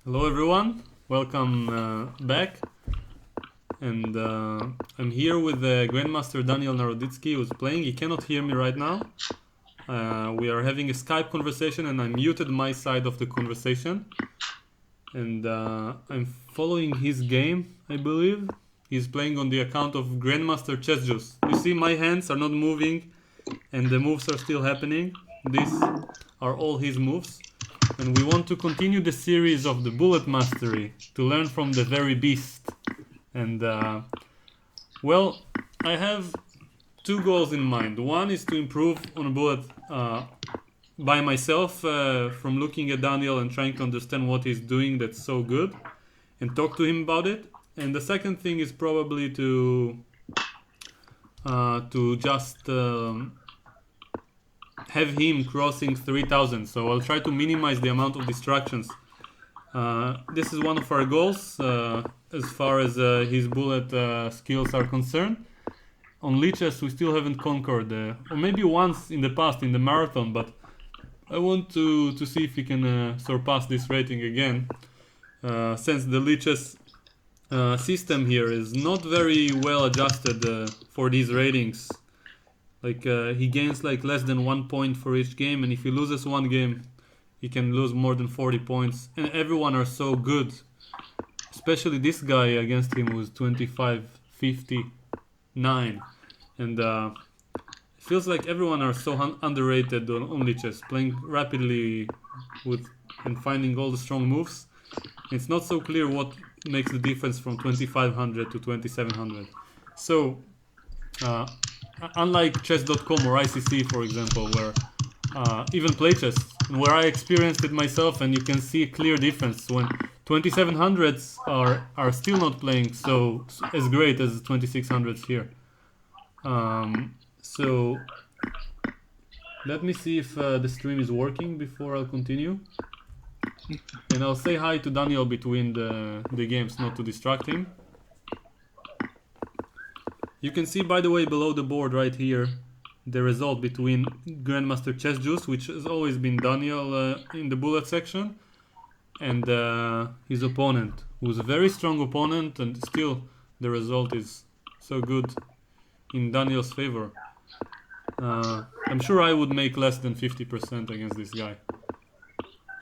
Hello everyone, welcome back. And I'm here with Grandmaster Daniel Naroditsky, who's playing. He cannot hear me right now. We are having a Skype conversation and I muted my side of the conversation. And I'm following his game, I believe. He's playing on the account of Grandmaster Chess Juice. You see my hands are not moving and the moves are still happening. These are all his moves. And we want to continue the series of the bullet mastery to learn from the very beast. And well, I have two goals in mind. One is to improve on a bullet by myself from looking at Daniel and trying to understand what he's doing that's so good and talk to him about it. And the second thing is probably to just have him crossing 3000. So I'll try to minimize the amount of distractions. This is one of our goals as far as his bullet skills are concerned. On lichess we still haven't conquered, or maybe once in the past in the marathon, but I want to see if we can surpass this rating again, since the lichess system here is not very well adjusted for these ratings. Like he gains like less than 1 point for each game, and if he loses one game he can lose more than 40 points, and everyone are so good, especially this guy against him who's 25-59, and it feels like everyone are so underrated on lichess, playing rapidly with and finding all the strong moves. It's not so clear what makes the difference from 2500 to 2700. So unlike chess.com or ICC, for example, where even playchess, where I experienced it myself, and you can see a clear difference when 2700s are still not playing so as great as 2600s here. So let me see if the stream is working before I'll continue. And I'll say hi to Daniel between the games, not to distract him. You can see, by the way, below the board right here, the result between Grandmaster Chess Juice, which has always been Daniel in the bullet section, and his opponent, who's a very strong opponent, and still the result is so good in Daniel's favor. I'm sure I would make less than 50% against this guy.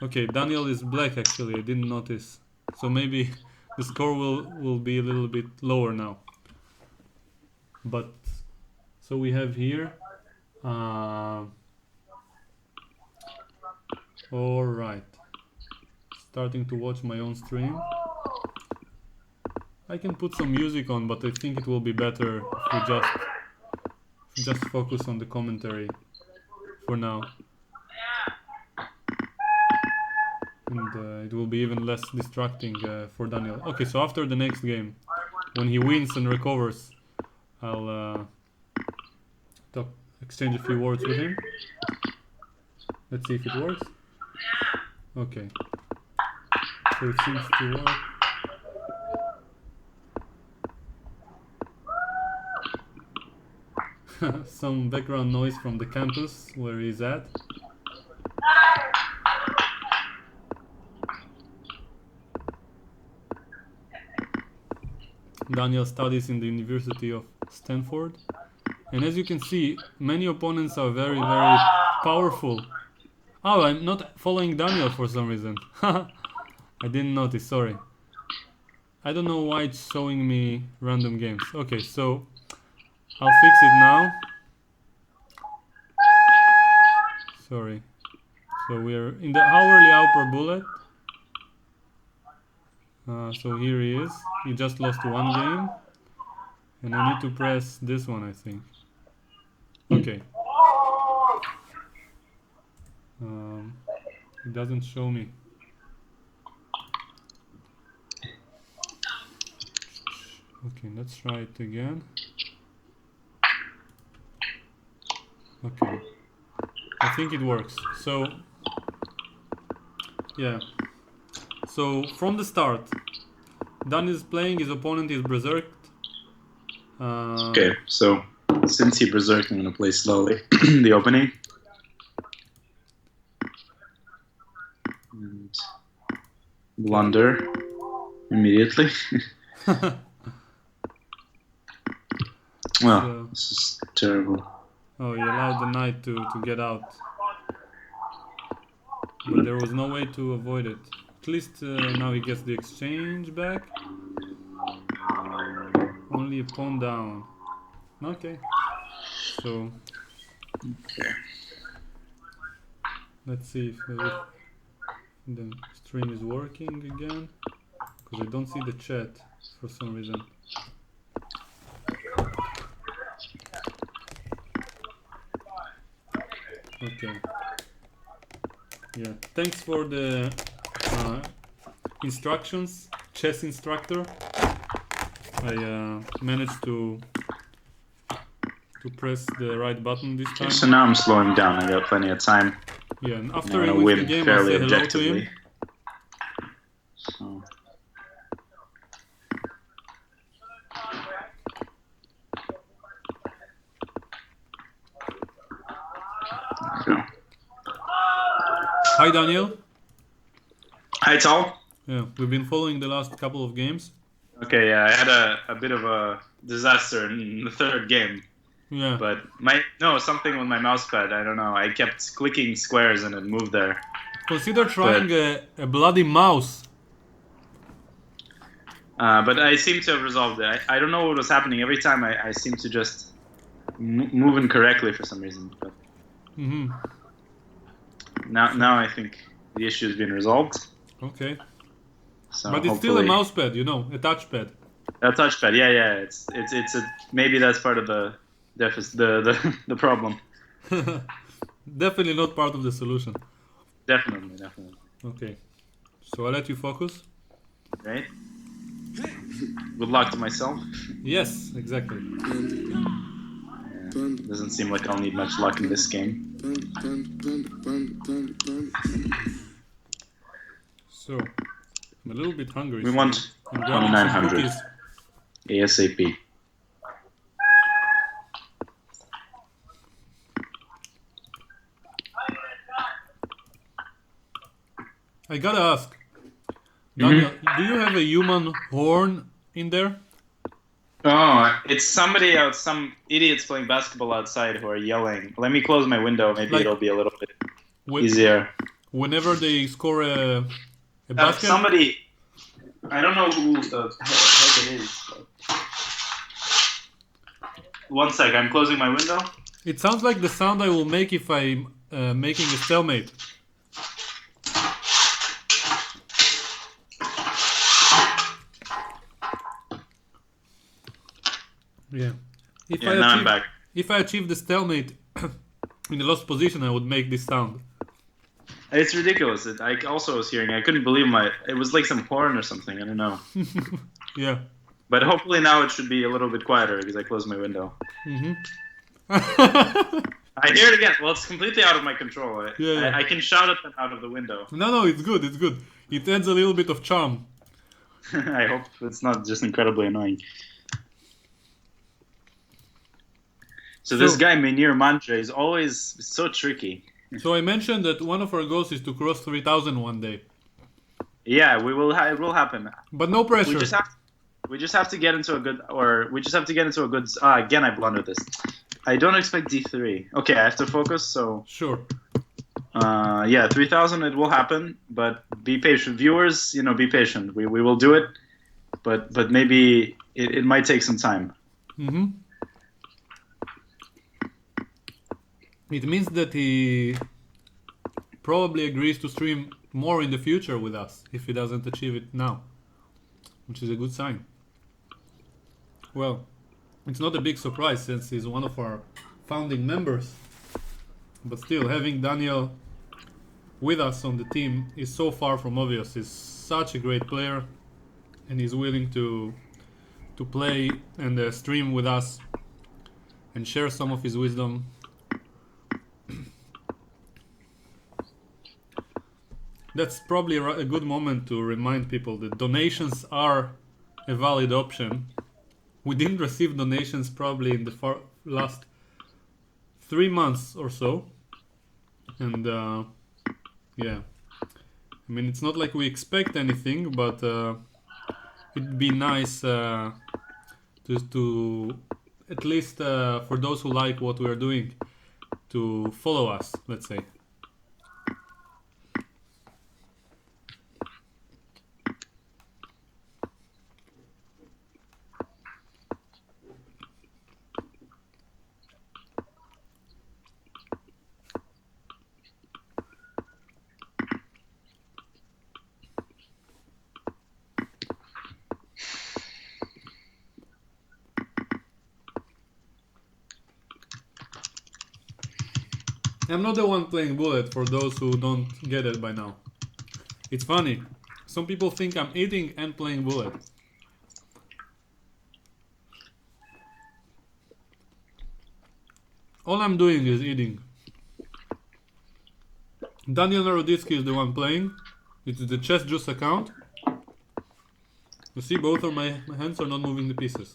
Okay, Daniel is black actually, I didn't notice. So maybe the score will be a little bit lower now. But so we have here alright, starting to watch my own stream. I can put some music on, but I think it will be better if we just focus on the commentary for now, and it will be even less distracting for Daniel. Okay, so after the next game, when he wins and recovers, I'll exchange a few words with him. Let's see if it works. Okay. So it seems to work. Some background noise from the campus where he's at. Daniel studies in the University of Stanford, and as you can see, many opponents are very, very powerful. Oh, I'm not following Daniel for some reason. I didn't notice, sorry. I don't know why it's showing me random games. Okay, so I'll fix it now. Sorry. So we're in the hourly upper bullet. So here he is. He just lost one game, and I need to press this one, I think. Okay. It doesn't show me. Okay, let's try it again. Okay. I think it works. So yeah. So from the start, Dan is playing, his opponent is berserked. Okay, so since he berserked, I'm going to play slowly the opening. And blunder immediately. Well, So- this is terrible. Oh, he allowed the knight to get out. But there was no way to avoid it. At least now he gets the exchange back. Only a pawn down. Okay. So Okay. let's see if the stream is working again. Because I don't see the chat for some reason. Okay. Yeah. Thanks for the instructions, chess instructor. I managed to press the right button this time. So now I'm slowing down. I got plenty of time. Yeah, and I'm after he gonna wins the win game, I'll fairly say hello to him. objectively. So. There we go. Hi, Daniel. Hi, Tal. Yeah, we've been following the last couple of games. Okay, yeah, I had a bit of a disaster in the third game, Yeah. but something with my mousepad. I don't know. I kept clicking squares and it moved there. Consider trying a bloody mouse. But I seem to have resolved it. I don't know what was happening. Every time I seem to just move incorrectly for some reason. But Mm-hmm. now I think the issue has been resolved. Okay. So But it's still a hopefully- mouse pad, a touchpad. A touchpad, yeah. It's maybe that's part of the deficit, the problem. Definitely not part of the solution. Definitely. Okay. So I'll let you focus. Right. Good luck to myself. Yes, exactly. Doesn't seem like I'll need much luck in this game. So I'm a little bit hungry. We so want I'm grabbing some 2900 cookies. ASAP. I gotta ask, Daniel, do you have a human horn in there? Oh, it's somebody out. Some idiots playing basketball outside who are yelling. Let me close my window. Maybe Like- it'll be a little bit When- easier. Whenever they score a basket? Somebody. I don't know who the heck it is. One sec. I'm closing my window. It sounds like the sound I will make if I'm making a stalemate. Yeah. If Yeah, now I'm back. If I achieve the stalemate in the lost position, I would make this sound. It's ridiculous. I also was hearing. I couldn't believe it was like some horn or something. I don't know. Yeah. But hopefully now it should be a little bit quieter because I closed my window. Mm-hmm. I hear it again. Well, it's completely out of my control. Yeah. I can shout at them out of the window. No, it's good. It's good. It adds a little bit of charm. I hope it's not just incredibly annoying. So this guy, Menir Mantra, is always so tricky. So I mentioned that one of our goals is to cross 3,000 one day. Yeah, we will. It will happen. But no pressure. We just have to get into a good. Again, I blundered this. I don't expect D3. Okay, I have to focus. So Sure. yeah, 3,000. It will happen, but be patient, viewers. Be patient. We will do it, but maybe it might take some time. Mm-hmm. It means that he probably agrees to stream more in the future with us if he doesn't achieve it now, which is a good sign. Well, it's not a big surprise since he's one of our founding members, but still, having Daniel with us on the team is so far from obvious. He's such a great player, and he's willing to play and stream with us and share some of his wisdom. That's probably a good moment to remind people that donations are a valid option. We didn't receive donations probably in the last 3 months or so. And yeah, I mean, it's not like we expect anything, but it'd be nice to at least for those who like what we are doing, to follow us, let's say. I'm not the one playing bullet, for those who don't get it by now. It's funny. Some people think I'm eating and playing bullet. All I'm doing is eating. Daniel Naroditsky is the one playing. It's the Chess Juice account. You see, both of my hands are not moving the pieces.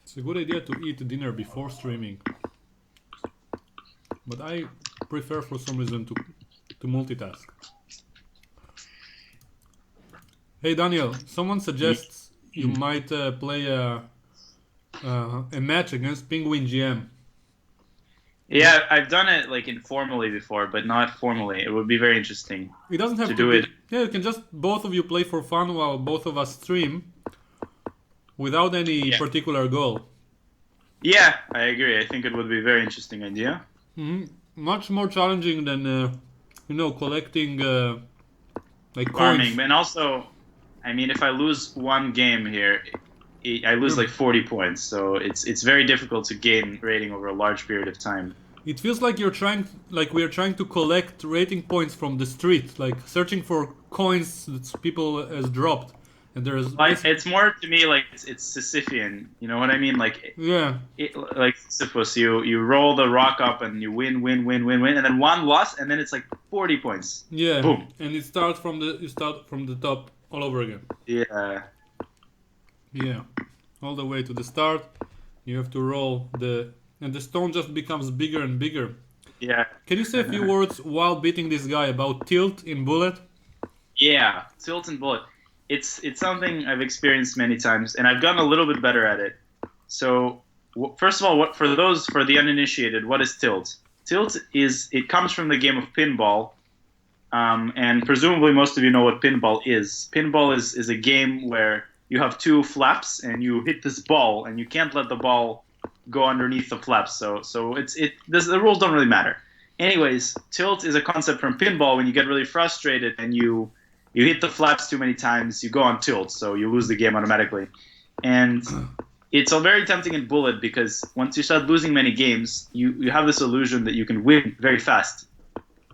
It's a good idea to eat dinner before streaming, but I prefer for some reason to multitask. Hey Daniel, someone suggests you might play a match against Penguin GM. Yeah, I've done it like informally before, but not formally. It would be very interesting. It doesn't have to do be, it. Yeah, you can just both of you play for fun while both of us stream, without any particular goal. Yeah, I agree. I think it would be a very interesting idea. Much more challenging than collecting like Farming, coins. and also, I mean, if I lose one game here, I lose like 40 points. So it's very difficult to gain rating over a large period of time. It feels like we are trying to collect rating points from the street, like searching for coins that people has dropped. And there's it's more to me like it's Sisyphean. You know what I mean? Like like Sisyphus, you roll the rock up and you win, and then one loss, and then it's like 40 points. Yeah, boom, and you start from the top all over again. Yeah, all the way to the start. You have to roll and the stone just becomes bigger and bigger. Yeah. Can you say a few words while beating this guy about tilt in bullet? Yeah, tilt in bullet. It's something I've experienced many times, and I've gotten a little bit better at it. So, first of all, for the uninitiated, what is tilt? Tilt it comes from the game of pinball, and presumably most of you know what pinball is. Pinball is a game where you have two flaps, and you hit this ball, and you can't let the ball go underneath the flaps. So the rules don't really matter. Anyways, tilt is a concept from pinball when you get really frustrated and you hit the flaps too many times, you go on tilt, so you lose the game automatically. And it's very tempting in bullet because once you start losing many games, you have this illusion that you can win very fast.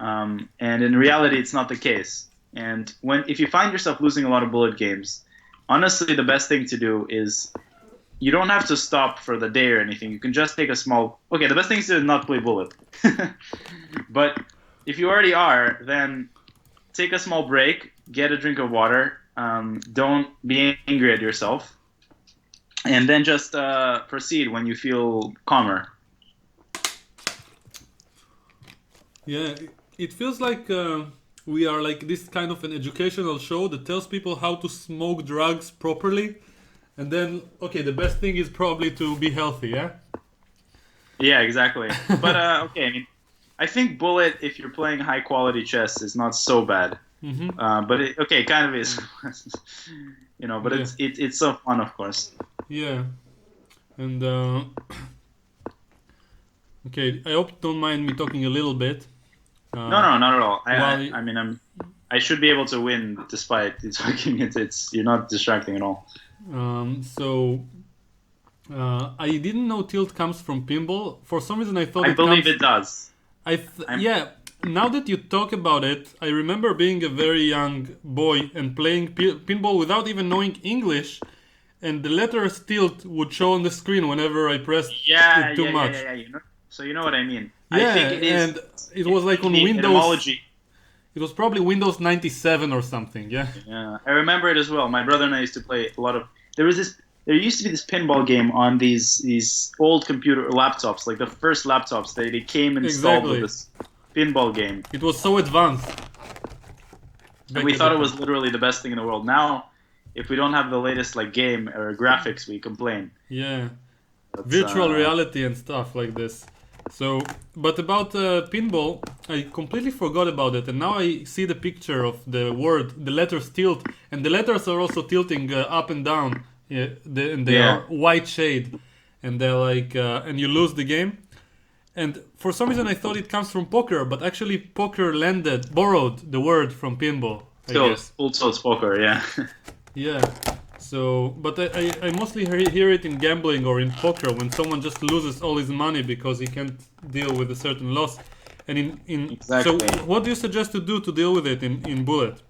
And in reality, it's not the case. And if you find yourself losing a lot of bullet games, honestly, the best thing to do is you don't have to stop for the day or anything. You can just take a small... Okay, the best thing is to not play bullet. But if you already are, then take a small break, get a drink of water, don't be angry at yourself, and then just proceed when you feel calmer. Yeah, it feels like we are like this kind of an educational show that tells people how to smoke drugs properly, and then, okay, the best thing is probably to be healthy, yeah? Yeah, exactly. But, okay, I mean, I think bullet, if you're playing high-quality chess, is not so bad. Mm-hmm. But it kind of is, But it's so fun, of course. Yeah, and okay, I hope you don't mind me talking a little bit. No, not at all. I mean, I should be able to win despite it's you're not distracting at all. So I didn't know tilt comes from pinball. For some reason, I thought I it believe comes. it does. Yeah. Now that you talk about it, I remember being a very young boy and playing pinball without even knowing English, and the letters tilt would show on the screen whenever I pressed Yeah, it too yeah, yeah, yeah, much. yeah. So you know what I mean. I Yeah, think it is and it was like on the Windows. etymology. It was probably Windows 97 or something. Yeah. Yeah, I remember it as well. My brother and I used to play a lot of. There used to be this pinball game on these old computer laptops, like the first laptops. They came installed with Exactly. this pinball game, It was so advanced. and we thought it was literally the best thing in the world. Now, if we don't have the latest like game or graphics, we complain. Yeah. But, Virtual reality and stuff like this. So, but about pinball, I completely forgot about it, and now I see the picture of the word, the letters tilt, and the letters are also tilting up and down, and they Yeah. are white shade, and they're like, and you lose the game. And for some reason, I thought it comes from poker, but actually, poker borrowed the word from pinball. I guess. Full tilt poker, yeah. Yeah. So, but I mostly hear it in gambling or in poker when someone just loses all his money because he can't deal with a certain loss. And in Exactly. So, what do you suggest to do to deal with it in Bullet?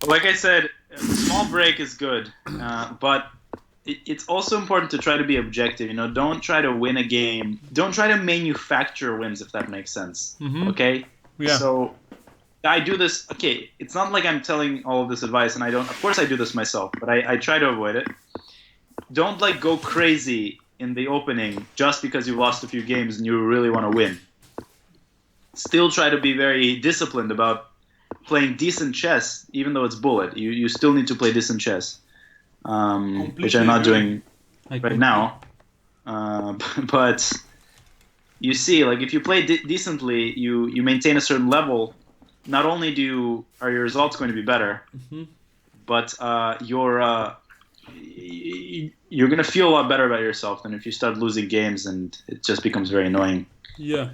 Like I said, a small break is good, but it's also important to try to be objective. Don't try to win a game. Don't try to manufacture wins, if that makes sense. Mhm. Okay. Yeah. So I do this. Okay, it's not like I'm telling all of this advice, and I don't. Of course, I do this myself, but I try to avoid it. Don't like go crazy in the opening just because you lost a few games and you really want to win. Still try to be very disciplined about playing decent chess, even though it's bullet. You still need to play decent chess, which I'm not doing right now. But you see, like if you play decently, you maintain a certain level. Not only are your results going to be better, but you're going to feel a lot better about yourself than if you start losing games and it just becomes very annoying. Yeah.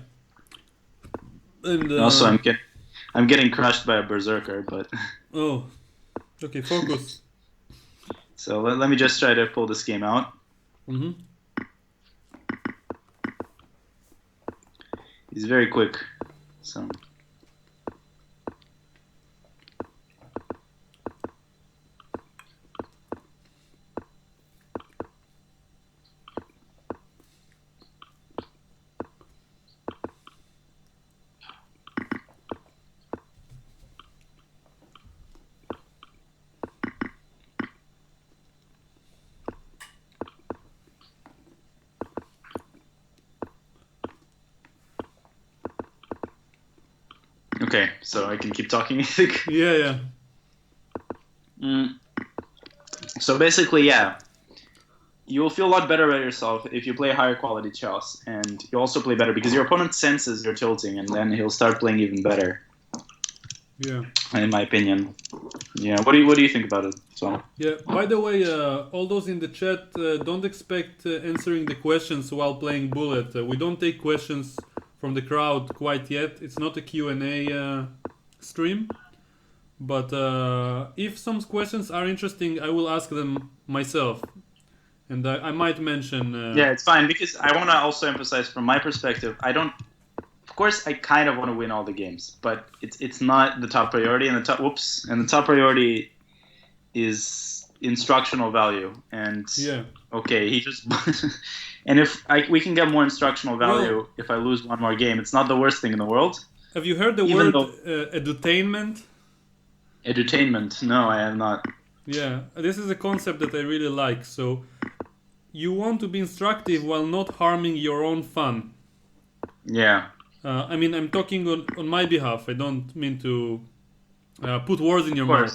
And also, I'm getting crushed by a berserker, but oh, okay, focus. So let me just try to pull this game out. Mhm. He's very quick, so. Okay, so I can keep talking, I think. Yeah. So basically, yeah, you'll feel a lot better about yourself if you play higher quality chess, and you also play better because your opponent senses you're tilting, and then he'll start playing even better. Yeah. In my opinion. Yeah. What do you think about it? So. Yeah. By the way, all those in the chat, don't expect answering the questions while playing Bullet. We don't take questions from the crowd quite yet. It's not a Q&A stream. But if some questions are interesting, I will ask them myself. And I might mention... Yeah, it's fine, because I want to also emphasize from my perspective, I don't... Of course, I kind of want to win all the games, but it's not the top priority. And the top priority is instructional value. And yeah. Okay, he just... and if we can get more instructional value if I lose one more game, it's not the worst thing in the world. Have you heard the word edutainment? Edutainment? No, I have not. Yeah, this is a concept that I really like. So, you want to be instructive while not harming your own fun. Yeah. I mean, I'm talking on my behalf. I don't mean to put words in your mouth.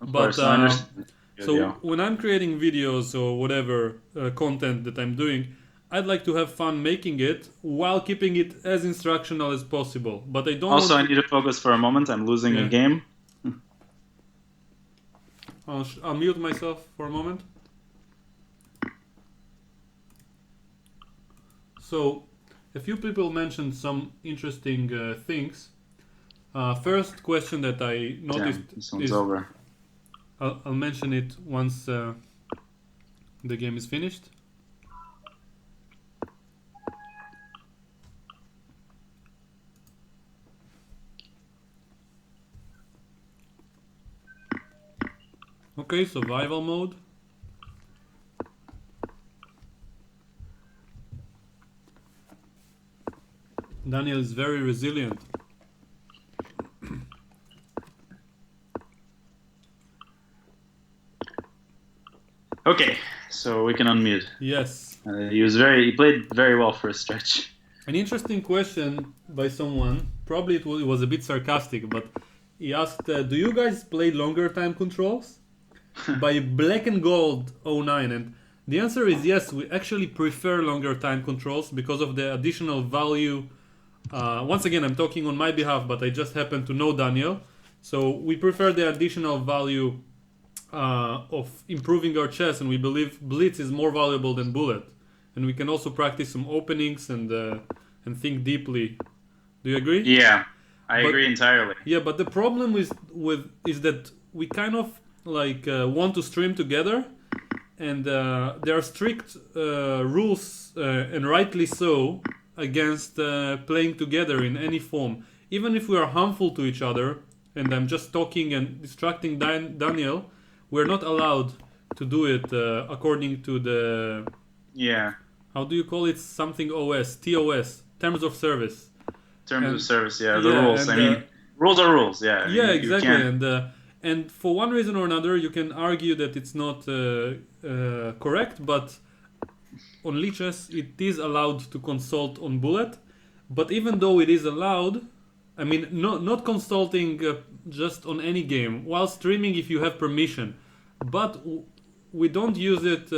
Of course, I understand. So when I'm creating videos or whatever content that I'm doing, I'd like to have fun making it while keeping it as instructional as possible. But I don't. Also, I need to focus for a moment. I'm losing a game. I'll mute myself for a moment. So, a few people mentioned some interesting things. First question that I noticed this one's over. I'll mention it once the game is finished. Okay, survival mode. Daniel is very resilient. Okay, so we can unmute. Yes. He played very well for a stretch. An interesting question by someone, probably it was a bit sarcastic, but he asked, do you guys play longer time controls? By Black and Gold 09, and the answer is yes, we actually prefer longer time controls because of the additional value. Once again, I'm talking on my behalf, but I just happen to know Daniel. So we prefer the additional value of improving our chess, and we believe Blitz is more valuable than Bullet. And we can also practice some openings and think deeply. Do you agree? Yeah, I agree entirely. Yeah, but the problem is that we kind of want to stream together, and there are strict rules, and rightly so, against playing together in any form. Even if we are harmful to each other, and I'm just talking and distracting Daniel, we're not allowed to do it according to the... Yeah. How do you call it? Something TOS, terms of service. Terms of service, yeah, the rules. I mean, rules are rules, yeah. Yeah, exactly. And for one reason or another, you can argue that it's not correct, but on lichess, it is allowed to consult on Bullet. But even though it is allowed, I mean, not consulting just on any game, while streaming if you have permission. But we don't use it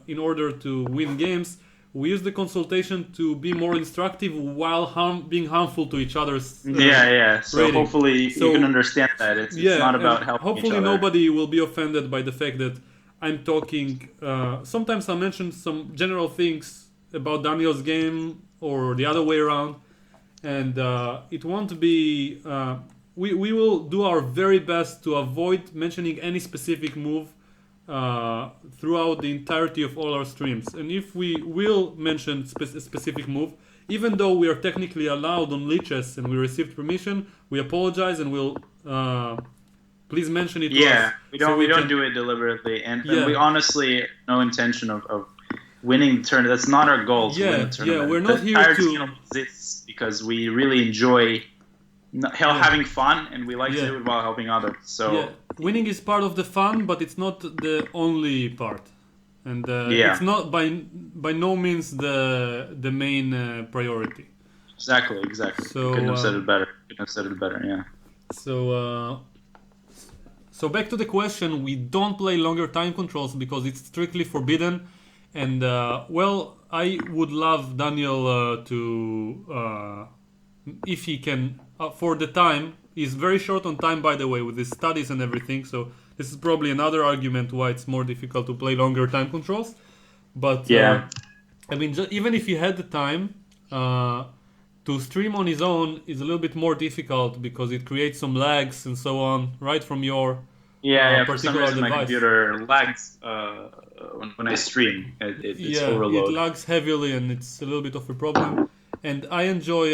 in order to win games. We use the consultation to be more instructive while being harmful to each other's So rating. Hopefully you can understand that. It's not about helping hopefully each other. Nobody will be offended by the fact that I'm talking. Sometimes I mention some general things about Daniel's game or the other way around. And it won't be... we will do our very best to avoid mentioning any specific move throughout the entirety of all our streams. And if we will mention a specific move, even though we are technically allowed on lichess and we received permission, we apologize and we'll please mention it to us. We don't do it deliberately, and we honestly no intention of winning the tournament. That's not our goal to win the tournament. We're not here to... exists because we really enjoy having fun, and we like to do it while helping others. So winning is part of the fun, but it's not the only part, and it's not by no means the main priority. Exactly. So, couldn't have said it better. Yeah. So back to the question, we don't play longer time controls because it's strictly forbidden, and I would love Daniel to, if he can, for the time. He's very short on time, by the way, with his studies and everything. So this is probably another argument why it's more difficult to play longer time controls. But I mean, even if he had the time, to stream on his own is a little bit more difficult because it creates some lags and so on, right from your for some reason my computer lags when I stream. It's overload. It lags heavily and it's a little bit of a problem. And I enjoy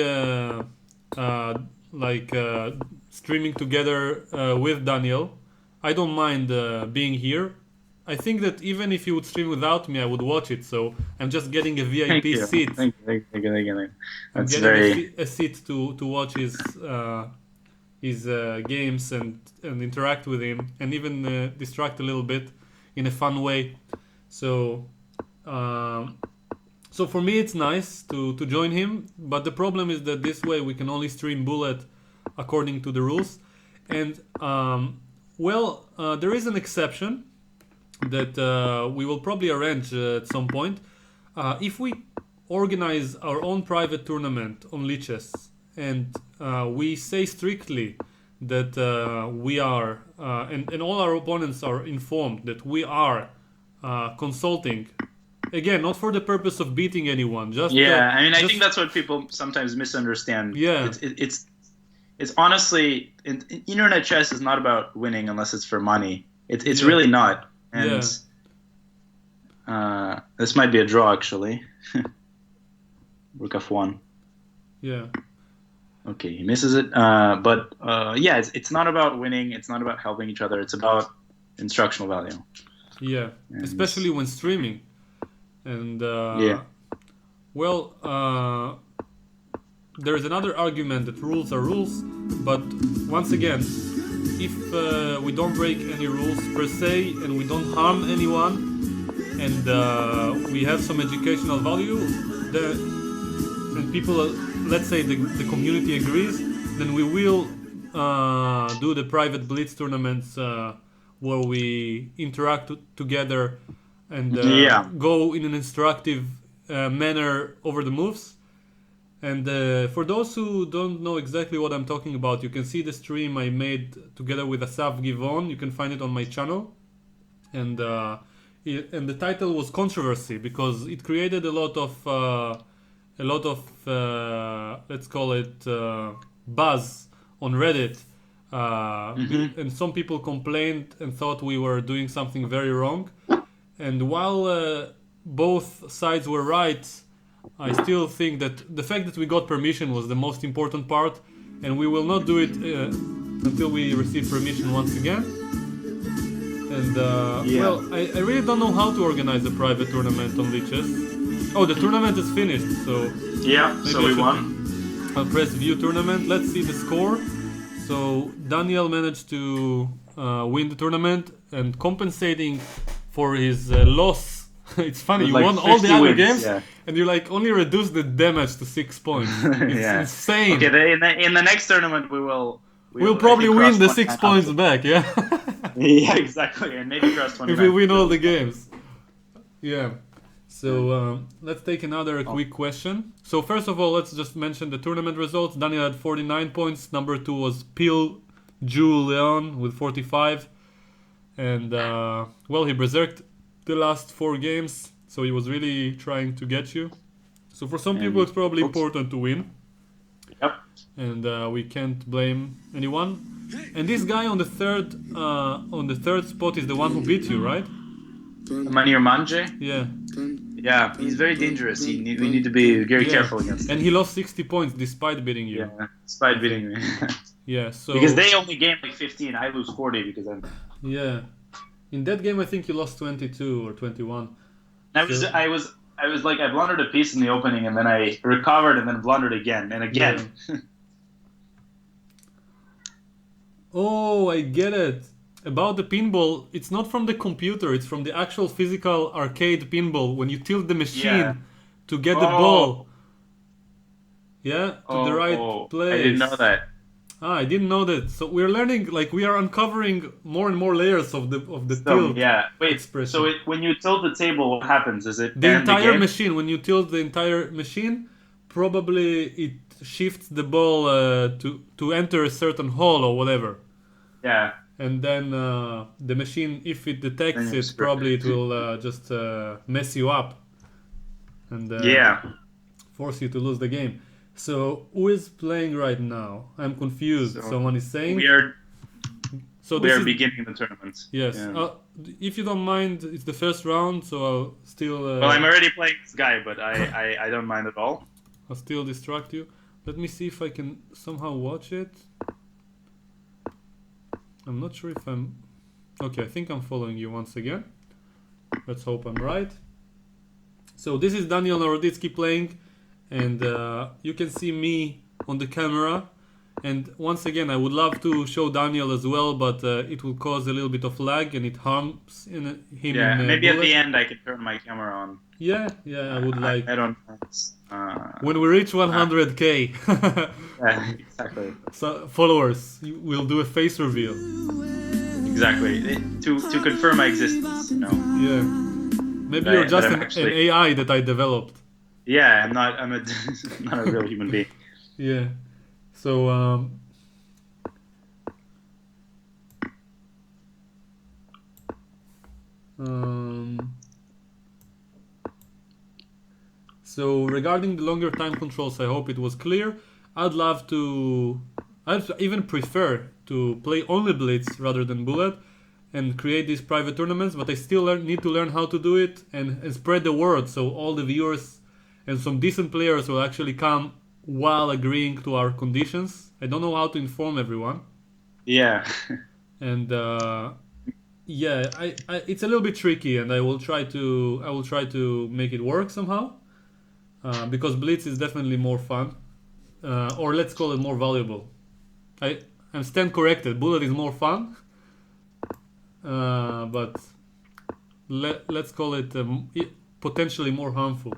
streaming together with Daniel. I don't mind being here. I think that even if he would stream without me, I would watch it. So I'm just getting a VIP seat. Thank you. I'm getting a seat to watch his games and interact with him and even distract a little bit in a fun way. So for me it's nice to join him, but the problem is that this way we can only stream Bullet according to the rules. And there is an exception that we will probably arrange at some point. If we organize our own private tournament on lichess and we say strictly that we are, and all our opponents are informed that we are consulting, again, not for the purpose of beating anyone, just... I think that's what people sometimes misunderstand. It's honestly, internet chess is not about winning unless it's for money. It's really not. And this might be a draw, actually. Rook f1. Yeah. Okay, he misses it. It's not about winning. It's not about helping each other. It's about instructional value. Yeah, And especially when streaming. And well, there's another argument that rules are rules, but once again, if we don't break any rules per se and we don't harm anyone and we have some educational value, and people, let's say the community agrees, then we will do the private blitz tournaments where we interact together and go in an instructive manner over the moves. And for those who don't know exactly what I'm talking about, you can see the stream I made together with Asaf Givon. You can find it on my channel. And the title was Controversy because it created a lot of let's call it buzz on Reddit. And some people complained and thought we were doing something very wrong. And while both sides were right, I still think that the fact that we got permission was the most important part, and we will not do it until we receive permission once again. And well, I really don't know how to organize a private tournament on lichess. Oh, the tournament is finished, so so we won. I'll press view tournament. Let's see the score. So Daniel managed to win the tournament, and compensating for his loss. It's funny, you won all the other games, and you like only reduced the damage to 6 points. It's insane. Okay, in the next tournament we'll probably win the 6 points back, yeah? Yeah, exactly, and maybe cross 29. If we win all the games. Yeah. So let's take another quick question. So first of all, let's just mention the tournament results. Daniel had 49 points. Number 2 was Pil Julian with 45. And well, he berserked the last 4 games, so he was really trying to get you. So for some people it's probably important to win. Yep. And we can't blame anyone. And this guy on the third spot is the one who beat you, right? Manir Manje? Yeah. Yeah, he's very dangerous. We need to be very careful against him. And he lost 60 points despite beating you. Yeah, despite beating me. Yeah, so because they only gain like 15, I lose 40 because I'm. Yeah. In that game, I think you lost 22 or 21. I was like, I blundered a piece in the opening, and then I recovered, and then blundered again and again. Yeah. Oh, I get it. About the pinball, it's not from the computer; it's from the actual physical arcade pinball. When you tilt the machine to get the ball, to the right place. I didn't know that. I didn't know that. So we're learning, like we are uncovering more and more layers of the tilt. Yeah. Wait. Expression. So when you tilt the table, what happens? Is it the entire machine? When you tilt the entire machine, probably it shifts the ball to enter a certain hole or whatever. Yeah. And then the machine, if it detects it, probably it will just mess you up and force you to lose the game. So who is playing right now? I'm confused. So someone is saying we are beginning the tournament. Yes. Yeah. If you don't mind, it's the first round, so I'll still. Well, I'm already playing this guy, but I don't mind at all. I'll still distract you. Let me see if I can somehow watch it. I'm not sure if I'm. Okay, I think I'm following you once again. Let's hope I'm right. So this is Daniel Naroditsky playing. And you can see me on the camera. And once again, I would love to show Daniel as well, but it will cause a little bit of lag and it harms him. Yeah, maybe at the end I can turn my camera on. Yeah, I would like. I don't. When we reach 100k. Yeah, exactly. So followers, we'll do a face reveal. Exactly, to confirm my existence, you know. Yeah. Maybe you're just an AI that I developed. Yeah, I'm a not a real human being. Yeah. So so regarding the longer time controls, I hope it was clear. I'd even prefer to play only Blitz rather than Bullet and create these private tournaments, but I still need to learn how to do it and spread the word so all the viewers and some decent players will actually come while agreeing to our conditions. I don't know how to inform everyone. Yeah. And yeah, it's a little bit tricky, and I will try to make it work somehow. Because Blitz is definitely more fun, or let's call it more valuable. I I'm stand corrected. Bullet is more fun, but let's call it potentially more harmful.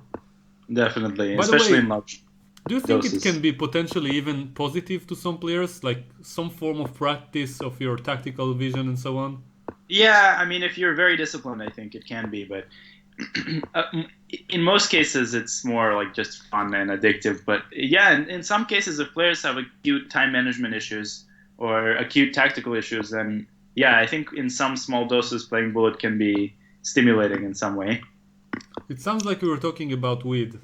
Definitely, By the especially way, in large do you think it doses. can be potentially even positive to some players, like some form of practice of your tactical vision and so on? Yeah, I mean, if you're very disciplined, I think it can be, but uh, in most cases, it's more like just fun and addictive. But yeah, in some cases, if players have acute time management issues or acute tactical issues, then yeah, I think in some small doses, playing Bullet can be stimulating in some way. It sounds like we were talking about weed.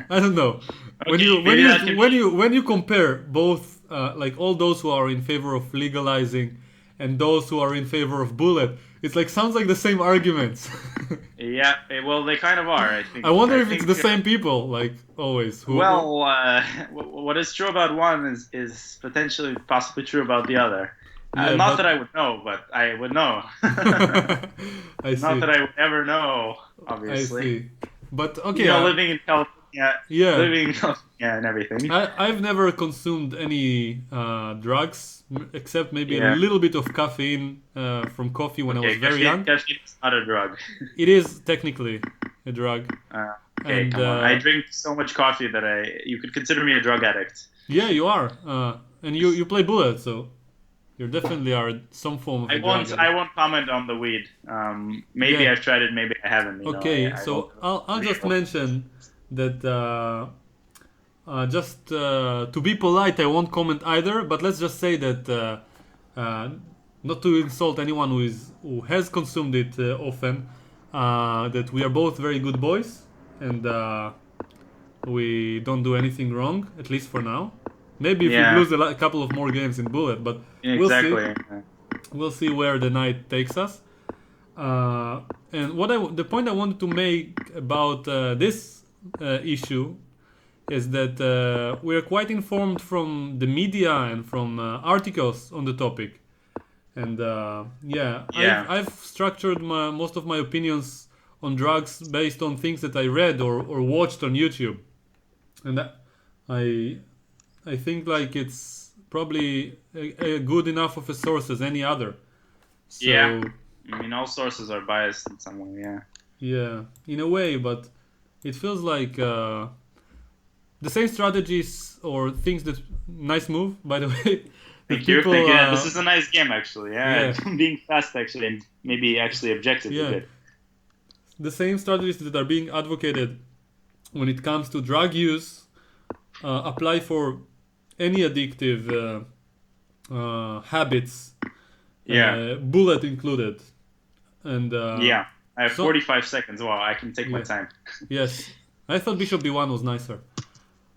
I don't know. When Okay, you maybe that can be. when you compare both, like all those who are in favor of legalizing and those who are in favor of bullet, it's like sounds like the same arguments. Yeah, well, they kind of are, I I think. wonder I if it's the think. same people, like always. Well, what is true about one is potentially possibly true about the other. Yeah, Not but that I would know, but I would know. I Not see. that I would ever know, I obviously. see. But okay, Living in California, yeah. and everything. I've never consumed any drugs except maybe a Yeah. little bit of caffeine from coffee when I was Okay, very caffeine, young. caffeine is not a drug. It is technically a drug, Okay, and come on. I drink so much coffee that you could consider me a drug addict. yeah, you are, and you play bullet, so you definitely are some form of a drug I addict. won't comment on the weed. Maybe Yeah. I've tried it, maybe I haven't. Okay, I won't so know I'll for just sure. mention that just to be polite, I won't comment either. But let's just say that not to insult anyone who has consumed it often, that we are both very good boys and we don't do anything wrong, at least for now. Maybe if we Yeah, lose a couple of more games in bullet, but we'll see. exactly. We'll see where the night takes us. And the point I wanted to make about this issue is that we're quite informed from the media and from articles on the topic. And yeah, Yeah. I've structured most of my opinions on drugs based on things that I read or watched on YouTube. And I I think like it's probably a good enough of a source as any other. Yeah. So I mean, all sources are biased in some way, yeah. yeah, in a way, but it feels like the same strategies or things that nice move by the way that Thank you. people Thank you. Yeah, this is a nice game, actually. Yeah, yeah being fast, actually, and maybe actually objectively yeah good. the same strategies that are being advocated when it comes to drug use apply for any addictive habits, Yeah. bullet included, and Yeah. I have so 45 seconds. Wow, I can take my yeah time. yes, I thought Bishop B1 was nicer.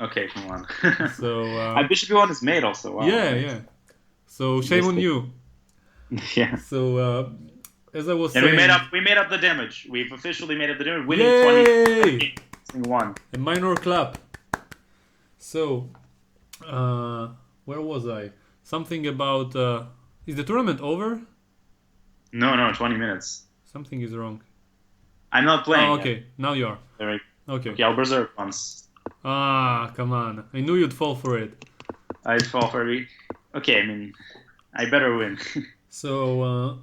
Okay, come on. So Bishop B1 is made also. Wow. yeah, Nice. yeah. So shame on Missed it. you. Yeah. So as I was And saying, we made up the damage. We've officially made up the damage, winning yay! 20-1. A minor clap. So where was I? Something about is the tournament over? No, 20 minutes. Something is wrong. I'm not playing. Oh, okay. Now you are. There we go. Okay. Okay, I'll berserk once. Ah, come on. I knew you'd fall for it. I'd fall for it. Okay, I mean, I better win. So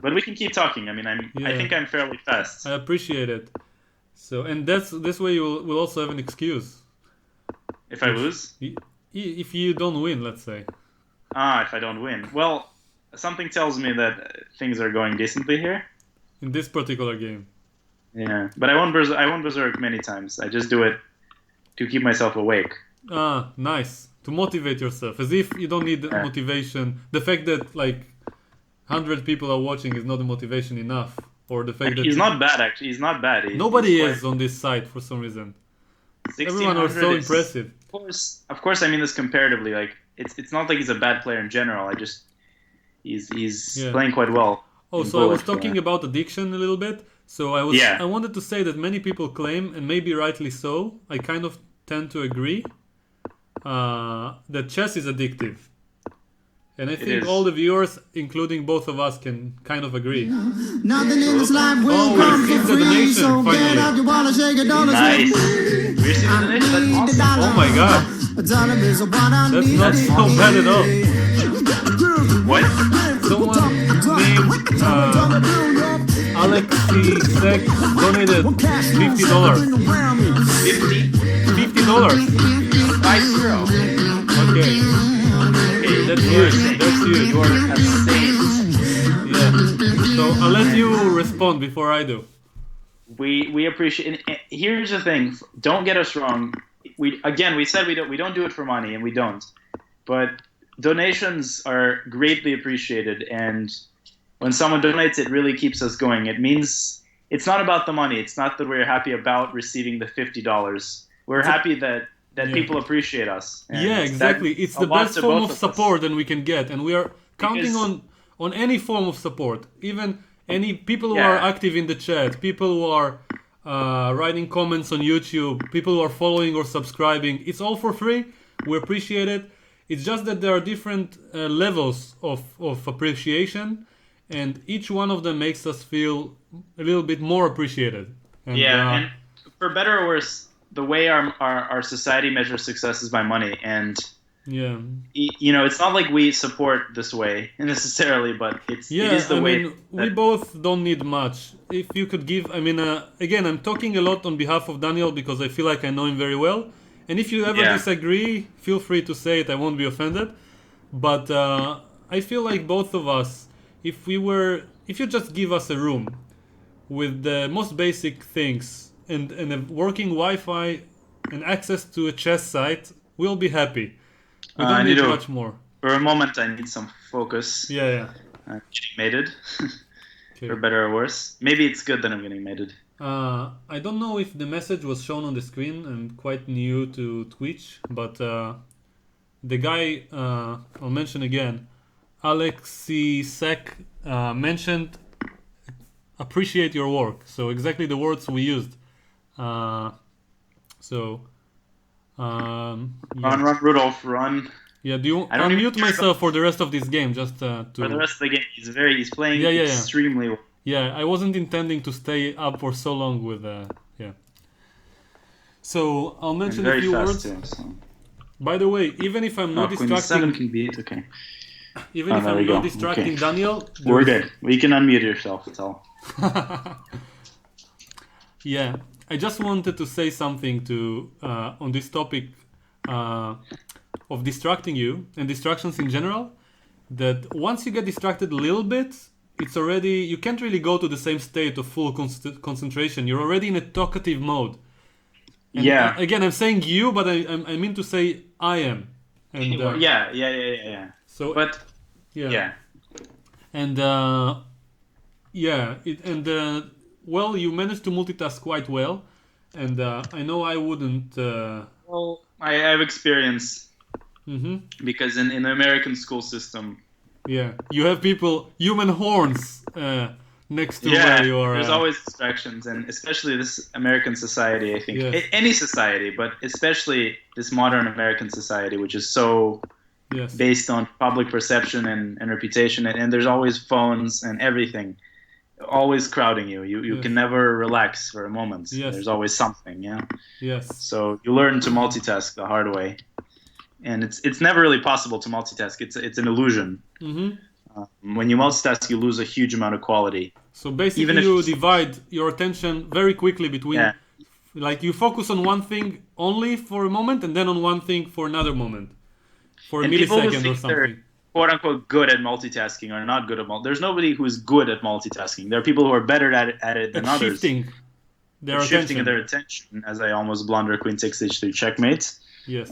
But we can keep talking. I mean, I yeah, think I'm fairly fast. I appreciate it. So and that's this way we'll also have an excuse If I lose? if you don't win, let's say. If I don't win. Well, something tells me that things are going decently here. In this particular game. Yeah, but I won't berserk many times. I just do it to keep myself awake. Ah, nice. To motivate yourself, as if you don't need Yeah. motivation. The fact that like 100 people are watching is not a motivation enough, or the fact And that he's not bad, actually. He's not bad. nobody he's is on this site for some reason. 1600 Everyone are so is- impressive. Of course. I mean this comparatively. Like it's not like he's a bad player in general. He's Yeah. playing quite well. Oh, in so I was Bullet, talking about addiction a little bit. So Yeah. I wanted to say that many people claim, and maybe rightly so, I kind of tend to agree, that chess is addictive. And I It think is. all the viewers, including both of us, can kind of agree. Nothing in this life will we come received for the free, donation, so get finally. out your wallet, shake a dollar, Nice. say, We received a donation. I That's need a awesome. dollar. Oh my god, A dollar is what I that's need. not so bad at all. What? Someone named Alexi Sek donated $50. 50? $50. 50. Okay, Okay, that's you are huge. safe. That's huge. You are a saint. Yeah. So I'll let you respond before I do. We appreciate. And here's the thing. Don't get us wrong. We said we don't do it for money, and we don't. But donations are greatly appreciated, and when someone donates, it really keeps us going. It means it's not about the money. It's not that we're happy about receiving the $50. We're happy that Yeah. people appreciate us. And Yeah, exactly. that's It's a the lot best to form both of us. support that we can get, and we are counting Because- on any form of support. Even any people who Yeah. are active in the chat, people who are writing comments on YouTube, people who are following or subscribing. It's all for free. We appreciate it. It's just that there are different levels of appreciation, and each one of them makes us feel a little bit more appreciated. And, And for better or worse, the way our society measures success is by money, and yeah. it's not like we support this way necessarily, but it Yeah, is the way. we both don't need much. If you could give, again, I'm talking a lot on behalf of Daniel because I feel like I know him very well. And if you ever Yeah. disagree, feel free to say it. I won't be offended. But I feel like both of us, if you just give us a room with the most basic things and a working Wi-Fi and access to a chess site, we'll be happy. We I don't need need to- much more. For a moment, I need some focus. Yeah. Getting mated, Okay. for better or worse. Maybe it's good that I'm getting mated. I don't know if the message was shown on the screen. I'm quite new to Twitch, but the guy, I'll mention again, Alexi Sek, mentioned appreciate your work. So exactly the words we used. Yeah. Run, Rudolph, run. Yeah, do you I don't even unmute care myself for the rest of this game just to For the rest of the game, he's playing Yeah. extremely well. Yeah, I wasn't intending to stay up for so long with yeah. So I'll And mention a very few fast words. too. So. By the way, even if I'm not Queen 7 distracting, can beat. Okay, even if there I'm we not go. distracting Okay. Daniel, we're there's- good. We can unmute yourself. That's all. Yeah, I just wanted to say something to on this topic of distracting you and distractions in general. That once you get distracted a little bit, it's already you can't really go to the same state of full concentration. You're already in a talkative mode. And Yeah. Again, I'm saying you, but I mean to say I am. And Yeah. So But yeah. And well, you managed to multitask quite well, and I know I wouldn't. Well, I have experience Mhm. because in the American school system, Yeah, you have people, human horns, next to yeah, where you are. there's always distractions, and especially this American society. I think Yes. any society, but especially this modern American society, which is so yes. based on public perception and reputation, and there's always phones and everything, always crowding you. You Yes. can never relax for a moment. Yes. There's always something, yeah. Yes. So you learn to multitask the hard way, and it's never really possible to multitask. It's an illusion. Hmm. When you multitask, you lose a huge amount of quality. So basically, Even if- you divide your attention very quickly between, Yeah. like you focus on one thing only for a moment, and then on one thing for another moment, for a And people who millisecond or think something. they're quote unquote good at multitasking are not good at there's nobody who is good at multitasking. There are people who are better at it than It's others. shifting their Shifting attention. their attention as I almost blunder queen 6 h3 checkmate. Yes.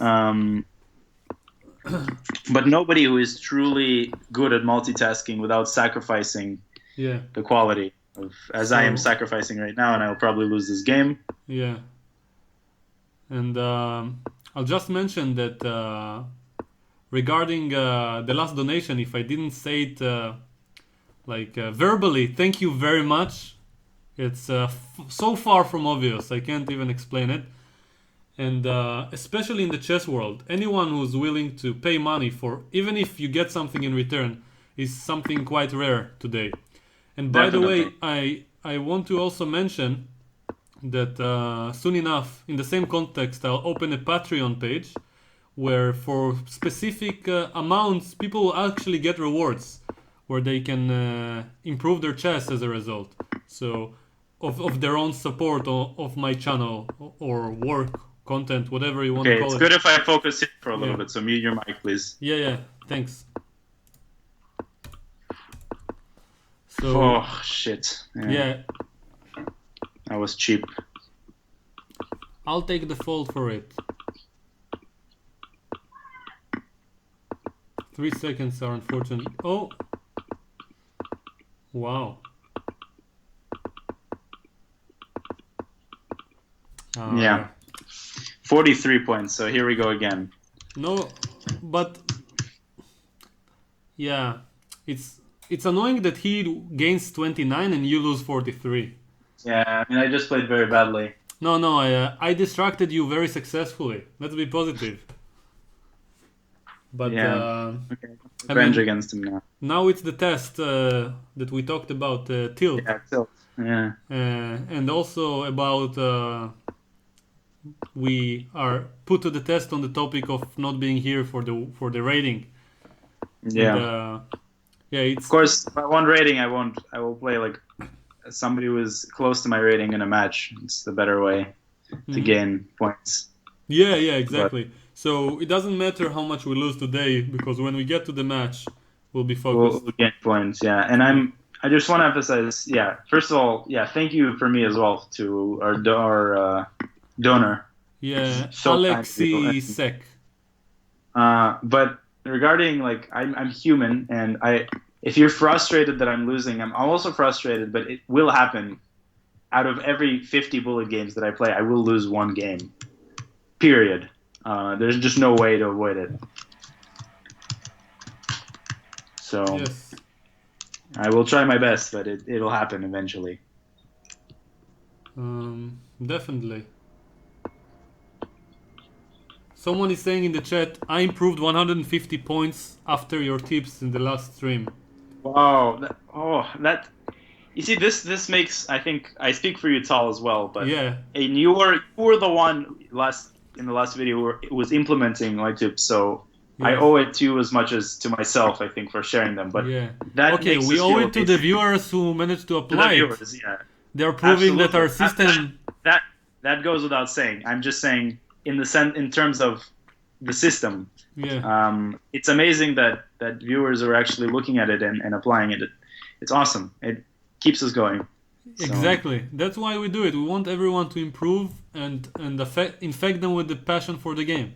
But nobody who is truly good at multitasking without sacrificing Yeah. the quality of as I am So- sacrificing right now, and I will probably lose this game. Yeah. And I'll just mention that regarding the last donation, if I didn't say it verbally, thank you very much. It's so far from obvious. I can't even explain it. And especially in the chess world, anyone who's willing to pay money for, even if you get something in return, is something quite rare today. And by the way, I want to also mention that soon enough, in the same context, I'll open a Patreon page where for specific amounts, people will actually get rewards where they can improve their chess as a result. So of their own support of my channel or work, content, whatever you want to call it. Okay, it's good if I focus here for a little bit, so mute your mic, please. Yeah, thanks. So, oh, shit. Yeah. That was cheap. I'll take the fault for it. 3 seconds are unfortunate. Oh! Wow. Yeah. 43 points, so here we go again. No, but... Yeah. It's annoying that he gains 29 and you lose 43. Yeah, I mean, I just played very badly. No, I distracted you very successfully. Let's be positive. But okay. Revenge against him now. Now it's the test that we talked about, tilt. Yeah, tilt. Yeah. And also about we are put to the test on the topic of not being here for the rating. Yeah. And, it's of course, if I want rating, I will play like somebody who is close to my rating in a match. It's the better way to gain points. Yeah, exactly. So it doesn't matter how much we lose today, because when we get to the match, we'll be focused. We'll gain points, yeah. And I just want to emphasize, first of all, thank you for me as well to our donor. Yeah, So Alexi Sek. But regarding, like, I'm human, and if you're frustrated that I'm losing, I'm also frustrated, but it will happen. Out of every 50 bullet games that I play, I will lose one game. Period. There's just no way to avoid it. So yes. I will try my best, but it'll happen eventually. Definitely. Someone is saying in the chat, I improved 150 points after your tips in the last stream. Wow. You see, this makes, I think, I speak for you, Tal, as well, but yeah. And you were the one in the last video who was implementing my tips, so yeah. I owe it to you as much as to myself, I think, for sharing them. But okay, we owe it to the viewers who managed to apply it. Viewers, yeah. They're proving that our system... That goes without saying. I'm just saying, in terms of the system, it's amazing that viewers are actually looking at it and applying it. It's awesome. It keeps us going. Exactly. So. That's why we do it. We want everyone to improve and infect them with the passion for the game.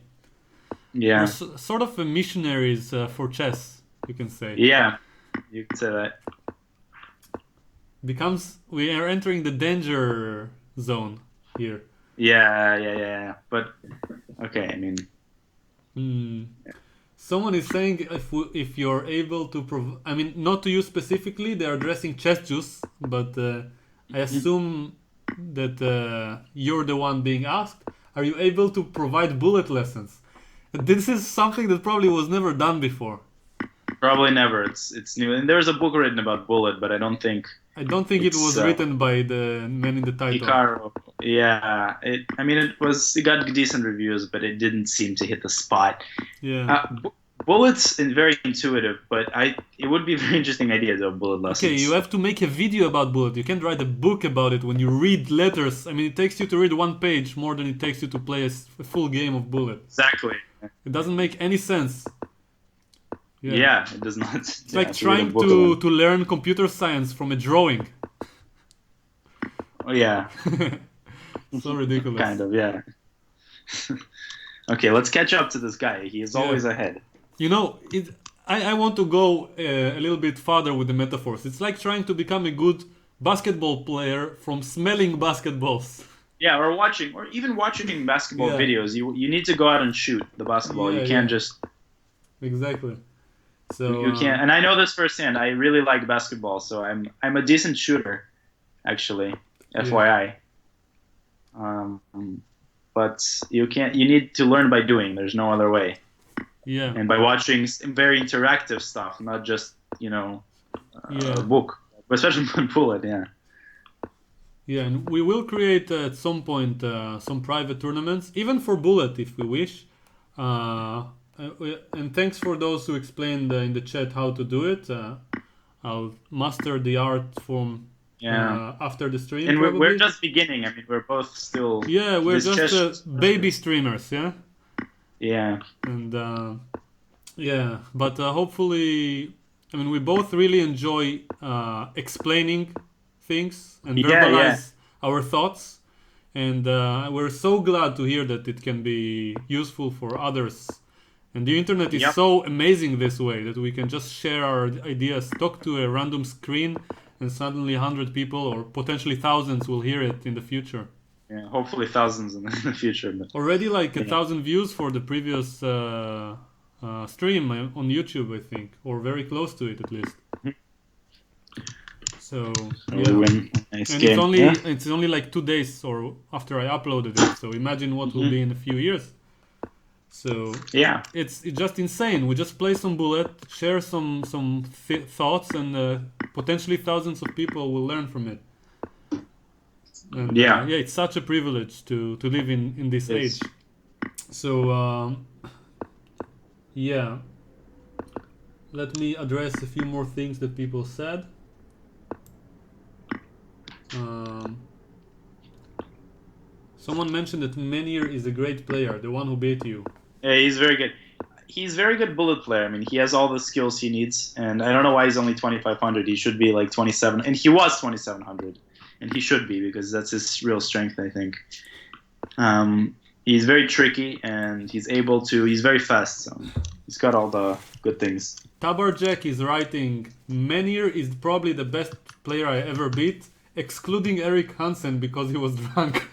Yeah. We're sort of missionaries for chess, you can say. Yeah, you can say that. We are entering the danger zone here. Yeah. But okay, I mean. Someone is saying if you're able to I mean, not to you specifically. They are addressing Chess Juice, but I assume that you're the one being asked. Are you able to provide bullet lessons? This is something that probably was never done before. Probably never. It's new, and there's a book written about bullet, but I don't think it was written by the man in the title. Icaro. Yeah, it got decent reviews, but it didn't seem to hit the spot. Yeah. Bullets is very intuitive, but it would be a very interesting idea to have bullet lessons. Okay, you have to make a video about bullet. You can't write a book about it when you read letters. I mean, it takes you to read one page more than it takes you to play a full game of bullet. Exactly. It doesn't make any sense. Yeah, it does not. It's like trying to learn computer science from a drawing. Oh, yeah. So ridiculous. Kind of, yeah. Okay, let's catch up to this guy. He is always ahead. You know, I want to go a little bit farther with the metaphors. It's like trying to become a good basketball player from smelling basketballs. Yeah, or even watching basketball videos. You need to go out and shoot the basketball. You can't just... Exactly. So you can't, and I know this firsthand. I really like basketball, so I'm a decent shooter, actually. FYI. but you can't. You need to learn by doing. There's no other way. Yeah. And by watching very interactive stuff, not just a book, but especially bullet. Yeah. Yeah, and we will create at some point some private tournaments, even for bullet if we wish. And thanks for those who explained in the chat how to do it. I'll master the art form after the stream. And probably. we're just beginning. I mean, we're both still. Yeah, we're just baby streamers. Yeah. Yeah. And but hopefully, I mean, we both really enjoy explaining things and verbalize our thoughts, and we're so glad to hear that it can be useful for others. And the internet is so amazing this way that we can just share our ideas, talk to a random screen, and suddenly 100 people or potentially thousands will hear it in the future. Yeah, hopefully thousands in the future. But, already like 1,000 views for the previous stream on YouTube, I think, or very close to it at least. So and it's only like 2 days or after I uploaded it. So imagine what will be in a few years. So it's just insane. We just play some bullet, share some thoughts, and potentially thousands of people will learn from it. And, it's such a privilege to live in this age. So let me address a few more things that people said. Someone mentioned that Menhir is a great player, the one who beat you. Yeah, he's very good. He's a very good bullet player. I mean, he has all the skills he needs, and I don't know why he's only 2,500. He should be like 27, and he was 2,700, and he should be because that's his real strength, I think. He's very tricky, and he's very fast, so he's got all the good things. Tabarjek is writing, Menhir is probably the best player I ever beat, excluding Eric Hansen because he was drunk.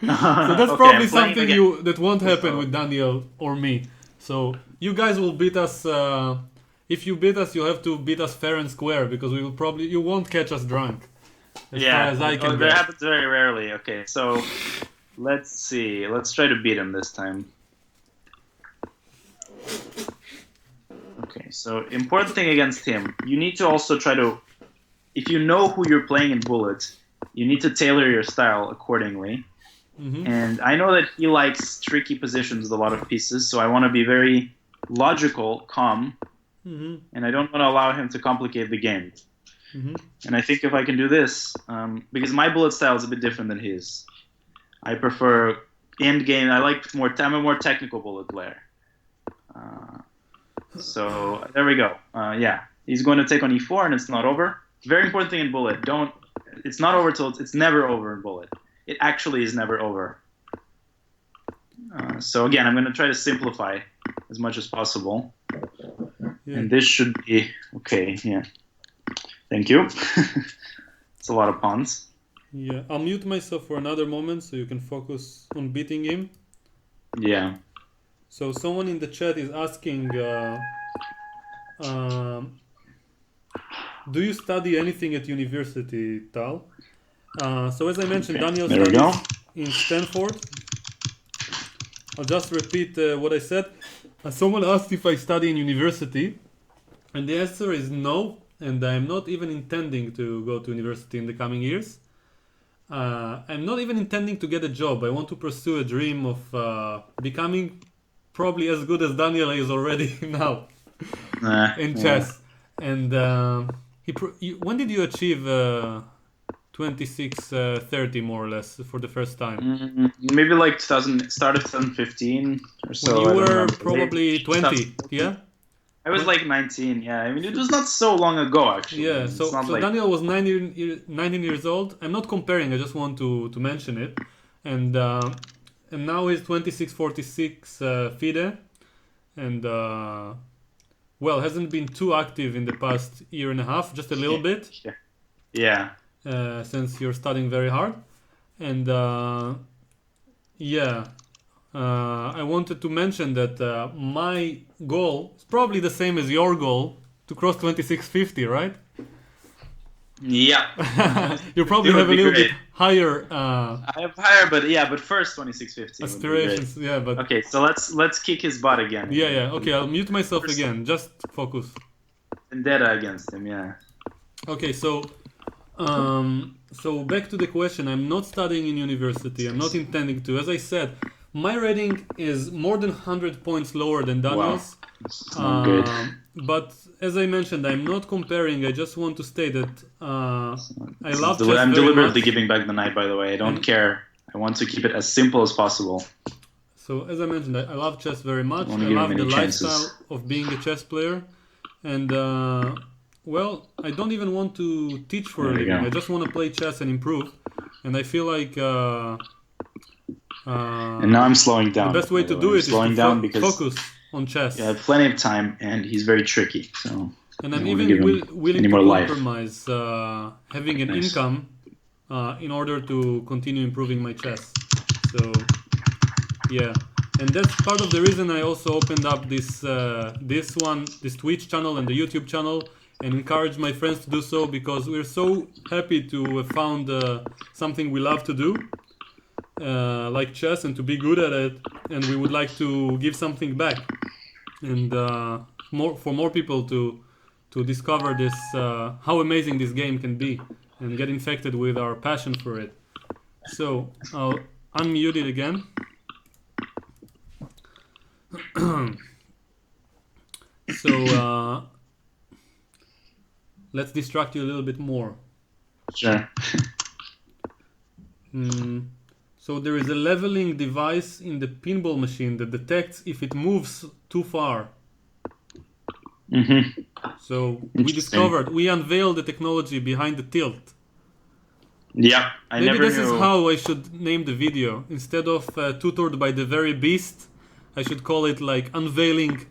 So that's probably something that won't happen with Daniel or me. So you guys will beat us. If you beat us, you have to beat us fair and square because you won't catch us drunk. As far as I can that happens very rarely. Okay, so let's see. Let's try to beat him this time. Okay, so important thing against him, you need to also try to, if you know who you're playing in bullet, you need to tailor your style accordingly. And I know that he likes tricky positions with a lot of pieces, so I want to be very logical, calm, and I don't want to allow him to complicate the game. And I think if I can do this, because my bullet style is a bit different than his. I prefer end game. I'm a more technical bullet player. So there we go. He's going to take on e4, and it's not over. Very important thing in bullet. It's not over till it's never over in bullet. It actually is never over. So again, I'm going to try to simplify as much as possible. And this should be okay. Yeah. Thank you. It's a lot of pawns. Yeah, I'll mute myself for another moment so you can focus on beating him. Yeah. So someone in the chat is asking, do you study anything at university, Tal? So as I mentioned, Daniel studies in Stanford. I'll just repeat what I said. Someone asked if I study in university, and the answer is no, and I'm not even intending to go to university in the coming years. I'm not even intending to get a job. I want to pursue a dream of becoming probably as good as Daniel is already now in chess. And when did you achieve 26-30 more or less for the first time? Maybe like start of 2015 or so. When you were probably 20, yeah? I was like 19, yeah. I mean, it was not so long ago, actually. Yeah, so Daniel was 19 years old. I'm not comparing, I just want to mention it. And now he's 26-46 FIDE. And, hasn't been too active in the past year and a half, just a little bit. Yeah. Since you're studying very hard. And, I wanted to mention that my goal is probably the same as your goal to cross 2650, right? Yeah. You probably It would have a be little great. bit higher I have higher, but first 2650 would be great. aspirations. Yeah, but Okay, so let's kick his butt again. yeah. Okay, I'll mute myself again. Just focus. Vendetta against him, yeah. Okay, so back to the question. I'm not studying in university. I'm not intending to. As I said, my rating is more than 100 points lower than Daniel's. It's not good. But as I mentioned, I'm not comparing. I just want to state that I love chess I'm very deliberately much. giving back the knight, by the way. I don't care. I want to keep it as simple as possible. So as I mentioned, I love chess very much. I wanna I give love him the any chances. lifestyle of being a chess player. And well, I don't even want to teach for a There you living. go. I just want to play chess and improve. And I feel like And now I'm slowing down. the best way by to the do way. I'm it is slowing to down because focus on chess. I have plenty of time, and he's very tricky. So And I I'm don't wanna even give him willing any to more life. compromise having an Nice. income in order to continue improving my chess. So yeah, and that's part of the reason I also opened up this Twitch channel and the YouTube channel, and encourage my friends to do so, because we're so happy to have found something we love to do, like chess, and to be good at it, and we would like to give something back, and for more people to discover this how amazing this game can be, and get infected with our passion for it. So I'll unmute it again. So let's distract you a little bit more. Sure. So there is a leveling device in the pinball machine that detects if it moves too far. Mm-hmm. So we unveiled the technology behind the tilt. Yeah, I Maybe never this knew. is how I should name the video. Instead of tutored by the very beast, I should call it like unveiling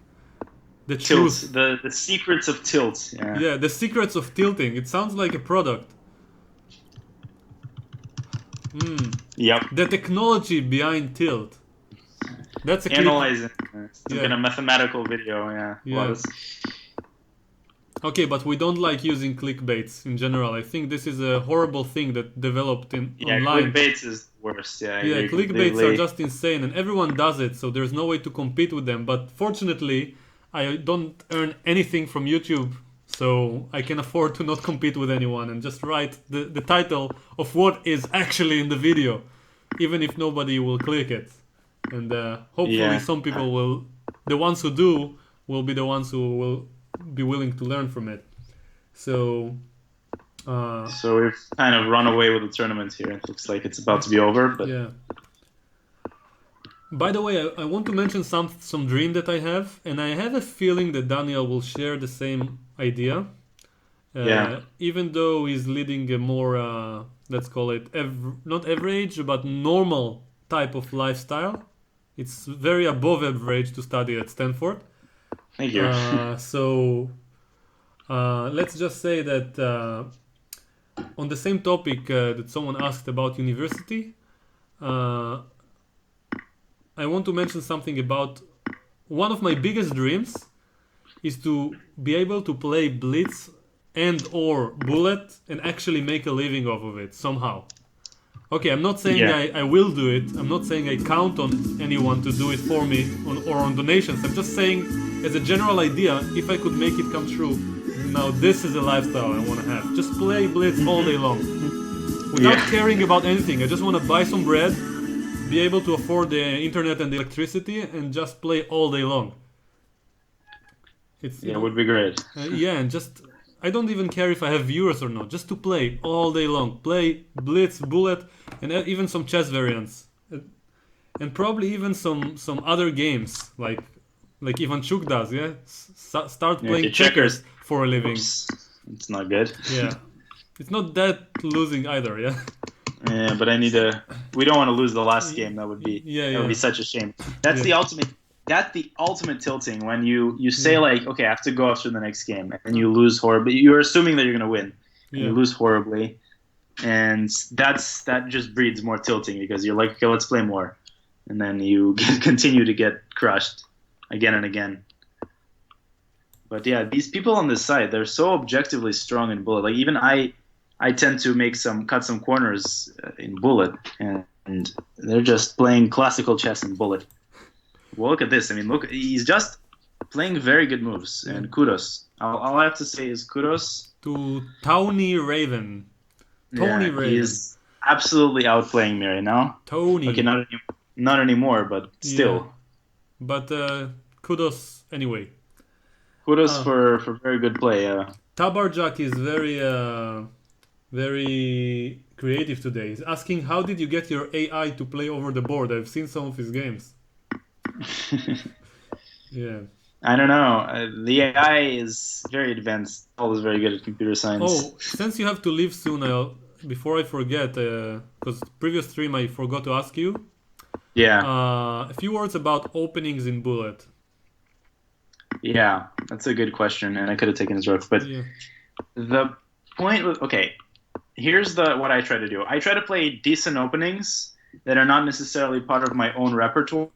the Tilts, truth. the secrets of tilts. Yeah. Yeah, the secrets of tilting. It sounds like a product. Yep. The technology behind tilt. That's a Analyzing some Yeah. kind of mathematical video. Yeah. Yeah. Well, Okay, but we don't like using clickbaits in general. I think this is a horrible thing that developed online. clickbaits is the worst. Yeah. I Yeah, agree clickbaits completely. are just insane, and everyone does it, so there's no way to compete with them. But fortunately, I don't earn anything from YouTube, so I can afford to not compete with anyone and just write the title of what is actually in the video, even if nobody will click it. And hopefully some people will, the ones who do, will be the ones who will be willing to learn from it. So we've kind of run away with the tournament here. It looks like it's about to be over, but yeah. By the way, I want to mention some dream that I have, and I have a feeling that Daniel will share the same idea. Even though he's leading a more, let's call it, not average, but normal type of lifestyle. It's very above average to study at Stanford. thank you. So let's just say that on the same topic that someone asked about university, I want to mention something about one of my biggest dreams is to be able to play blitz and or bullet and actually make a living off of it somehow. Okay, I'm not saying I will do it. I'm not saying I count on anyone to do it for me or on donations. I'm just saying, as a general idea, if I could make it come true, now this is a lifestyle I want to have. Just play blitz all day long. Without caring about anything. I just want to buy some bread, be able to afford the internet and the electricity, and just play all day long. It would be great. And just... I don't even care if I have viewers or not. Just to play all day long. Play blitz, bullet, and even some chess variants. And probably even some other games, like Ivanchuk does, yeah? Start playing checkers for a living. Oops. It's not good. Yeah. It's not that losing either, yeah? Yeah, but we don't want to lose the last game. That would be would be such a shame. That's the ultimate. That's the ultimate tilting, when you say like, okay, I have to go after the next game, and you lose horribly. You're assuming that you're gonna win, and you lose horribly, and that just breeds more tilting, because you're like, okay, let's play more, and then you continue to get crushed again and again. But yeah, these people on this side, they're so objectively strong in bullet. Like even I I tend to cut some corners in bullet, and they're just playing classical chess in bullet. Well, look at this. I mean, look, he's just playing very good moves, and kudos. All I have to say is kudos to Tony Raven. Tony Raven. He's absolutely outplaying me right now. Tony. Okay, not anymore, but still. Yeah. But kudos anyway. Kudos for very good play. Tabarjak is very creative today. He's asking, how did you get your AI to play over the board? I've seen some of his games. Yeah. I don't know. The AI is very advanced. Always very good at computer science. Oh, since you have to leave soon, before I forget, because previous stream I forgot to ask you. Yeah. A few words about openings in bullet. Yeah, that's a good question, and I could have taken his joke, but yeah. The point was, okay, here's what I try to do. I try to play decent openings that are not necessarily part of my own repertoire.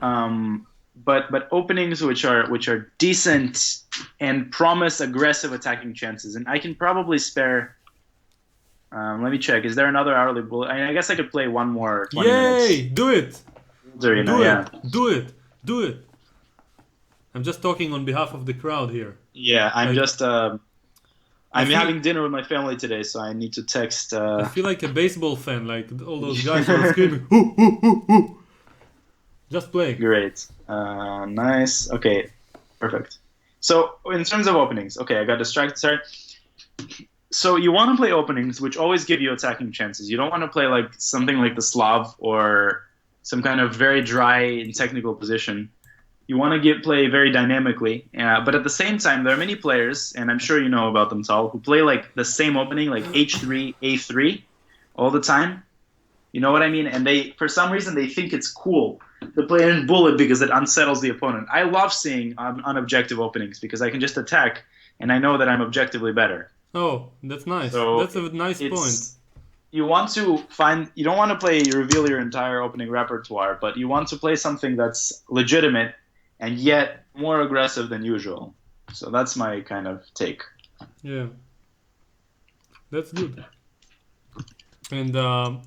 But openings which are decent and promise aggressive attacking chances, and I can probably spare. Let me check. Is there another hourly bullet? I guess I could play one more. 20 Yay! Minutes. Do it! Do it! Do it! I'm just talking on behalf of the crowd here. Yeah, I'm having dinner with my family today, so I need to text. I feel like a baseball fan, like all those guys who are screaming, hoo, hoo, hoo, hoo. Just play. Great. Nice. Okay. Perfect. So, in terms of openings, okay, I got distracted. Sorry. So, you want to play openings which always give you attacking chances. You don't want to play like something like the Slav or some kind of very dry and technical position. You want to play very dynamically. But at the same time, there are many players, and I'm sure you know about them, Tal, who play like the same opening, like H3, A3, all the time. You know what I mean? And for some reason, they think it's cool to play in bullet because it unsettles the opponent. I love seeing unobjective openings because I can just attack and I know that I'm objectively better. Oh, that's nice. So that's a nice point. You don't want to reveal your entire opening repertoire, but you want to play something that's legitimate and yet more aggressive than usual. So that's my kind of take. Yeah. That's good. And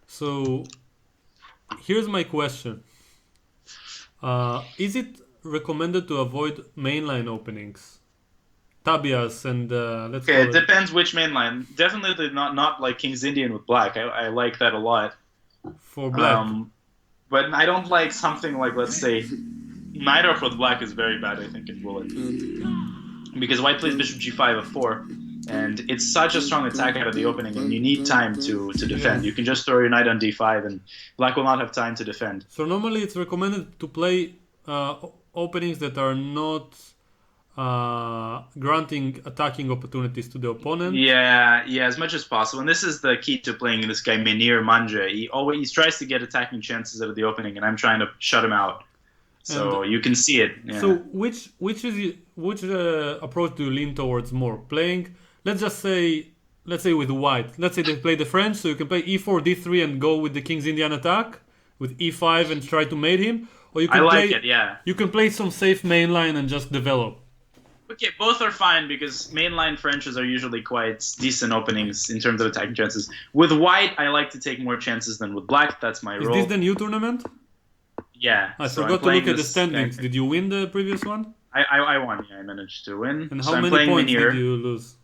so here's my question. Is it recommended to avoid mainline openings? Tabias and let's Okay, it depends which mainline. Definitely not like King's Indian with black. I like that a lot. For black. But I don't like something like, let's say, Knight off with black is very bad, I think, in bullet. Because white plays bishop g5 f4, and it's such a strong attack out of the opening, and you need time to defend. Yeah. You can just throw your knight on d5, and black will not have time to defend. So normally it's recommended to play openings that are not granting attacking opportunities to the opponent. Yeah, as much as possible. And this is the key to playing this guy Menhir Manja. He always tries to get attacking chances out of the opening, and I'm trying to shut him out. So you can see it. Yeah. So which approach do you lean towards more? Playing, let's say with white. Let's say they play the French, so you can play e4, d3 and go with the King's Indian attack with e5 and try to mate him. Or you can You can play some safe mainline and just develop. Okay, both are fine because mainline Frenches are usually quite decent openings in terms of attacking chances. With white, I like to take more chances than with black. That's my rule. Is this the new tournament? Yeah. I forgot to look at the standings. Did you win the previous one? I won, yeah. I managed to win. And how many points did you lose?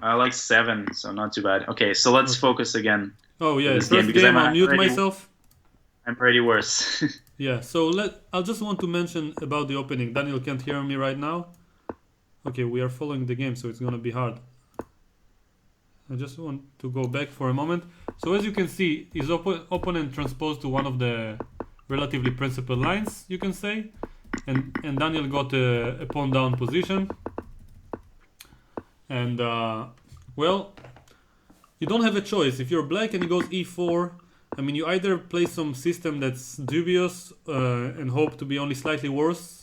Like 7, so not too bad. Okay, so let's focus again. Oh, yeah. First game, I'll mute myself. I'm pretty worse. Yeah, so I'll just want to mention about the opening. Daniel can't hear me right now. Okay, we are following the game, so it's going to be hard. I just want to go back for a moment. So as you can see, his opponent transposed to one of the relatively principal lines, you can say. And Daniel got a pawn down position. And, well, you don't have a choice. If you're black and he goes e4, I mean, you either play some system that's dubious and hope to be only slightly worse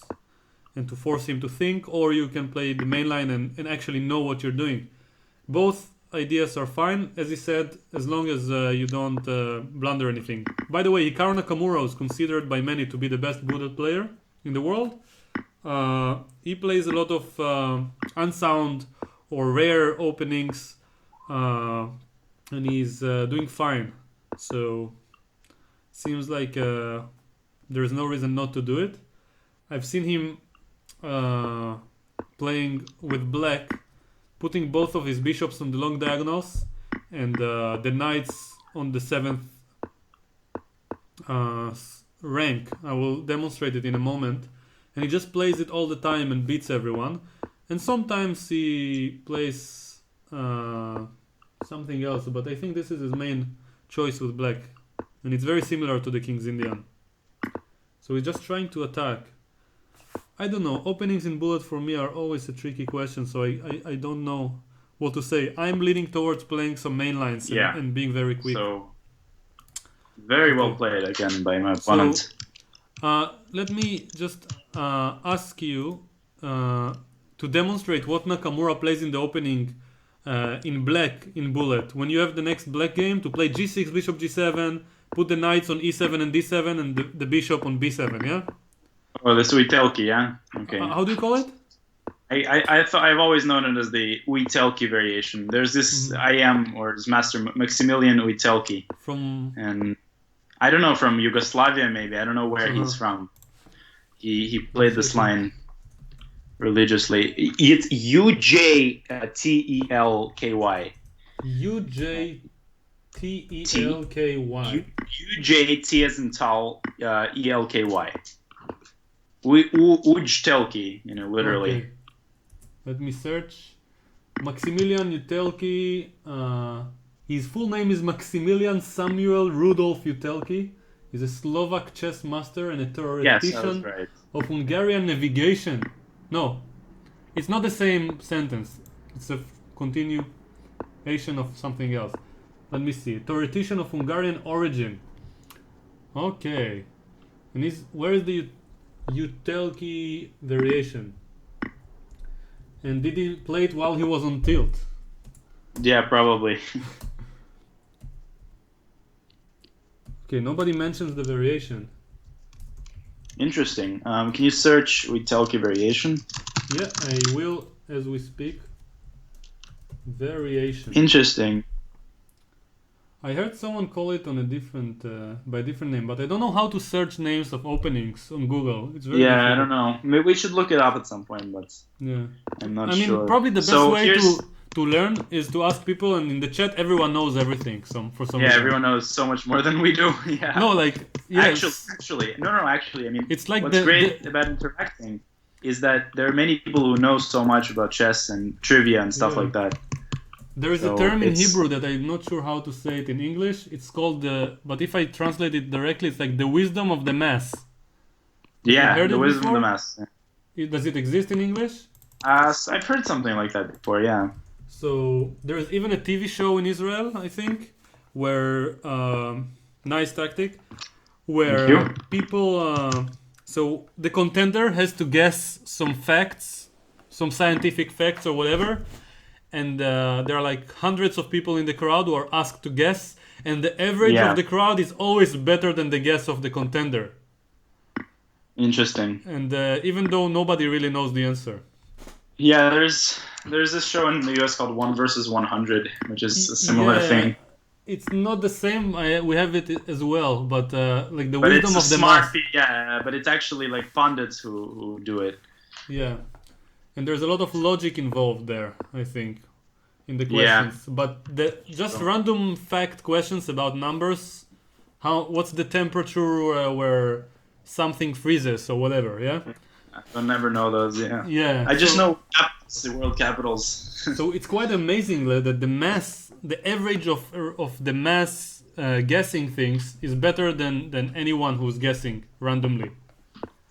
and to force him to think, or you can play the main line and actually know what you're doing. Both ideas are fine, as he said, as long as you don't blunder anything. By the way, Hikaru Nakamura is considered by many to be the best bullet player in the world. He plays a lot of unsound or rare openings, and he's doing fine. So seems like there's no reason not to do it. I've seen him playing with black, putting both of his bishops on the long diagonals and the knights on the 7th rank. I will demonstrate it in a moment. And he just plays it all the time and beats everyone. And sometimes he plays something else, but I think this is his main choice with black. And it's very similar to the King's Indian. So he's just trying to attack. I don't know. Openings in bullet for me are always a tricky question, so I don't know what to say. I'm leaning towards playing some main lines and being very quick. So, very well played again by my opponent. So, let me just ask you to demonstrate what Nakamura plays in the opening in black in bullet. When you have the next black game, to play g6, bishop g7, put the knights on e7 and d7, and the bishop on b7, yeah? Oh, the Uitelki, yeah? Okay. How do you call it? I've always known it as the Uitelki variation. There's this or this master Maximilian Uitelki. And I don't know, from Yugoslavia maybe. I don't know where he's from. He played this line religiously. It's UJTELKY. UJTELKY. UJT as in tall, ELKY. Ujtelki, literally. Okay. Let me search. Maximilian Utelki. His full name is Maximilian Samuel Rudolf Utelki. He's a Slovak chess master and a theoretician of Hungarian navigation. No, it's not the same sentence. It's a continuation of something else. Let me see. Theoretician of Hungarian origin. Okay. And where is the Utelki variation? And did he play it while he was on tilt? Yeah, probably. Okay, nobody mentions the variation. Interesting. Can you search Uitelki variation? Yeah, I will as we speak. Variation. Interesting. I heard someone call it on a different, by a different name, but I don't know how to search names of openings on Google. It's very difficult. I don't know. Maybe we should look it up at some point, but I'm not sure. I mean, probably the best way to learn is to ask people, and in the chat, everyone knows everything. For some reason. Everyone knows so much more than we do. Yeah. No, like actually, I mean, it's like what's great about interacting is that there are many people who know so much about chess and trivia and stuff like that. There is a term in Hebrew that I'm not sure how to say it in English. It's called but if I translate it directly, it's like the wisdom of the mass. Yeah, the wisdom of the mass. Yeah. Does it exist in English? I've heard something like that before, yeah. So there's even a TV show in Israel, I think, where, nice tactic, where people, so the contender has to guess some facts, some scientific facts or whatever, and there are like hundreds of people in the crowd who are asked to guess, and the average of the crowd is always better than the guess of the contender. Interesting. And even though nobody really knows the answer. Yeah, there's this show in the US called 1 versus 100, which is a similar thing. It's not the same. We have it as well, but like the wisdom of the mass. Yeah, but it's actually like pundits who do it. Yeah. And there's a lot of logic involved there, I think, in the questions. Yeah. But random fact questions about numbers. What's the temperature where something freezes or whatever? Yeah. I'll never know those. Yeah. Yeah. I just know the world capitals. So it's quite amazing that the average of the mass guessing things is better than anyone who's guessing randomly.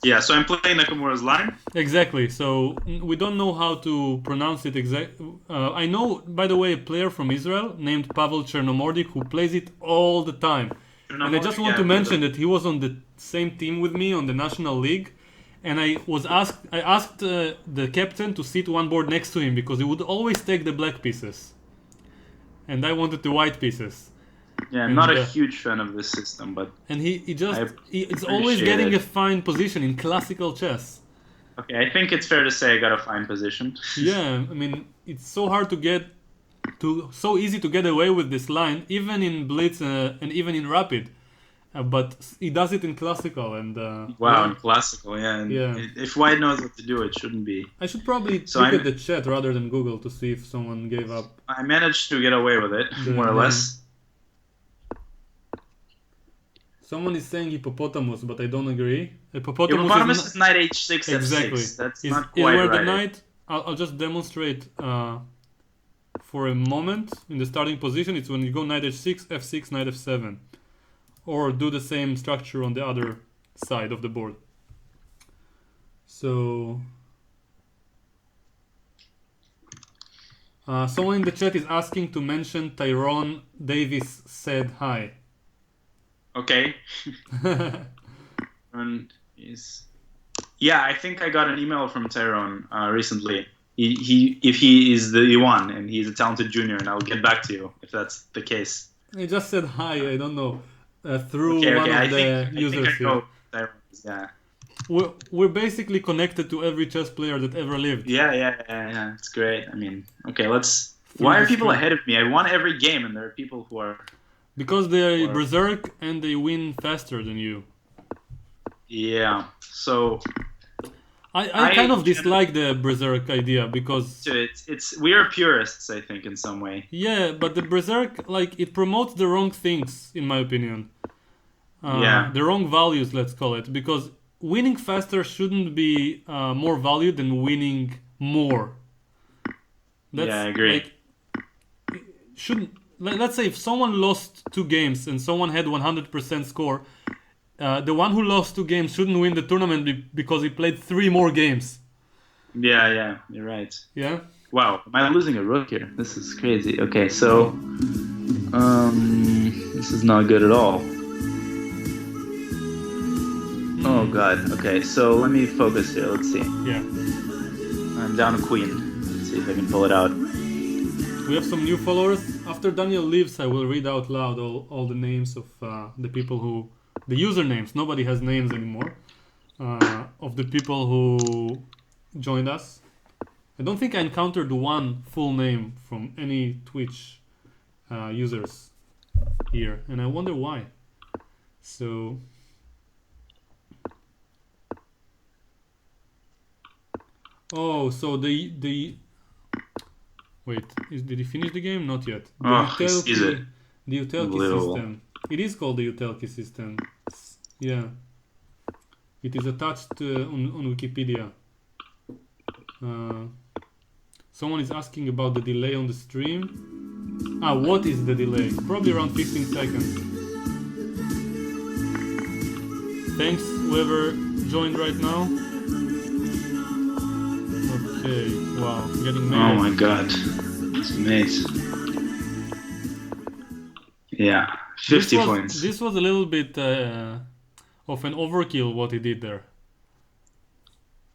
Yeah, so I'm playing Nakamura's line. Exactly. So we don't know how to pronounce it exactly. I know, by the way, a player from Israel named Pavel Chernomordik who plays it all the time. And I just want to mention that he was on the same team with me on the National League. And I asked the captain to sit one board next to him because he would always take the black pieces. And I wanted the white pieces. Yeah, I'm not a huge fan of this system, but... And it's always getting a fine position in classical chess. Okay, I think it's fair to say I got a fine position. Yeah, I mean, it's so hard so easy to get away with this line, even in blitz and even in rapid. But he does it in classical and Wow, in classical, yeah. And Yeah. if White knows what to do, it shouldn't be. I should probably So look I'm- at the chat rather than Google to see if someone gave up. I managed to get away with it, The more or name. less. Someone is saying hippopotamus, but I don't agree. Hippopotamus, Hippopotamus is is knight h6, exactly. f6. That's Is not is quite where right. the knight. I'll just demonstrate for a moment in the starting position. It's when you go knight h6, f6, knight f7, or do the same structure on the other side of the board. So, someone in the chat is asking to mention Tyrone Davis said hi. Okay. And yeah, I think I got an email from Tyrone recently. If he is the one and he's a talented junior, and I'll get back to you if that's the case. I just said hi. I don't know through Okay, one okay. of the users I here. know Tyrone. Yeah. We're basically connected to every chess player that ever lived. Yeah. It's great. I mean, okay, let's. Why are people ahead of me? I won every game, and there are people who are. Because they're berserk and they win faster than you. Yeah. So I kind of dislike the berserk idea because it's we are purists, I think, in some way. yeah, but the berserk, like, it promotes the wrong things in my opinion. Yeah. The wrong values, let's call it, because winning faster shouldn't be more valued than winning more. Yeah, I agree. Like, shouldn't. Let's say if someone lost 2 games and someone had 100% score, the one who lost 2 games shouldn't win the tournament because he played 3 more games. Yeah, you're right. Yeah? Wow, am I losing a rook here? This is crazy. Okay, so this is not good at all. Oh god. Okay, so let me focus here. Let's see. Yeah. I'm down a queen. Let's see if I can pull it out. We have some new followers. After Daniel leaves, I will read out loud all the names of the people who... The usernames. Nobody has names anymore. Of the people who joined us. I don't think I encountered one full name from any Twitch users here. And I wonder why. So... Oh, so the... Wait, did he finish the game? Not yet. The Utelki system. It is called the Utelki system. Yeah. It is attached on Wikipedia. Someone is asking about the delay on the stream. What is the delay? Probably around 15 seconds. Thanks whoever joined right now. Okay, wow, getting mad. Oh my god. It's amazing. Yeah, 50 points. This was a little bit of an overkill what he did there.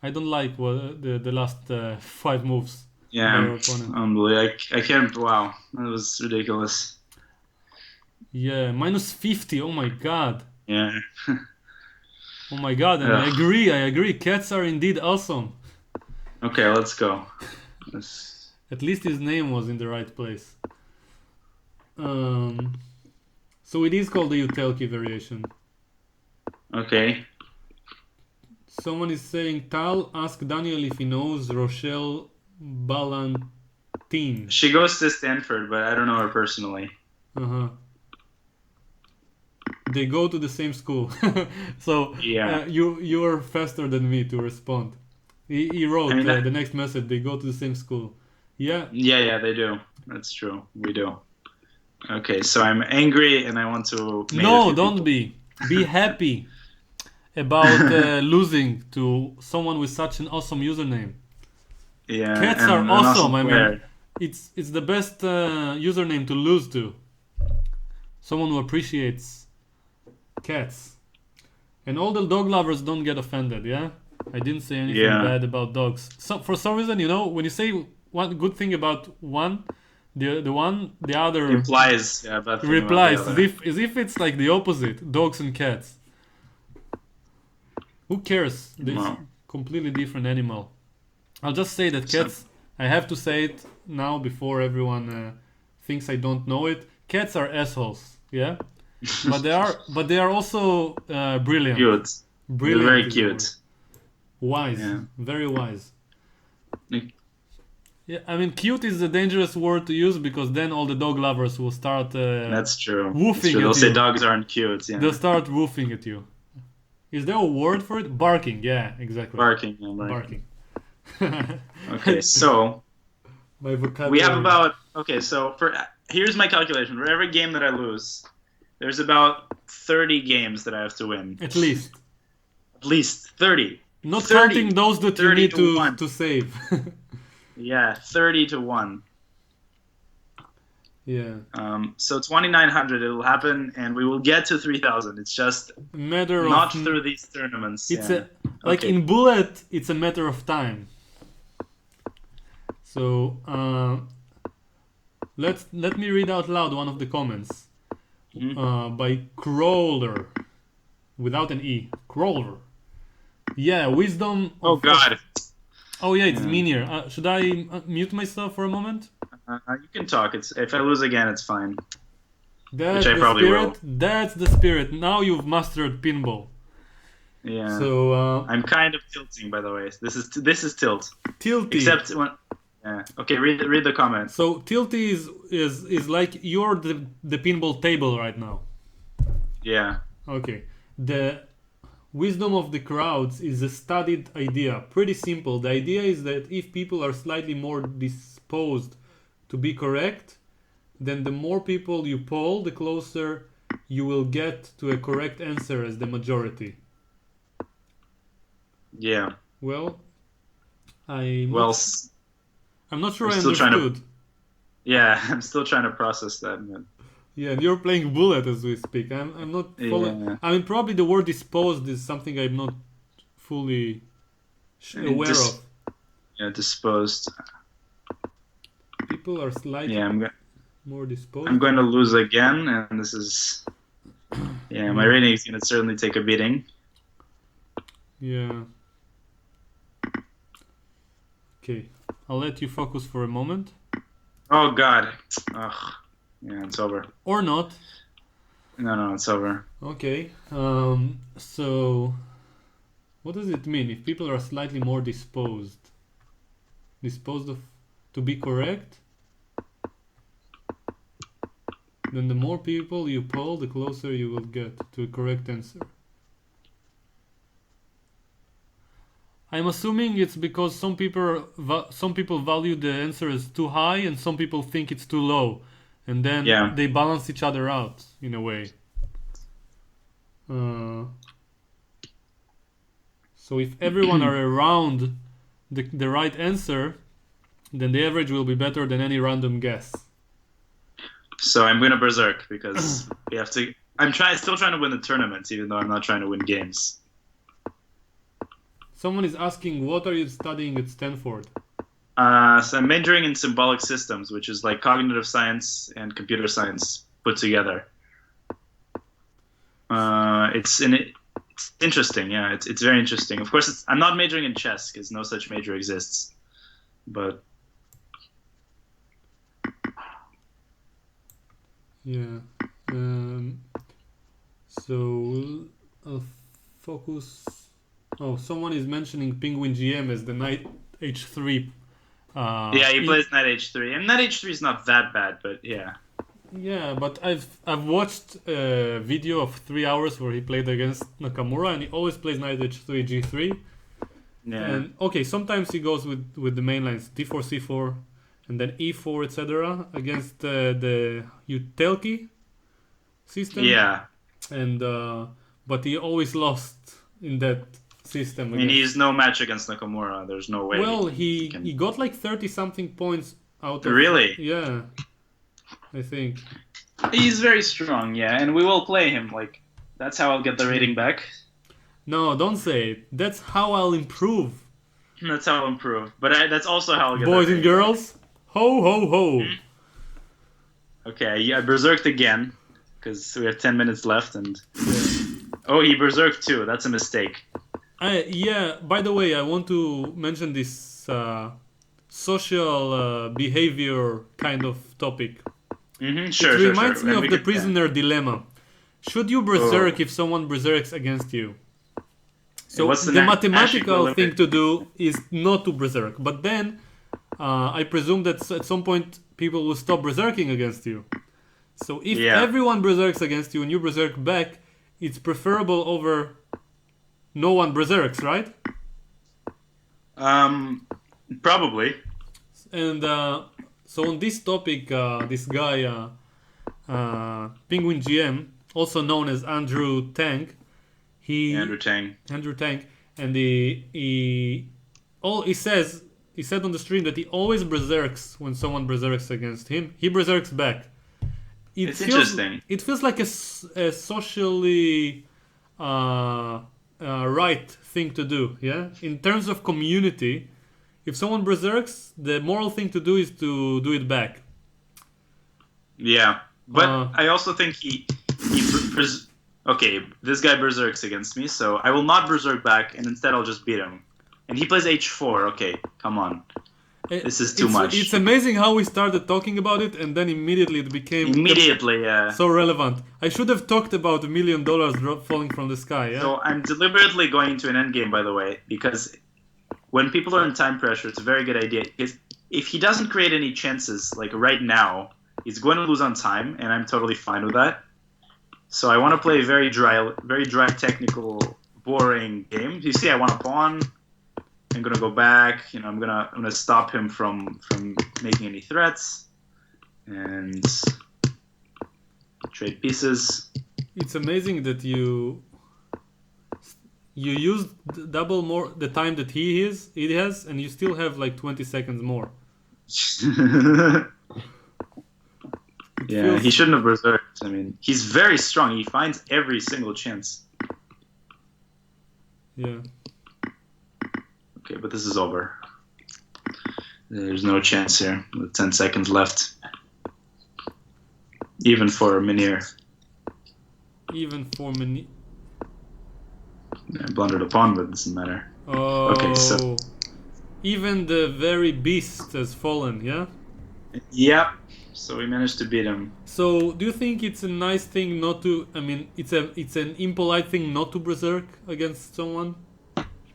I don't like the last 5 moves. Yeah, by your opponent. unbelievable. I can't. Wow, that was ridiculous. Yeah, minus 50. Oh my god. Yeah. Oh my god, and I agree. Cats are indeed awesome. Okay, let's go. At least his name was in the right place. So it is called the Utelki variation. Okay. Someone is saying, Tal, ask Daniel if he knows Rochelle Ballantyne. She goes to Stanford, but I don't know her personally. Uh-huh. They go to the same school. So Yeah. you are faster than me to respond. He wrote the next message, they go to the same school. Yeah. Yeah, they do. That's true. We do. Okay, so I'm angry and I want to... No, don't be. Be happy about losing to someone with such an awesome username. Yeah, Cats are awesome. I mean, it's the best username to lose to. Someone who appreciates cats. And all the dog lovers don't get offended, yeah? I didn't say anything bad about dogs. So for some reason, when you say one good thing about one, the other implies replies as if it's like the opposite, dogs and cats. Who cares? No. completely different animal. I'll just say that cats, I have to say it now before everyone thinks I don't know it. Cats are assholes, yeah? but they are also brilliant. Cute. Brilliant. They're very is the word. cute. Wise. Yeah. Very wise. Like, Yeah, I mean, cute is a dangerous word to use because then all the dog lovers will start that's true. woofing That's true. at They'll say you. dogs aren't cute. Yeah. They'll start woofing at you. Is there a word for it? Barking. Yeah, exactly. Barking. Yeah, barking. Barking. Okay, so My vocabulary. we have about here's my calculation. For every game that I lose, there's about 30 games that I have to win. At least. At least 30. Not 30. counting those that you 30 need to 1. to save. Yeah, 30 to 1. Yeah. So 2,900 it'll happen, and we will get to 3,000. It's just Matter not of through these tournaments. it's yeah. like Okay. in bullet, it's a matter of time. So let me read out loud one of the comments by Crawler, without an e. Crawler. Yeah, wisdom. Oh God. Oh yeah, it's Minier. Should I mute myself for a moment? You can talk. If I lose again, it's fine. That's Which I the probably spirit. will. That's the spirit. Now you've mastered pinball. Yeah. So I'm kind of tilting, by the way. This is tilt. tilty. Except when. Yeah. Okay. Read the comment. So tilty is like you're the pinball table right now. Yeah. Okay. The wisdom of the crowds is a studied idea. Pretty simple. The idea is that if people are slightly more disposed to be correct, then the more people you poll, the closer you will get to a correct answer as the majority. Yeah. Well, I'm not sure I'm I still trying to- understood. Yeah. I'm still trying to process that. Man. Yeah, and you're playing bullet as we speak. I'm not following. Yeah. I mean, probably the word disposed is something I'm not fully aware of. Yeah. Disposed. People are slightly Yeah. more disposed. I'm going to lose again, and this is. Yeah. My rating is going to certainly take a beating. Yeah. Okay, I'll let you focus for a moment. Oh God. Ugh. Yeah. It's over. Or not. No, it's over. Okay. So, what does it mean if people are slightly more disposed? Disposed of to be correct? Then the more people you poll, the closer you will get to a correct answer. I'm assuming it's because some people value the answer as too high and some people think it's too low, and then they balance each other out in a way. So if everyone are around the right answer, then the average will be better than any random guess. So I'm going to berserk because we have to. Still trying to win the tournaments, even though I'm not trying to win games. Someone is asking, what are you studying at Stanford? So I'm majoring in symbolic systems, which is like cognitive science and computer science put together. It's interesting, yeah. It's very interesting. Of course, I'm not majoring in chess because no such major exists. But yeah. So I'll focus. Oh, someone is mentioning Penguin GM as the knight h3. Yeah, he plays knight h3, and knight h3 is not that bad, but yeah. Yeah, but I've watched a video of 3 hours where he played against Nakamura, and he always plays knight h3, g3. Yeah. And okay, sometimes he goes with the main lines d4, c4, and then e4, etc. against the Utelki system. Yeah. And but he always lost in that system. I mean, he's no match against Nakamura. There's no way. Well, he got like 30 something points out of. Really? Yeah, I think. He's very strong, yeah, and we will play him. Like, that's how I'll get the rating back. No, don't say it. That's how I'll improve. That's how I'll improve. But that's also how I'll get Boys the and rating girls, ho ho ho. back. Okay, yeah, I berserked again because we have 10 minutes left, and oh, he berserked too. That's a mistake. Yeah, by the way, I want to mention this social behavior kind of topic. Sure, It reminds me And of we the could- prisoner dilemma. Should you berserk if someone berserks against you? So what's the the mathematical Nash thing to do is not to berserk. But then I presume that at some point people will stop berserking against you. So if everyone berserks against you and you berserk back, it's preferable over no one berserks, right? Probably. And so on this topic, this guy, Penguin GM, also known as Andrew Tank, Andrew Tang. and he said on the stream that he always berserks when someone berserks against him. He berserks back. It's interesting. It feels like a socially right thing to do. Yeah, in terms of community, if someone berserks, the moral thing to do is to do it back. Yeah, but I also think okay, this guy berserks against me, so I will not berserk back, and instead I'll just beat him. And he plays h4. Okay, come on. This is too much. It's amazing how we started talking about it, and then immediately it became so relevant. I should have talked about $1 million falling from the sky. Yeah? So I'm deliberately going into an endgame, by the way, because when people are in time pressure, it's a very good idea. If he doesn't create any chances, like right now, he's going to lose on time, and I'm totally fine with that. So I want to play a very dry, technical, boring game. You see, I want a pawn. I'm gonna go back. I'm gonna stop him from making any threats, and trade pieces. It's amazing that you used double more the time that he has, and you still have like 20 seconds more. Yeah, he shouldn't have berserked. I mean, he's very strong. He finds every single chance. Yeah. Okay, but this is over. There's no chance here with 10 seconds left. Even for Minir. I blundered a pawn, but it doesn't matter. Oh. Okay, so... Even the very beast has fallen, yeah? Yep. So we managed to beat him. So, do you think it's a nice thing not to... I mean, it's an impolite thing not to berserk against someone?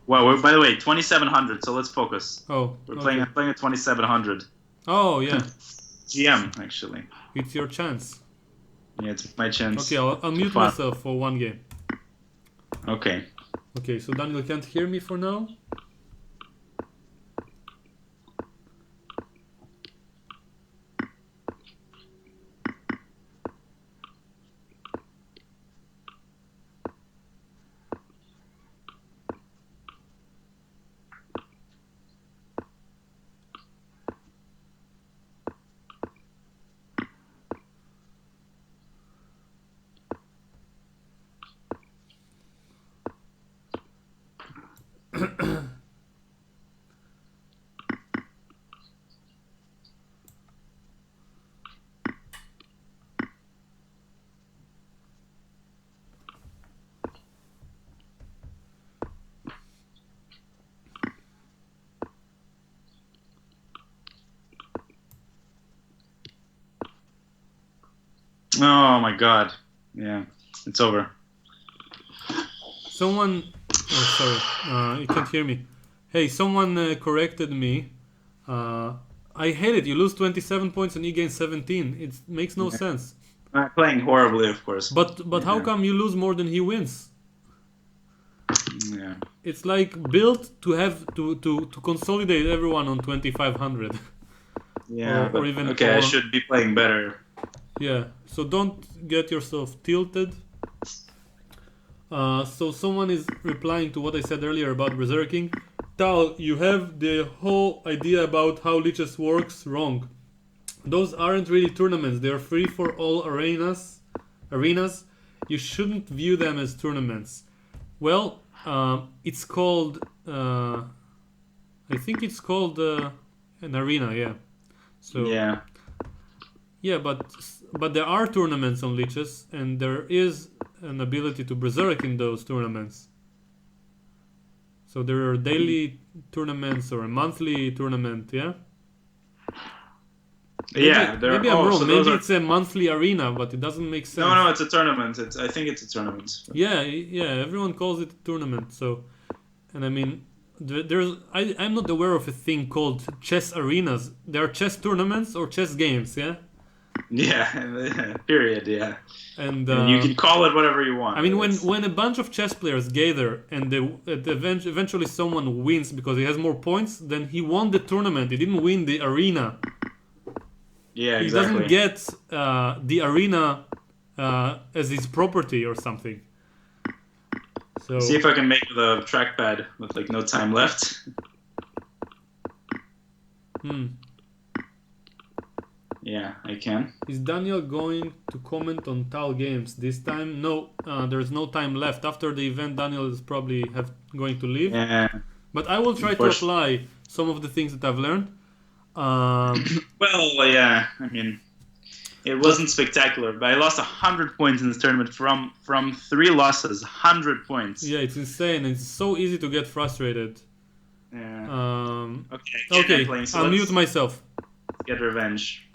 Well, by the way, 2700, so let's focus. Oh, I'm playing at 2700. Oh, yeah. GM, actually. It's your chance. Yeah, it's my chance. Okay, I'll mute myself for one game. Okay. Okay, so Daniel can't hear me for now. Oh my god. Yeah, it's over. Someone... Oh, sorry. You can't hear me. Hey, someone corrected me. I hate it. You lose 27 points and he gains 17. It makes no sense. I'm playing horribly, of course. But how come you lose more than he wins? Yeah. It's like built to have to consolidate everyone on 2500. Yeah, or even okay, I should be playing better. Yeah, so don't get yourself tilted. So someone is replying to what I said earlier about berserking. Tal, you have the whole idea about how lichess works wrong. Those aren't really tournaments. They are free for all arenas. You shouldn't view them as tournaments. Well, it's called... I think it's called an arena, yeah. So Yeah. Yeah, but there are tournaments on lichess, and there is an ability to berserk in those tournaments. So there are daily tournaments or a monthly tournament, yeah? Maybe I'm wrong. so Maybe those it's a monthly arena, but it doesn't make sense. No, it's a tournament. I think it's a tournament. Yeah, everyone calls it a tournament. So, and I mean, I'm not aware of a thing called chess arenas. There are chess tournaments or chess games, yeah? Yeah, period, yeah. And you can call it whatever you want. I mean, when a bunch of chess players gather and eventually someone wins because he has more points, then he won the tournament. He didn't win the arena. Yeah, he exactly. doesn't get the arena as his property or something. So see if I can make the trackpad with like no time left. Yeah, I can. Is Daniel going to comment on Tal games this time? No, there's no time left. After the event, Daniel is probably going to leave. Yeah. But I will try to apply some of the things that I've learned. Well, yeah, I mean, it wasn't spectacular, but I lost 100 points in this tournament from 3 losses, 100 points. Yeah, it's insane. It's so easy to get frustrated. Yeah. Okay, I'll mute myself. Get revenge.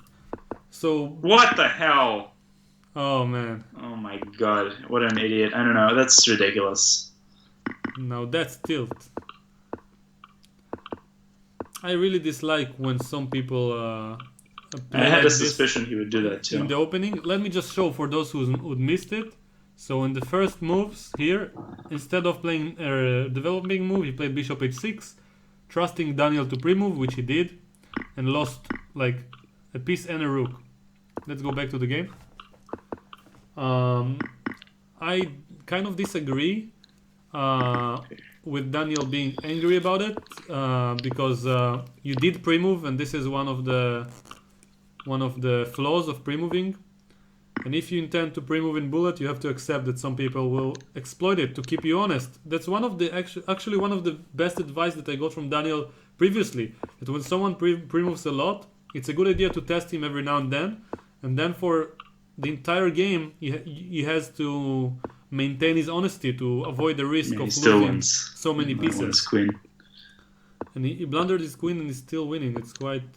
So what the hell? Oh man. Oh my god, what an idiot. I don't know, that's ridiculous. Now that's tilt. I really dislike when some people I had a suspicion he would do that too. In the opening, let me just show for those who missed it. So in the first moves here, instead of playing a developing move, he played bishop h6, trusting Daniel to pre-move, which he did, and lost like a piece and a rook. Let's go back to the game. I kind of disagree with Daniel being angry about it because you did pre-move, and this is one of the flaws of pre-moving. And if you intend to pre-move in bullet, you have to accept that some people will exploit it to keep you honest. That's one of the actually one of the best advice that I got from Daniel previously. That when someone pre-moves a lot, it's a good idea to test him every now and then for the entire game he has to maintain his honesty to avoid the risk of losing so many pieces. Queen. And he blundered his queen and he's still winning. It's quite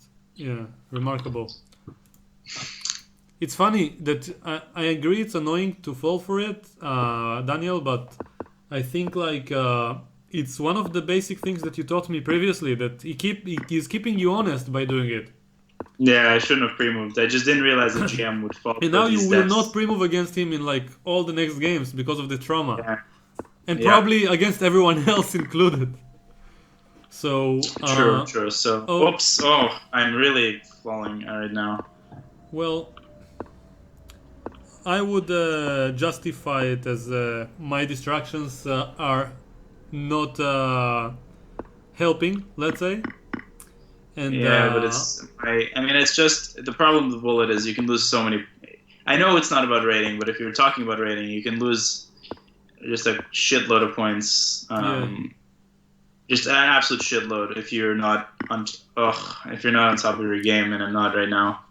remarkable. It's funny that I agree it's annoying to fall for it, Daniel, but I think like it's one of the basic things that you taught me previously, that he's keeping you honest by doing it. Yeah, I shouldn't have pre-moved. I just didn't realize the GM would fall. And now you will not pre-move against him in like all the next games because of the trauma. Yeah. And probably against everyone else included. So True. So oops. Oh, I'm really falling right now. Well, I would justify it as my distractions are not helping, let's say. And, but it's just the problem with bullet is you can lose so many. I know it's not about rating, but if you're talking about rating, you can lose just a shitload of points. Just an absolute shitload if you're not on top of your game, and I'm not right now.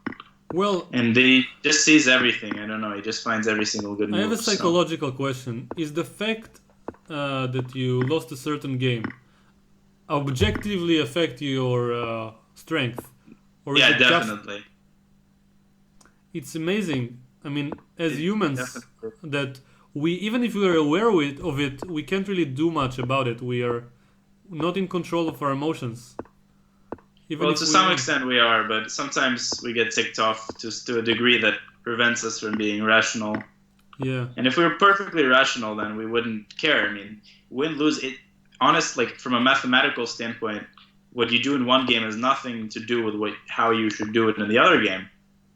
Well, and he just sees everything. I don't know. He just finds every single good move. I have a psychological question. Is the fact that you lost a certain game objectively affect your strength? Or yeah, definitely. It's amazing. I mean, as humans, definitely. That we, even if we are aware of it, we can't really do much about it. We are not in control of our emotions. Well, to some extent we are, but sometimes we get ticked off to a degree that prevents us from being rational. Yeah. And if we were perfectly rational, then we wouldn't care. I mean, win, lose, it. Honestly, like, from a mathematical standpoint, what you do in one game has nothing to do with how you should do it in the other game.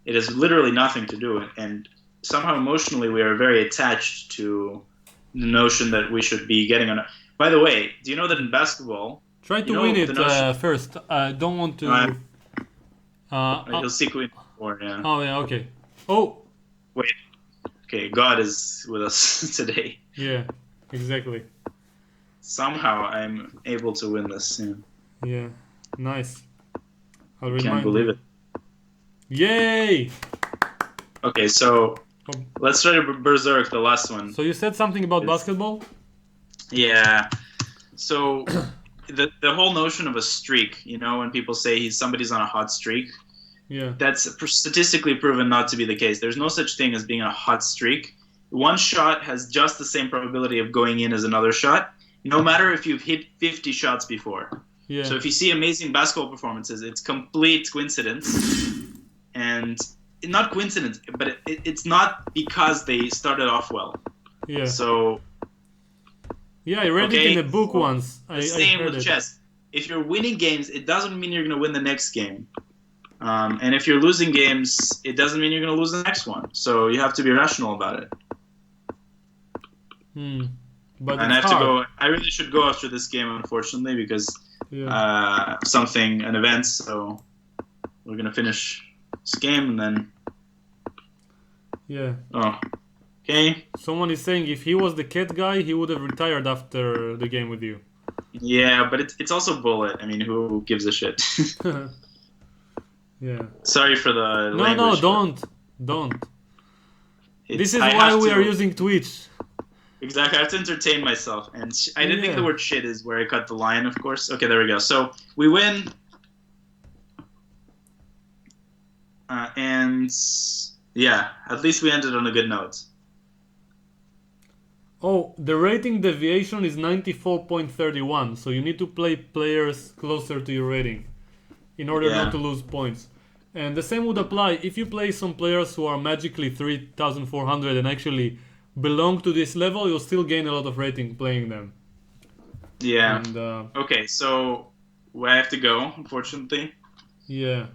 It has literally nothing to do with it. And somehow emotionally we are very attached to the notion that we should be getting on. By the way, do you know that in basketball... Try to win it first. I don't want to... You'll see Queen 4, yeah. Oh, yeah, okay. Oh! Wait. Okay, God is with us today. Yeah, exactly. Somehow I'm able to win this. Yeah, nice. I can't believe it. Yay! Okay, so let's try to berserk the last one. So you said something about basketball? Yeah. So the whole notion of a streak, when people say somebody's on a hot streak, Yeah. that's statistically proven not to be the case. There's no such thing as being a hot streak. One shot has just the same probability of going in as another shot, no matter if you've hit 50 shots before. Yeah. So if you see amazing basketball performances, it's complete coincidence. And not coincidence, but it's not because they started off well. Yeah. So... Yeah, I read it in a book once. Same I heard with it. chess. If you're winning games, it doesn't mean you're going to win the next game. And if you're losing games, it doesn't mean you're going to lose the next one. So you have to be rational about it. But and it's I have hard. to go. I really should go after this game, unfortunately, because an event. So we're going to finish this game and then... Yeah. Oh, okay. Someone is saying if he was the cat guy, he would have retired after the game with you. Yeah, but it's also bullet. I mean, who gives a shit? Yeah. Sorry for the language. No, don't. This is I why have we to- are using Twitch. Exactly, I have to entertain myself. And I didn't think the word shit is where I cut the line, of course. Okay, there we go. So we win. And yeah, at least we ended on a good note. Oh, the rating deviation is 94.31, so you need to play players closer to your rating in order not to lose points. And the same would apply if you play some players who are magically 3,400 and actually belong to this level, you'll still gain a lot of rating playing them. Yeah. And, okay, so I have to go, unfortunately. yeah.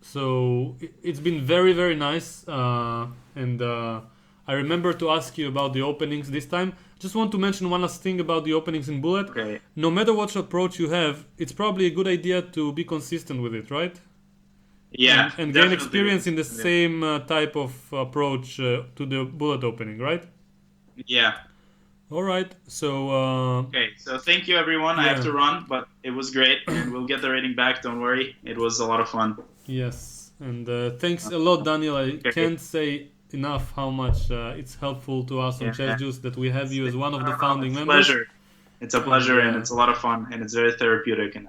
So it's been very, very nice. And I remember to ask you about the openings this time. Just want to mention one last thing about the openings in Bullet. Okay. No matter what approach you have, it's probably a good idea to be consistent with it, right? Yeah. And gain definitely. experience in the same type of approach to the Bullet opening, right? Yeah. All right. So Okay, so thank you, everyone. I have to run, but it was great. And we'll get the rating back, don't worry. It was a lot of fun. yes, and thanks a lot, Daniel. I can't say enough how much it's helpful to us on Chess Juice that we have you as one of the founding members. Pleasure. It's a pleasure, and it's a lot of fun, and it's very therapeutic, and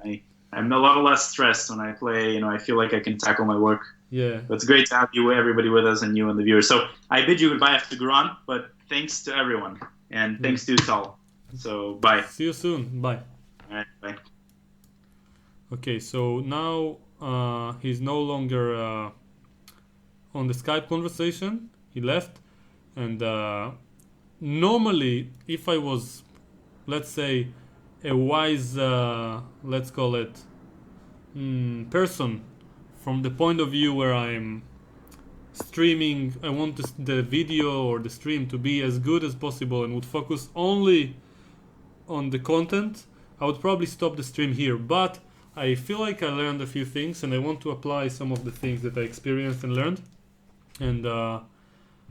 I'm a lot less stressed when I play. I feel like I can tackle my work. Yeah. But it's great to have you, everybody with us, and you and the viewers. So I bid you goodbye. I have to go on, but thanks to everyone, and thanks to Sal. So bye. See you soon. Bye. All right, bye. Okay, so now he's no longer on the Skype conversation. He left, and normally, if I was, let's say, a wise, let's call it, person, from the point of view where I'm streaming, I want the video or the stream to be as good as possible and would focus only on the content, I would probably stop the stream here. But I feel like I learned a few things, and I want to apply some of the things that I experienced and learned. And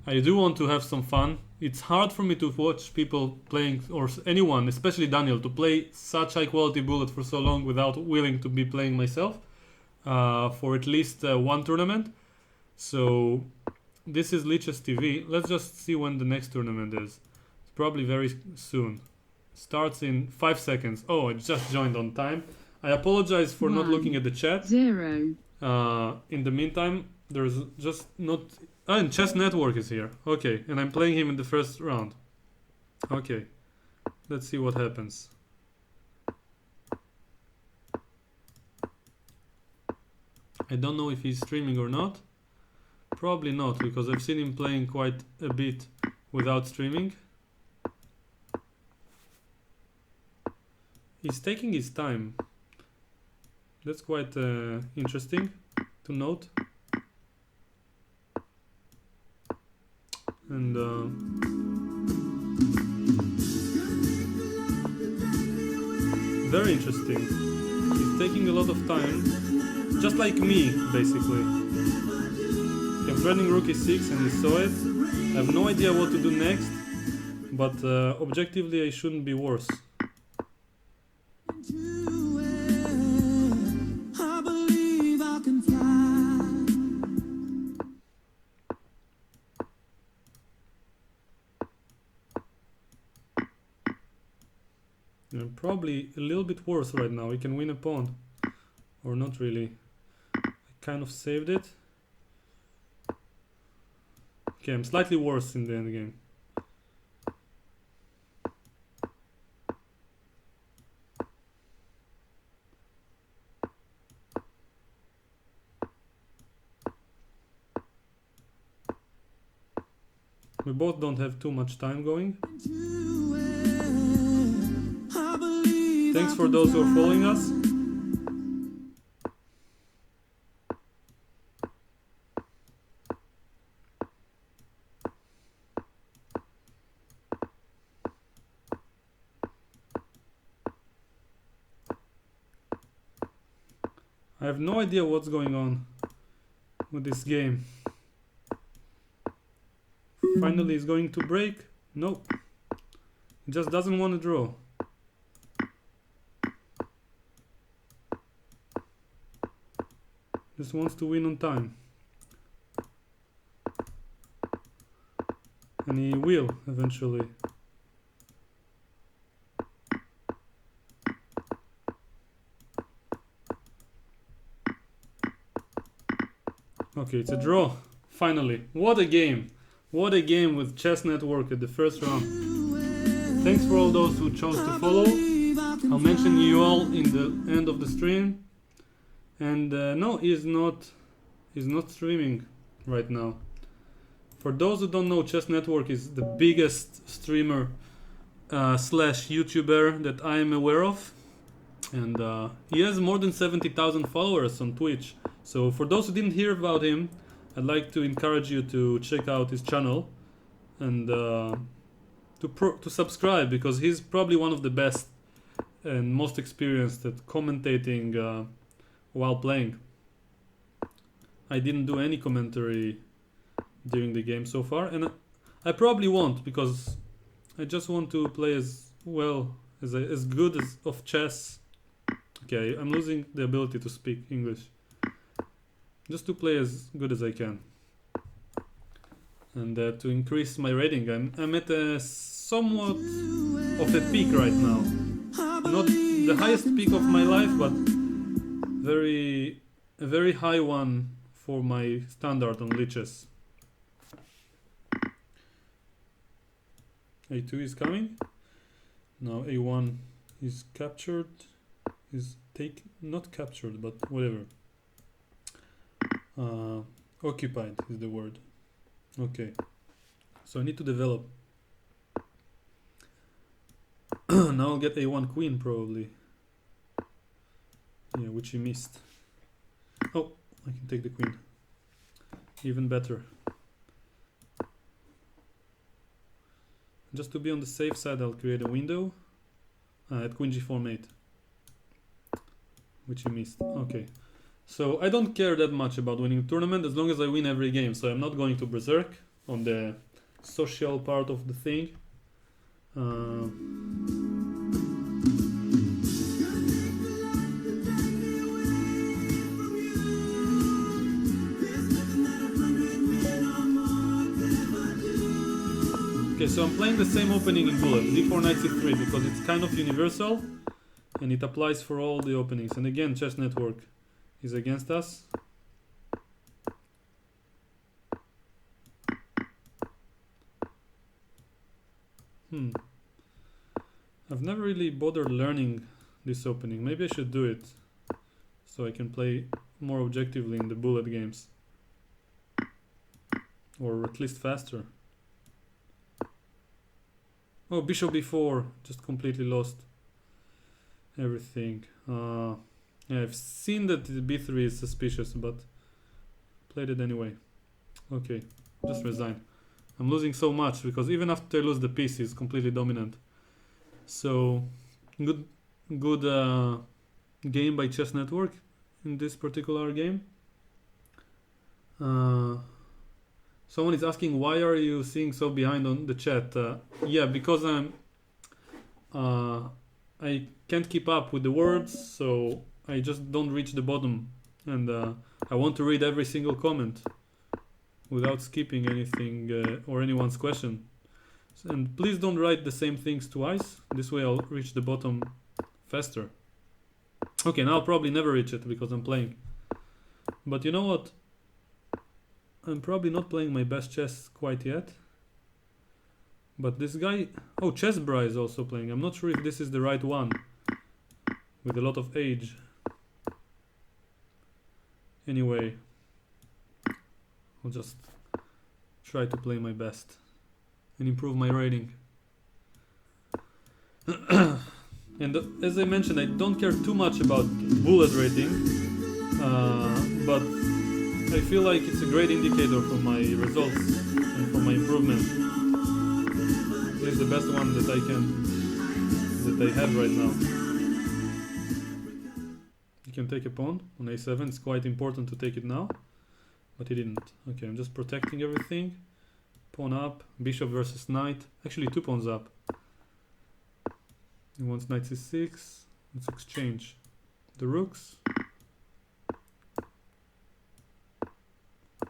I do want to have some fun. It's hard for me to watch people playing, or anyone, especially Daniel, to play such high quality Bullet for so long without willing to be playing myself for at least one tournament. So this is Lichess TV. Let's just see when the next tournament is. It's probably very soon. Starts in 5 seconds. Oh, I just joined on time. I apologize for not looking at the chat. 0. In the meantime, there's just not... and Chess Network is here. Okay, and I'm playing him in the first round. Okay, let's see what happens. I don't know if he's streaming or not. Probably not, because I've seen him playing quite a bit without streaming. He's taking his time. That's quite interesting to note. And very interesting. He's taking a lot of time, just like me, basically. I'm threading rook e6 and he saw it. I have no idea what to do next, but objectively I shouldn't be worse. I believe I can fly. Probably a little bit worse right now. We can win a pawn. Or not really. I kind of saved it. Okay, I'm slightly worse in the end game. We both don't have too much time going. Thanks for those who are following us. I have no idea what's going on with this game. Finally, it's going to break. Nope. It just doesn't want to draw. Just wants to win on time. And he will eventually. Okay, it's a draw. Finally. What a game. What a game with Chess Network at the first round. Thanks for all those who chose to follow. I'll mention you all in the end of the stream. And no, he's not streaming right now. For those who don't know, Chess Network is the biggest streamer slash YouTuber that I am aware of. And he has more than 70,000 followers on Twitch. So for those who didn't hear about him, I'd like to encourage you to check out his channel and to subscribe, because he's probably one of the best and most experienced at commentating while playing. I didn't do any commentary during the game so far, and I probably won't, because I just want to play as well as good as of chess. Okay, I'm losing the ability to speak English. Just to play as good as I can. And to increase my rating. I'm at a somewhat of a peak right now. Not the highest peak of my life, but a very high one for my standard on lichess. A2 is coming. Now A1 is captured. Not captured, but whatever. Occupied is the word. Okay. So I need to develop. Now I'll get A1 queen probably. Yeah, which he missed. Oh, I can take the queen. Even better. Just to be on the safe side, I'll create a window. At queen g4 mate. Which he missed. Okay. So I don't care that much about winning the tournament as long as I win every game. So I'm not going to berserk on the social part of the thing. Okay, so I'm playing the same opening in bullet, d4 knight c3, because it's kind of universal and it applies for all the openings. And again, Chess Network is against us. I've never really bothered learning this opening. Maybe I should do it so I can play more objectively in the bullet games, or at least faster. Oh, bishop b4, just completely lost everything. Yeah, I've seen that the b3 is suspicious, but played it anyway. Okay, just resign. I'm losing so much because even after I lose the piece, he's completely dominant. So, good game by Chess Network in this particular game. Someone is asking, why are you seeing so behind on the chat? Yeah, because I can't keep up with the words, so I just don't reach the bottom, and I want to read every single comment without skipping anything or anyone's question. And please don't write the same things twice. This way I'll reach the bottom faster. Okay, now I'll probably never reach it because I'm playing. But you know what? I'm probably not playing my best chess quite yet. But this guy... Oh, Chessbra is also playing. I'm not sure if this is the right one. With a lot of age. Anyway. I'll just try to play my best. And improve my rating. And as I mentioned, I don't care too much about bullet rating. But I feel like it's a great indicator for my results and for my improvement. It's the best one that I have right now. You can take a pawn on a7. It's quite important to take it now, but he didn't. Okay, I'm just protecting everything. Pawn up, bishop versus knight. Actually, 2 pawns up. He wants knight c6. Let's exchange the rooks.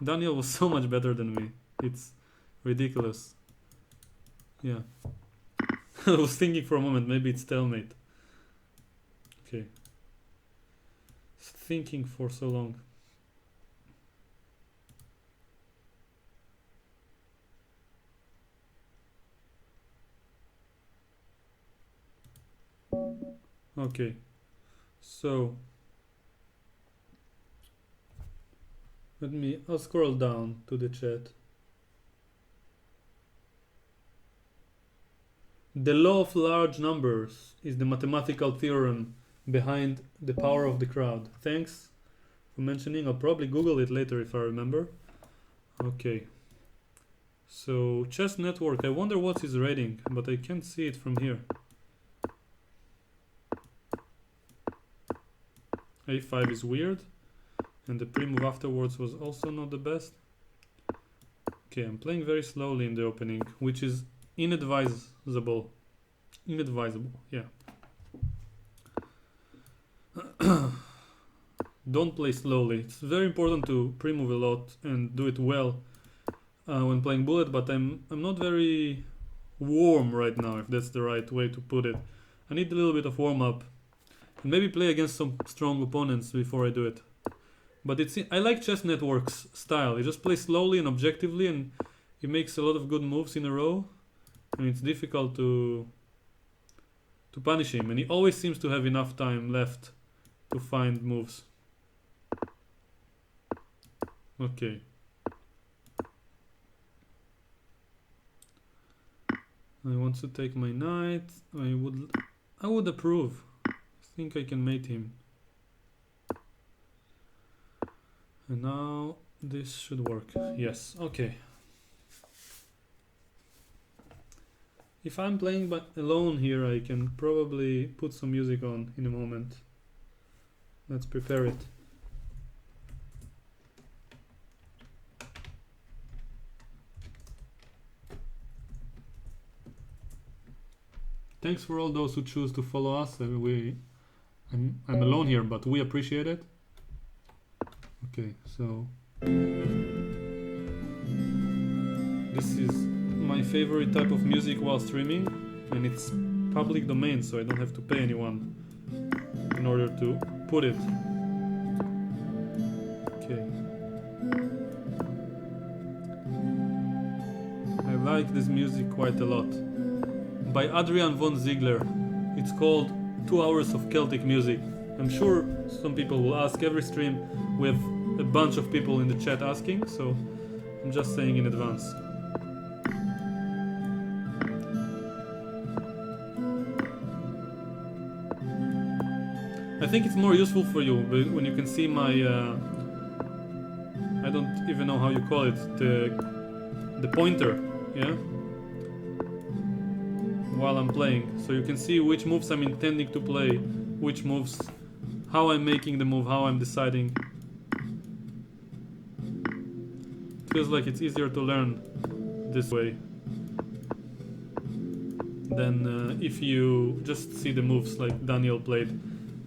Daniel was so much better than me. It's ridiculous. Yeah. I was thinking for a moment, maybe it's stalemate. Okay. Thinking for so long. Okay. So I'll scroll down to the chat. The law of large numbers is the mathematical theorem behind the power of the crowd. Thanks for mentioning. I'll probably Google it later if I remember. Okay. So, Chess Network. I wonder what's his rating, but I can't see it from here. A5 is weird. And the pre-move afterwards was also not the best. Okay, I'm playing very slowly in the opening, which is inadvisable. Inadvisable, yeah. Don't play slowly. It's very important to pre-move a lot and do it well when playing bullet, but I'm not very warm right now, if that's the right way to put it. I need a little bit of warm-up and maybe play against some strong opponents before I do it. But I like Chess Network's style. He just plays slowly and objectively, and he makes a lot of good moves in a row, and it's difficult to punish him, and he always seems to have enough time left to find moves. Okay. I want to take my knight. I would approve. I think I can mate him. And now this should work. Yes, okay. If I'm playing alone here, I can probably put some music on in a moment. Let's prepare it. Thanks for all those who choose to follow us. I'm alone here, but we appreciate it. Okay, so this is my favorite type of music while streaming, and it's public domain, so I don't have to pay anyone in order to put it. Okay. I like this music quite a lot. By Adrian von Ziegler. It's called 2 Hours of Celtic Music. I'm sure some people will ask every stream. We have a bunch of people in the chat asking, so I'm just saying in advance. I think it's more useful for you when you can see my I don't even know how you call it, the pointer, yeah, while I'm playing, so you can see which moves I'm intending to play, which moves, how I'm making the move, how I'm deciding. It feels like it's easier to learn this way than if you just see the moves like Daniel played.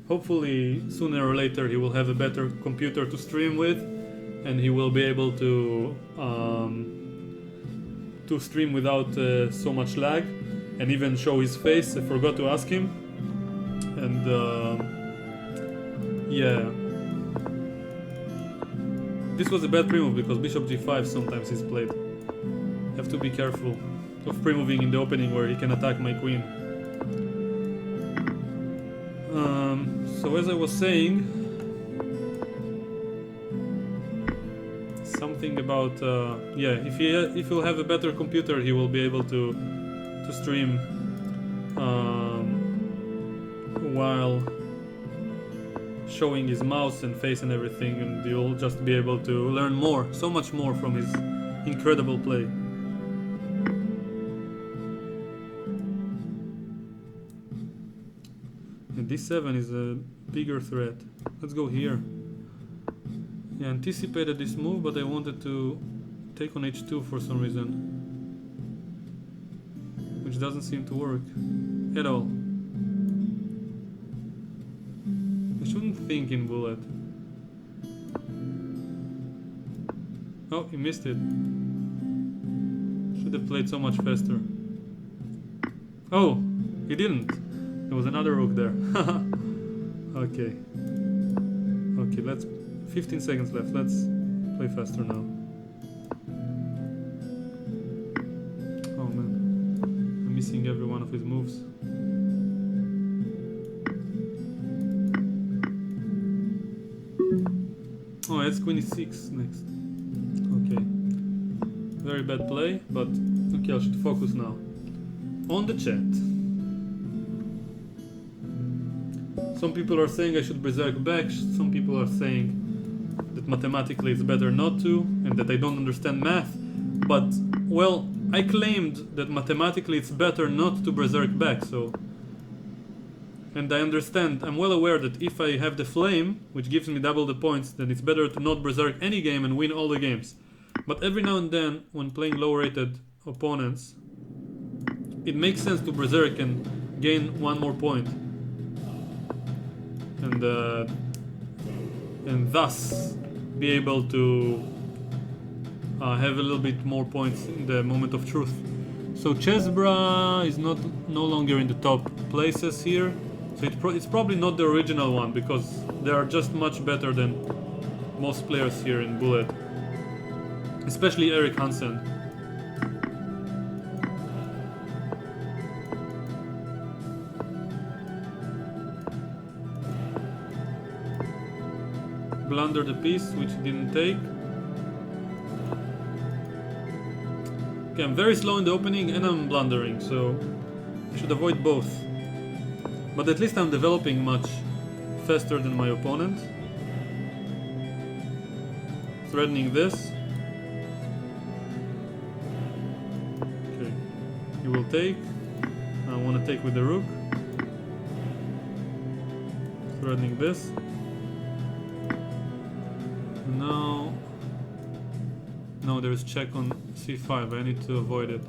Hopefully sooner or later he will have a better computer to stream with, and he will be able to to stream without so much lag and even show his face. I forgot to ask him. And yeah. This was a bad pre-move because bishop g5 sometimes is played. Have to be careful of pre-moving in the opening where he can attack my queen. So as I was saying, something about yeah, if he'll have a better computer, he will be able to stream while showing his mouse and face and everything, and you'll just be able to learn more, so much more from his incredible play. And d7 is a bigger threat. Let's go here. I anticipated this move, but I wanted to take on h2 for some reason, which doesn't seem to work at all. I shouldn't think in bullet. Oh, he missed it. Should have played so much faster. Oh, he didn't. There was another rook there. Okay. Okay, let's... 15 seconds left. Let's play faster now. Oh man. I'm missing every one of his moves. Oh, it's queen e6 next. Okay. Very bad play, but okay, I should focus now. On the chat. Some people are saying I should berserk back, some people are saying that mathematically it's better not to, and that I don't understand math. But, well, I claimed that mathematically it's better not to berserk back, so... And I understand, I'm well aware that if I have the flame, which gives me double the points, then it's better to not berserk any game and win all the games. But every now and then, when playing low-rated opponents, it makes sense to berserk and gain one more point. And thus be able to have a little bit more points in the moment of truth. So Chesbra is no longer in the top places here. So it's probably not the original one, because they are just much better than most players here in Bullet. Especially Eric Hansen. Blunder the piece, which he didn't take. Okay, I'm very slow in the opening and I'm blundering, so I should avoid both. But at least I'm developing much faster than my opponent. Threatening this. Okay, he will take. I want to take with the rook. Threatening this. Now there's check on c5. I need to avoid it.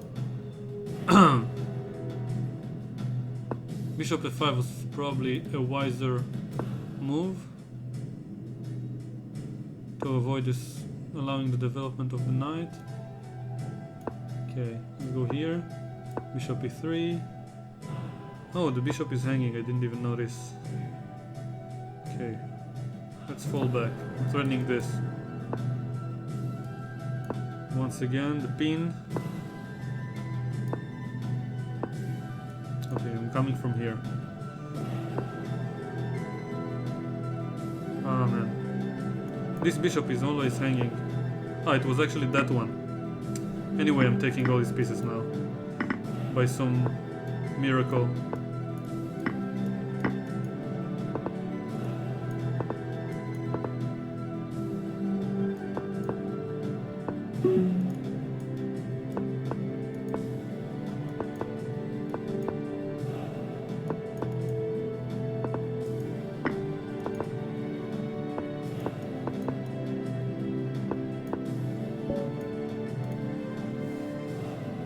Bishop f5 was probably a wiser move to avoid this, allowing the development of the knight. Okay, let's go here. Bishop e3. Oh, the bishop is hanging. I didn't even notice. Okay, let's fall back. I'm threatening this. Once again, the pin. Okay, I'm coming from here. Ah man. This bishop is always hanging. Ah, it was actually that one. Anyway, I'm taking all these pieces now. By some miracle.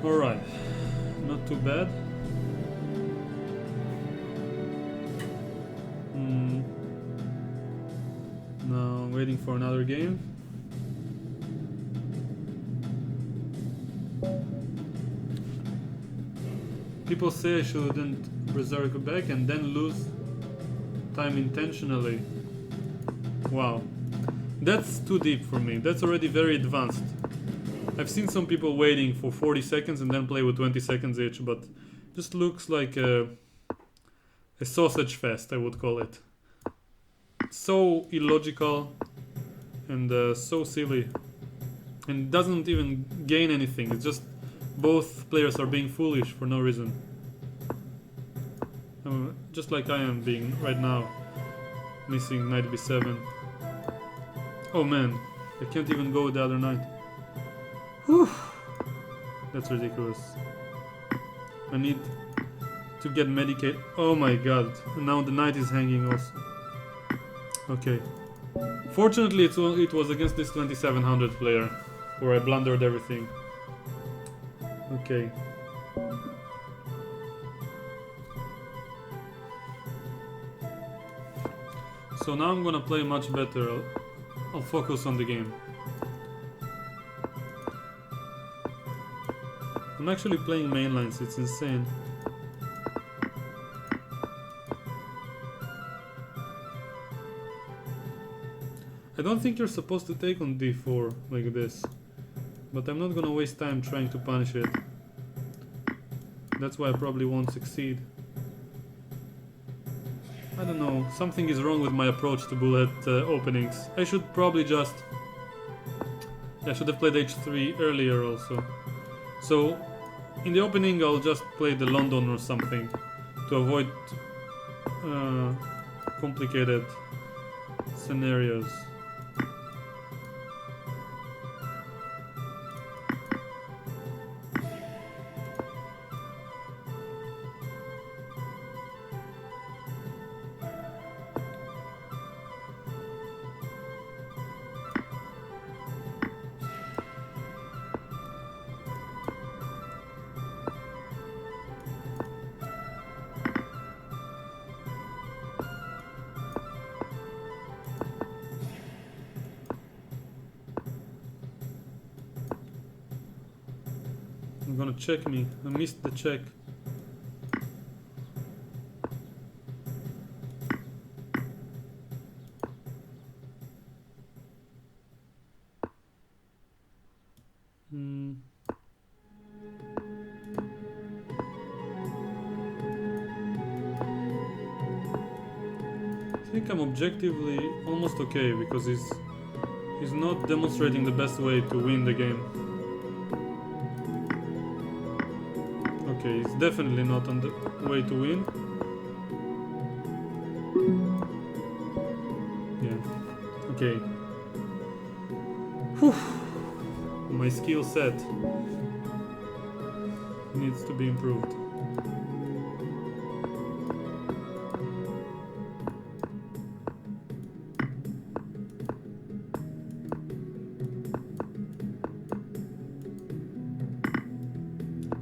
Alright, not too bad. Now I'm waiting for another game. People say I shouldn't berserk back and then lose time intentionally. Wow. That's too deep for me. That's already very advanced. I've seen some people waiting for 40 seconds and then play with 20 seconds each, but just looks like a sausage fest, I would call it. So illogical and so silly. And doesn't even gain anything. It's just both players are being foolish for no reason. Just like I am being right now. Missing knight b7. Oh man, I can't even go with the other knight. Whew. That's ridiculous. I need to get medicated. Oh my god. And now the knight is hanging also. Okay. Fortunately it was against this 2700 player where I blundered everything. Okay. So now I'm gonna play much better. I'll focus on the game. I'm actually playing main lines, it's insane. I don't think you're supposed to take on d4 like this, but I'm not gonna waste time trying to punish it. That's why I probably won't succeed. I don't know, something is wrong with my approach to bullet openings. I should probably just... I should have played h3 earlier also. So, in the opening I'll just play the London or something to avoid complicated scenarios. Gonna check me. I missed the check. I think I'm objectively almost okay because he's not demonstrating the best way to win the game. Okay, he's definitely not on the way to win. Yeah. Okay. Whew. My skill set needs to be improved.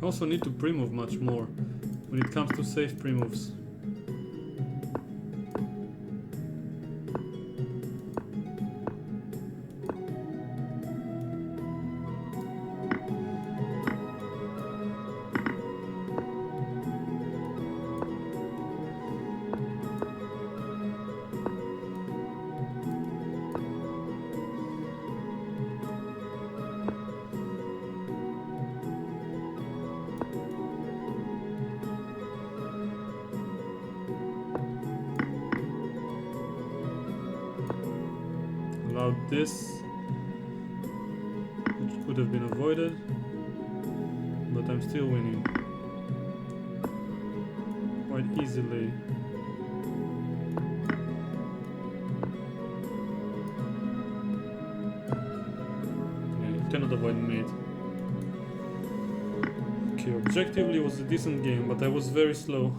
I also need to pre-move much more when it comes to safe pre-moves. This, which could have been avoided, but I'm still winning quite easily. Yeah, you cannot avoid mate. Okay, objectively it was a decent game, but I was very slow.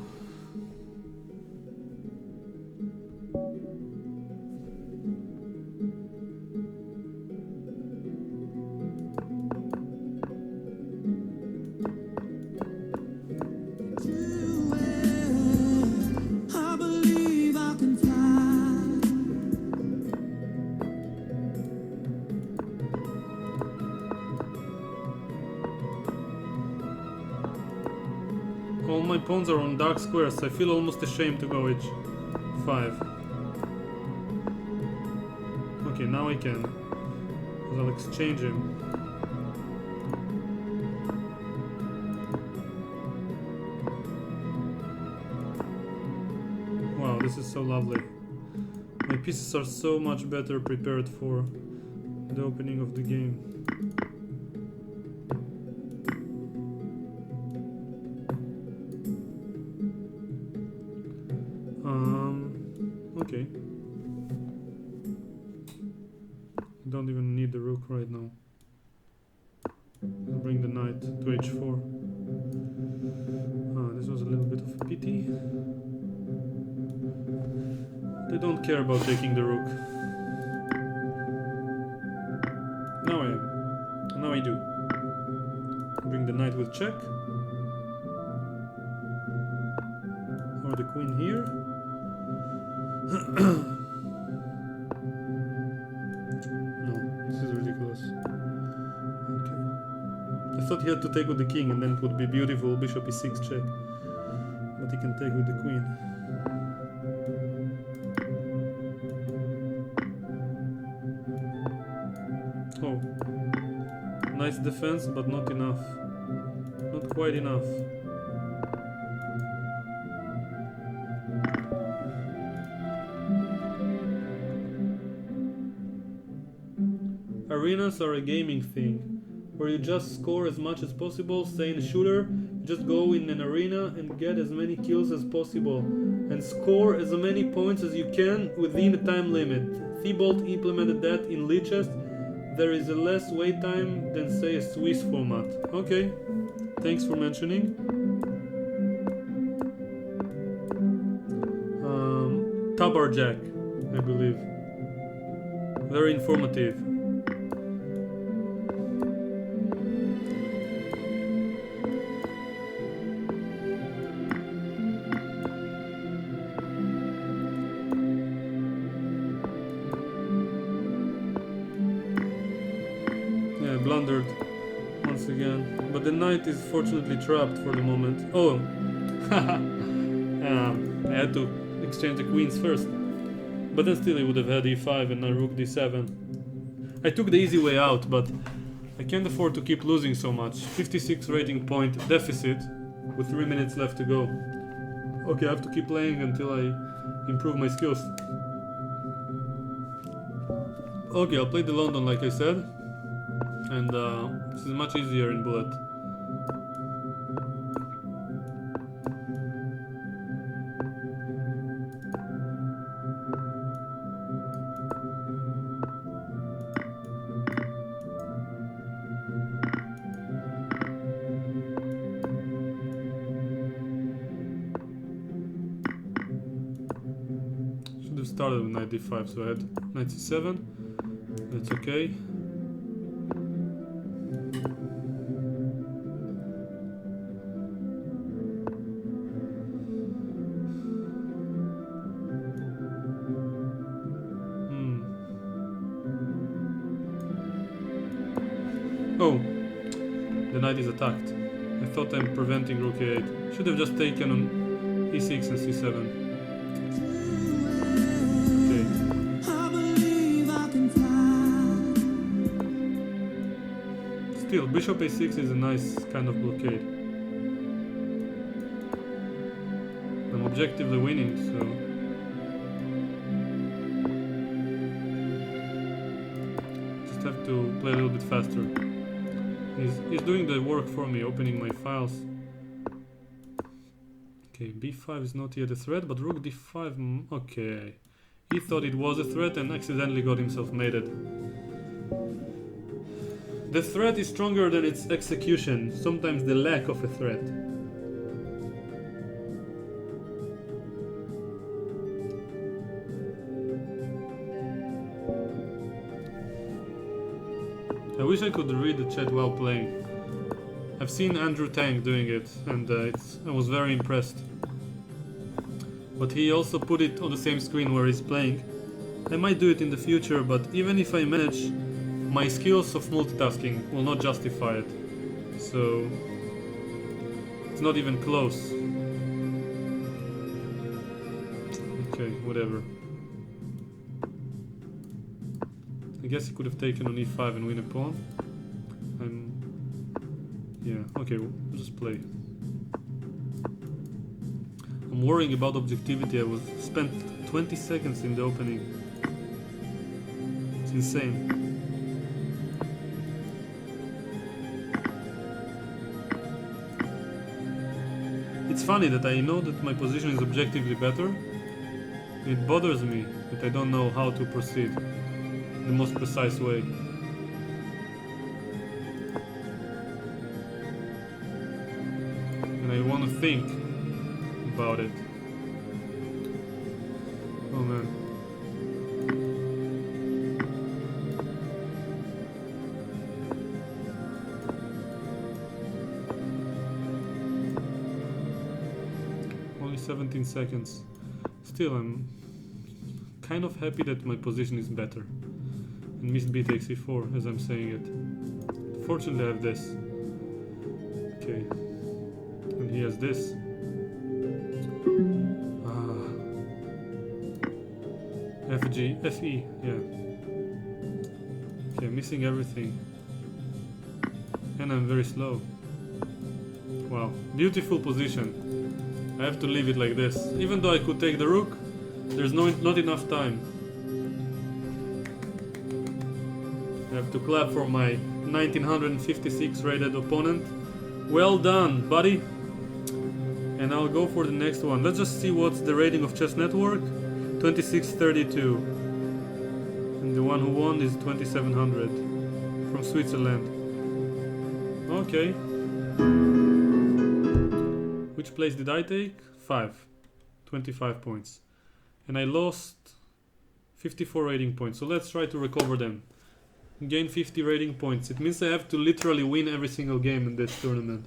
pawns are on dark squares, so I feel almost ashamed to go h5. Okay, now I can. Because I'll exchange him. Wow, this is so lovely. My pieces are so much better prepared for the opening of the game. Okay. Don't even need the rook right now. I'll bring the knight to h4. This was a little bit of a pity. They don't care about taking the rook. Now I am. Now I do. Bring the knight with check. Or the queen here. No, this is ridiculous. Okay. I thought he had to take with the king and then it would be beautiful bishop e6 check. But he can take with the queen. Oh. Nice defense, but not enough. Not quite enough. Arenas are a gaming thing, where you just score as much as possible. Say in a shooter, you just go in an arena and get as many kills as possible, and score as many points as you can within a time limit. Thibault implemented that in lichess. There is a less wait time than say a Swiss format. Okay, thanks for mentioning. Tabar Jack, I believe. Very informative. Blundered once again, but the knight is fortunately trapped for the moment. Oh, I had to exchange the queens first, but then still he would have had e5 and now rook d7. I took the easy way out, but I can't afford to keep losing so much. 56 rating point deficit with 3 minutes left to go. Okay, I have to keep playing until I improve my skills. Okay, I'll play the London like I said. And this is much easier in bullet. Should have started with knight d5, so I had knight c7. That's okay. Oh, the knight is attacked. I thought I'm preventing rook a8. Should have just taken on e6 and c7. Okay. Still, bishop a6 is a nice kind of blockade. I'm objectively winning, so... just have to play a little bit faster. He's doing the work for me, opening my files. Okay, b5 is not yet a threat, but rook d5, okay. He thought it was a threat and accidentally got himself mated. The threat is stronger than its execution, sometimes the lack of a threat. I wish I could read the chat while playing. I've seen Andrew Tang doing it, and I was very impressed. But he also put it on the same screen where he's playing. I might do it in the future, but even if I manage, my skills of multitasking will not justify it. So it's not even close. Okay, whatever. I guess he could have taken on e5 and win a pawn. Yeah, okay, we'll just play. I'm worrying about objectivity. I was spent 20 seconds in the opening. It's insane. It's funny that I know that my position is objectively better. It bothers me that I don't know how to proceed in the most precise way. And I want to think about it. Oh man. Only 17 seconds. Still, I'm kind of happy that my position is better. And missed b takes e4 as I'm saying it. Fortunately I have this. Okay. And he has this. FG, FE, yeah. Okay, missing everything. And I'm very slow. Wow, beautiful position. I have to leave it like this. Even though I could take the rook, there's not enough time. I have to clap for my 1956 rated opponent. Well done, buddy. And I'll go for the next one. Let's just see what's the rating of Chess Network. 2632. And the one who won is 2700 from Switzerland. Okay. Which place did I take? 5. 25 points. And I lost 54 rating points. So let's try to recover them. Gain 50 rating points. It means I have to literally win every single game in this tournament.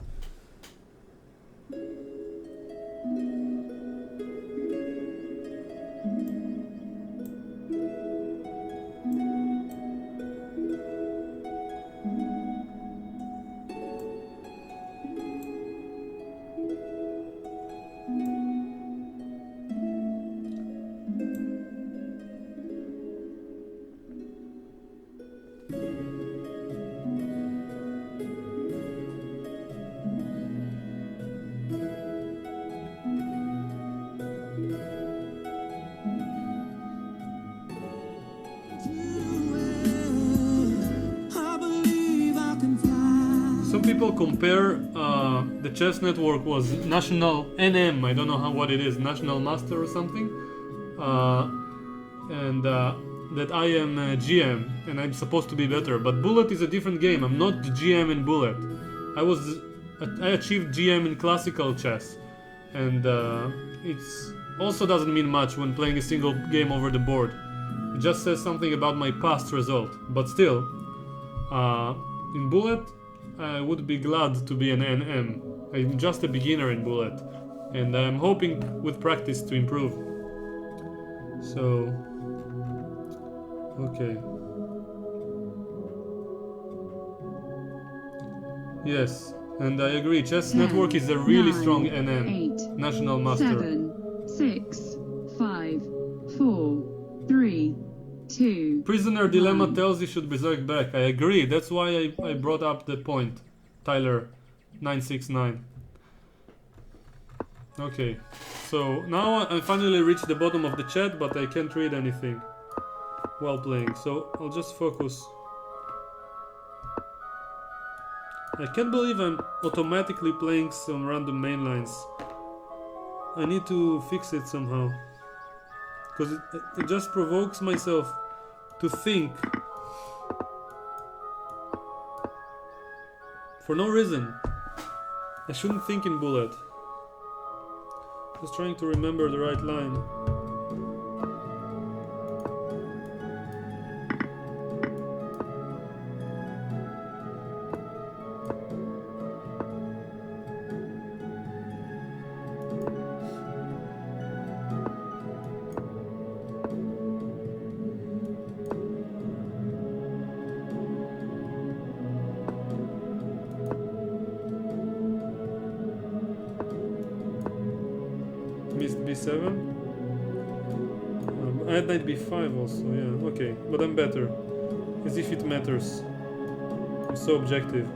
People compare the Chess Network was National NM, I don't know what it is, National Master or something, and that I am GM and I'm supposed to be better, but Bullet is a different game. I'm not GM in Bullet. I achieved GM in classical chess, and it's also doesn't mean much when playing a single game over the board. It just says something about my past result, but still, in Bullet I would be glad to be an NM. I'm just a beginner in Bullet, and I'm hoping with practice to improve. So, okay. Yes, and I agree. Chess Network is a really strong NM. 8, National Master. 7, 6, 5, 4, 3, 2. Prisoner Dilemma tells you should berserk back. I agree. That's why I brought up the point. Tyler 969. Okay. So now I finally reached the bottom of the chat, but I can't read anything while playing. So I'll just focus. I can't believe I'm automatically playing some random main lines. I need to fix it somehow. Because it just provokes myself to think for no reason. I shouldn't think in Bullet. Just trying to remember the right line. Missed b7. I had knight b5 also, yeah, okay. But I'm better. As if it matters. I'm so objective.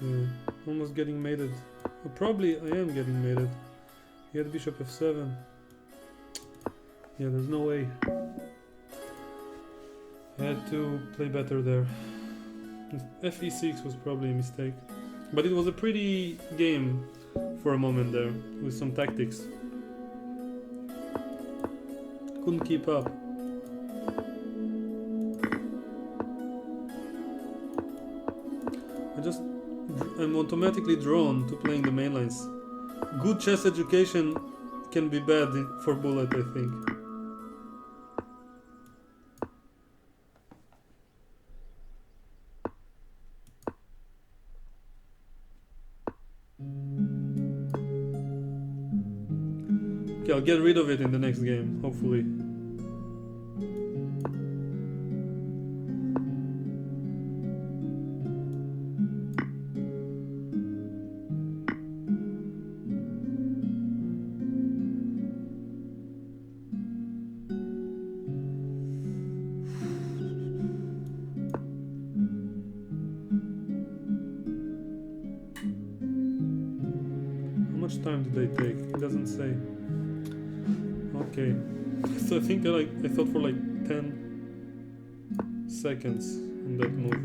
Yeah, almost getting mated. Well, probably I am getting mated. He had bishop f7. Yeah, there's no way. I had to play better there. Fe6 was probably a mistake. But it was a pretty game for a moment there, with some tactics. Couldn't keep up. I'm automatically drawn to playing the main lines. Good chess education can be bad for bullet, I think. Okay, I'll get rid of it in the next game, hopefully. How much time did they take? It doesn't say. Okay, so I think I thought for like 10 seconds on that move.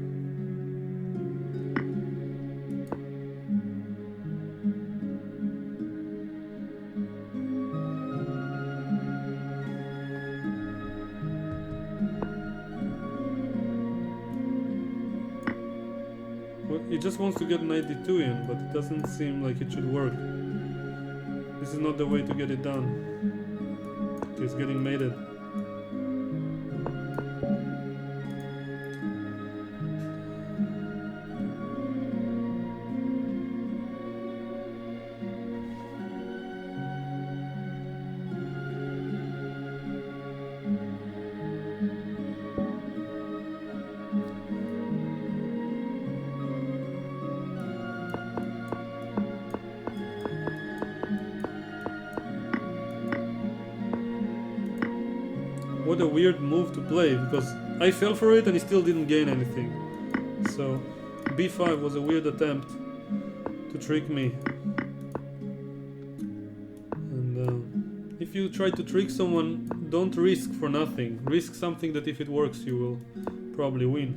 Well, he just wants to get knight d2 in, but it doesn't seem like it should work. This is not the way to get it done. He's getting mated. What a weird move to play, because I fell for it and he still didn't gain anything. So b5 was a weird attempt to trick me. And if you try to trick someone, don't risk for nothing. Risk something that if it works you will probably win.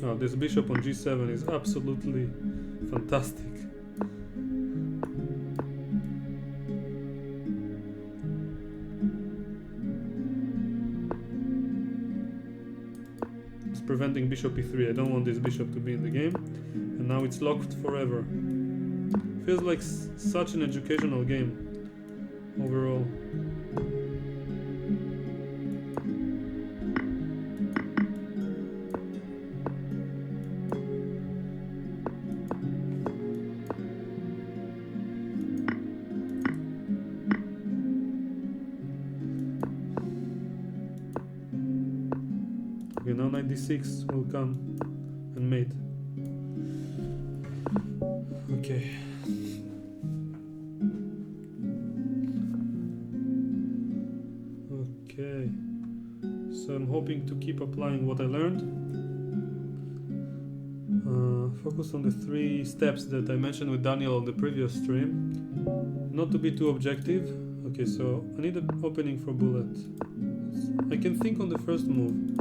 Oh, this bishop on g7 is absolutely fantastic. Preventing bishop e3. I don't want this bishop to be in the game, and now it's locked forever. Feels like such an educational game overall. Okay, now knight d6 will come and mate. Okay. Okay. So I'm hoping to keep applying what I learned. Focus on the 3 steps that I mentioned with Daniel on the previous stream. Not to be too objective. Okay, so I need an opening for bullet. I can think on the first move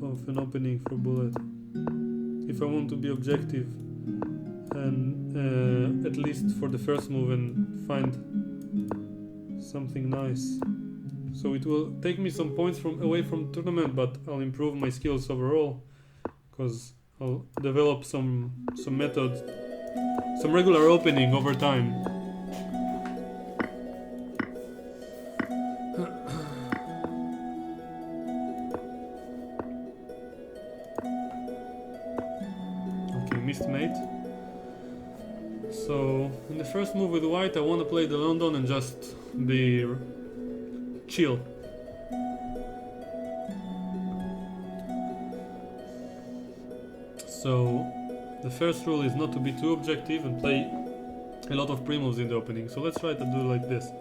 of an opening for bullet if I want to be objective, and at least for the first move, and find something nice. So it will take me some points away from tournament, but I'll improve my skills overall, because I'll develop some methods, some regular opening over time. Okay, missed mate. So in the first move with white, I want to play the London and just be chill. So the first rule is not to be too objective and play a lot of pre-moves in the opening. So let's try to do like this.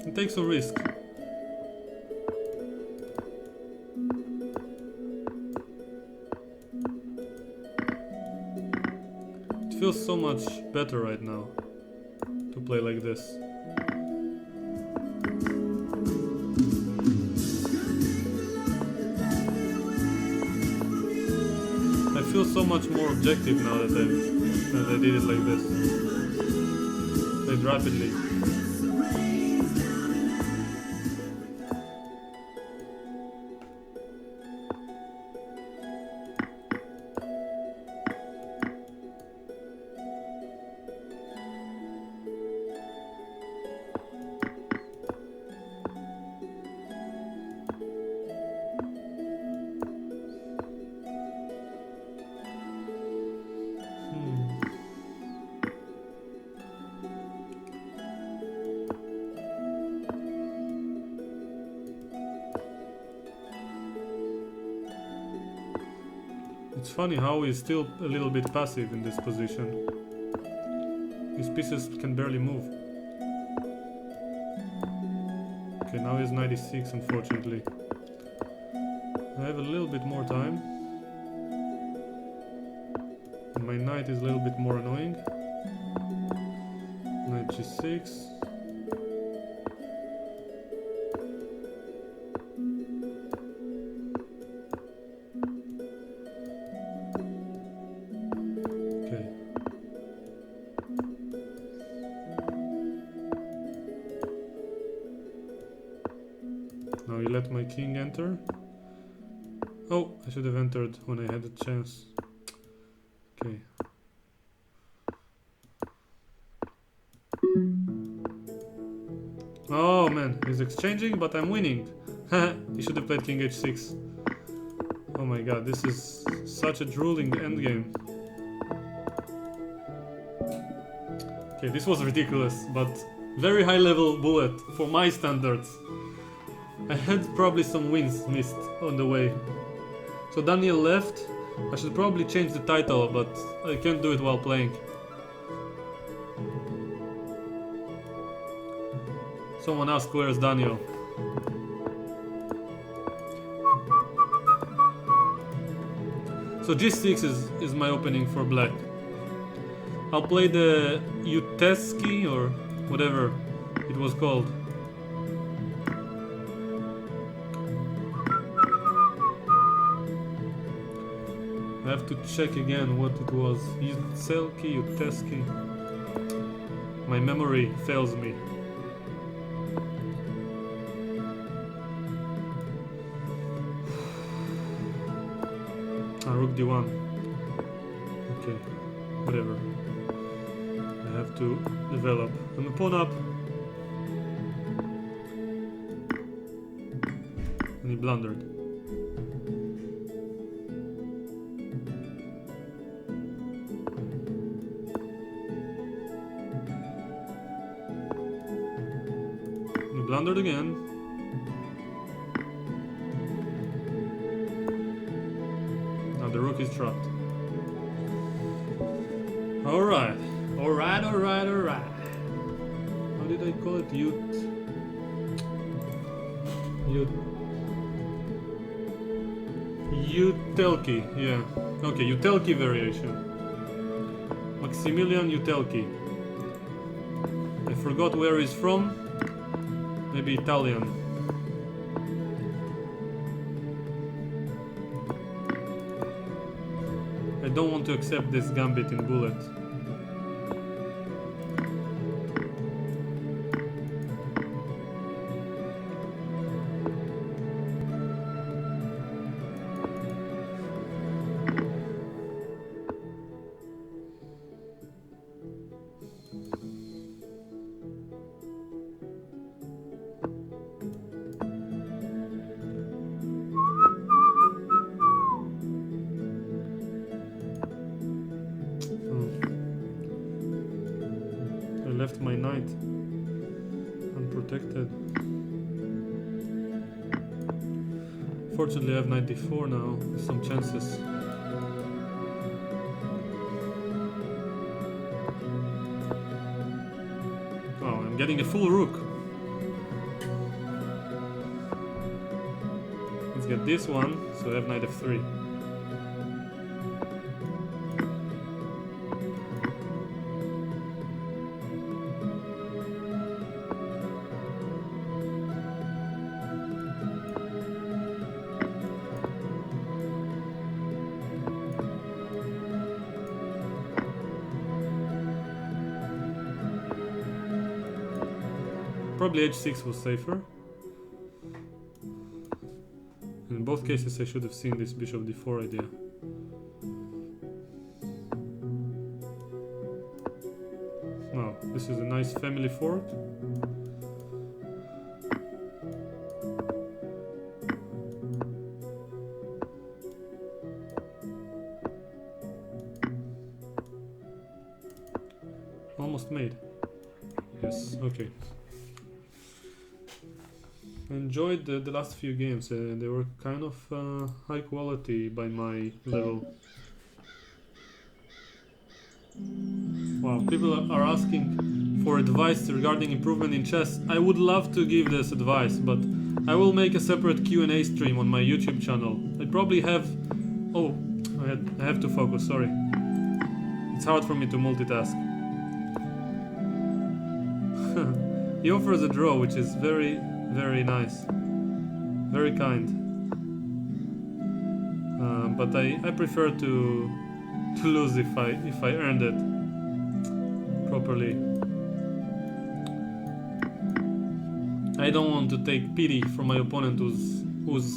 And take some risk. It feels so much better right now to play like this. I feel so much more objective now that I did it like this. Played rapidly. It's funny how he's still a little bit passive in this position. His pieces can barely move. Okay, now he's 96, unfortunately. I have a little bit more time. And my knight is a little bit more annoying. Knight g6. Now you let my king enter. Oh, I should have entered when I had the chance. Okay. Oh man, he's exchanging, but I'm winning. He should have played king h6. Oh my god, this is such a drooling endgame. Okay, this was ridiculous, but very high level bullet for my standards. I had probably some wins missed on the way. So Daniel left. I should probably change the title, but I can't do it while playing. Someone asked where's Daniel. So g6 is my opening for black. I'll play the Uteski or whatever it was called. I have to check again what it was. Uteski. My memory fails me. Rook d1. Okay, whatever. I have to develop. I'm a pawn up. And he blundered. He blundered again. The rook is trapped. Alright. Alright. How did I call it? Utelki, yeah. Okay, Utelki variation. Maximilian Utelki. I forgot where he's from. Maybe Italian. I don't want to accept this gambit in bullet. instead. Fortunately I have knight d4 now, with some chances. Oh, I'm getting a full rook. Let's get this one, so I have knight f3. Probably h6 was safer. In both cases I should have seen this bishop d4 idea. Wow, this is a nice family fort. Almost made. Yes, okay. I enjoyed the last few games. They were kind of high quality by my level. Wow, people are asking for advice regarding improvement in chess. I would love to give this advice, but I will make a separate Q&A stream on my YouTube channel. I probably have... Oh, I have to focus, sorry. It's hard for me to multitask. He offers a draw, which is very nice, very kind. But I prefer to lose if I earned it properly. I don't want to take pity from my opponent who's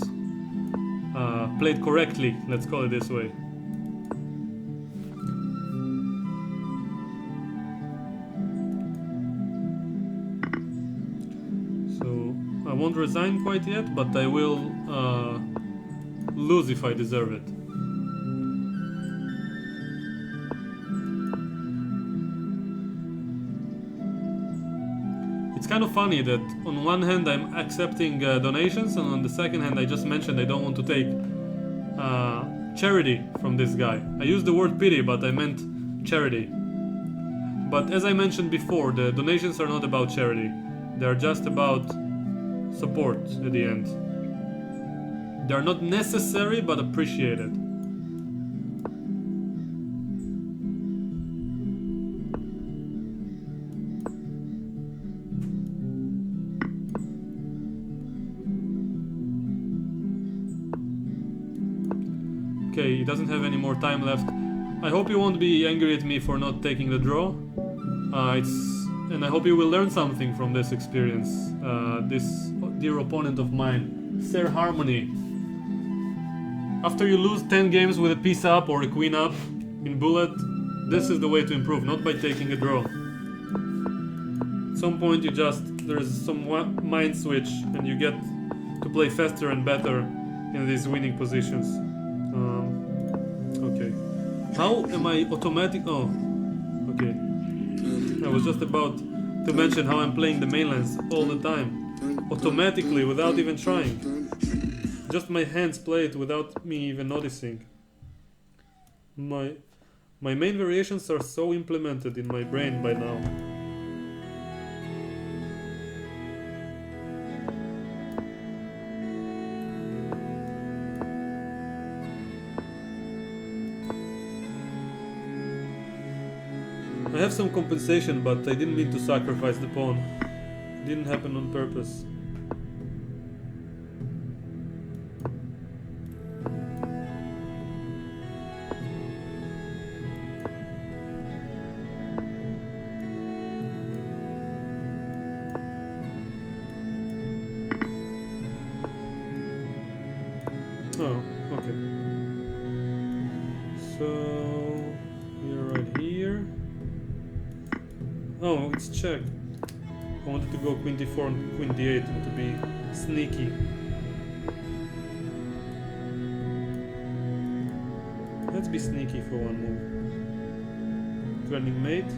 played correctly. Let's call it this way. I won't resign quite yet, but I will lose if I deserve it. It's kind of funny that on one hand I'm accepting donations, and on the second hand I just mentioned I don't want to take charity from this guy. I used the word pity, but I meant charity. But as I mentioned before, the donations are not about charity. They're just about support at the end. They are not necessary but appreciated. Okay, he doesn't have any more time left. I hope you won't be angry at me for not taking the draw. And I hope you will learn something from this experience. This dear opponent of mine, Sir Harmony. After you lose 10 games with a piece up or a queen up in bullet, this is the way to improve, not by taking a draw. At some point there's some mind switch and you get to play faster and better in these winning positions. Okay. How am I automatic? Oh, okay. I was just about to mention how I'm playing the mainlands all the time. Automatically, without even trying. Just my hands play it without me even noticing. My main variations are so implemented in my brain by now. I have some compensation, but I didn't mean to sacrifice the pawn. It didn't happen on purpose. Oh, okay. So you're right here. Oh, it's check. I wanted to go queen d4 and queen d8 and to be sneaky. Let's be sneaky for one move. Turning mate.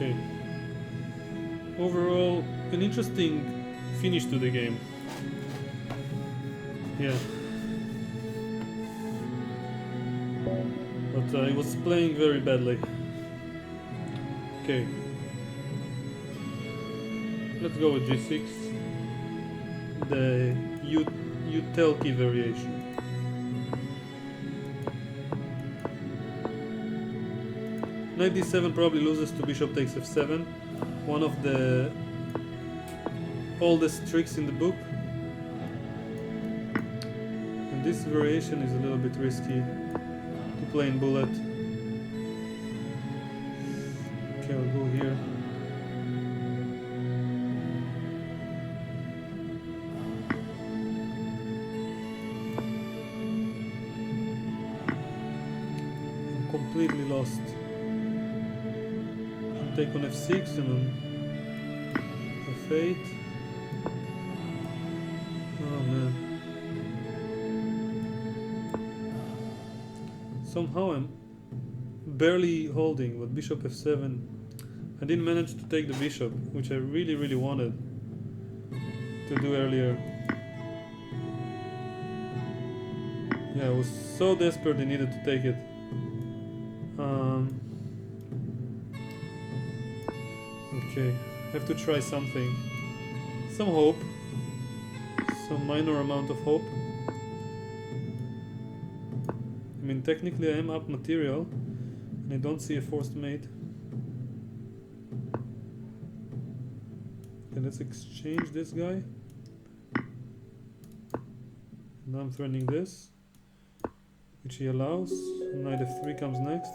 Okay. Overall, an interesting finish to the game. Yeah. But I was playing very badly. Okay. Let's go with g6. The Utelki variation. Knight d7 probably loses to bishop takes f7. One of the oldest tricks in the book. And this variation is a little bit risky to play in bullet. Okay, I'll go here. I'm completely lost. Take on f6 and on f8. Oh man. Somehow I'm barely holding, but bishop f7. I didn't manage to take the bishop, which I really wanted to do earlier. Yeah, I was so desperate I needed to take it. Okay, have to try something. Some hope. Some minor amount of hope. I mean, technically I am up material, and I don't see a forced mate. Okay, let's exchange this guy. Now I'm threatening this, which he allows. Knight f3 comes next.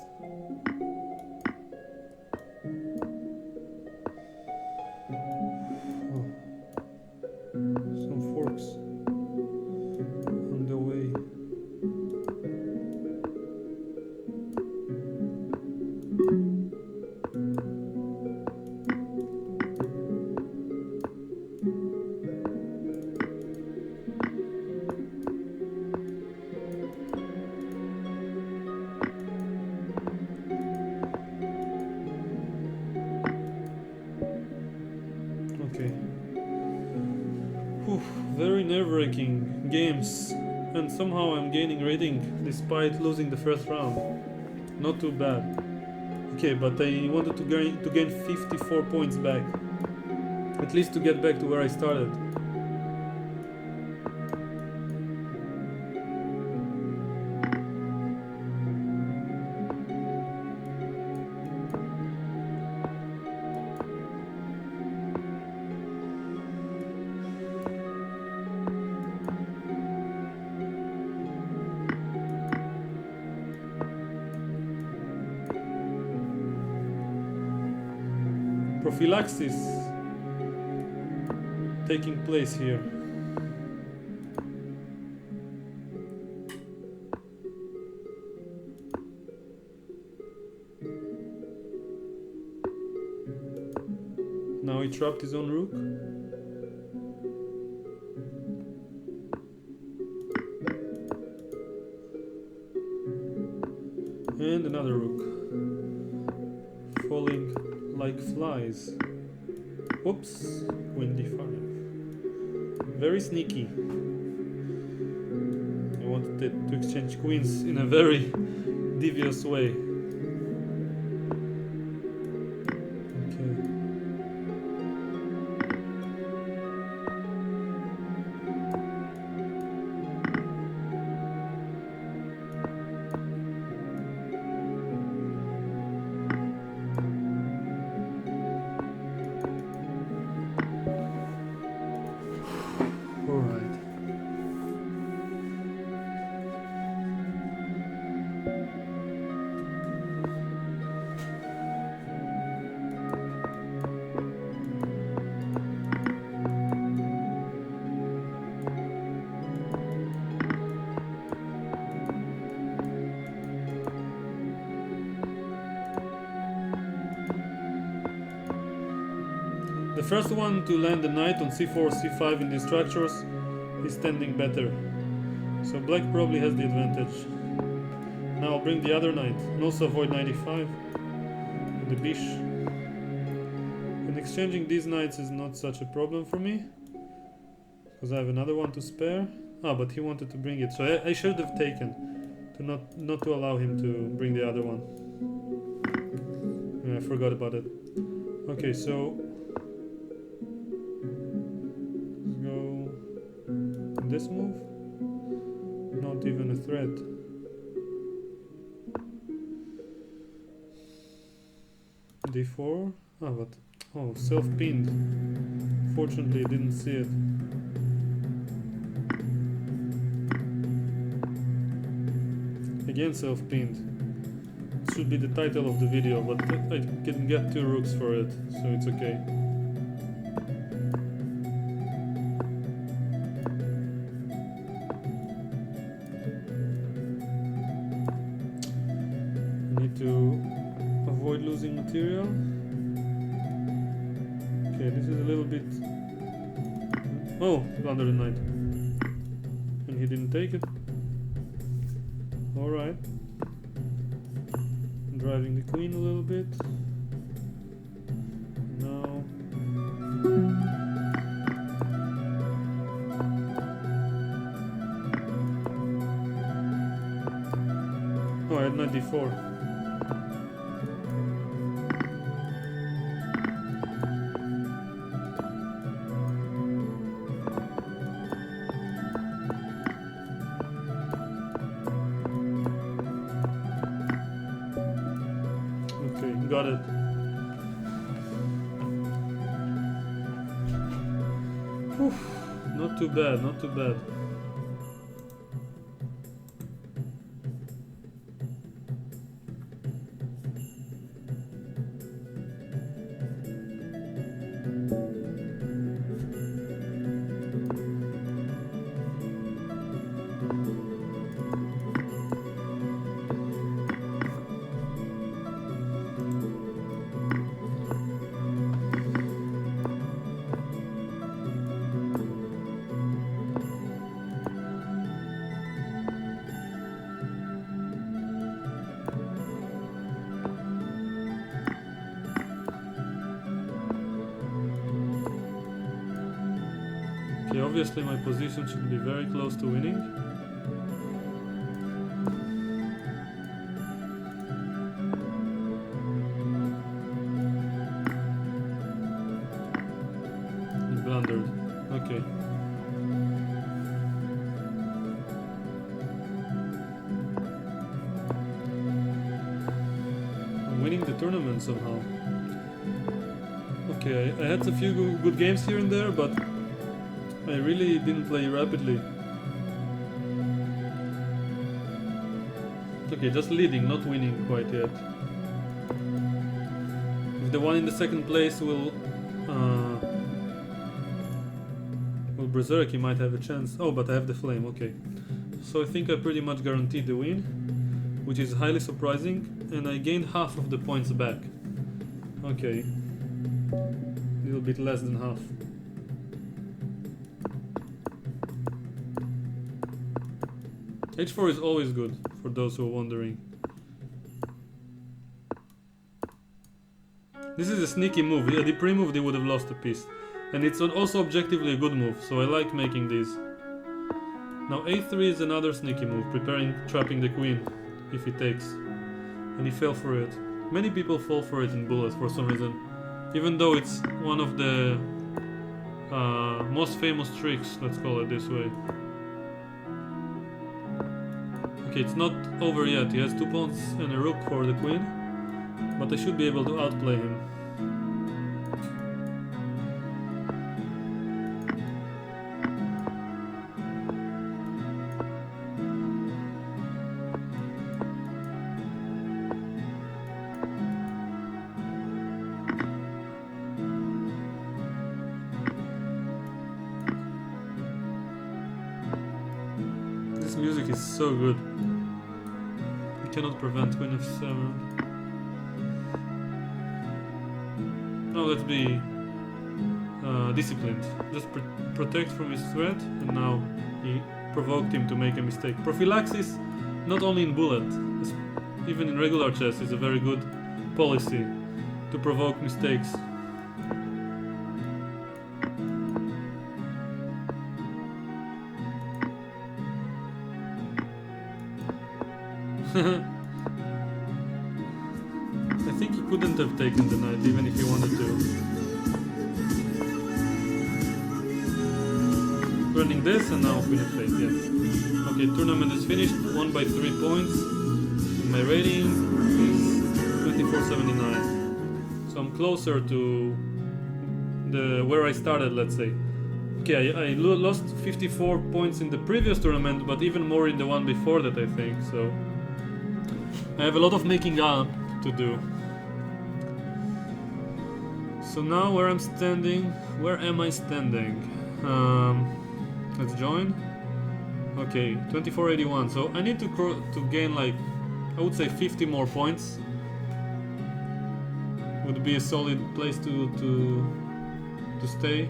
Very nerve-wracking games, and somehow I'm gaining rating despite losing the first round. Not too bad. Okay, but I wanted to gain 54 points back, at least to get back to where I started. Prophylaxis taking place here. Now he trapped his own rook. And another rook. Falling like flies. Oops, queen d5. Very sneaky. I wanted it to exchange queens in a very devious way. The first one to land the knight on c4 c5 in these structures is standing better. So black probably has the advantage. Now I'll bring the other knight and also avoid knight e5 with the bish. Exchanging these knights is not such a problem for me, because I have another one to spare. Ah, but he wanted to bring it, so I should have taken to not to allow him to bring the other one. I forgot about it. Okay, so let's go this move. Not even a threat. D4. Ah, but oh, self-pinned. Fortunately, I didn't see it. Again, self-pinned. It should be the title of the video, but I can get 2 rooks for it, so it's okay. I need to avoid losing material. Okay, this is a little bit... Oh, under the knight. And he didn't take it. Alright. Driving the queen a little bit. Now... Oh, I had knight d4. Got it. Whew. Not too bad, not too bad. Okay, obviously my position should be very close to winning. He blundered. Okay. I'm winning the tournament somehow. Okay, I had a few good games here and there, but I really didn't play rapidly. Okay, just leading, not winning quite yet. If the one in the second place will berserk, he might have a chance. Oh, but I have the flame, okay. So I think I pretty much guaranteed the win, which is highly surprising, and I gained half of the points back. Okay. A little bit less than half. H4 is always good, for those who are wondering. This is a sneaky move. Had he pre-moved, he would have lost a piece. And it's also objectively a good move, so I like making these. Now A3 is another sneaky move, trapping the queen, if he takes. And he fell for it. Many people fall for it in bullets for some reason. Even though it's one of the most famous tricks, let's call it this way. Okay, it's not over yet. He has 2 pawns and a rook for the queen, but I should be able to outplay him. This music is so good. I cannot prevent queen f7. Now let's be disciplined. Just protect from his threat, and now he provoked him to make a mistake. Prophylaxis, not only in bullet, even in regular chess, is a very good policy to provoke mistakes. I think he couldn't have taken the knight even if he wanted to. Running this and now queen f8, yeah. Okay, tournament is finished, won by 3 points. My rating is 2479. So I'm closer to the where I started, let's say. Okay, I lost 54 points in the previous tournament, but even more in the one before that, I think. So I have a lot of making up to do. So now where I'm standing, where am I standing? Let's join. Okay, 2481. So I need to gain like, I would say 50 more points. Would be a solid place to stay.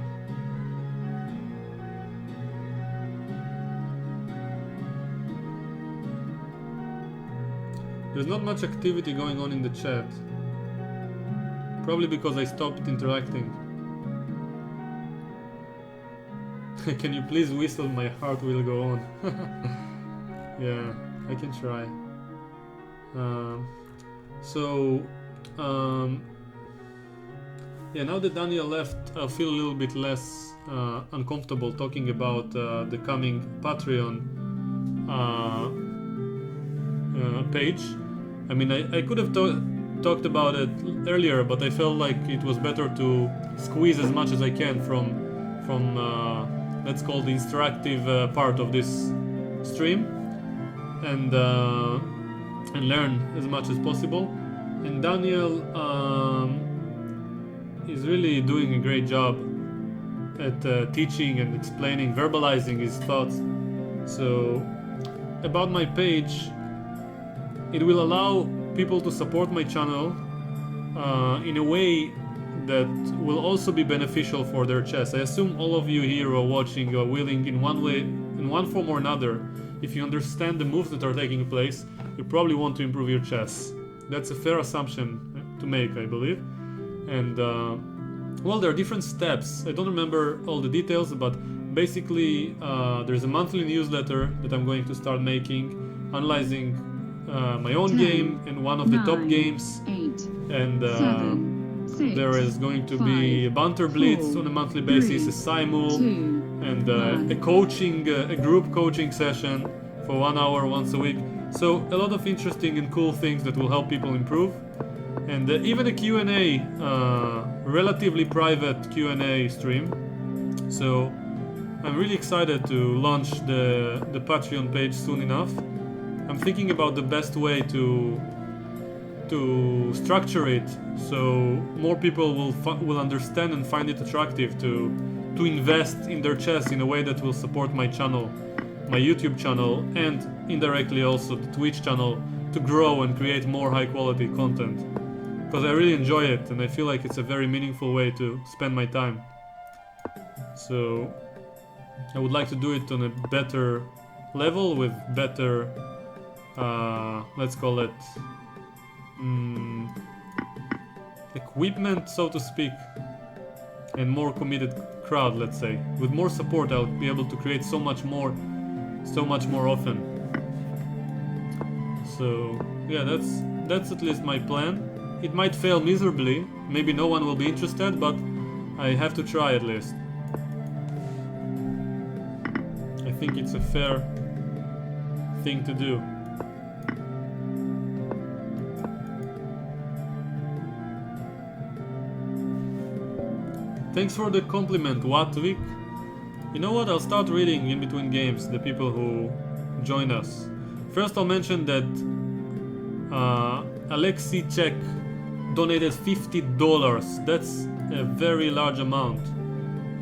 There's not much activity going on in the chat. Probably because I stopped interacting. Can you please whistle? My heart will go on. Yeah, I can try. Yeah, now that Daniel left, I feel a little bit less uncomfortable talking about the coming Patreon page. I mean, I could have talked about it earlier, but I felt like it was better to squeeze as much as I can from let's call the interactive part of this stream, and learn as much as possible. And Daniel is really doing a great job at teaching and explaining, verbalizing his thoughts. So about my page, it will allow people to support my channel in a way that will also be beneficial for their chess. I assume all of you here who are watching are willing in one way, in one form or another, if you understand the moves that are taking place, you probably want to improve your chess. That's a fair assumption to make, I believe. And well, there are different steps. I don't remember all the details, but basically there's a monthly newsletter that I'm going to start making, analyzing my own 10, game and one of the top 9, games. 8, And 7, 6, there is going to 5, be a banter blitz 4, on a monthly basis, 3, a simul, 2, and 1. a coaching, a group coaching session for 1 hour once a week. So a lot of interesting and cool things that will help people improve. And even a Q&A, relatively private Q&A stream. So I'm really excited to launch the Patreon page soon enough. I'm thinking about the best way to structure it so more people will understand and find it attractive to invest in their chess in a way that will support my channel, my YouTube channel, and indirectly also the Twitch channel, to grow and create more high quality content. Because I really enjoy it and I feel like it's a very meaningful way to spend my time. So I would like to do it on a better level with better, let's call it, equipment, so to speak, and more committed crowd, let's say. With more support, I'll be able to create so much more often. So yeah, that's at least my plan. It might fail miserably, maybe no one will be interested, but I have to try at least. I think it's a fair thing to do. Thanks for the compliment, Watvik. You know what, I'll start reading in between games the people who join us. First I'll mention that Alexei Czech donated $50. That's a very large amount.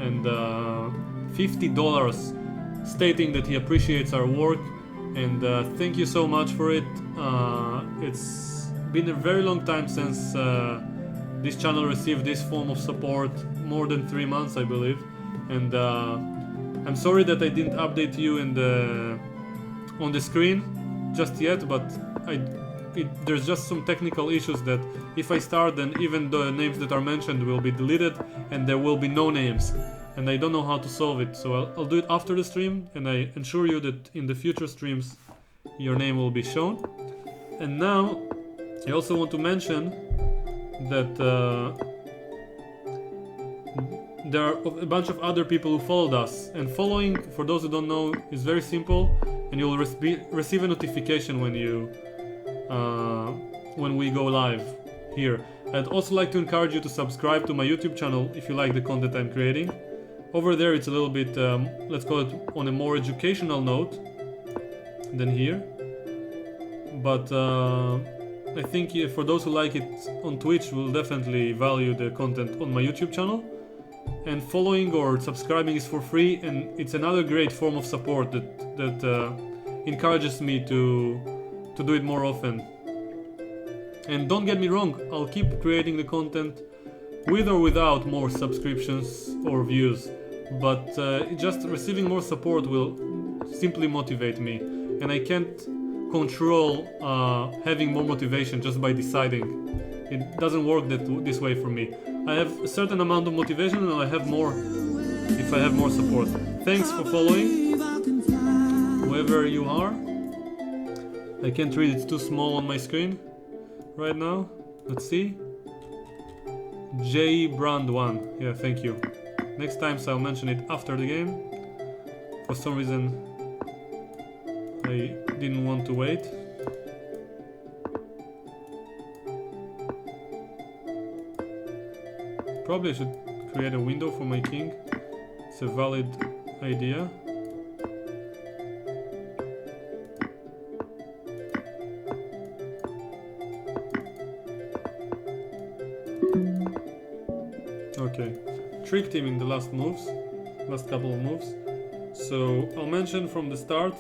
And $50 stating that he appreciates our work. And thank you so much for it. It's been a very long time since this channel received this form of support, more than 3 months I believe. And I'm sorry that I didn't update you on the screen just yet, but there's just some technical issues that if I start, then even the names that are mentioned will be deleted and there will be no names, and I don't know how to solve it. So I'll do it after the stream, and I assure you that in the future streams your name will be shown. And now I also want to mention that there are a bunch of other people who followed us, and following, for those who don't know, is very simple, and you'll receive a notification when we go live here. I'd also like to encourage you to subscribe to my YouTube channel if you like the content I'm creating. Over there it's a little bit, let's call it on a more educational note than here. But I think for those who like it on Twitch will definitely value the content on my YouTube channel. And following or subscribing is for free, and it's another great form of support that encourages me to do it more often. And don't get me wrong, I'll keep creating the content with or without more subscriptions or views, but just receiving more support will simply motivate me, and I can't control having more motivation just by deciding. It doesn't work this way for me. I have a certain amount of motivation and I have more if I have more support. Thanks for following, whoever you are. I can't read, it's too small on my screen right now. Let's see. J Brand 1. Yeah, thank you. Next time so I'll mention it after the game. For some reason I didn't want to wait. Probably I should create a window for my king. It's a valid idea. Okay, tricked him in the last couple of moves. So I'll mention from the start,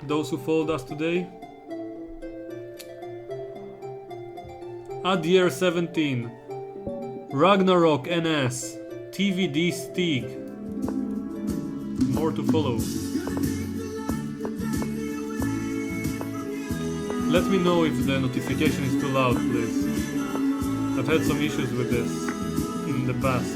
those who followed us today. Adier 17, Ragnarok NS, TVD Stig. More to follow. Let me know if the notification is too loud, please. I've had some issues with this in the past.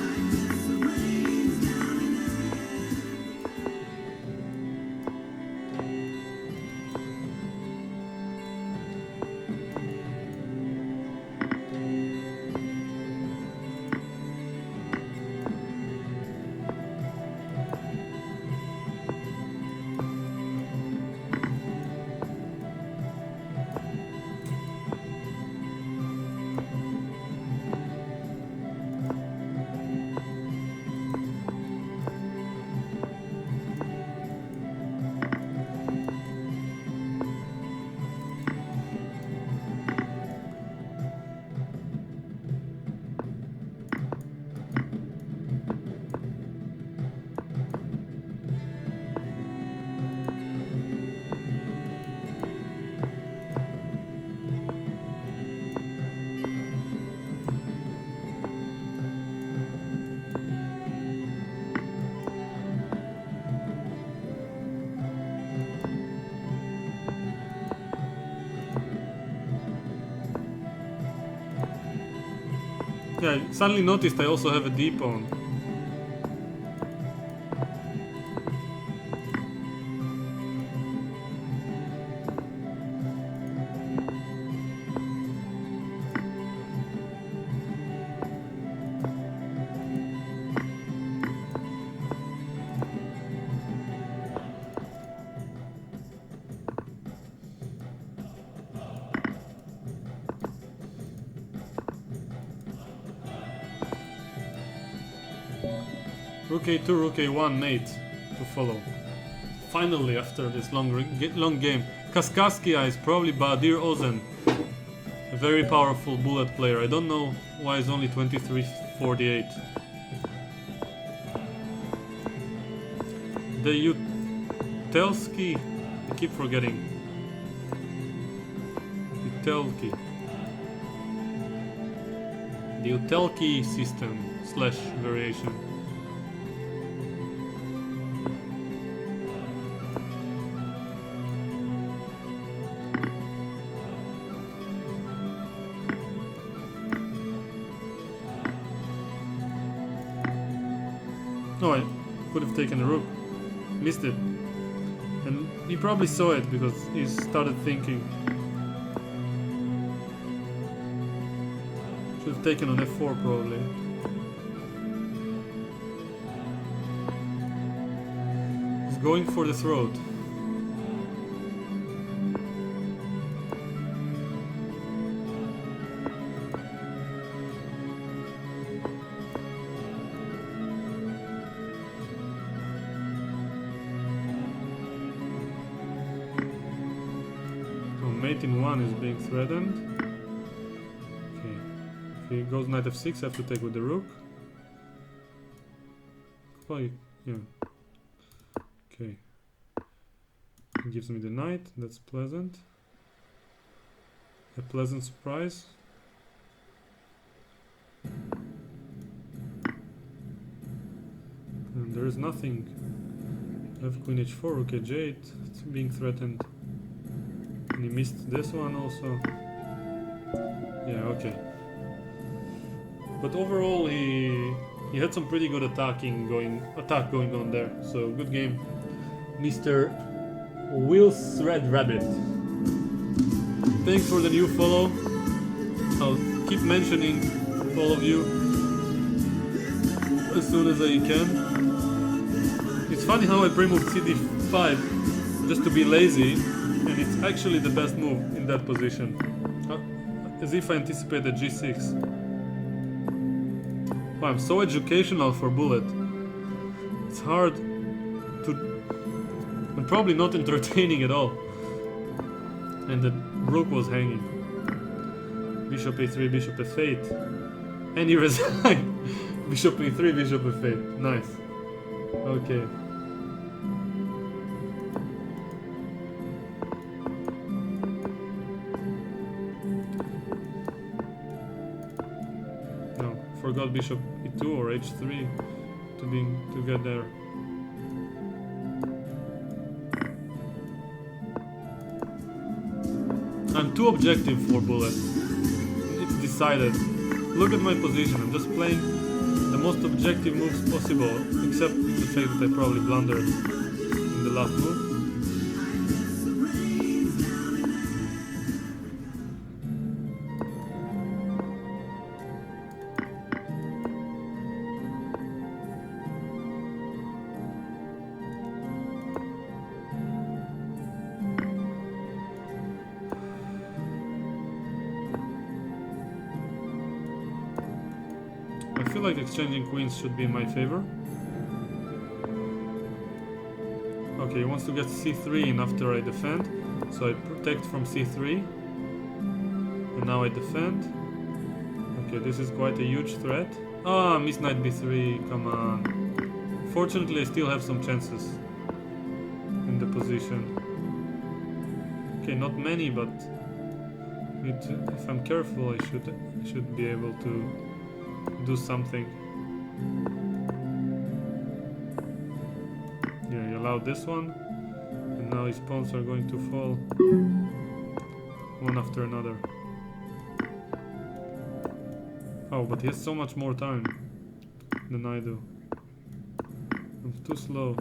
Yeah, I suddenly noticed I also have a D-pawn. Rook a2, rook a1, mate, to follow. Finally, after this long game. Kaskaskia is probably Badir Ozen. A very powerful bullet player. I don't know why he's only 2348. The Utelski, I keep forgetting. Utelki. The Utelki system / variation. Oh, I could have taken the rook. Missed it. And he probably saw it because he started thinking. taken on f4 probably. He's going for the throat. Mate in 1 is being threatened. Okay. If he goes knight f6, I have to take with the rook. Well, yeah. Okay. He gives me the knight, that's pleasant. A pleasant surprise. And there is nothing. I have queen h4, rook h8, it's being threatened. And he missed this one also. Yeah, okay. But overall he had some pretty good attack going on there. So good game. Mr. Will's Red Rabbit. Thanks for the new follow. I'll keep mentioning all of you as soon as I can. It's funny how I pre-moved cd5 just to be lazy. And it's actually the best move in that position. As if I anticipated g6. Wow, I'm so educational for bullet. It's hard to... and probably not entertaining at all. And the rook was hanging. Bishop a3, bishop f8. And he resigned. Bishop e3, bishop f8. Nice. Okay. Forgot bishop e2 or h3 to get there. I'm too objective for bullet. It's decided. Look at my position. I'm just playing the most objective moves possible, except the fact that I probably blundered in the last move. I feel like exchanging queens should be in my favor. Okay, he wants to get c3 in after I defend, so I protect from c3, and now I defend. Okay, this is quite a huge threat. Ah, miss knight b3, come on. Fortunately, I still have some chances in the position. Okay, not many, but if I'm careful, I should be able to do something. Yeah, he allowed this one, and now his pawns are going to fall one after another. Oh, but he has so much more time than I do. I'm too slow.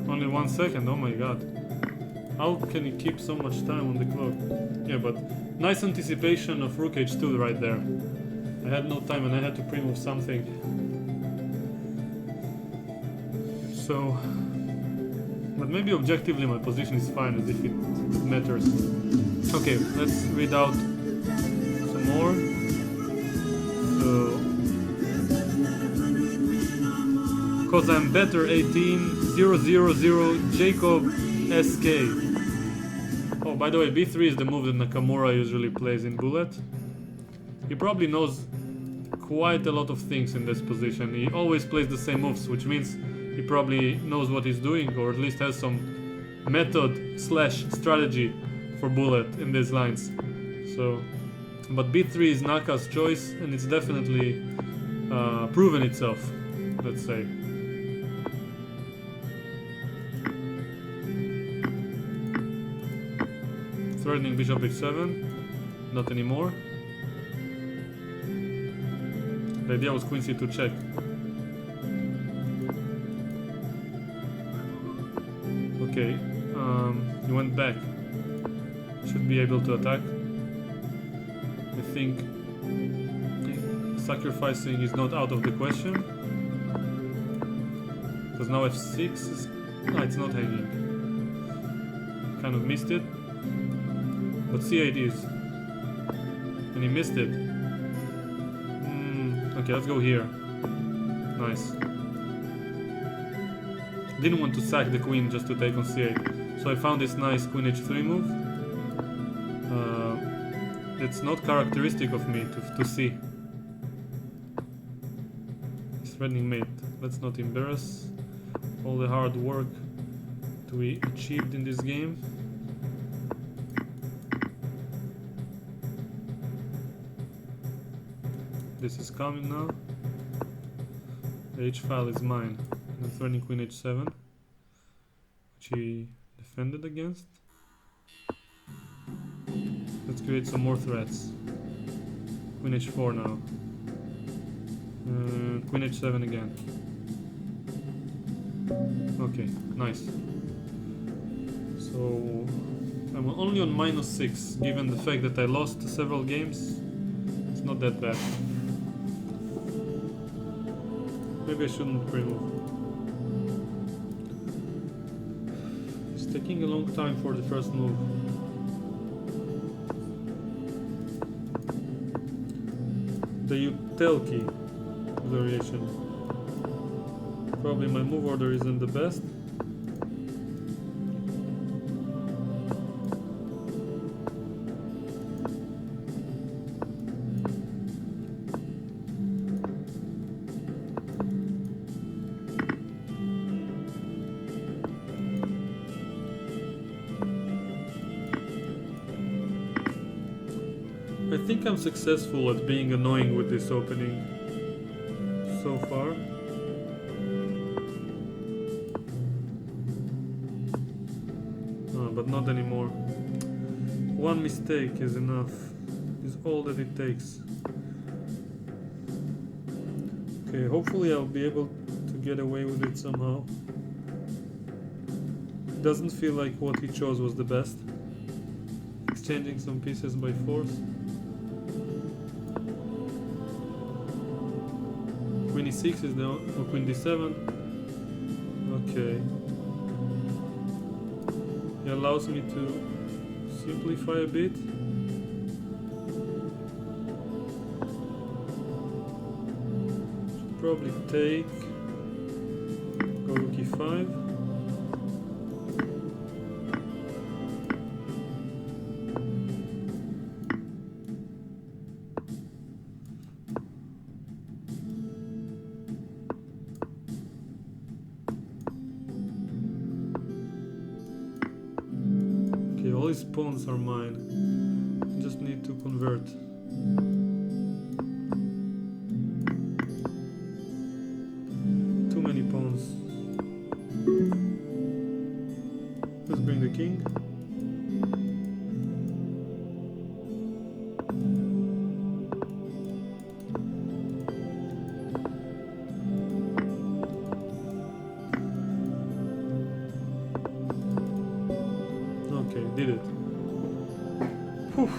Only 1 second, oh my god. How can he keep so much time on the clock? Yeah, but nice anticipation of rook h2 right there. I had no time and I had to pre-move something. So... but maybe objectively my position is fine, as if it matters. Okay, let's read out some more. So... because I'm better 18, 000 Jacob SK. Oh, by the way, b3 is the move that Nakamura usually plays in bullet. He probably knows quite a lot of things in this position. He always plays the same moves, which means he probably knows what he's doing, or at least has some method/strategy for bullet in these lines. So, but b3 is Naka's choice, and it's definitely proven itself, let's say. Threatening bishop h7. Not anymore. The idea was queen c2 check. Okay, he went back. Should be able to attack. I think sacrificing is not out of the question. Because now f6 is... No, it's not hanging. Kind of missed it. But c8 is. And he missed it. Okay, let's go here. Nice. Didn't want to sack the queen just to take on c8. So I found this nice queen h3 move. It's not characteristic of me to see. He's threatening mate. Let's not embarrass all the hard work that we achieved in this game. This is coming now. The h file is mine. I'm threatening queen h7, which he defended against. Let's create some more threats. Queen h4 now. Queen h7 again. Okay, nice. So I'm only on -6, given the fact that I lost several games. It's not that bad. Maybe I shouldn't pre-move. It's taking a long time for the first move. The utility variation. Probably my move order isn't the best. I think I'm successful at being annoying with this opening so far. But not anymore. One mistake is enough. Is all that it takes. Okay, hopefully I'll be able to get away with it somehow. It doesn't feel like what he chose was the best. Exchanging some pieces by force. Queen e6 is down, or queen d7. Okay. He allows me to simplify a bit. Should probably take. Go rook e5. All his pawns are mine. I just need to convert. Too many pawns. Let's bring the king. Did it. Whew.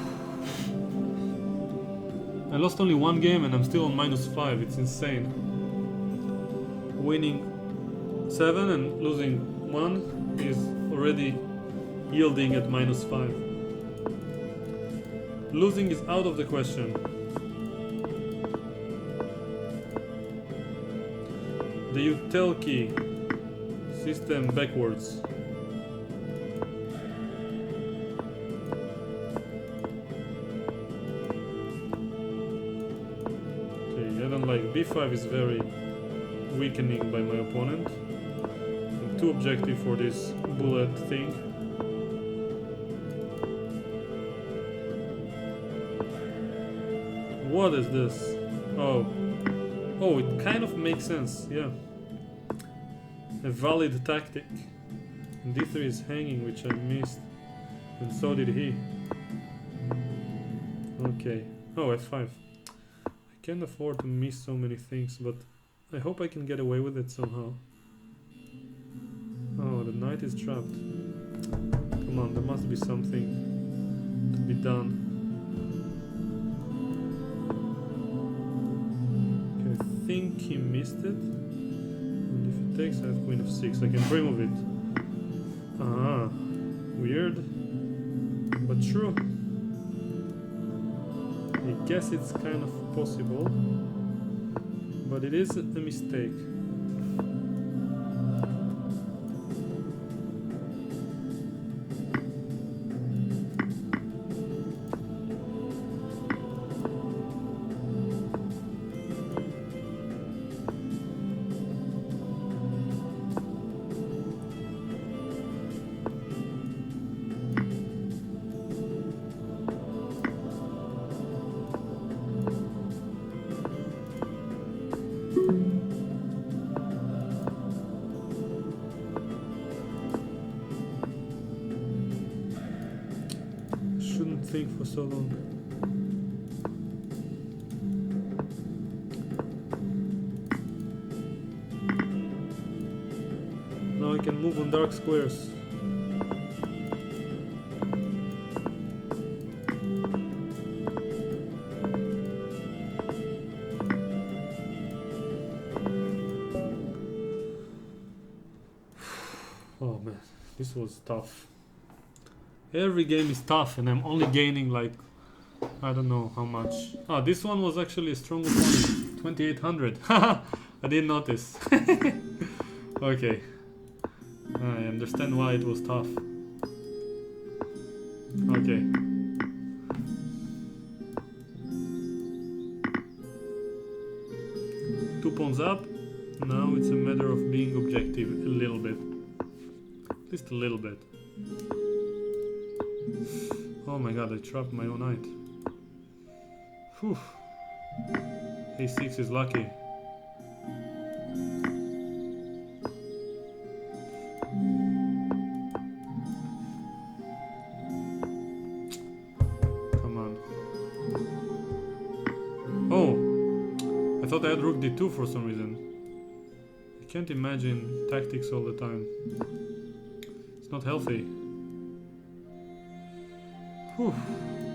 I lost only one game and I'm still on -5. It's insane. Winning 7 and losing 1 is already yielding at -5. Losing is out of the question. The utility system backwards. B5 is very weakening by my opponent. I'm too objective for this bullet thing. What is this? Oh, it kind of makes sense, yeah. A valid tactic. And d3 is hanging, which I missed. And so did he. Okay. Oh, f5. I can't afford to miss so many things, but I hope I can get away with it somehow. Oh, the knight is trapped. Come on, there must be something to be done. Okay, I think he missed it. And if he takes, I have queen f6. I can remove it. Ah, weird, but true. I guess it's kind of possible, but it is a mistake. Think for so long. Now I can move on dark squares. Oh man, this was tough. Every game is tough and I'm only gaining like, I don't know how much. Ah, this one was actually a strong opponent. 2800. I didn't notice. Okay. I understand why it was tough. Okay. Two pawns up. Now it's a matter of being objective a little bit. At least a little bit. Oh my god, I trapped my own knight. Whew. A6 is lucky. Come on. Oh! I thought I had rook d2 for some reason. I can't imagine tactics all the time. It's not healthy. Whew,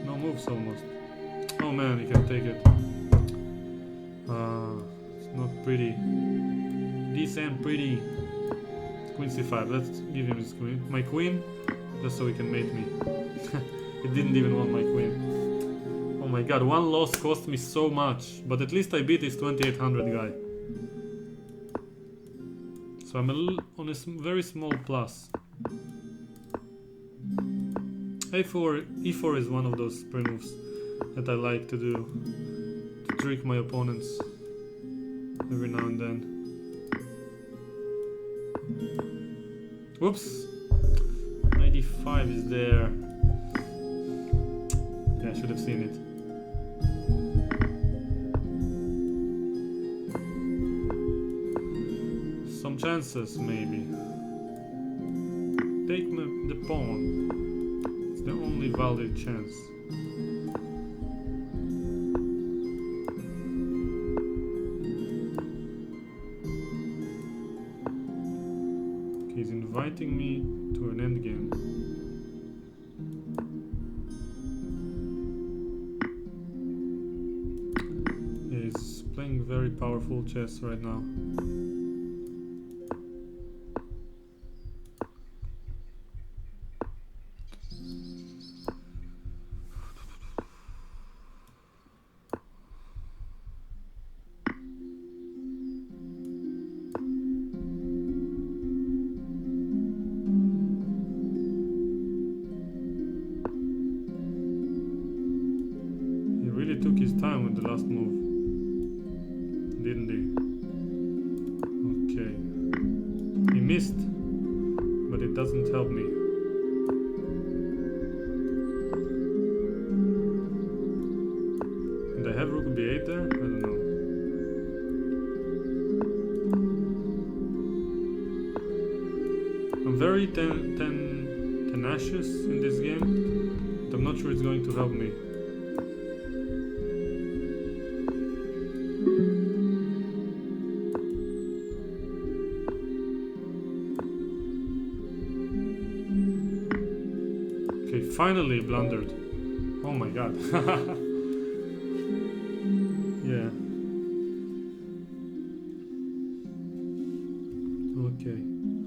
no moves almost. Oh man, you can take it. It's not pretty. Decent, pretty. Queen c5. Let's give him his queen. My queen, just so he can mate me. He didn't even want my queen. Oh my god, one loss cost me so much. But at least I beat this 2800 guy. So I'm on a very small plus. A4, E4 is one of those pre-moves that I like to do to trick my opponents every now and then. Whoops! 95 is there. Yeah, I should have seen it. Some chances, maybe. Take the pawn. The only valid chance. He's inviting me to an endgame. He's playing very powerful chess right now. Took his time with the last move, didn't he? Okay. He missed, but it doesn't help me. And I have rook b8 there? I don't know. I'm very tenacious in this game, but I'm not sure it's going to help me. finally blundered. Oh my god. Yeah. Okay.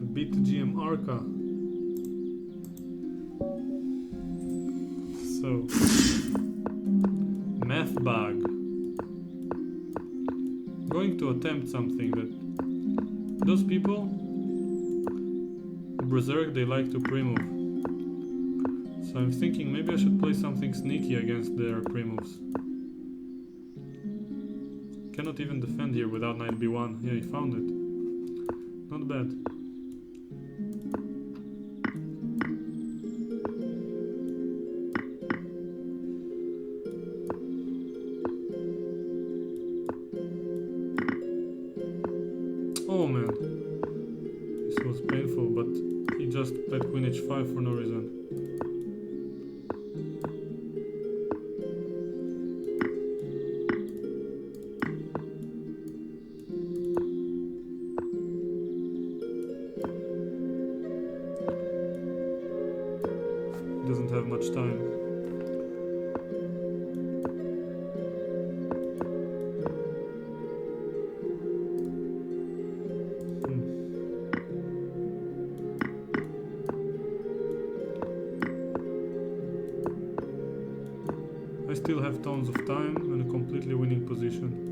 I beat the GM Arca. So, math bug. Going to attempt something that those people, Berserk, they like to pre-move. So I'm thinking maybe I should play something sneaky against their pre-moves. Cannot even defend here without knight b1. Yeah, he found it. Not bad. Oh man, this was painful, but he just played queen h5 for no reason. Doesn't have much time. I still have tons of time and a completely winning position.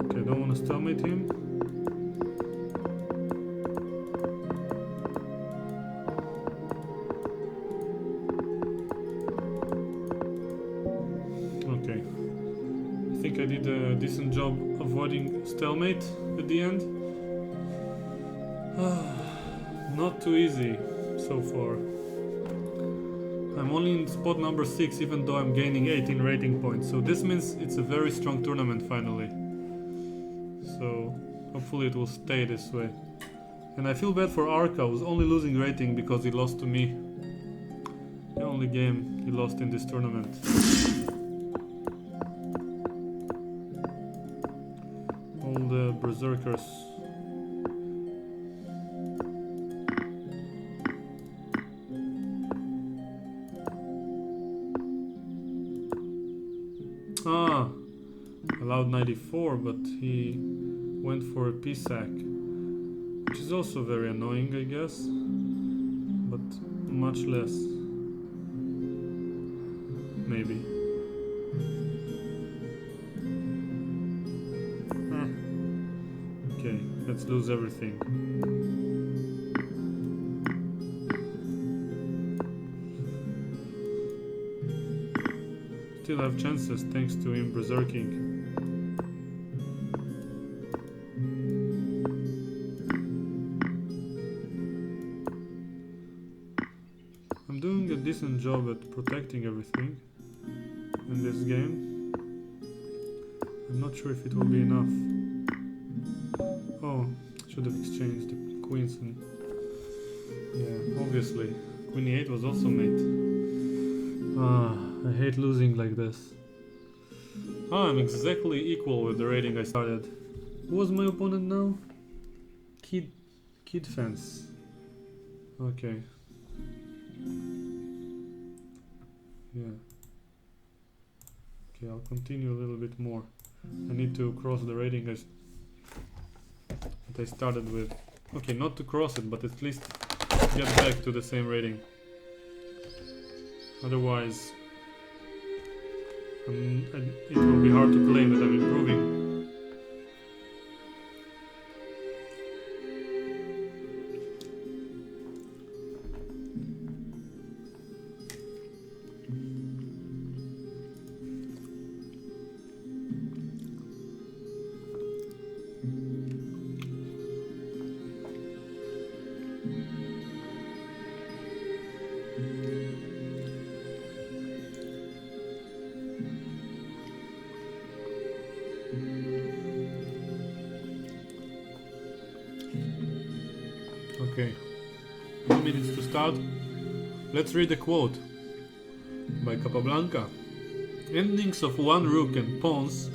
Okay, I don't want to stalemate him. Okay, I think I did a decent job avoiding stalemate at the end. Not too easy so far. I'm only in spot number 6 even though I'm gaining 18 rating points, so this means it's a very strong tournament finally. So hopefully it will stay this way. And I feel bad for Arca, who's only losing rating because he lost to me. The only game he lost in this tournament. All the berserkers. Ah, allowed 94, but he went for a p-sack, which is also very annoying, I guess, but much less, maybe. Okay, let's lose everything. Still have chances thanks to him berserking. I'm doing a decent job at protecting everything in this game. I'm not sure if it will be enough. Oh, should have exchanged the queens and... yeah, obviously. Queen e8 was also mate. I hate losing like this. I'm exactly equal with the rating I started. Who was my opponent now? Kid Fence. Okay. Yeah. Okay, I'll continue a little bit more. I need to cross the rating that I started with. Okay, not to cross it, but at least get back to the same rating. Otherwise, it will be hard to claim that I'm improving. Okay, 2 minutes to start. Let's read a quote by Capablanca. Endings of one rook and pawns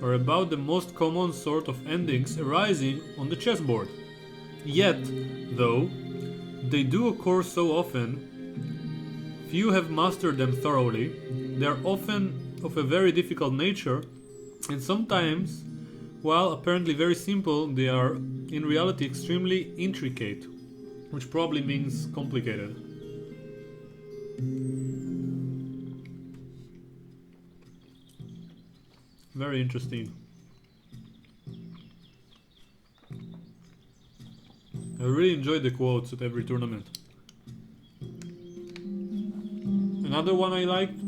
are about the most common sort of endings arising on the chessboard. Yet, though they do occur so often, few have mastered them thoroughly. They are often of a very difficult nature, and sometimes, while apparently very simple, they are in reality extremely intricate, which probably means complicated. Very interesting. I really enjoyed the quotes at every tournament. Another one I liked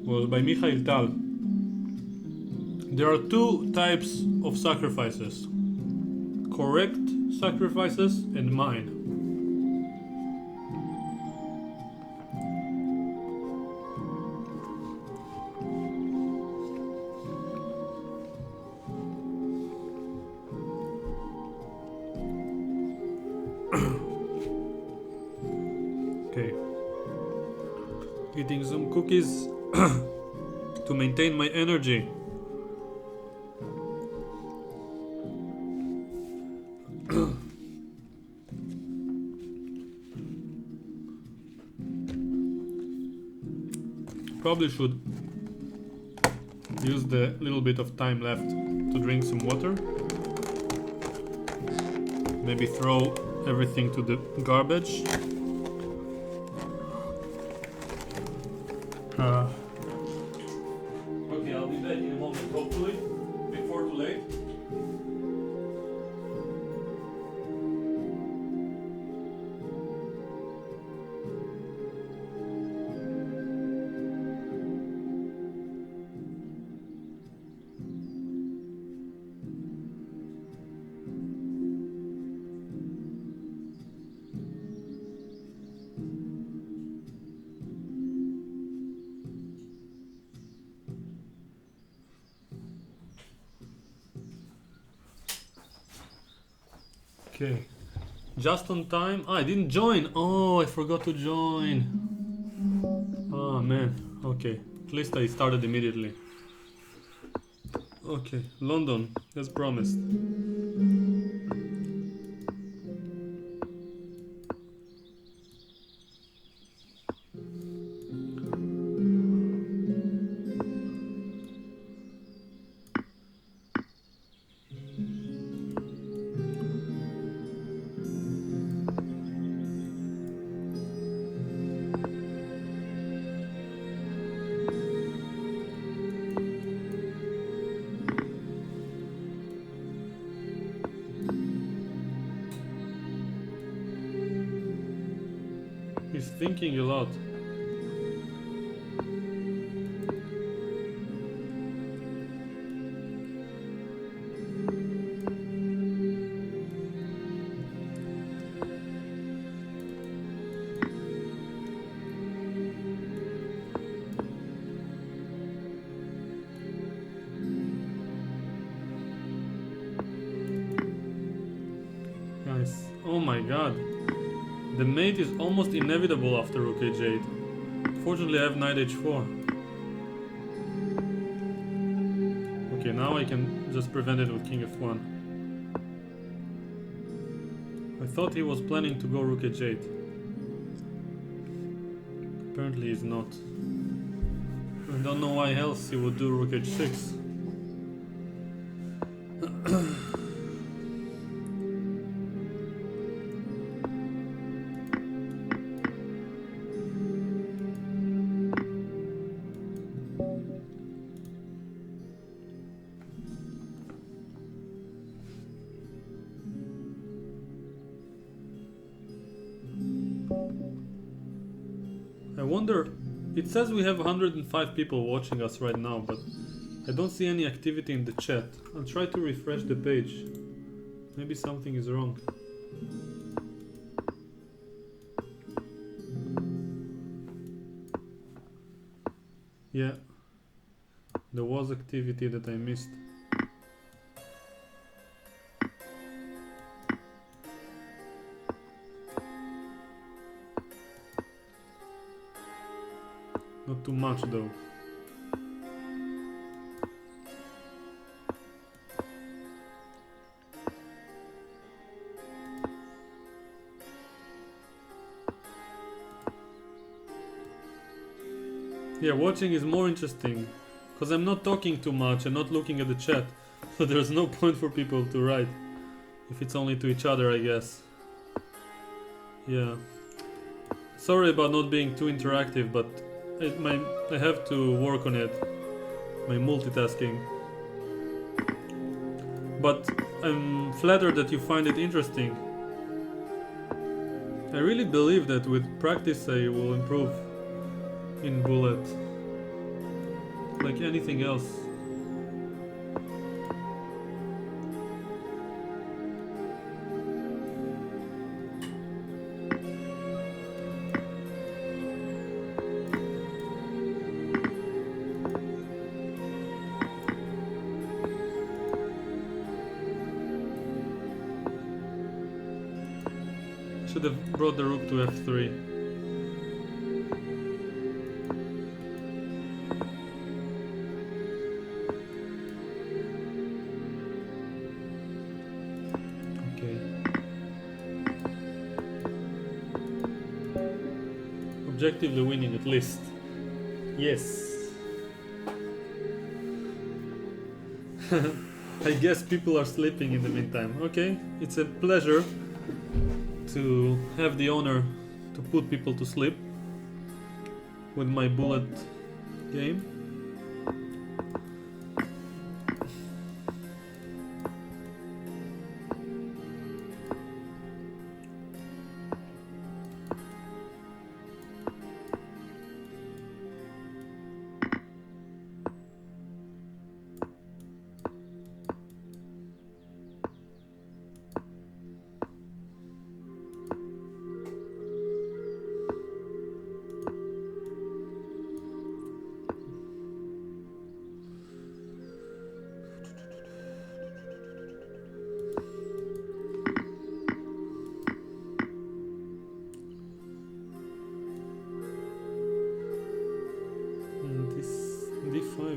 was by Mikhail Tal. There are two types of sacrifices: correct sacrifices and mine. Okay. Eating some cookies to maintain my energy. Probably should use the little bit of time left to drink some water. Maybe throw everything to the garbage. Okay, I'll be back in a moment, hopefully, before too late. Okay, just on time. I didn't join. Oh, I forgot to join. Oh man. Okay, at least I started immediately. Okay, London, as promised. He's thinking a lot. Nice. Oh my god. The mate is almost inevitable after rook h8. Fortunately I have knight h4. Okay, now I can just prevent it with king f1. I thought he was planning to go rook h8. Apparently he's not. I don't know why else he would do rook h6. I wonder, it says we have 105 people watching us right now, but I don't see any activity in the chat. I'll try to refresh the page. Maybe something is wrong. Yeah, there was activity that I missed. Not too much though. Yeah, watching is more interesting, because I'm not talking too much and not looking at the chat, so there's no point for people to write, if it's only to each other, I guess. Yeah. Sorry about not being too interactive, but I have to work on it, my multitasking. But I'm flattered that you find it interesting. I really believe that with practice I will improve in bullet, like anything else. Should have brought the rook to f3. Objectively winning at least. Yes. I guess people are sleeping in the meantime. Okay, it's a pleasure to have the honor to put people to sleep with my bullet game.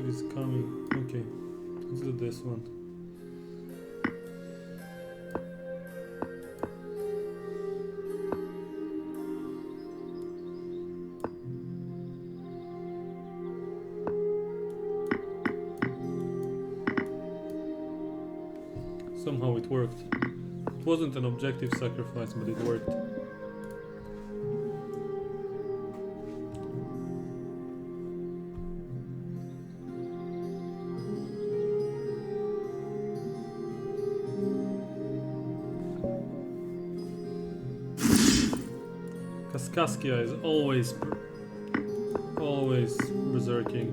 Is coming. Okay, let's do this one. Somehow it worked. It wasn't an objective sacrifice, but it worked. Kaskia is always berserking.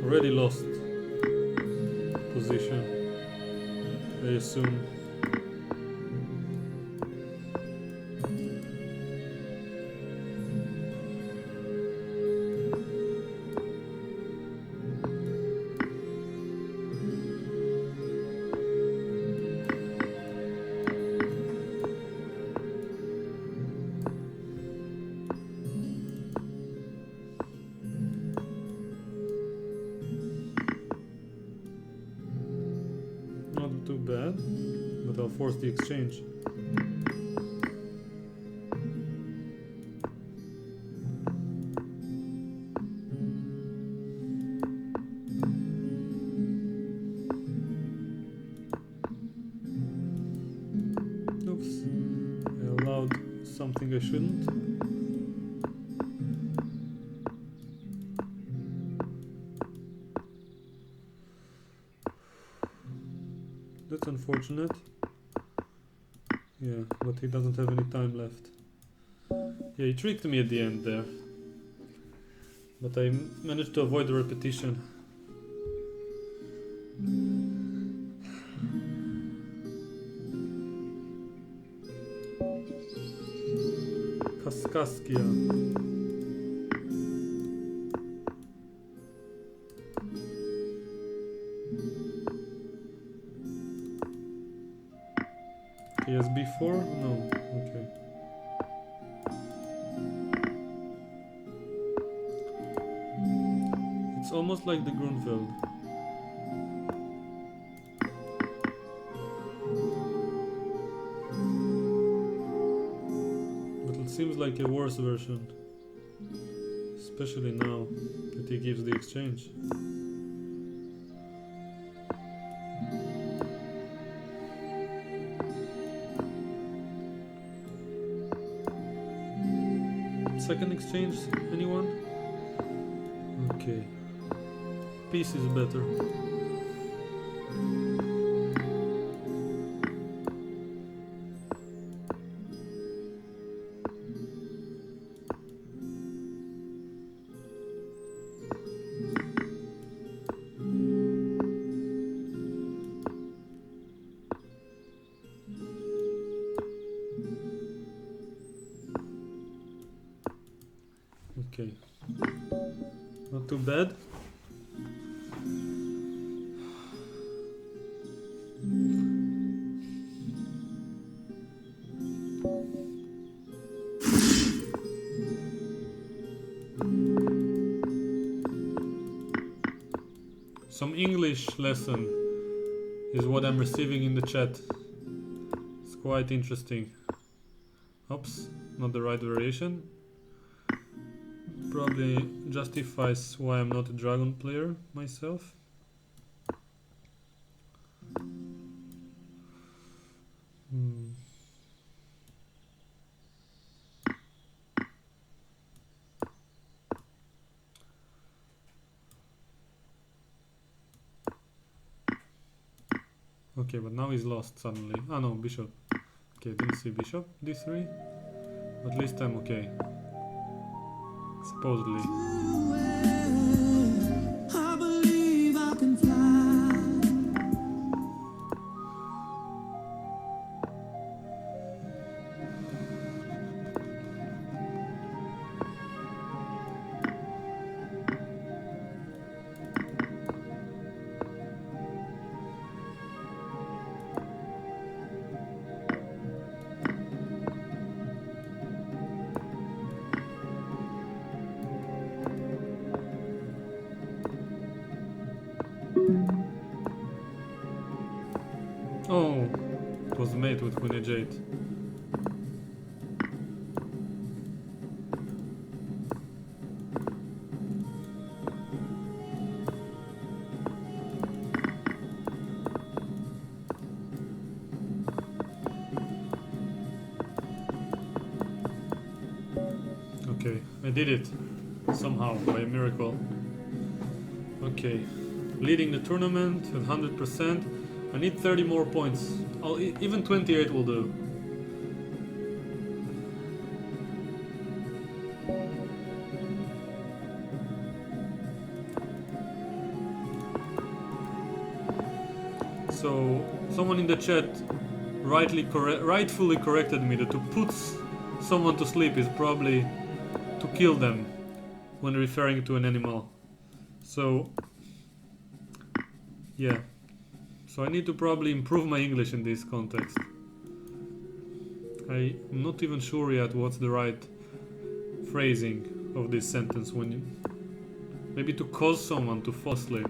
Already lost position, I assume. Too bad, but I'll force the exchange. Oops, I allowed something I shouldn't. That's unfortunate. Yeah, but he doesn't have any time left. Yeah, he tricked me at the end there. But I managed to avoid the repetition. Kaskaskia. almost like the Grunfeld. But it seems like a worse version. Especially now that he gives the exchange. Second exchange, anyone? Okay. Piece is better. Okay. Not too bad. Some English lesson is what I'm receiving in the chat. It's quite interesting. Oops, not the right variation. Probably justifies why I'm not a dragon player myself. Okay, but now he's lost suddenly. Ah no, bishop. Okay, didn't see bishop, d3. At least I'm okay. Supposedly. I believe I can fly. Oh, it was mate with queen h8. Okay, I did it somehow by a miracle. Okay, leading the tournament with 100%. I need 30 more points. Even 28 will do. So someone in the chat rightfully corrected me that to put someone to sleep is probably to kill them when referring to an animal. So yeah. So I need to probably improve my English in this context. I'm not even sure yet what's the right phrasing of this sentence when you... Maybe to cause someone to fall asleep.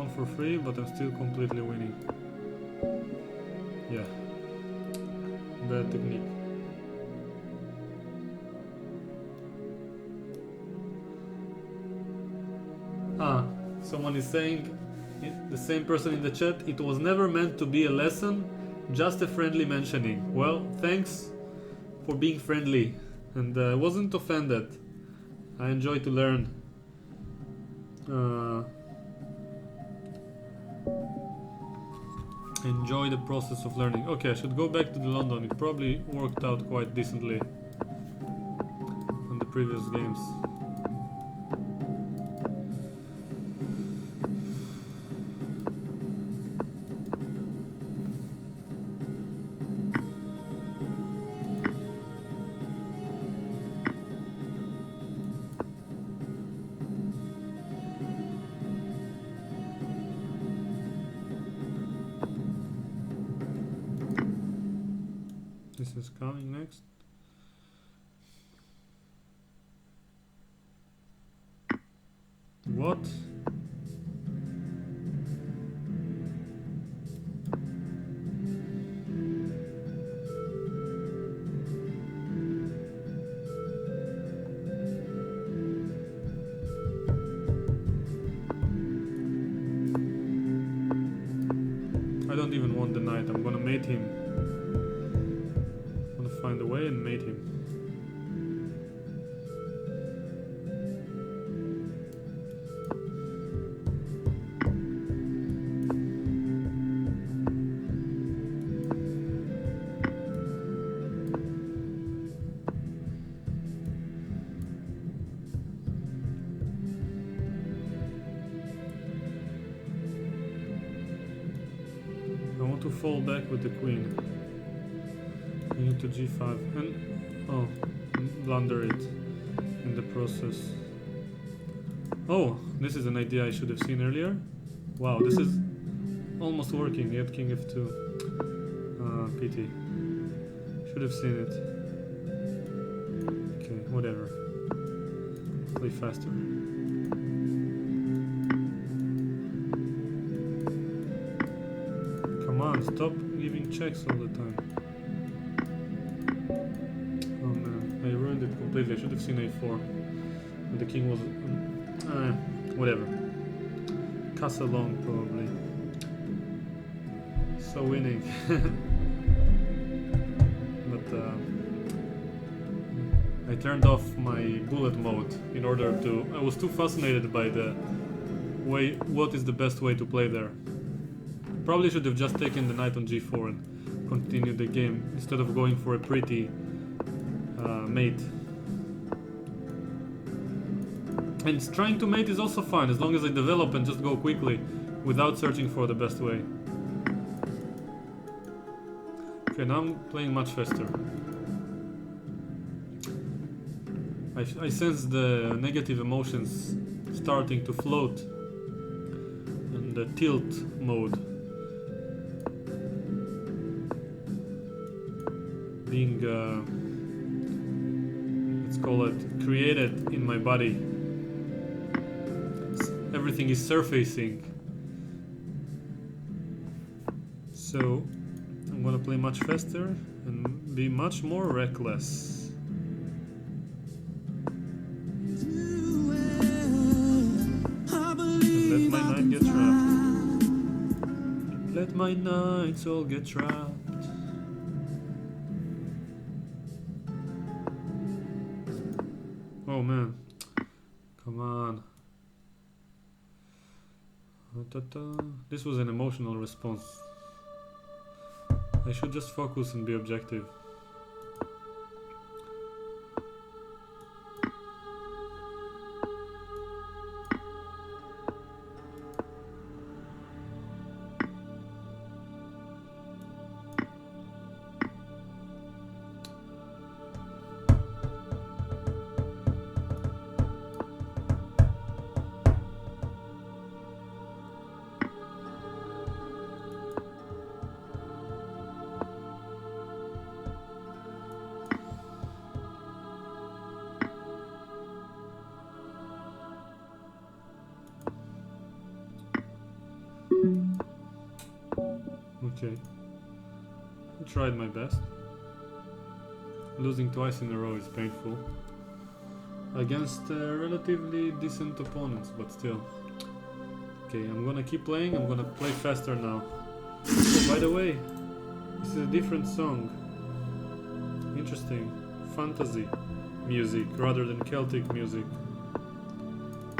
pawn for free, but I'm still completely winning. Yeah. Bad technique. Someone is saying, the same person in the chat, it was never meant to be a lesson, just a friendly mentioning. Well, thanks for being friendly, and I wasn't offended. I enjoy to learn. Enjoy the process of learning. Okay, I should go back to the London. It probably worked out quite decently on the previous games. This is coming next. What? I don't even want the knight. I'm gonna mate him. Find a way and mate him. I want to fall back with the queen. To g5 and blunder it in the process. Oh, this is an idea I should have seen earlier. Wow, this is almost working. Yet king f2. Pity. Should have seen it. Okay, whatever. Play faster. Come on, stop giving checks all the time. I ruined it completely. I should have seen a4. And the king was... whatever. Castle long, probably. So winning. But I turned off my bullet mode in order to... I was too fascinated by the way... What is the best way to play there. Probably should have just taken the knight on g4 and continued the game instead of going for a pretty... mate. And trying to mate is also fine as long as I develop and just go quickly without searching for the best way. Okay, now I'm playing much faster. I sense the negative emotions starting to float in the tilt mode. Being let's call it created in my body. Everything is surfacing. So I'm gonna play much faster and be much more reckless. And let my knight get trapped. Let my knights all get trapped. Oh man, come on. This was an emotional response. I should just focus and be objective. Okay. I tried my best. Losing twice in a row is painful. Against relatively decent opponents, but still. Okay, I'm gonna keep playing. I'm gonna play faster now. Oh, by the way, this is a different song. Interesting. Fantasy music rather than Celtic music.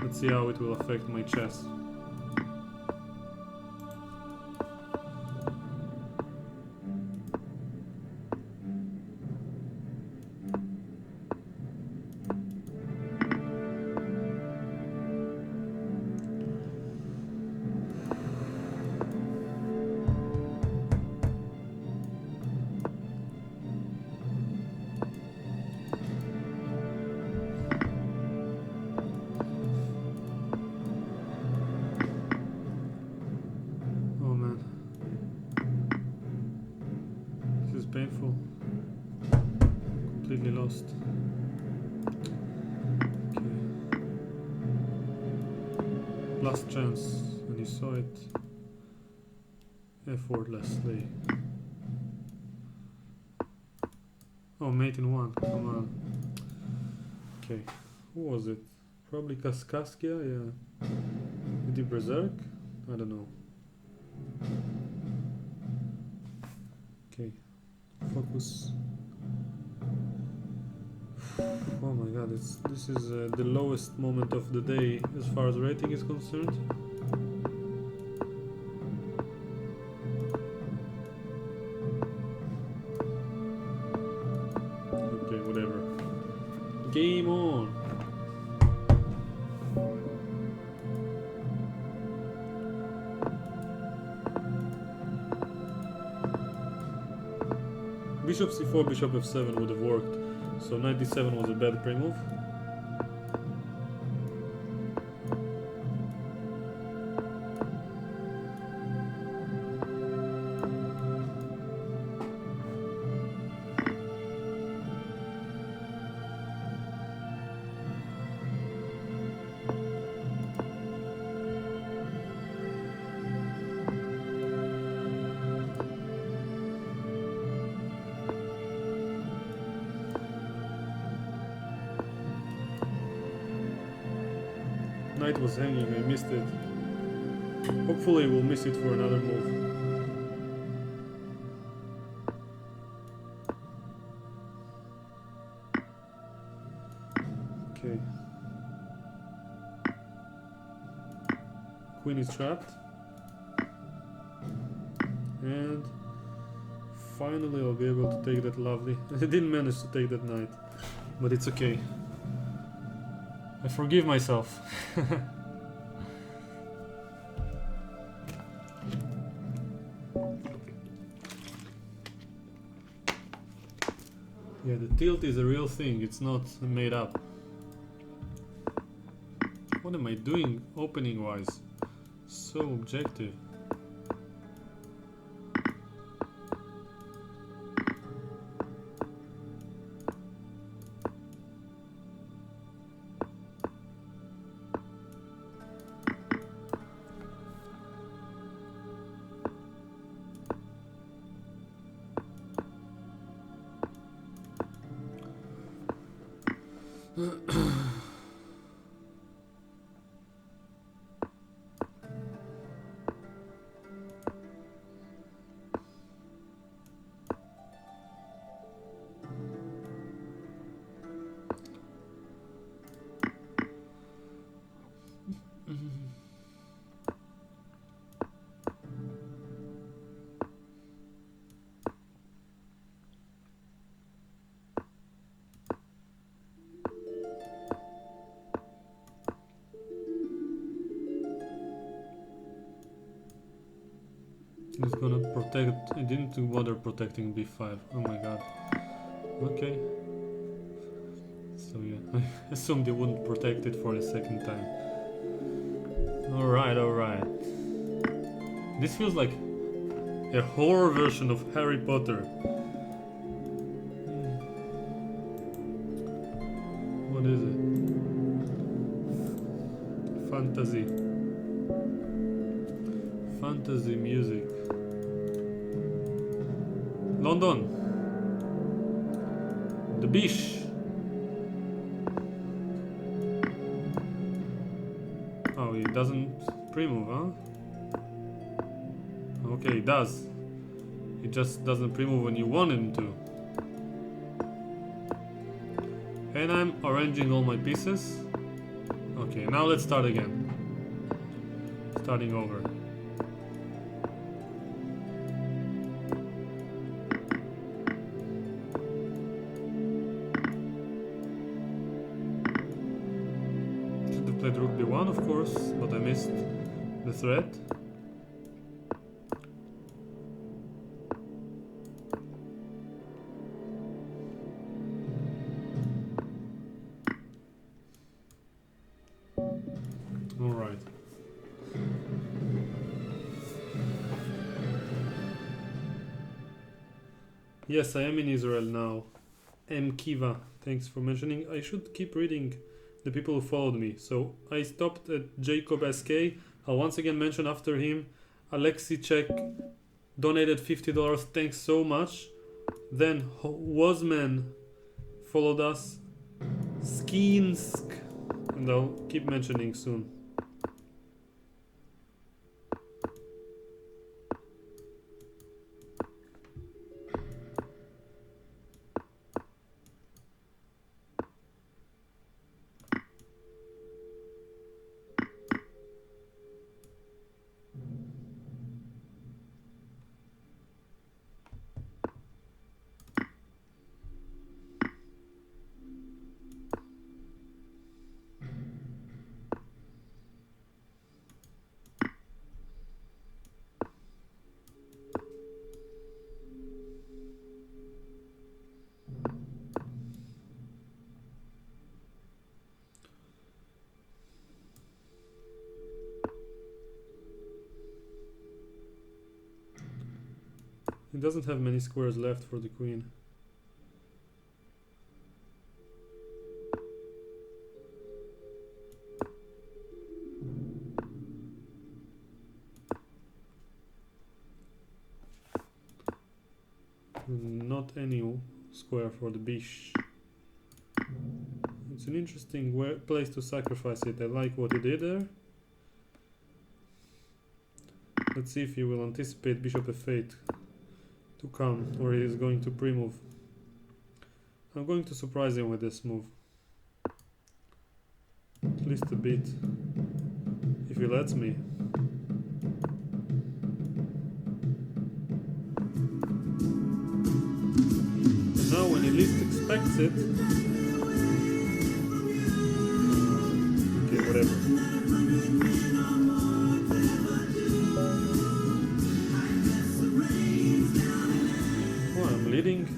Let's see how it will affect my chess. Painful. Completely lost. Okay. Last chance, and you saw it effortlessly. Oh, mate in one. Come on. Okay. Who was it? Probably Kaskaskia, yeah. Did he berserk? I don't know. Okay. Focus. Oh my god, this is the lowest moment of the day as far as rating is concerned. Okay, whatever. Game on! Bishop c4, bishop f7 would have worked, so knight d7 was a bad pre-move. Knight was hanging, I missed it. Hopefully we'll miss it for another move. Okay. Queen is trapped. And finally I'll be able to take that lovely. I didn't manage to take that knight, but it's okay. I forgive myself. Yeah, the tilt is a real thing, it's not made up. What am I doing opening wise? So objective. It's gonna protect. It didn't bother protecting b5. Oh my god. Okay. So yeah, I assumed they wouldn't protect it for a second time. Alright, alright. This feels like a horror version of Harry Potter. What is it? Fantasy. Fantasy music. London. The Bish. Oh, he doesn't pre-move, huh? Okay, he does. He just doesn't pre-move when you want him to. And I'm arranging all my pieces. Okay, now let's start again. Starting over. Should have played rook b1, of course, but I missed the threat. Alright. Yes, I am in Israel now. M. Kiva, thanks for mentioning. I should keep reading the people who followed me. So I stopped at Jacob SK. I'll once again mention after him. Alexi Czech donated $50. Thanks so much. Then Wozman followed us. Skinsk. And I'll keep mentioning soon. He doesn't have many squares left for the queen. Not any square for the bish. It's an interesting place to sacrifice it. I like what he did there. Let's see if he will anticipate bishop f8 to come, or he is going to pre-move. I'm going to surprise him with this move. At least a bit, if he lets me. And now when he least expects it... Okay, whatever. Leading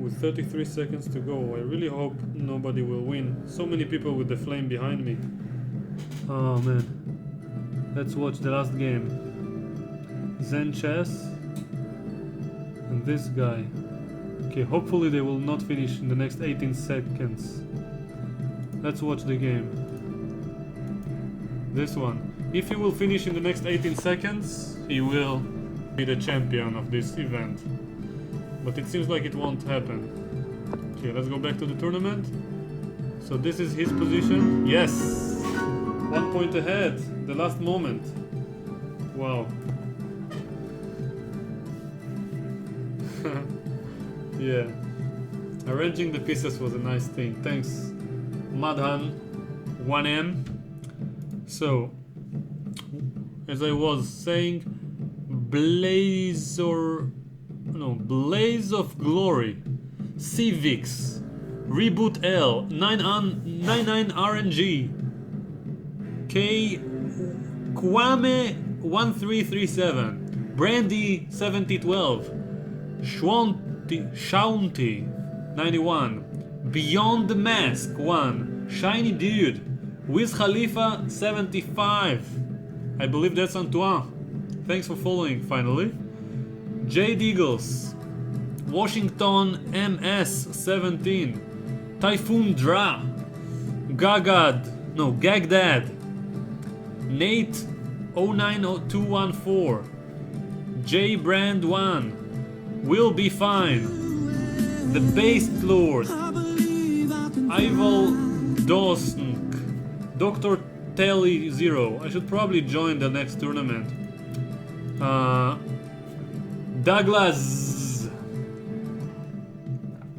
with 33 seconds to go. I really hope nobody will win. So many people with the flame behind me. Oh man. Let's watch the last game. Zen Chess and this guy. Okay, hopefully they will not finish in the next 18 seconds. Let's watch the game. This one. If he will finish in the next 18 seconds, he will be the champion of this event. But it seems like it won't happen. Okay, let's go back to the tournament. So this is his position. Yes! 1 point ahead. The last moment. Wow. Yeah. Arranging the pieces was a nice thing. Thanks, Madhan 1M. So, as I was saying, Blaze of Glory, Civix, Reboot L, 99 RNG, K, Kwame 1337, Brandy 7012, Shaunti 91, Beyond the Mask 1, Shiny Dude, Wiz Khalifa 75. I believe that's Antoine. Thanks for following finally. Jade Eagles, Washington MS 17, Typhoon Dra, Gagdad, Nate 090214, J Brand 1, Will be fine. The Based Lord. Ival Dawson. Dr. Telly Zero. I should probably join the next tournament. Douglas.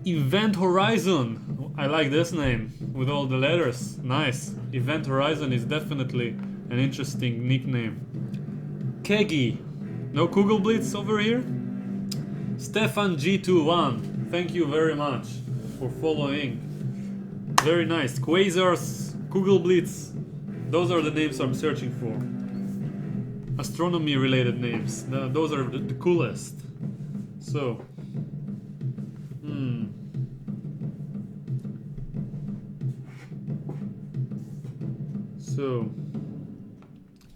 Event Horizon. I like this name with all the letters. Nice. Event Horizon is definitely an interesting nickname. Kegi. No Kugelblitz over here? Stefan G21. Thank you very much for following. Very nice. Quasars, Kugelblitz. Those are the names I'm searching for. Astronomy related names. Those are the coolest. So. So.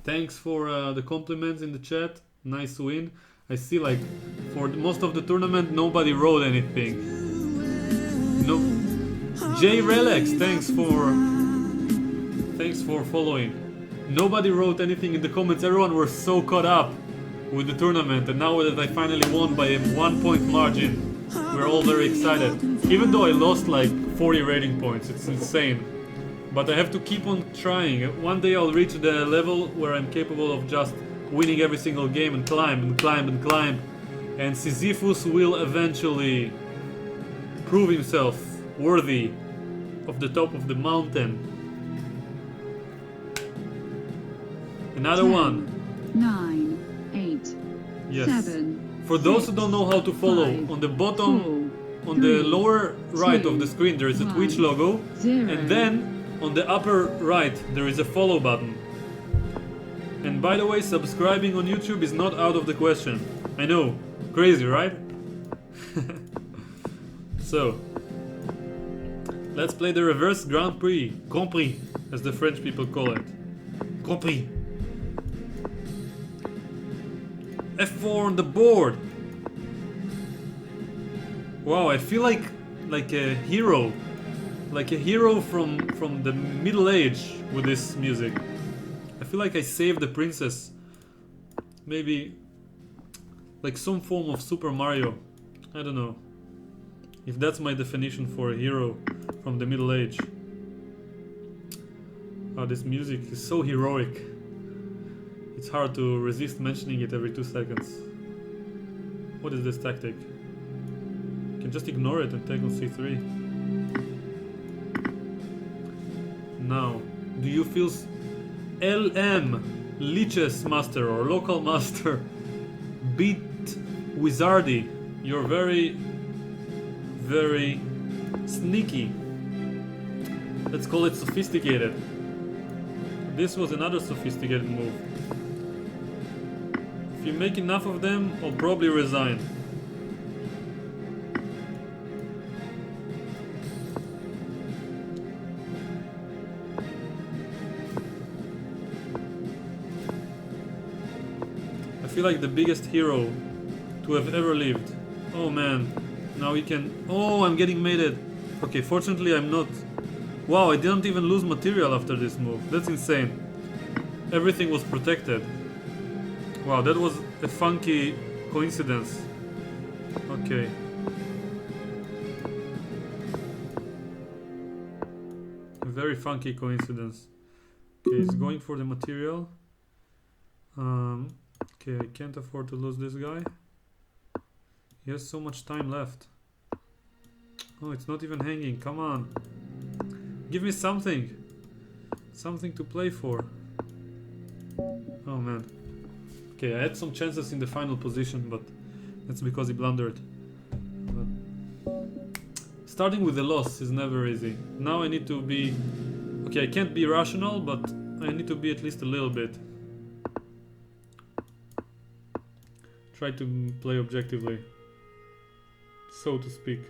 Thanks for the compliments in the chat. Nice win. I see like for most of the tournament nobody wrote anything. No. J Relax, thanks for following. Nobody wrote anything in the comments. Everyone were so caught up with the tournament, and now that I finally won by a 1 point margin, we're all very excited. Even though I lost like 40 rating points, it's insane. But I have to keep on trying. One day I'll reach the level where I'm capable of just winning every single game and climb and climb and climb. And Sisyphus will eventually prove himself worthy of the top of the mountain. Another 10, one. 9, 8, Yes. 7. For those who 6, don't know how to follow, 5, on the bottom, 4, on the 3, lower right 2, of the screen, there is a 1, Twitch logo. 0. And then on the upper right, there is a follow button. And by the way, subscribing on YouTube is not out of the question. I know, crazy, right? So, let's play the reverse Grand Prix, as the French people call it. Grand Prix. F4 on the board. Wow, I feel like a hero. Like a hero from the Middle Age with this music. I feel like I saved the princess. Maybe like some form of Super Mario. I don't know if that's my definition for a hero from the Middle Age. Oh, this music is so heroic. It's hard to resist mentioning it every 2 seconds. What is this tactic? You can just ignore it and take on c3. Now, do you feel LM, lichess master or local master, beat wizardy? You're very, very sneaky. Let's call it sophisticated. This was another sophisticated move. If you make enough of them, I'll probably resign. I feel like the biggest hero to have ever lived. Oh man, now he can... Oh, I'm getting mated. Okay, fortunately I'm not. Wow, I didn't even lose material after this move. That's insane. Everything was protected. Wow, that was a funky coincidence. Okay. A very funky coincidence. Okay, he's going for the material. Okay, I can't afford to lose this guy. He has so much time left. Oh, it's not even hanging. Come on. Give me something. Something to play for. Oh man. Okay, I had some chances in the final position, but that's because he blundered. But starting with a loss is never easy. Now I need to be... Okay, I can't be rational, but I need to be at least a little bit. Try to play objectively, so to speak.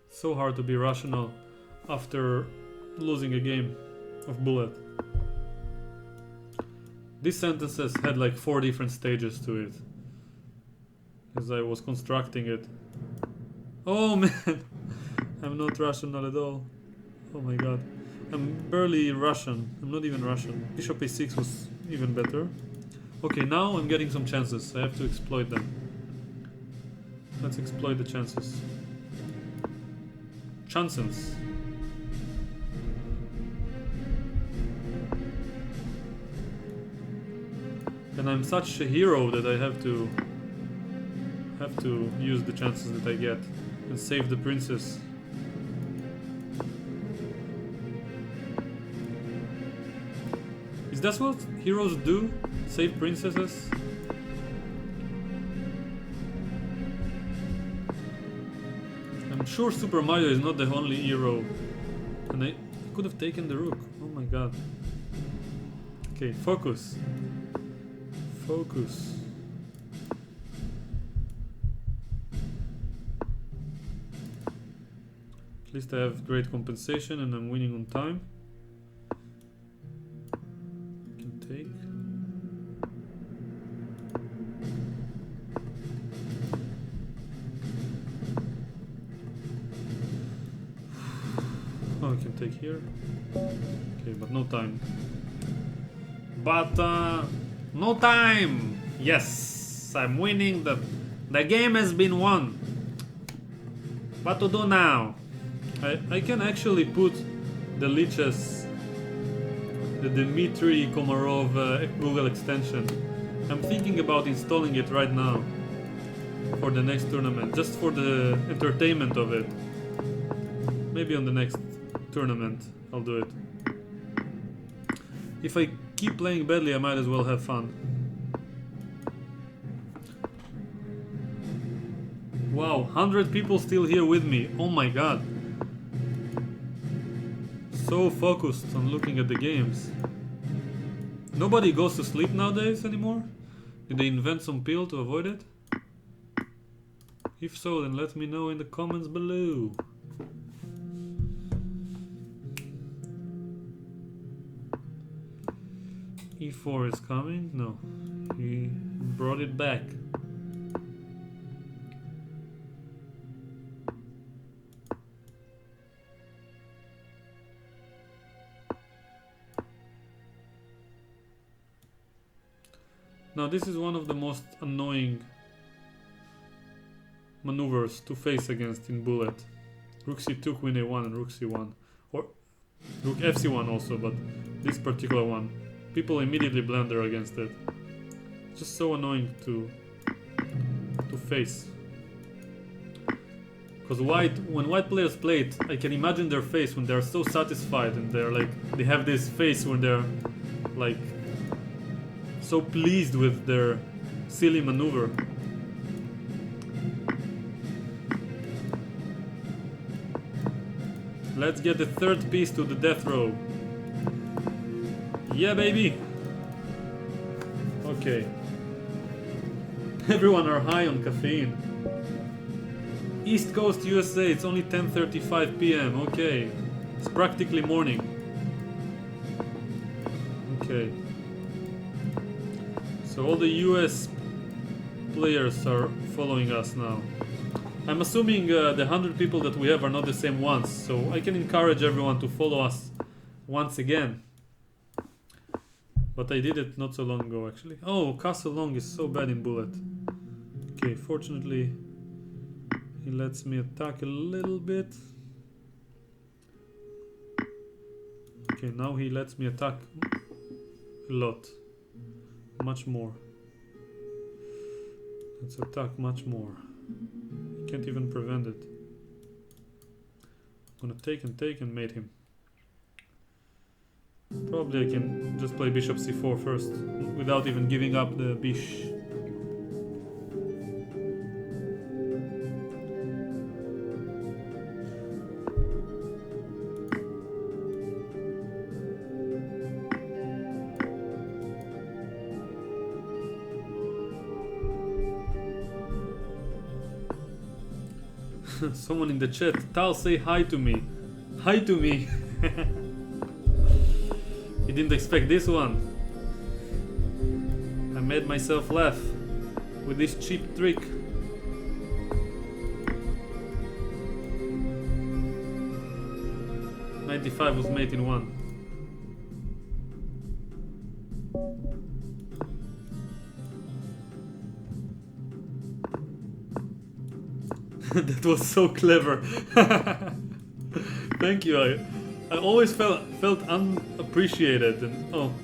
So hard to be rational after losing a game of bullet. These sentences had like 4 different stages to it as I was constructing it. Oh man, I'm not rational at all. Oh my god. I'm barely Russian. I'm not even Russian. Bishop a6 was even better. Okay, now I'm getting some chances. I have to exploit them. Let's exploit the chances. Chances. And I'm such a hero that I have to use the chances that I get and save the princess. Is that what heroes do? Save princesses? I'm sure Super Mario is not the only hero. And I could have taken the rook. Oh my god. Okay, focus. Focus. At least I have great compensation and I'm winning on time. Can take. Oh, I can take here. Okay, but no time. But no time! Yes! I'm winning. The game has been won. What to do now? I can actually put the lichess, the Dmitry Komarov Google extension. I'm thinking about installing it right now for the next tournament, just for the entertainment of it. Maybe on the next tournament I'll do it. If I keep playing badly, I might as well have fun. Wow, 100 people still here with me. Oh my god. So focused on looking at the games. Nobody goes to sleep nowadays anymore? Did they invent some pill to avoid it? If so, then let me know in the comments below. E4 is coming? No. He brought it back. Now this is one of the most annoying maneuvers to face against in bullet. Rook c2, queen a1 and rook c1. Or rook fc1 also, but this particular one. People immediately blunder against it. It's just so annoying to face. Because when white players play it, I can imagine their face when they're so satisfied and they're like, they have this face when they're like so pleased with their silly maneuver. Let's get the third piece to the death row. Yeah, baby! Okay. Everyone are high on caffeine. East Coast USA, it's only 10:35 p.m. Okay. It's practically morning. Okay. So all the US players are following us now. I'm assuming the 100 people that we have are not the same ones, so I can encourage everyone to follow us once again. But I did it not so long ago, actually. Oh, Castle Long is so bad in bullet. Okay, fortunately he lets me attack a little bit. Okay, now he lets me attack a lot. Much more. Let's attack much more. Can't even prevent it. I'm gonna take and mate him. Probably I can just play bishop c4 first, without even giving up the bish. Someone in the chat, Tal, say hi to me. Hi to me. You didn't expect this one. I made myself laugh with this cheap trick. .95 was made in one. That was so clever. Thank you. I always felt unappreciated, and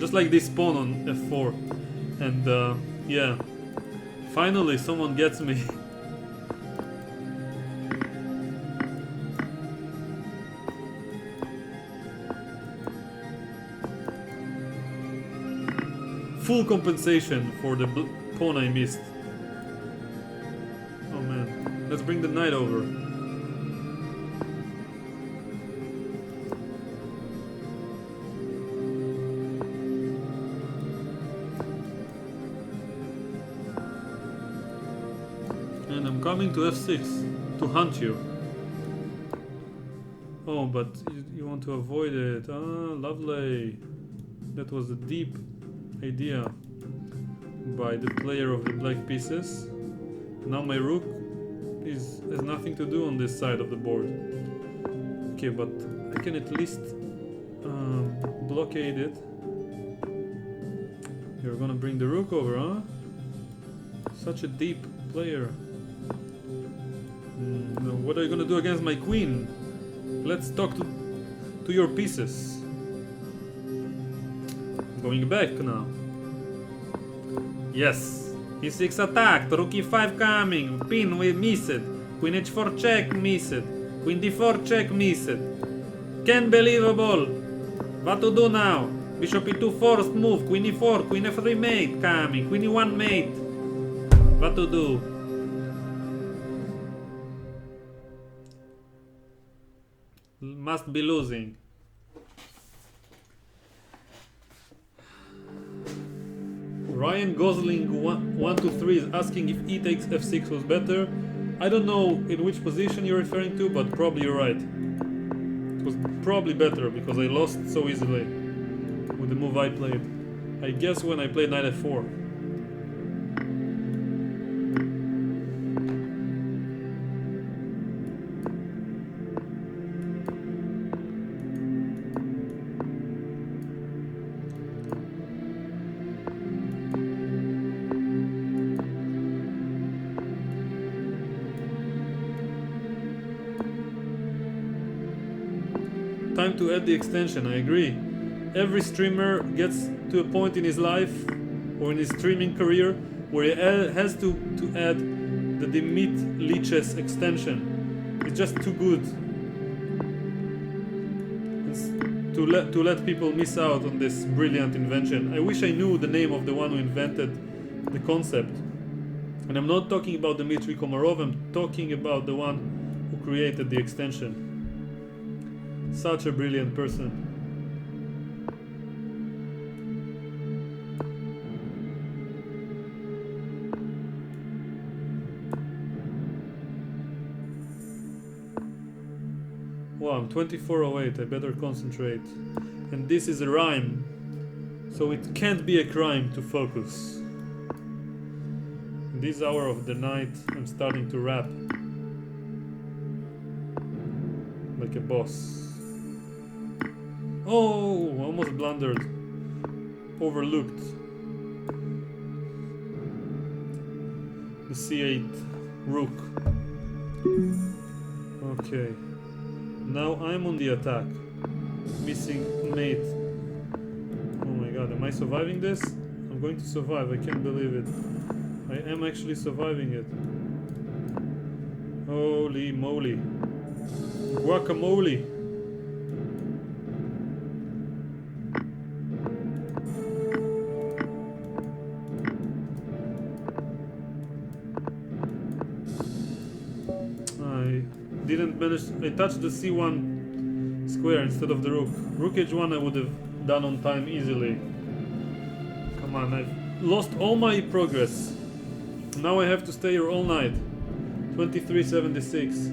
just like this pawn on f4, and yeah, finally someone gets me. Full compensation for the pawn I missed. Oh man, let's bring the knight over. And I'm coming to f6 to hunt you. Oh, but you want to avoid it. Ah, lovely. That was a deep idea by the player of the black pieces. Now my rook has nothing to do on this side of the board. Okay, but I can at least blockade it. You're gonna bring the rook over, huh? Such a deep player. What are you gonna do against my queen? Let's talk to your pieces. Going back now. Yes. E6 attacked. Rook e5 coming. Pin, we miss it. Queen h4 check, miss it. Queen d4 check, miss it. Can't believable. What to do now? Bishop e2 forced move. Queen e4. Queen f3 mate coming. Queen e1 mate. What to do? Must be losing. Ryan Gosling 123 is asking if e takes f6 was better. I don't know in which position you're referring to, but probably you're right. It was probably better because I lost so easily with the move I played. I guess when I played knight f4. Time to add the extension, I agree. Every streamer gets to a point in his life or in his streaming career where he has to add the Dimit lichess extension. It's just too good. It's to let people miss out on this brilliant invention. I wish I knew the name of the one who invented the concept. And I'm not talking about Dmitry Komarov, I'm talking about the one who created the extension. Such a brilliant person. Wow, I'm 24:08, I better concentrate. And this is a rhyme, so it can't be a crime to focus. In this hour of the night, I'm starting to rap like a boss. Oh, almost blundered. Overlooked. The c8 rook. Okay. Now I'm on the attack. Missing mate. Oh my god, am I surviving this? I'm going to survive, I can't believe it. I am actually surviving it. Holy moly. Guacamole. Didn't manage. I touched the c1 square instead of the rook. Rook h1 I would have done on time easily. Come on, I've lost all my progress. Now I have to stay here all night. 23:76.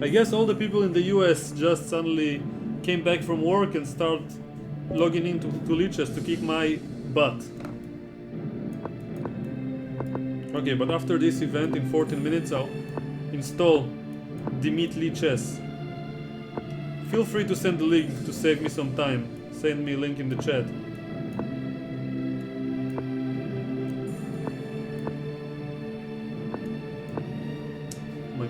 I guess all the people in the US just suddenly came back from work and start logging into lichess to kick my butt. Okay, but after this event in 14 minutes I'll install Dimit lichess. Feel free to send the link to save me some time. Send me a link in the chat.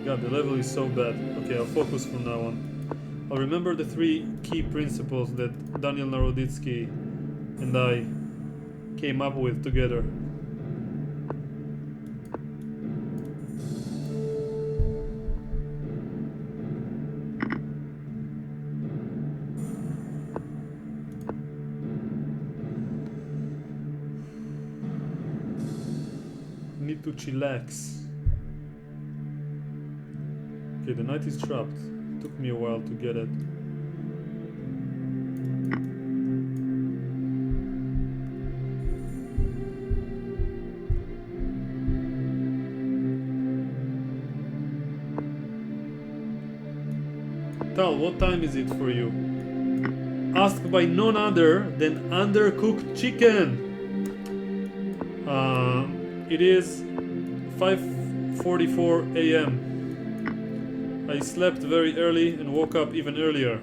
God, the level is so bad. Okay, I'll focus from now on. I'll remember the 3 key principles that Daniel Naroditsky and I came up with together. Need to chillax. Okay, the knight is trapped. Took me a while to get it. Tal, what time is it for you? Asked by none other than Undercooked Chicken. It is 5:44 a.m. I slept very early and woke up even earlier.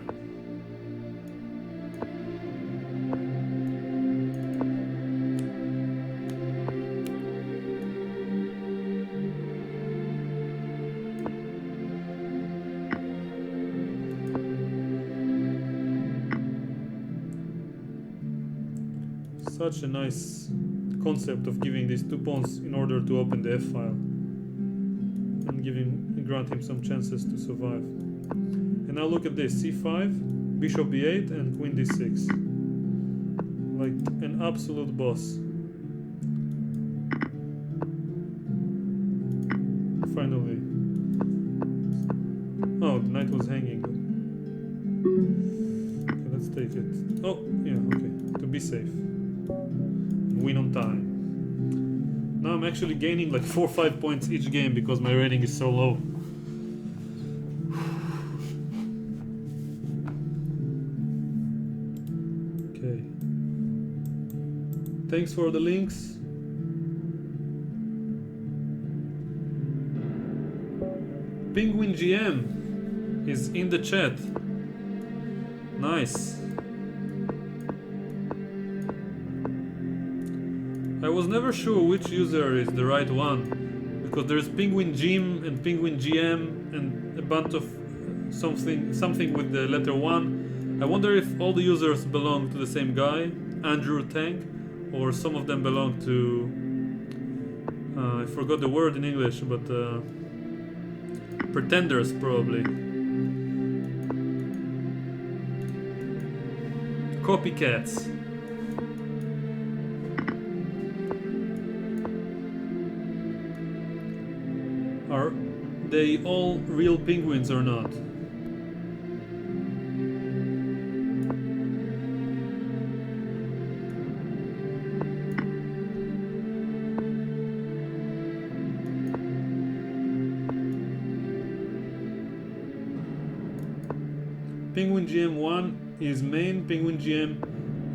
Such a nice concept of giving these 2 pawns in order to open the f-file and grant him some chances to survive. And now look at this: c5, bishop b8, and queen d6. Like an absolute boss. Finally. Oh, the knight was hanging. Okay, let's take it. Oh, yeah, okay. To be safe. Win on time. Now I'm actually gaining like 4 or 5 points each game because my rating is so low. Okay. Thanks for the links. Penguin GM is in the chat. Nice. I was never sure which user is the right one, because there's Penguin Jim and Penguin GM and a bunch of something with the letter 1. I wonder if all the users belong to the same guy, Andrew Tank, or some of them belong to I forgot the word in English, but pretenders probably. Copycats. Are they all real penguins or not? Penguin GM1 is main, Penguin GM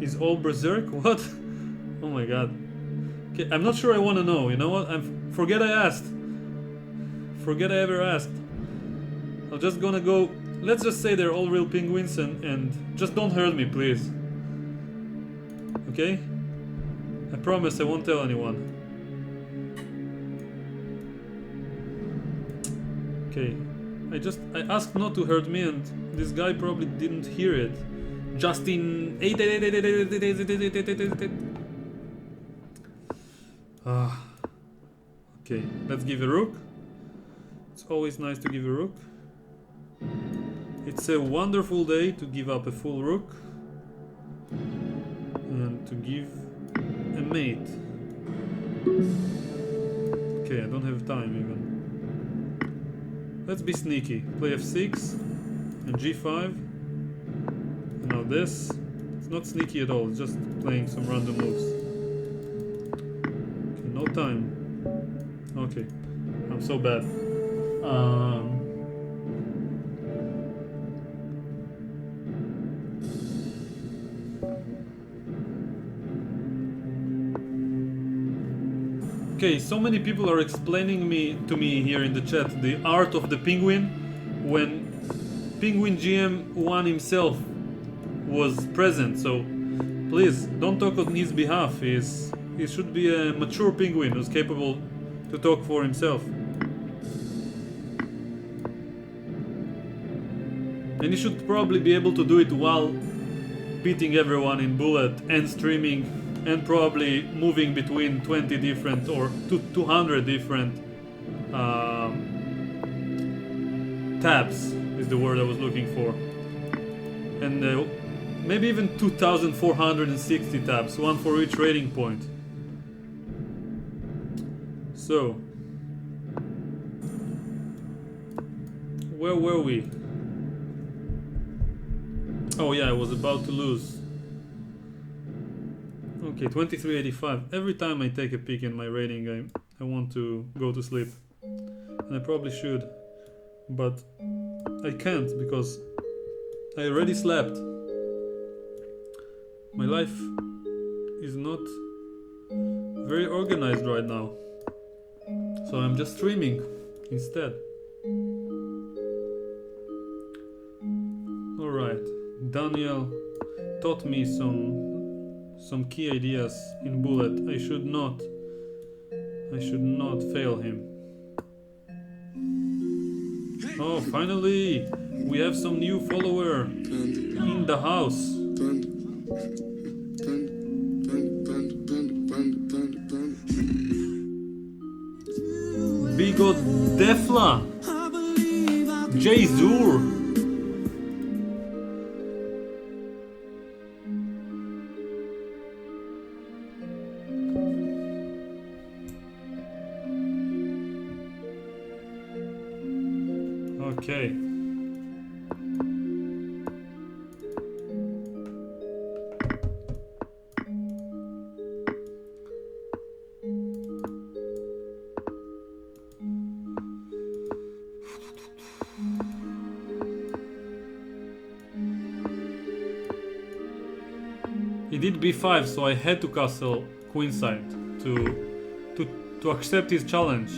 is all berserk? What? Oh my god. Okay, I'm not sure I want to know, you know what? Forget I asked. Forget I ever asked. I'm just gonna go. Let's just say they're all real penguins and just don't hurt me, please. Okay? I promise I won't tell anyone. Okay. I asked not to hurt me, and this guy probably didn't hear it. Justin 8. Okay, let's give a rook. It's always nice to give a rook. It's a wonderful day to give up a full rook and to give a mate. Okay, I don't have time even. Let's be sneaky. Play f6 and g5. And now this. It's not sneaky at all, it's just playing some random moves. Okay, no time. Okay, I'm so bad. Okay, so many people are explaining to me here in the chat the art of the penguin when Penguin GM1 himself was present. So please don't talk on his behalf. He should be a mature penguin who's capable to talk for himself. And you should probably be able to do it while beating everyone in bullet and streaming and probably moving between 20 different or 200 different tabs is the word I was looking for. And maybe even 2,460 tabs, one for each rating point. So, where were we? Oh yeah, I was about to lose. Okay, 2385. Every time I take a peek in my rating, I want to go to sleep. And I probably should. But I can't because I already slept. My life is not very organized right now. So I'm just streaming instead. Alright, Daniel taught me some key ideas in bullet. I should not fail him. Oh, finally we have some new follower in the house. Bigot Defla Jazur. Okay. He did b5, so I had to castle queenside to accept his challenge.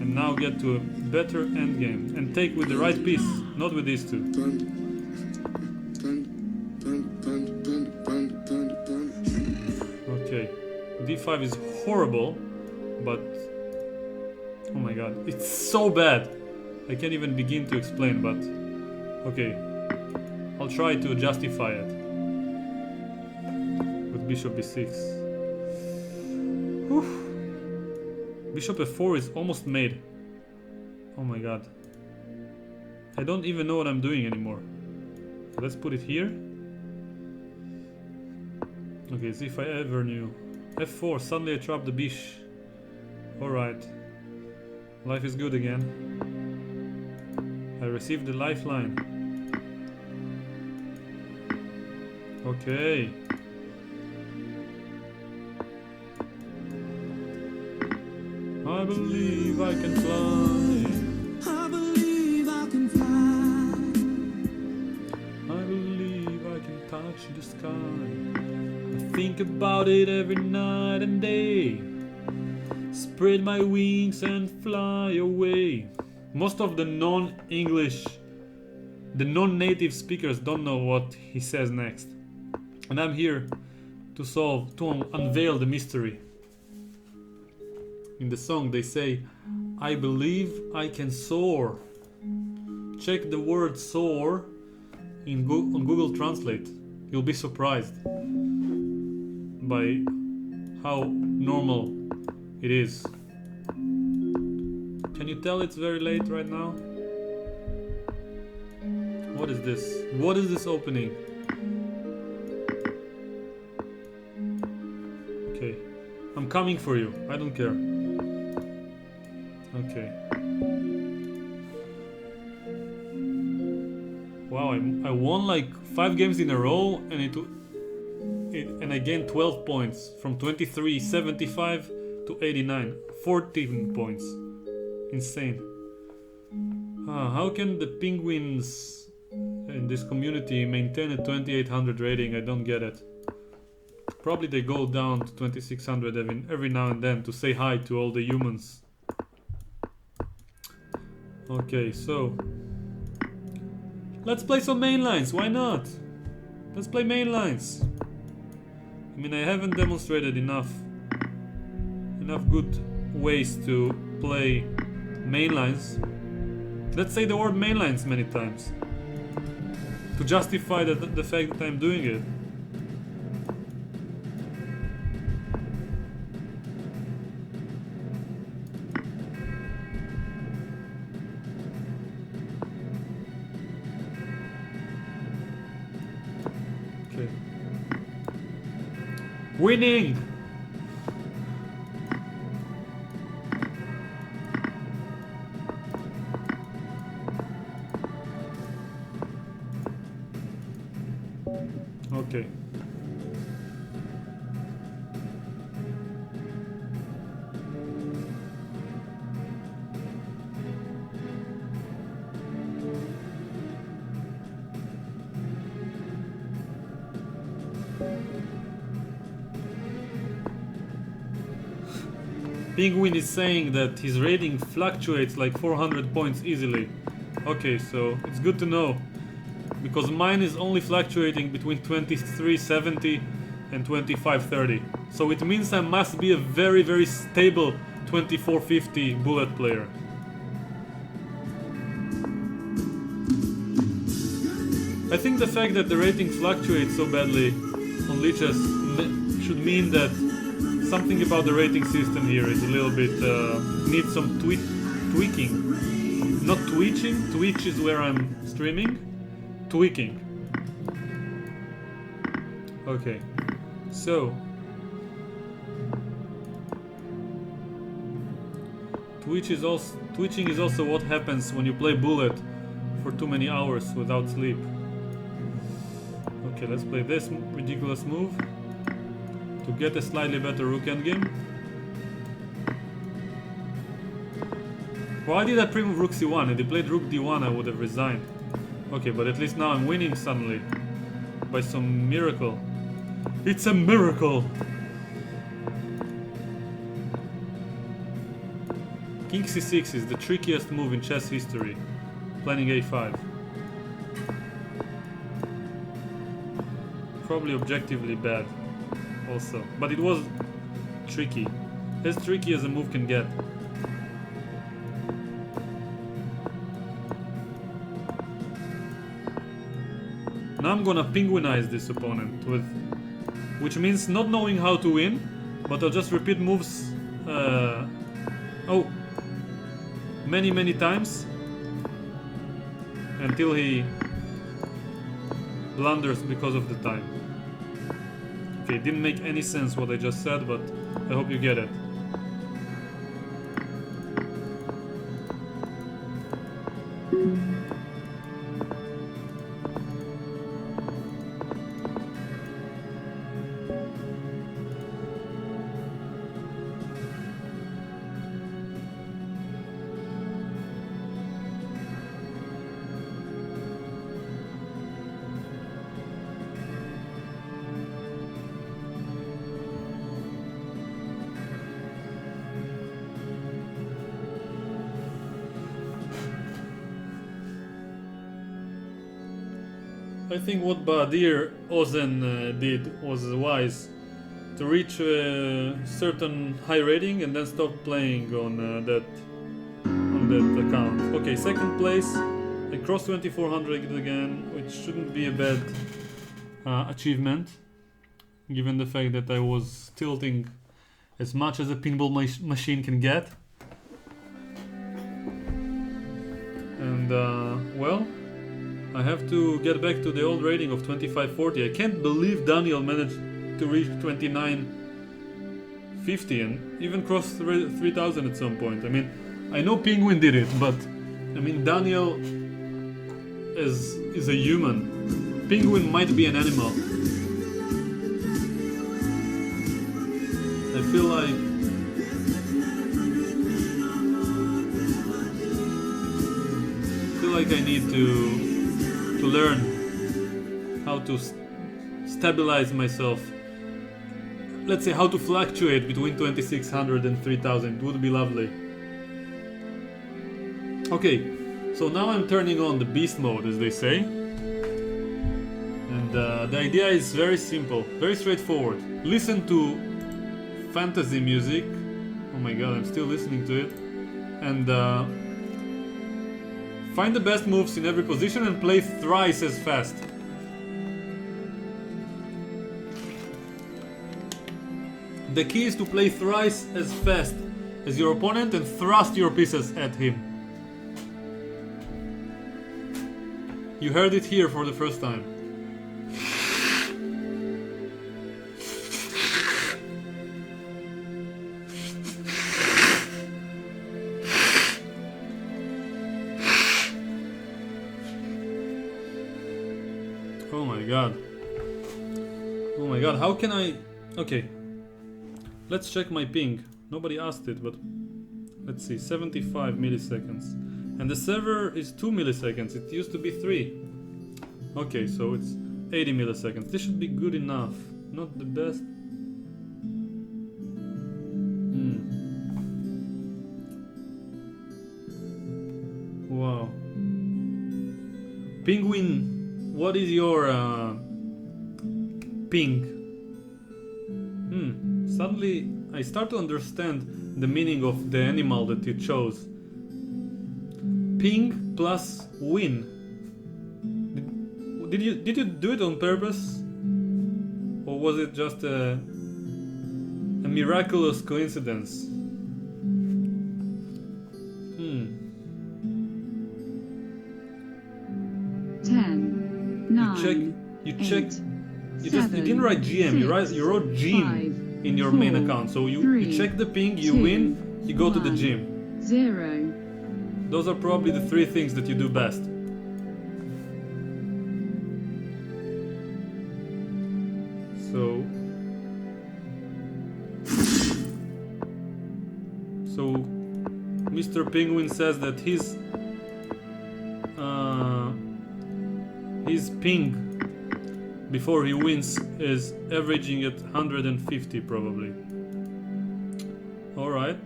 And now get to a better endgame and take with the right piece, not with these two. Okay, d5 is horrible, but oh my god, it's so bad. I can't even begin to explain, but okay. I'll try to justify it with bishop b6. Whew. Bishop f4 is almost made. Oh my god. I don't even know what I'm doing anymore. Let's put it here. Okay, as if I ever knew. f4, suddenly I trapped the bish. Alright. Life is good again. I received the lifeline. Okay. I believe I can fly. I believe I can fly. I believe I can touch the sky. I think about it every night and day. Spread my wings and fly away. Most of the non-English, the non-native speakers don't know what he says next. And I'm here to unveil the mystery. In the song they say, I believe I can soar. Check the word soar on Google Translate. You'll be surprised by how normal it is. Can you tell it's very late right now? What is this? What is this opening? Okay, I'm coming for you. I don't care. Okay. Wow, I won like 5 games in a row, and I gained 12 points from 23.75 to 89. 14 points. Insane. How can the penguins in this community maintain a 2800 rating? I don't get it. Probably they go down to 2600 every now and then to say hi to all the humans. Okay, so let's play some main lines. Why not? Let's play main lines. I mean, I haven't demonstrated enough good ways to play mainlines. Let's say the word mainlines many times to justify the fact that I'm doing it. Okay. Winning! Okay. Penguin is saying that his rating fluctuates like 400 points easily. Okay, so it's good to know, because mine is only fluctuating between 2370 and 2530. So it means I must be a very, very stable 2450 bullet player. I think the fact that the rating fluctuates so badly on lichess should mean that something about the rating system here is a little bit needs some tweaking. Not twitching. Twitch is where I'm streaming. Tweaking. Okay, so twitching is also what happens when you play bullet for too many hours without sleep. Okay, let's play this ridiculous move to get a slightly better rook endgame. Why did I pre-move rook c1? If they played rook d1 I would have resigned. Okay, but at least now I'm winning suddenly by some miracle. It's a miracle! King c6 is the trickiest move in chess history. Planning a5. Probably objectively bad also, but it was tricky. As tricky as a move can get. Now I'm gonna penguinize this opponent with, which means not knowing how to win, but I'll just repeat moves many times until he blunders because of the time. Okay, it didn't make any sense what I just said, but I hope you get it. I think what Badir Ozen did was wise, to reach a certain high rating and then stop playing on that account. Okay, second place. I crossed 2400 again, which shouldn't be a bad achievement, given the fact that I was tilting as much as a pinball machine can get. And well, I have to get back to the old rating of 2540. I can't believe Daniel managed to reach 2950 and even cross 3000 at some point. I mean, I know Penguin did it, but I mean, Daniel is a human. Penguin might be an animal. I feel like I need to learn how to stabilize myself. Let's say how to fluctuate between 2600 and 3000. It would be lovely. Okay, so now I'm turning on the beast mode, as they say. And the idea is very simple, very straightforward. Listen to fantasy music. Oh my god, I'm still listening to it. And Find the best moves in every position and play thrice as fast. The key is to play thrice as fast as your opponent and thrust your pieces at him. You heard it here for the first time. Oh my god. Oh my god, how can I... Okay. Let's check my ping. Nobody asked it, but... Let's see, 75 milliseconds. And the server is 2 milliseconds. It used to be 3. Okay, so it's 80 milliseconds. This should be good enough. Not the best. Wow. Penguin, what is your ping? Suddenly I start to understand the meaning of the animal that you chose. Ping plus win. Did you do it on purpose? Or was it just a miraculous coincidence? 10, 9, You check. 8, You didn't write GM. You wrote gym 5, in your 4, main account. So you 3, check the ping, you 2, win, you go to the 1, gym. 0. Those are probably the 3 things that you do best. So Mr. Penguin says that his ping before he wins is averaging at 150 probably. Alright.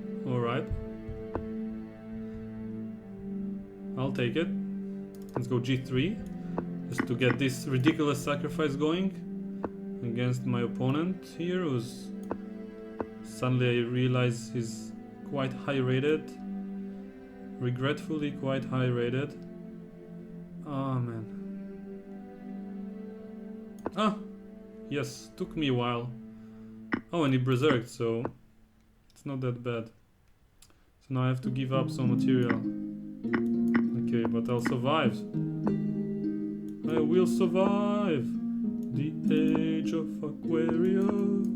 I'll take it. Let's go G3 just to get this ridiculous sacrifice going against my opponent here, who's suddenly I realize he's quite high rated. Regretfully quite high rated. Oh man. Ah! Yes, took me a while. Oh, and he berserked, so it's not that bad. So now I have to give up some material. Okay, but I'll survive. I will survive the age of Aquarius.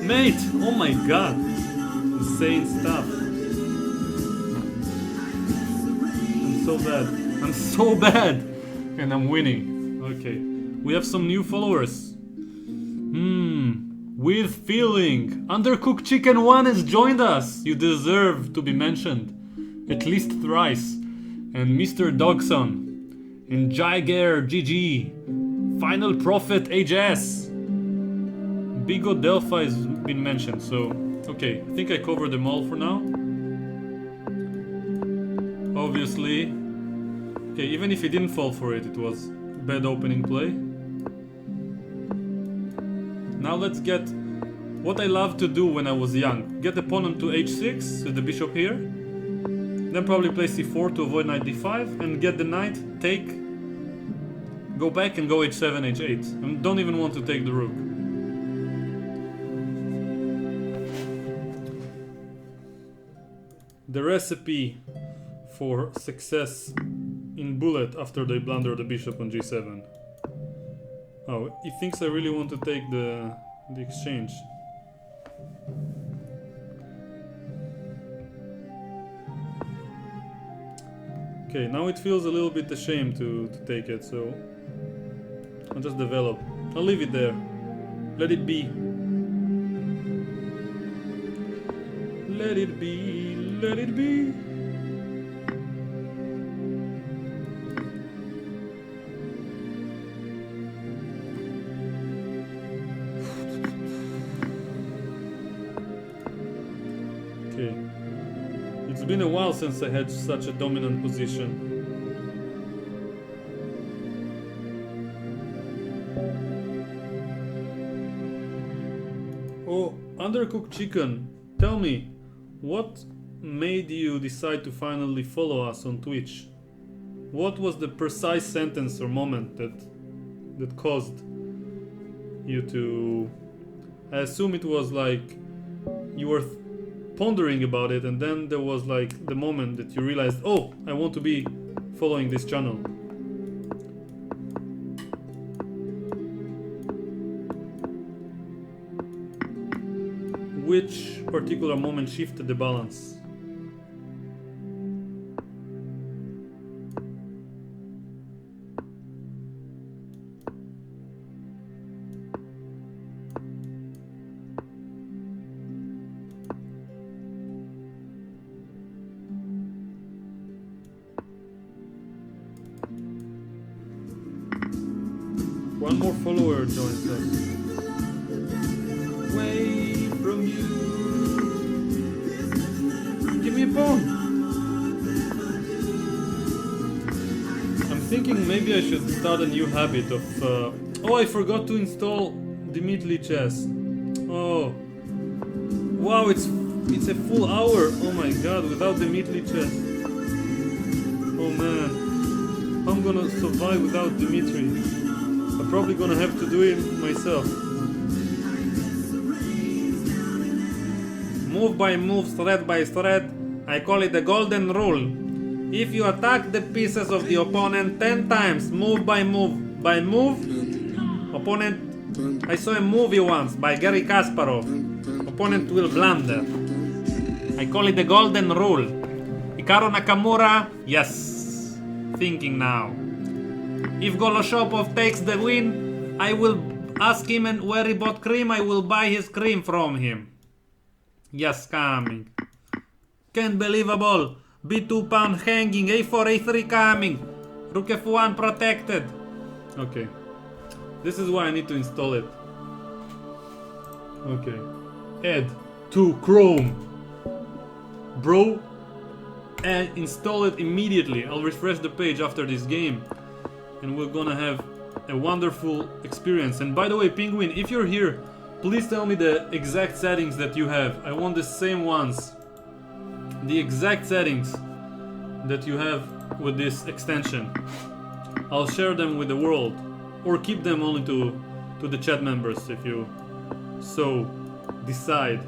Mate! Oh my god! Insane stuff. I'm so bad! And I'm winning. Okay. We have some new followers. With feeling. Undercooked Chicken 1 has joined us. You deserve to be mentioned. At least thrice. And Mr. Dogson. And Jiger GG. Final Prophet HS. Bigo Delphi has been mentioned, so okay, I think I covered them all for now. Obviously, okay, even if he didn't fall for it, it was bad opening play. Now let's get what I loved to do when I was young. Get the opponent to h6 with the bishop here, then probably play c4 to avoid knight d5, and get the knight, take, go back and go h7, h8. I don't even want to take the rook. The recipe for success in bullet after they blunder the bishop on g7. Oh, he thinks I really want to take the exchange. Okay, now it feels a little bit ashamed to take it, so I'll just develop. I'll leave it there. Let it be. Let it be, let it be. Okay. It's been a while since I had such a dominant position. Oh, undercooked chicken, tell me, what made you decide to finally follow us on Twitch? What was the precise sentence or moment that caused you to... I assume it was like you were pondering about it, and then there was like the moment that you realized, oh, I want to be following this channel. Which particular moment shifted the balance? One more follower joins us. Away from you. Give me a pawn. I'm thinking maybe I should start a new habit of... oh, I forgot to install Dimit lichess. Oh. Wow, it's a full hour. Oh my god, without Dimit lichess. Oh man. I'm gonna survive without Dimitri. I'm probably gonna have to do it myself. Move by move, thread by thread. I call it the golden rule. If you attack the pieces of the opponent 10 times, move by move, opponent... I saw a movie once by Gary Kasparov. Opponent will blunder. I call it the golden rule. Hikaru Nakamura, yes. Thinking now. If Goloshopov takes the win, I will ask him where he bought cream. I will buy his cream from him. Yes, coming. Can't believable. B2 pound hanging. A4, A3 coming. Rook F1 protected. Okay. This is why I need to install it. Okay. Add to Chrome. Bro. And install it immediately. I'll refresh the page after this game. And we're gonna have a wonderful experience. And by the way, Penguin, if you're here, please tell me the exact settings that you have. I want the same ones. The exact settings that you have with this extension. I'll share them with the world. Or keep them only to the chat members if you so decide.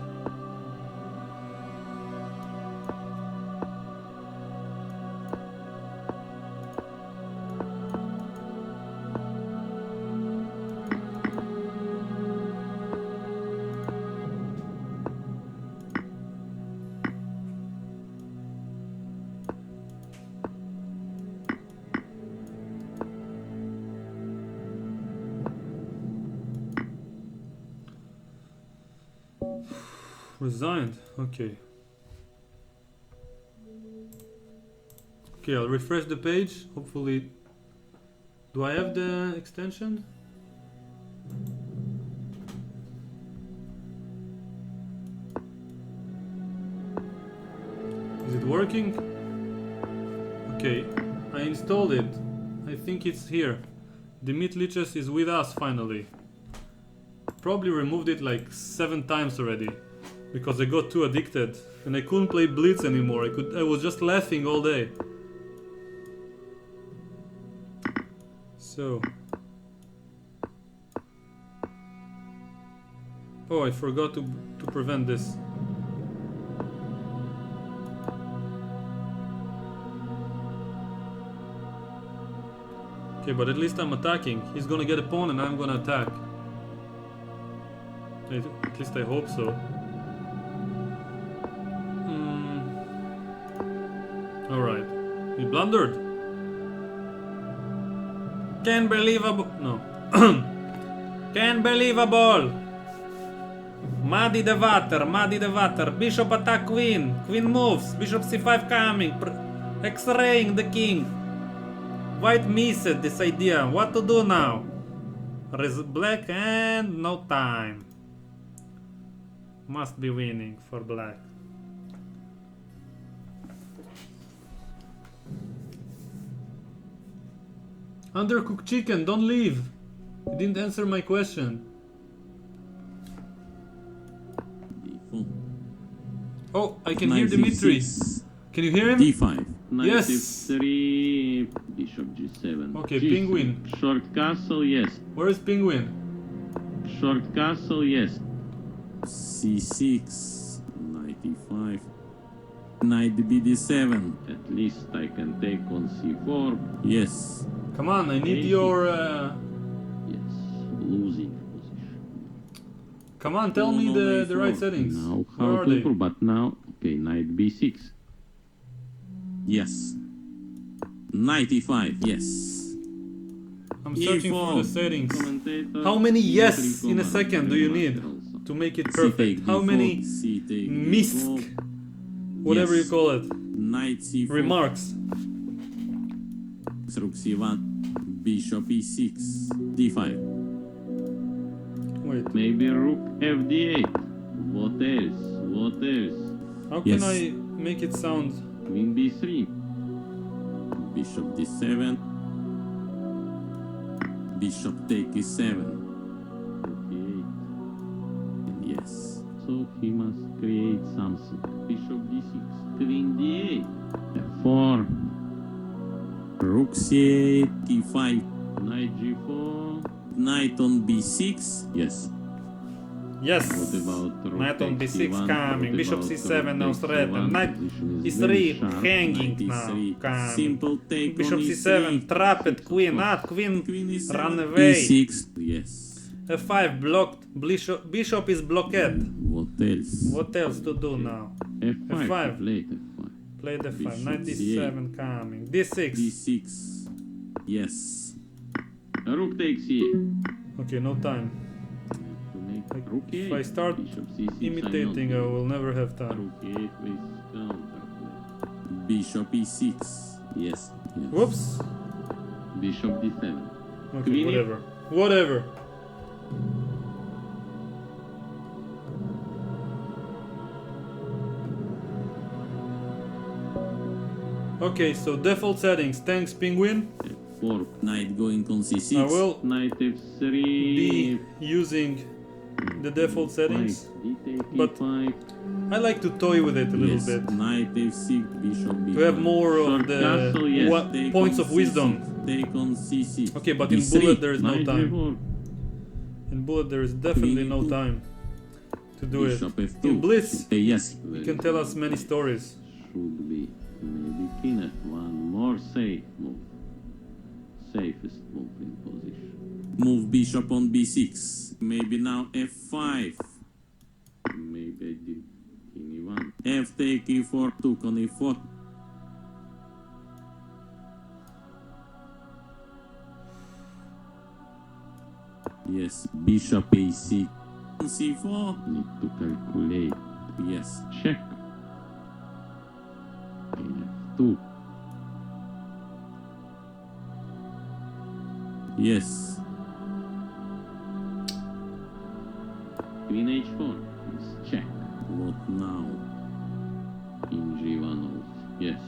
Resigned. Okay. Okay, I'll refresh the page. Hopefully. Do I have the extension? Is it working? Okay, I installed it. I think it's here. Dimit lichess is with us finally. Probably removed it like 7 times already. Because I got too addicted and I couldn't play Blitz anymore. I was just laughing all day. So. Oh, I forgot to prevent this. Okay, but at least I'm attacking. He's gonna get a pawn and I'm gonna attack. At least I hope so. Alright. He blundered. Can't believe a... No. Can't believe a ball. Muddy the water. Bishop attack queen. Queen moves. Bishop c5 coming. X-raying the king. White missed this idea. What to do now? Black and no time. Must be winning for black. Undercooked chicken, don't leave. You didn't answer my question. D4. Oh, I can hear Dimitri. Can you hear him? D5. Yes. F3, bishop G7. Okay, G7. penguin. Short castle, yes. Where is penguin? Short castle, yes. C6, knight E5. Knight BD7. At least I can take on C4. Yes. Come on, I need your... Yes, losing position. Come on, tell me the right settings. Now, Where how are to they? improve? But now, okay, knight B6. Yes. Knight E5, yes. I'm searching for the settings. Commentator, How many yes C3 in a second do you need to make it perfect? How many misc, whatever you call it, Knight C4. remarks? Rook C1, bishop E6, D5. Wait, Maybe rook FD8. What else? What else? how can Yes. I make it sound? Queen B3. Bishop D7. Bishop take E7. Rook E8. And yes. So he must create something. Bishop D6. Queen D8. F4. Rook C8. E5. Knight G4. Knight on B6. Yes. Yes. What about rook Knight on takes b6 C1? coming. What Bishop about c7 rook now takes threatened. C1? Knight Position is very e3 sharp. hanging Knight now. E3. Coming. Simple take Bishop on c7 E3. trapped. Queen out. Queen Queen E7. run away. E6. Yes. f5 blocked. Bishop is blocked. What else? What else to do now? F5. F5. Play F5. Play the 5. Bishop Knight d7 coming. d6. D6. Yes. Rook takes E8. Okay, no time. To make Like, rook if E8. I start Bishop C6. imitating, I will never have time. Rook E8 with counterplay. Bishop E6. Yes. Yes. Whoops. Bishop D7. Okay, Queen whatever. Whatever. Okay, so default settings. Thanks, penguin. F4. Knight going on C6. I will Knight F3. Be using the default settings, D take but E5. I like to toy with it a little Yes. bit Knight F6. Bishop B5. to have more Short of the castle, yes. Take points on of wisdom. C6. Take on C6. Okay, but in D3. bullet there is no Knight time. G4. In bullet there is definitely no Queen time to do it. Bishop F2. In blitz, Yes. you can tell us many stories. Should be maybe king F1. More safe move. Safest move in position. Move bishop on B6. Maybe now F5. Maybe I did king E1. F take E4. Took on E4. Yes. Bishop A6. C4. Need to calculate. Yes. Check. F2. Yes. Queen H4 is check. What now? King G1 also. Yes.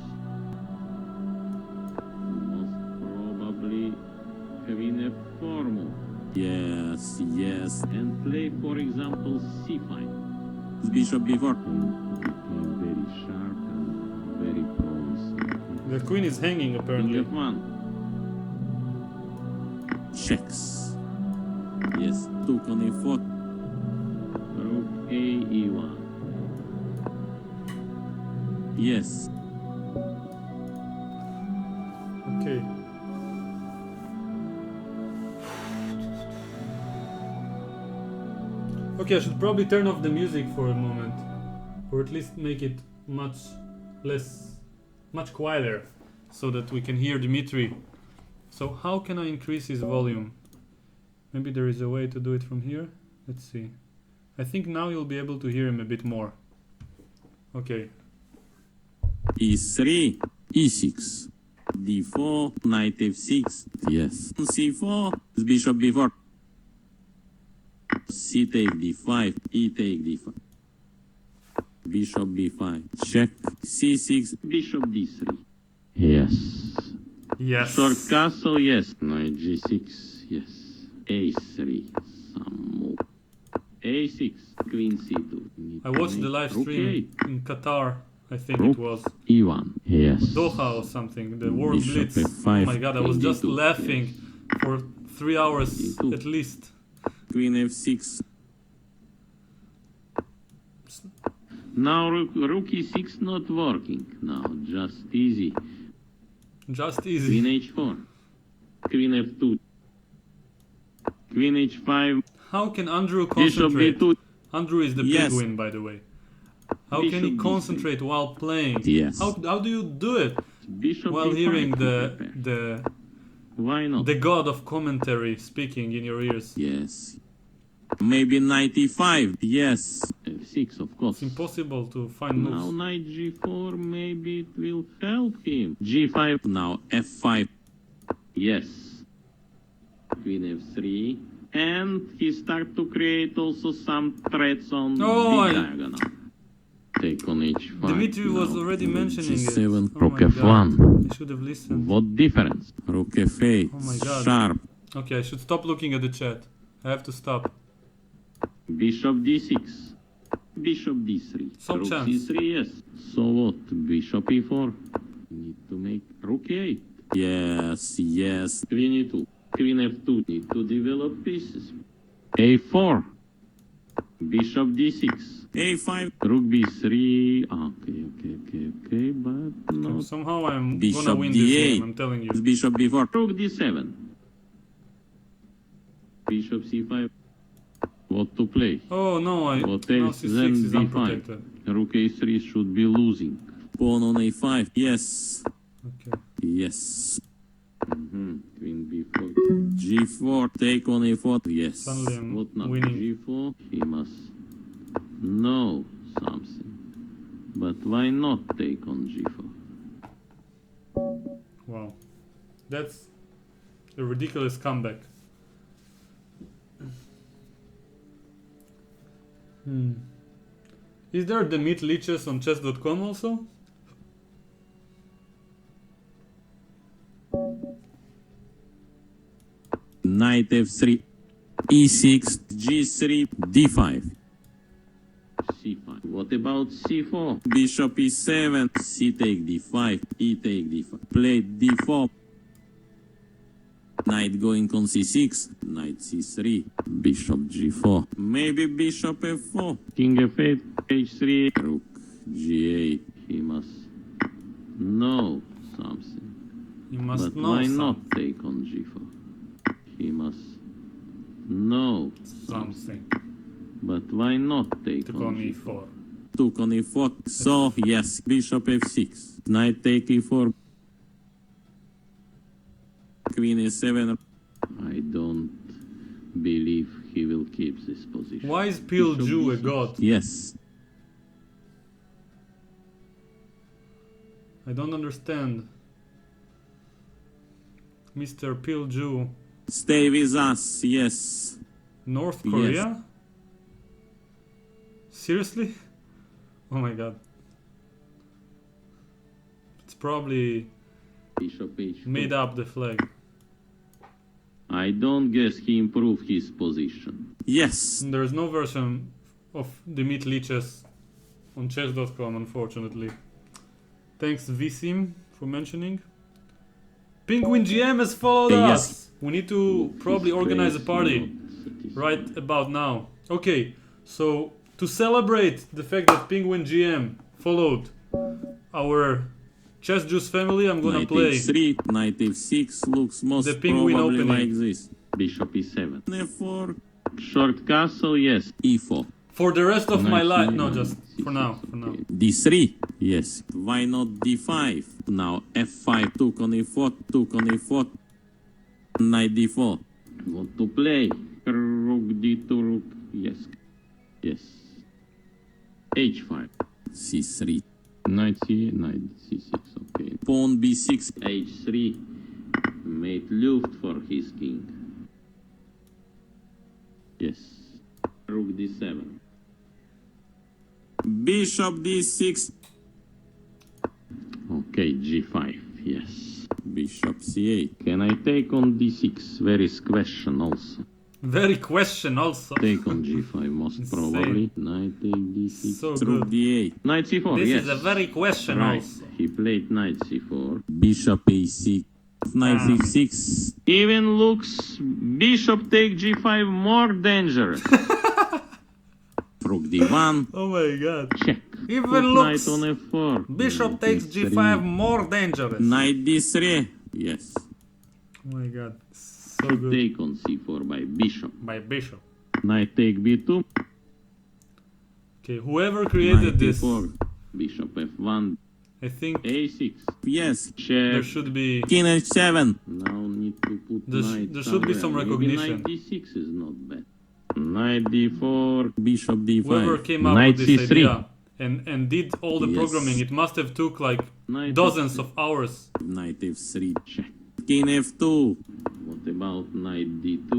Most probably Queen F4 move. Yes, yes. And play, for example, C5. Bishop B4. Became very sharp and very promising. The queen is hanging King apparently. F1. Checks. Yes, took on A4. Rook A E1. Yes. Okay. Okay, I should probably turn off the music for a moment, or at least make it much quieter, so that we can hear Dimitri. So how can I increase his volume? Maybe there is a way to do it from here. Let's see. I think now you'll be able to hear him a bit more. Okay. E3, E6, D4, knight F6, yes. C4, bishop B4. C take D5, E take D5. Bishop B5, check. C6, bishop D3. Yes. Yes. Short castle, yes. Knight G6, yes. A3, some move. A6, queen C2. I watched the live stream in Qatar, I think it was. E1, yes. Doha or something, the World Bishop Blitz. F5, Oh my god, I was just D2, laughing for 3 hours D2. at least. Queen F6. Now rook E6 not working. Now just easy. Just Queen easy. H4. Queen F2. Queen H5. How can Andrew Bishop concentrate? B2. Andrew is the Yes. penguin, by the way. How can he Bishop B3. concentrate while playing? Yes. How do you do it Bishop while B5 hearing to the prepare. Why not? the god of commentary speaking in your ears? Yes. Maybe knight E5. Yes. F6, of course. It's impossible to find Now moves. knight G4, maybe it will help him. G5, now F5. Yes. Queen F3. And he start to create also some threats on Oh, the diagonal. Take on H5. Dimitri was now. already mentioning it. G7, Oh rook my God. F1. I should have listened. What difference? Rook F8. Oh my God. Sharp. Okay, I should stop looking at the chat. I have to stop. Bishop D6. Bishop D3. Some Rook chance. C3, yes. So what? Bishop E4. Need to make rook E8. Yes, yes. Queen E2. Queen F2. Need to develop pieces. A4. Bishop D6. A5. Rook B3. Okay. But no. Somehow I'm Bishop gonna win this D8. game, I'm telling you. Bishop B4. Rook D7. Bishop C5. What to play? Oh no, What now else? C6 Then is D5. unprotected. Rook A3 should be losing. Pawn on A5. Yes. Okay. Yes. Queen B4. G4. Take on A4. Yes. Suddenly I'm What now? winning. G4. He must know something. But why not take on G4? Wow. That's a ridiculous comeback. Is there the meat lichess on chess.com also? Knight F3. E6. G3. D5. C5. What about C4? Bishop E7. C take D5. E take D5. Play D4. Knight going on C6. Knight C3. Bishop G4. Maybe Bishop F4. King F8. H3. Rook G8. He must know something. You must But know why something. not take on G4? He must know Something. But why not take Took on on G4? E4. Took on E4. So, yes, Bishop F6. Knight take E4. Queen E7. I don't believe he will keep this position. Why is Pil Bishop Jew a D6. god? Yes. I don't understand. Mr. Pil Jew. Stay with us, yes. North Yes. Korea? Seriously? Oh my god. It's probably Bishop H4. made up the flag. I don't guess he improved his position. Yes. There is no version of the meat lichess on chess.com, unfortunately. Thanks Visim for mentioning. Penguin GM has followed Yes. us. We need to probably organize a party right about now. Okay, so to celebrate the fact that Penguin GM followed our Chess Juice family, I'm gonna Knight play H3, Knight F6 looks most the Penguin probably opening. like this. Bishop E7. F4. Short castle, yes. E4. For the rest of my Knight life. E9, No, just for C6, now. For now. okay. D3, yes. Why not D5? Now F5, took on E4, took on E4. Knight D4. What to play? Rook D2, rook, yes. Yes. H5. C3. Knight C, knight C6, okay. Pawn B6. H3. Mate Luft for his king. Yes. Rook D7. Bishop D6. Okay, G5, yes. Bishop C8. Can I take on D6? Very question also. Very question also. Take on G5 most Insane. probably. Knight take D6. So Rook good. D8. Knight C4, This yes. is a very question Right. also. He played knight C4. Bishop A6. Knight C6. Even looks bishop take G5 more dangerous. Rook D1. Oh my god. Check. Even Put looks knight on F4. bishop Knight takes D3. G5 more dangerous. Knight D3. Yes. Oh my god. So good. Take on C4 by bishop. By bishop. Knight take B2. Okay, whoever created Knight this, D4. Bishop F1. I think A6. Yes. there Check. should be King H7. Now need to put There sh- knight there should be some somewhere. recognition. Maybe knight D6 is not bad. Knight D4. Bishop D5. whoever came up Knight with this C3. idea and did all the Yes. programming, it must have took like Knight dozens F3. of hours. Knight F3. Check. King F2. What about knight D2?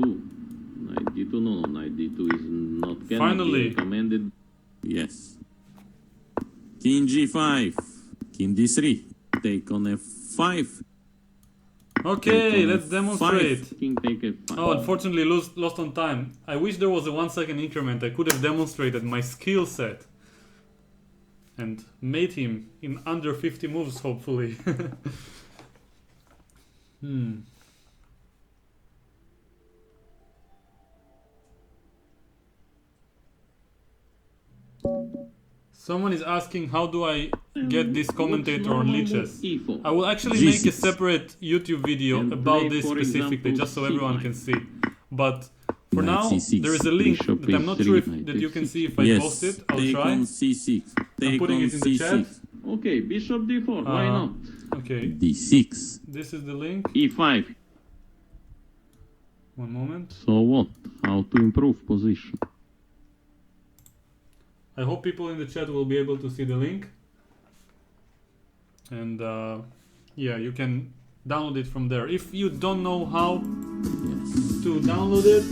Knight D2? No, knight D2 is not cannot Finally. be recommended. Yes. King G5. King D3. Take on F5. Okay, Take on let's F5. demonstrate. King take F5. Oh, unfortunately lost on time. I wish there was a 1 second increment. I could have demonstrated my skill set and made him in under 50 moves, hopefully. Someone is asking, how do I get this commentator on lichess? E4. I will actually G6. make a separate YouTube video And about play, this for specifically, example, just so everyone C5. can see. But for Knight now, C6, there is a link bishop that I'm not A3, sure if, knight that you can F6. see if I Yes. post it. I'll Take try. on C6. Take putting on it in the C6. chat. Okay, bishop D4. Why not? Okay, D6. this is the link. E5. One moment. So what? How to improve position? I hope people in the chat will be able to see the link. And yeah, you can download it from there. If you don't know how Yes. to download it,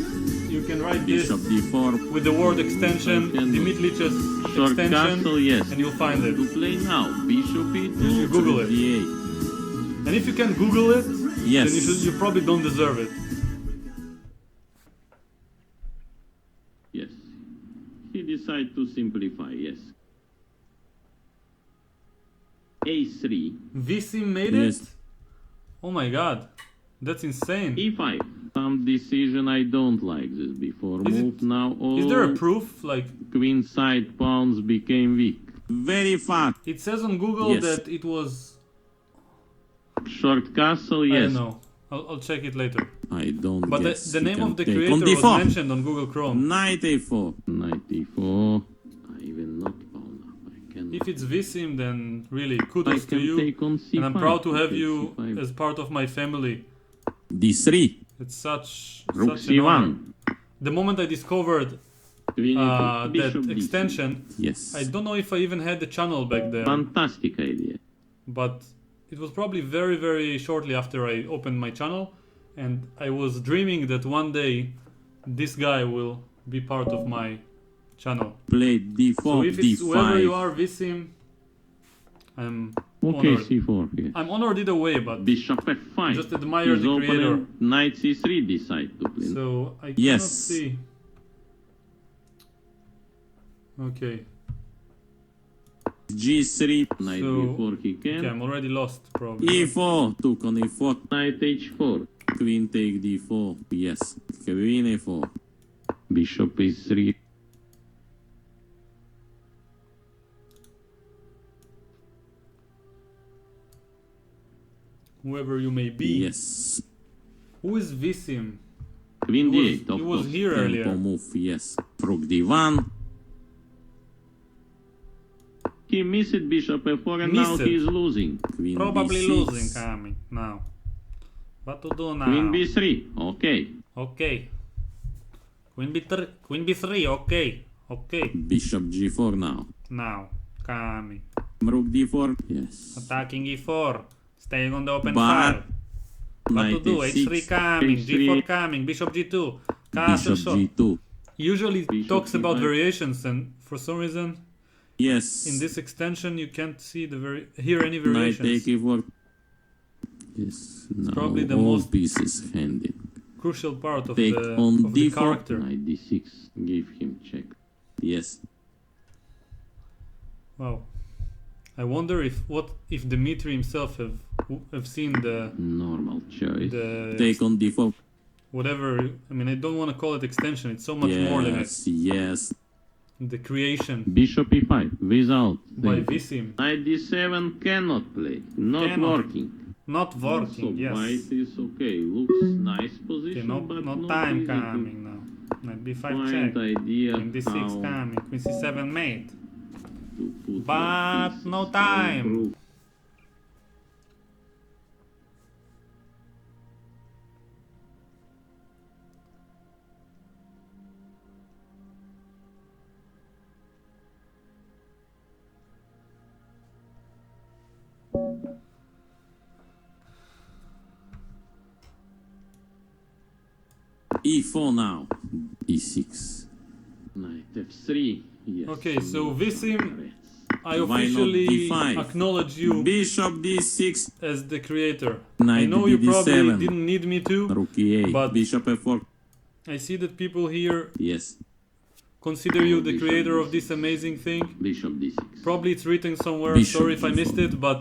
you can write this Bishop D4. with the word extension, Can do. Dimitrich's Short extension, castle, yes. and you'll find it. To play now. Bishop E2. You Google it. D8. And if you can Google it, Yes. then you probably don't deserve it. Yes. He decided to simplify, yes. A3. Visim made Yes. it? Oh my god, that's insane. E5. Some decision I don't like this before. Is it- Move now all Is there a proof? Like, queen side pawns became weak. Very fast. it says on Google Yes. that it was... Short castle, I yes. don't know. I'll check it later. I don't But guess the he name can of the take creator on was D4. mentioned on Google Chrome. Knight A4. Knight E4. I even not pawn up. I cannot. If it's Visim, then really I kudos to can you. take on C5. And I'm proud to have Take you C5. as part of my family. D3. It's such Rook an honor. C1. The moment I discovered Queen E4. that Bishop D6. extension, Yes. I don't know if I even had the channel back then. Fantastic idea. But it was probably very, very shortly after I opened my channel, and I was dreaming that one day this guy will be part of my channel. Play D4, So if it's D5. whoever you are, Visim, I'm Okay, honored. C4. Yes. I'm honored either way, but Bishop F5. just admire His the creator. opponent, Knight C3 decide to play. So I cannot Yes. see. Okay, G3. Knight So- B4 he can. okay, I'm already lost probably. E4. Took on E4. Knight H4. Queen take D4. Yes. Queen A4. Bishop E3. Whoever you may be. Yes. Who is Visim? Queen He was- D8. Of he was course. here Tempo earlier. move. Yes. Rook D1. He missed Bishop F4 and now Missed. he is losing. Queen Probably B6. losing coming now. What to do now? Queen B3. Okay. Okay. Queen B3, okay. Okay, Bishop g4 now. now, coming. Rook d4. Yes. Attacking e4. Staying on the open But file. What to knight do? h6, h3 coming, h3, g4 coming, bishop g2. Castle bishop shot. g2. Usually Bishop talks about c5. variations, and for some reason Yes. in this extension you can't see hear any Knight variations. take e4. Yes. Now probably the all most pieces handy. Crucial part of Take the on of the d4. character. Knight d6. Give him check. Yes. Wow. I wonder if Dmitry himself have seen the Normal choice. the Take on d4. whatever. I mean, I don't want to call it extension. It's so much more than it. Yes. Yes. The creation Bishop e5 without. by Visim. Knight d7 cannot play. Not Cannot. working. Not working. So Yes. white is okay. Looks nice Okay, position, no but no not time easy to coming now. Knight b5 find check. idea King d6 how coming. Queen c7 mate. to put But the no pieces, how time. improve. E4 now. E6. Knight f3. Yes. Okay, so Visim, I Why not officially d5? acknowledge you Bishop d6. as the creator. Knight I know you probably d7. didn't need me to. Rook e8. But- Bishop f4. I see that people here Yes. consider you the Bishop creator of d6. this amazing thing. Bishop d6. Probably it's written somewhere. Bishop Sorry if I d4. missed it, but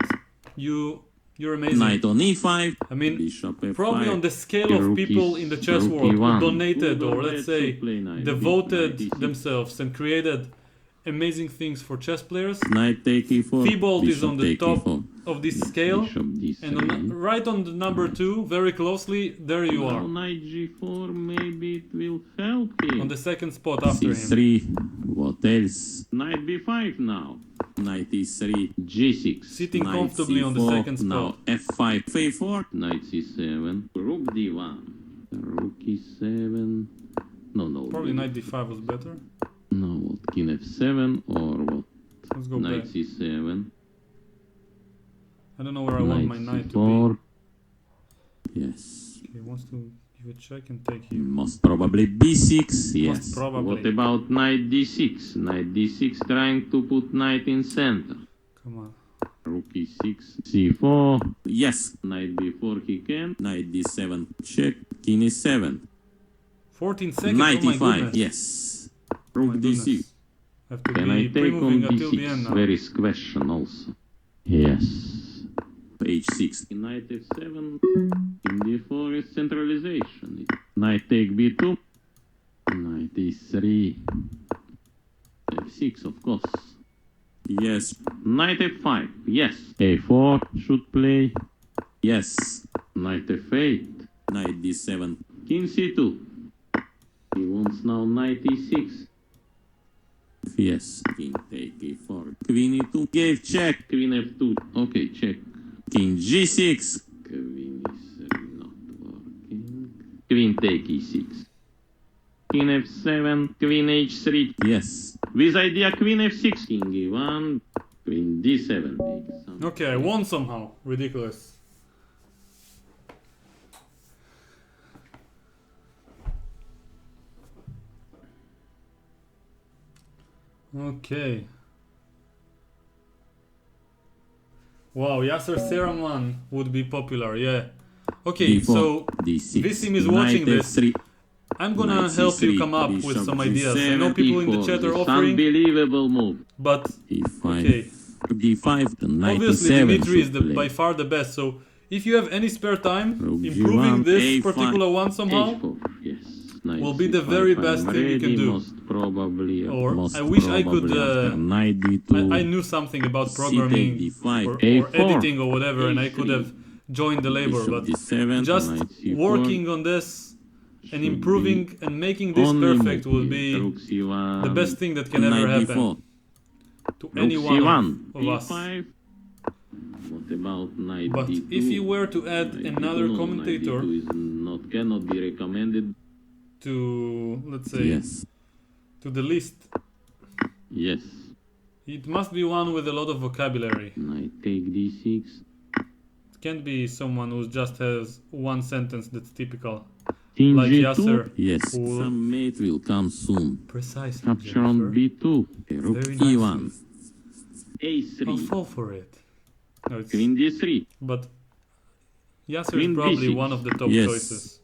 you're amazing. Knight on e5. I mean, Bishop f5. probably on the scale of Rook people is- in the chess rook world who e1. donated, Who or donated let's say to play knight devoted d6. themselves and created amazing things for chess players. Knight take e4. Thibault is Bishop on the take top e4. of this scale, Bishop d3. and right on the number 2, very closely, there you Now are, knight g4, maybe it will help him. on the second spot after him. c3. What else? Knight b5 now. Knight e3. g6. Sitting Knight comfortably on the c4. second spot. Now f5. f4. Knight c7. Rook d1. Rook e7. No. Probably knight d5 was better. No, what? King f7 or what? Let's go Knight back. c7. I don't know where I want my knight to c4. Yes. be. He wants to give a check and take you. Most probably b6. Yes. probably. What about knight d6? Knight d6 trying to put knight in center. Come on. Rook e6, c4. Yes. Knight b4 he can. Knight d7 check. King e7. 14 seconds, Knight oh my e5. goodness. Yes. Oh my Rook goodness. d6. Have to Can I be take on pre-moving until the end d6? now. Very question also. Yes. h6. Knight f7. King d4 is centralization. Knight take b2. Knight e3. f6 of course. Yes. Knight f5. Yes. a4 should play. Yes. Knight f8. Knight d7. King c2. He wants now knight e6. Yes. King take e4. Queen e2. Gave check. Queen f2. Okay, check. King g6. Queen e3 not working. Queen take e6. King f7. Queen h3. Yes. With idea queen f6. King e1. Queen d7. Take some. Okay, I won somehow. Ridiculous. Okay. Wow, Yasser Seraman would be popular, yeah. Okay, d4, so d6. Visim is Knight watching this. f3. I'm gonna Knight help you c3, come up with bishop some ideas. I g7, know people in the e4, chat are this offering, unbelievable move. but e5. okay. d5. The knight Obviously e7 Dimitri is should by play. far the best, so if you have any spare time, Rook improving g1, this a5, particular one somehow, h4. Yes. Knight will be the c5, very I'm best thing you can ready, do. Most probably. Or most I wish I could, probably after knight d2. I knew something about c programming take d5, or a4, editing or whatever, and I could a3, have joined the labor, bishop but d7, just knight c4, working on this and should improving be and making this only perfect move will here. be Rook c1, the best thing that can knight ever happen d4, to rook any one c1, of us. e5. What about knight But d2? if you were to add Knight another d2, no, commentator knight d2 is not, cannot be recommended. to, let's say, Yes. to the list, Yes. It must be one with a lot of vocabulary. Knight take d6. It can't be someone who just has one sentence that's typical. King Like g2. Yasser. Yes. Who- Some mate will come soon. Precisely. Capture on Jennifer. b2. Rook Very e1. I'll a3. fall for it. No, it's, Queen d3. but Yasser Queen is probably b6. one of the top Yes. choices.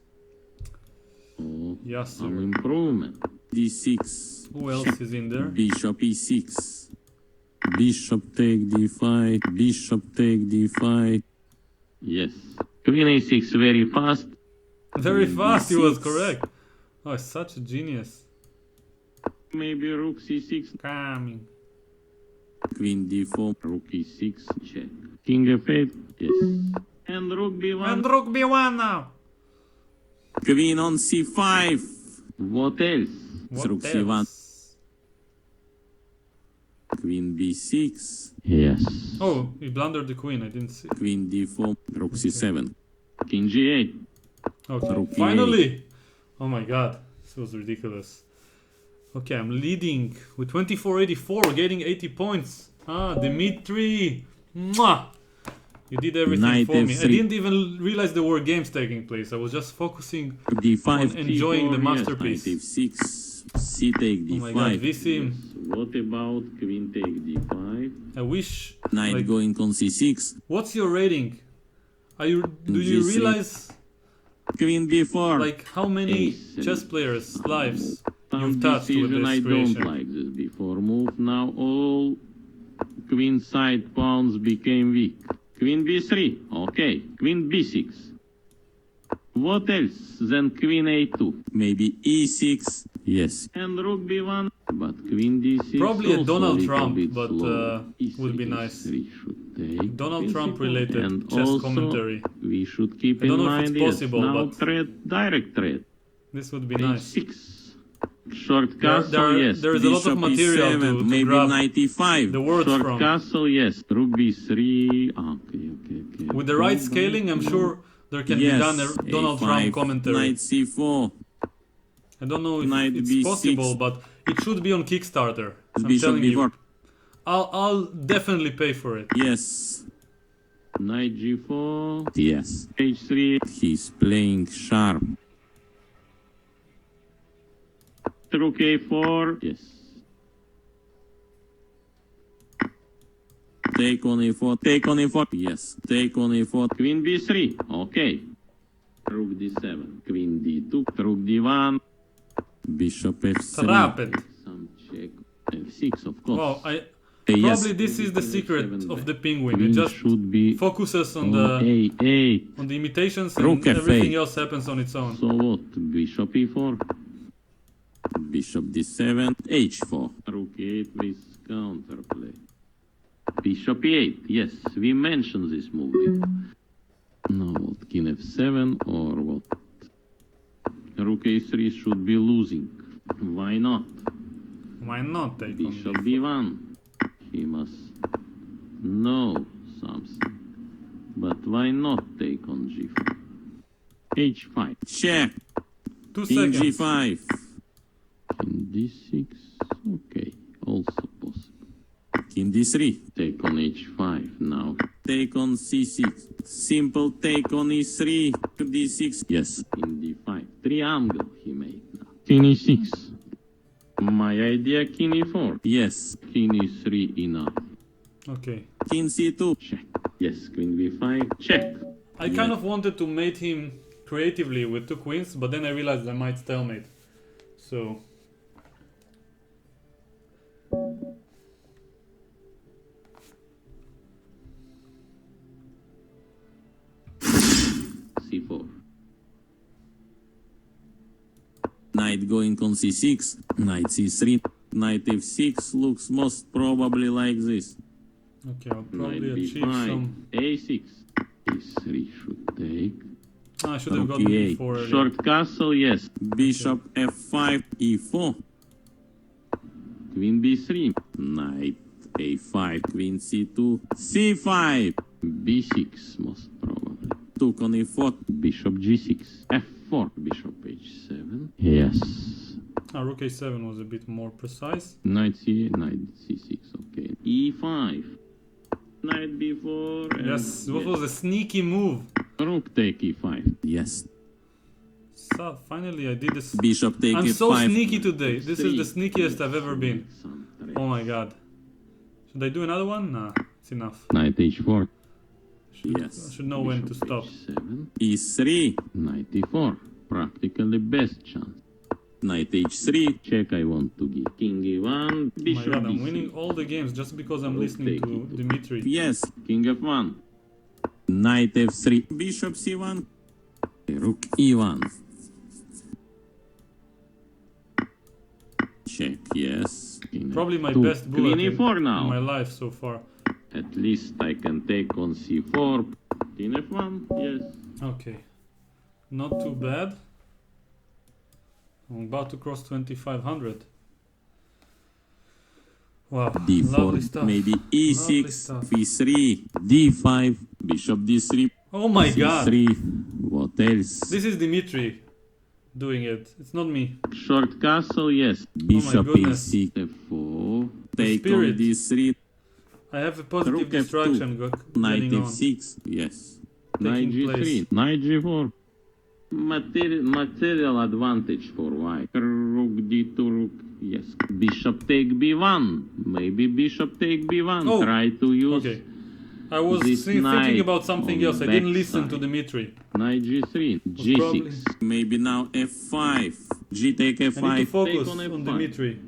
Oh, Yasser. some improvement. d6. Who else is in there? Bishop e6. Bishop take d5. Bishop take d5. Yes. Queen a6 very fast. Very fast, he was D6. correct. Oh, he's such a genius. Maybe rook c6. Coming. Queen d4. Rook e6. Check. King f8. Yes. And rook b1. And rook b1 now. Queen on c5. What else? What Rook c1. else? Queen b6. Yes. Oh, he blundered the queen. I didn't see. Queen d4. Rook c7. King g8. Okay, Rook e8. finally. Oh my god, this was ridiculous. Okay, I'm leading with 24-84, getting 80 points. Ah, Dimitri. Mwah! You did everything Knight for me. I f3. didn't even realize there were games taking place. I was just focusing d5. on enjoying the T4, masterpiece. Yes. Knight f6. C take Oh d5. my god, Visim. What about queen take d5? I wish. Knight like, going on c6. what's your rating? Do you G3. realize Queen b4. like how many A7. chess players' lives Some you've touched with decision this I creation? don't like this before move. Now all queen side pawns became weak. Queen b3. Okay. Queen b6. What else than queen a2? Maybe e6. Yes. And rook b1. But queen d6. Probably a also Donald little Trump, bit but slow. would be E6, nice. E3 should take Donald Trump principle. related And chess also, commentary. we should keep I don't in know if it's mind possible, yes, now but- thread, direct thread. This would be nice. H6. Short There- castle, there- yes. there is a lot of Bishop material E7, to maybe grab 95. the words Short from. castle, yes. Rook b3. Okay. With the right scaling, I'm sure there can yes. be done a Donald A5, Trump commentary. Knight c4. I don't know if Knight it's B6. possible, but it should be on Kickstarter. I'm Bishop telling you. b4. I'll definitely pay for it. Yes. Knight g4. Yes. h3. He's playing sharp. Rook a4. Yes. Take on a4. Take on a4. Yes. Take on a4. Queen b3. Okay. Rook d7. Queen d2. Rook d1. Bishop f3. Trap it. Some check. f6, of course. Wow, Yes. probably this is the secret of the penguin. It Queen just should be focuses on on the a8. on the imitations, Rook and everything F8. else happens on its own. So what? Bishop e4. Bishop d7. h4. Rook e8 with counterplay. Bishop e8. Yes, we mentioned this move before. Now what? King f7 or what? Rook a3 should be losing. Why not? Why not take Bishop on? b1. He must know something. But why not take on g4? h5. Check. 2 King seconds. g5. King d6. Okay, also possible. King d3. Take on h5 now. Take on c6. Simple take on e3. d6. Yes. King d5. Triangle he made now. King e6. My idea, king e4. Yes. King e3 enough. Okay. King c2. Check. Yes. Queen b5. Check. I kind of wanted to mate him creatively with 2 queens, but then I realized I might stalemate. So c4. Knight going on c6. Knight c3. Knight f6 looks most probably like this. okay, I'll probably Knight achieve b5. some. a6. e3 should take. I should have Rook gotten e8. before. earlier. Short castle, yes. Bishop f5. e4. Queen b3. Knight a5. Queen c2. c5. b6 most probably. Took on e4. Bishop g6. f4. Bishop h7. Yes. Rook a7 was a bit more precise. Knight c6. Okay. e5. Knight b4. And Yes, what was a sneaky move. Rook take e5. Yes. So finally I did this. Bishop take I'm e5. so sneaky today. This is the sneakiest I've ever been. Oh my god. Should I do another one? Nah, it's enough. Knight h4. I Yes. should know when to stop. h7. e3. Knight e4. Practically best chance. Knight h3. Check I want to give. King e1. Oh my Bishop god, I'm b3. winning all the games just because I'm Rook listening take to e2. Dimitri. Yes. King f1. Knight f3. Bishop c1. Rook e1. Check, yes. King Probably my f2. best bullet Queen in e4 now. my life so far. At least I can take on c4. King f1. Yes. Okay. Not too bad. I'm about to cross 2500. Wow, lovely d4, stuff. maybe Lovely e6, stuff. b3, d5, bishop d3, Oh my god! c3, what else? This is Dimitri doing it. It's not me. Short castle, yes. Bishop goodness. e6, f4, The take on spirit. d3, I have a positive Rook F2. distraction knight getting on. f6, yes. Taking Knight g3, place. knight g4. Material advantage for white. Rook d2, rook, yes. Bishop take b1, maybe bishop take b1. Oh, Try to use Okay. I was this thinking knight about something on else. I didn't listen backside. to Dimitri. Knight g3, probably- g6. Maybe now f5. G take I need to f5. focus Take on F5. Dimitri.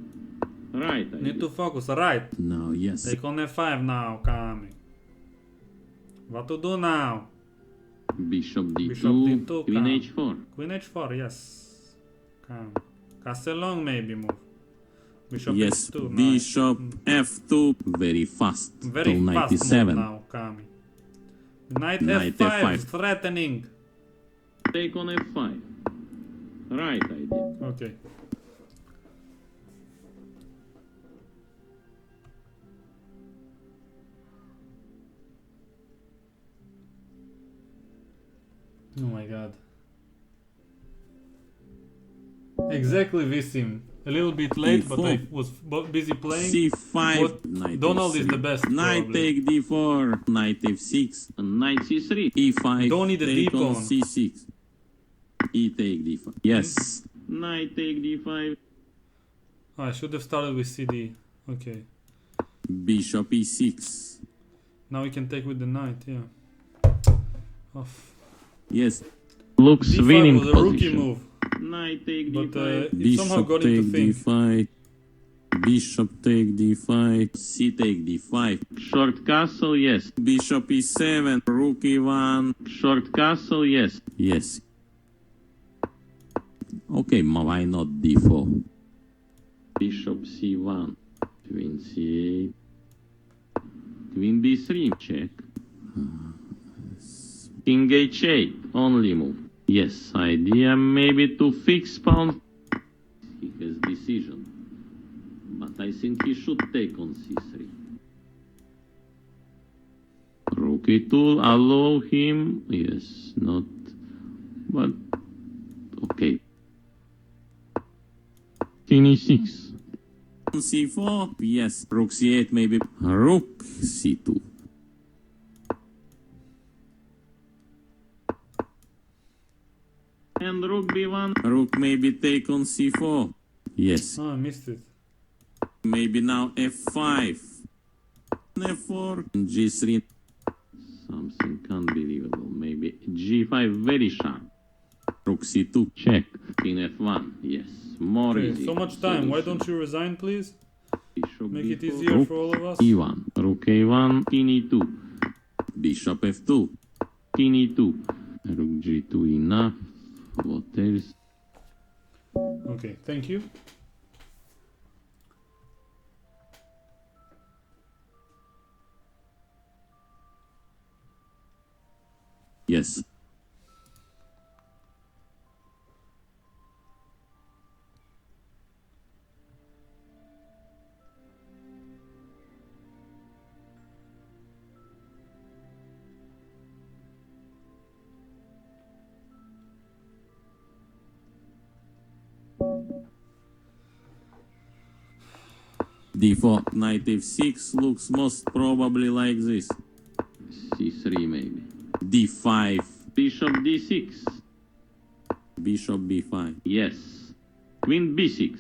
Right. I Need to guess. focus. Right. Now, yes. Take on F5 now, coming. What to do now? Bishop d2, Bishop D2, queen come. h4. Queen H4, yes. Come. Castle long maybe move. Bishop Yes, H2, bishop f2, very fast. Very till fast 97. move now, coming. Knight, Knight F5, F5. threatening. Take on f5. Right idea. Okay. Oh my god. Exactly Visim. A little bit late, but I was busy playing. c5, What- knight Donald f3. is the best, Knight probably. take d4, knight f6, and knight c3. e5, Don't need a take d on pawn. c6. E take d5. Yes. Knight take d5. Oh, I should have started with CD. Okay. Bishop e6. Now we can take with the knight, yeah. Off. Yes. Looks D5 winning was a rookie position. move, Knight take but d5. it somehow got him to think. d5. Bishop take d5. C take d5. Short castle, yes. Bishop e7. Rook e1. Short castle, yes. Yes. Okay, why not d4? Bishop c1. Queen c8. Queen b3. Check. King h8. Only move. Yes, idea maybe to fix pawn. He has decision. But I think he should take on c3. Rook e2, allow him. Yes, not. But, okay. King e6. c4, yes. Rook c8 maybe. Rook c2. And rook b1. Rook maybe take on c4. Yes. Oh, I missed it. Maybe now f5. f4. g3. Something unbelievable. Maybe g5 very sharp. Rook c2. Check. King f1. Yes. More Okay, easy. so much time. Why solution. don't you resign, please? Bishop Make it b4. easier Rook for all of us. e1. Rook a1. King e2. Bishop f2. King e2. Rook g2 enough. What else? Okay, thank you. Yes. d4. Knight f6 looks most probably like this. c3 maybe. d5. Bishop d6. Bishop b5. Yes. Queen b6.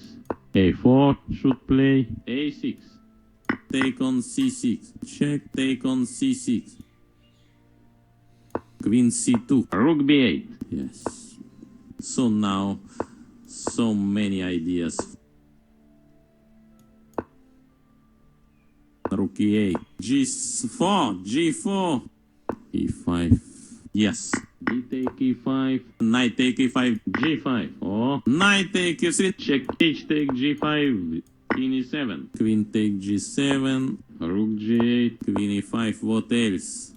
a4 should play a6. Take on c6. Check, take on c6. Queen c2. Rook b8. Yes. So now, so many ideas. Rook e8. g4. g4. e5. Yes. D take e5. Knight take e5. g5. Oh. Knight take e3. Check. H take g5. Queen e7. Queen take g7. Rook g8. Queen e5. What else?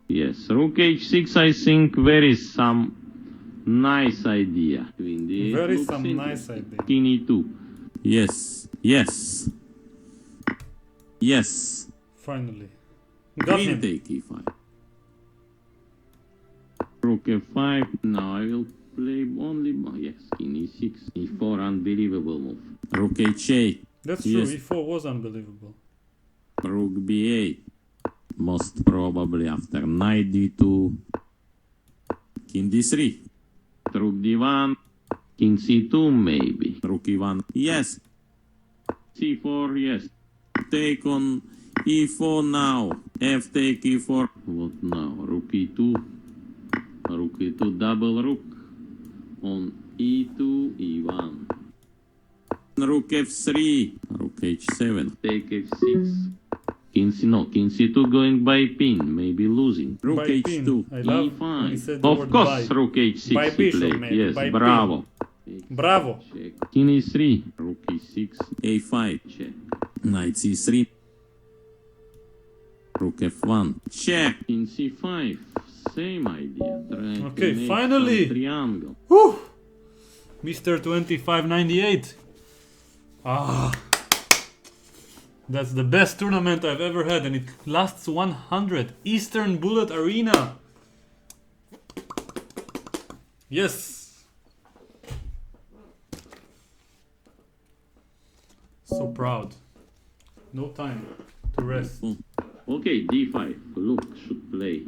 Yes. Rook h6. I think very some nice idea. Queen d8. Very some nice idea. King e2. Yes. Yes. Yes. Finally. Got Queen him. take e5. Rook f5. Now I will play only. Yes, king e6. e4, unbelievable move. Rook h8. That's true, Yes. e4 was unbelievable. Rook b8. Most probably after knight d2. King d3. Rook d1. King c2 maybe. Rook e1. Yes. c4, yes. Take on e4 now. F take e4. What now? Rook e2. Rook e2, double rook. On e2, e1. Rook f3. Rook h7. Take f6. King c, no, king c2 going by pin, maybe losing. Rook By h2. pin. I love when he e5. said the Of word course, by. rook h6 By he bishop, played. maybe, Yes, by bravo. Bravo. Check. King e3. Rook e6. a5. Check. Knight c3. Rook f1. Check. King c5. Same idea. Try to Okay, make finally. some triangle. Whew! Mr. 2598. Ah. That's the best tournament I've ever had, and it lasts 100. Eastern Bullet Arena. Yes. So proud. No time to rest. Okay, d5. Look, should play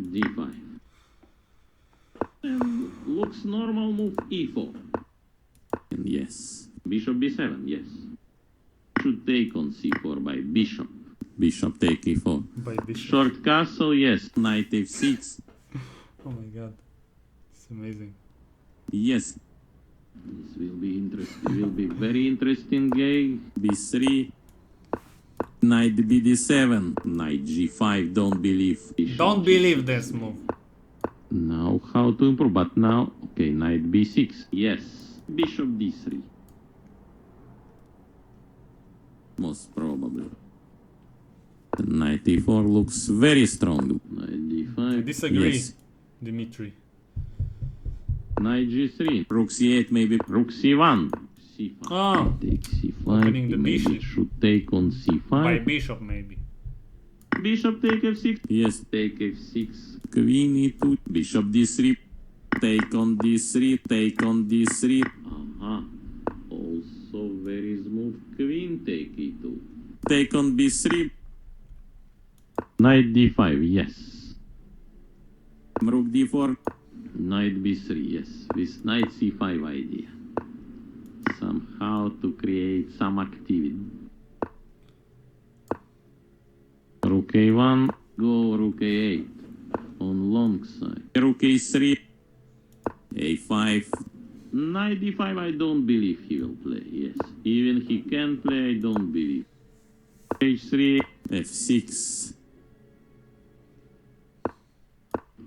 d5. And looks normal move e4. And yes. Bishop b7, yes. Should take on c4 by bishop. Bishop take e4. By bishop. Short castle, yes. Knight f6. Oh my god. It's amazing. Yes. This will be interesting. Will be very interesting game. b3. Knight bd7. Knight g5. Don't believe. Bishop Don't believe this move. Now how to improve? But now, okay, knight b6. Yes. Bishop d3. Most probably. Knight e4 looks very strong. Knight d5. I disagree, Yes. Dimitri. Knight g3. Rook c8 maybe. Rook c1. c5. Ah, Take c5. Opening the Maybe bishop. should take on c5. by bishop maybe. Bishop take f6. Yes, take f6. Queen e2. Bishop d3. Take on d3. Take on d3. Also very smooth. Queen take e2. Take on b3. Knight d5. Yes. Rook d4. Knight b3. Yes. With knight c5 idea. Somehow to create some activity. Rook a1, go rook a8 on long side. Rook a3, a5. Knight d5 I don't believe he will play, yes. Even he can play, I don't believe. h3, f6.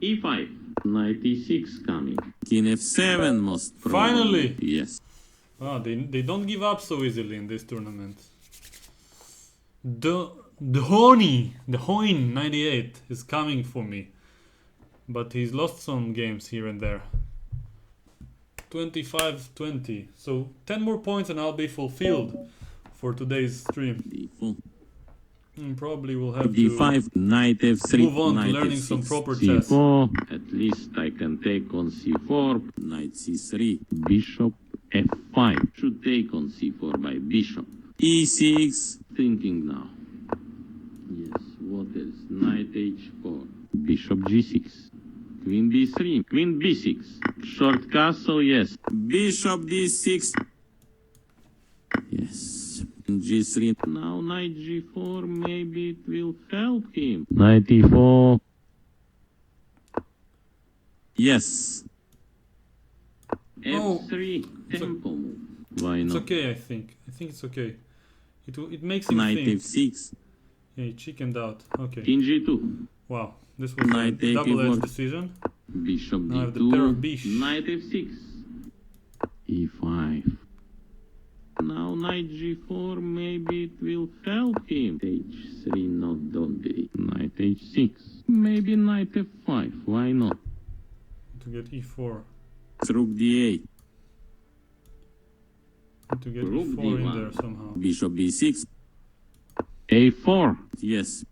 e5, knight e6 coming. King f7 most probably. Finally! Yes. Ah, they don't give up so easily in this tournament. The Hoin 98 is coming for me, but he's lost some games here and there. 25-20, so 10 more points and I'll be fulfilled for today's stream. d4. Probably will have d5, to knight f3, move on to knight learning f6, some proper chess. c4, at least I can take on c4, knight c3, bishop f5, should take on c4 by bishop. e6. Thinking now. Yes, what else? Knight h4. Bishop g6. Queen b3. Queen b6. Short castle, yes. Bishop d6. Yes. G3. Now knight g4. Maybe it will help him. Knight e4. Yes. F3. Tempo move. Why It's not? okay, I think. I think it's okay. It makes him Knight think. f6. Yeah, he chickened out. Okay. King g2. Wow. This was a Knight a double-edged keyboard. decision. Bishop Now I have the d2. pair of bish. Knight f6. e5. Now knight g4. Maybe it will help him. h3. Not don't be. Knight h6. Maybe knight f5. Why not? To get e4. Rook d8. To get Rook e4 in d1. there somehow. Bishop b6. a4. Yes.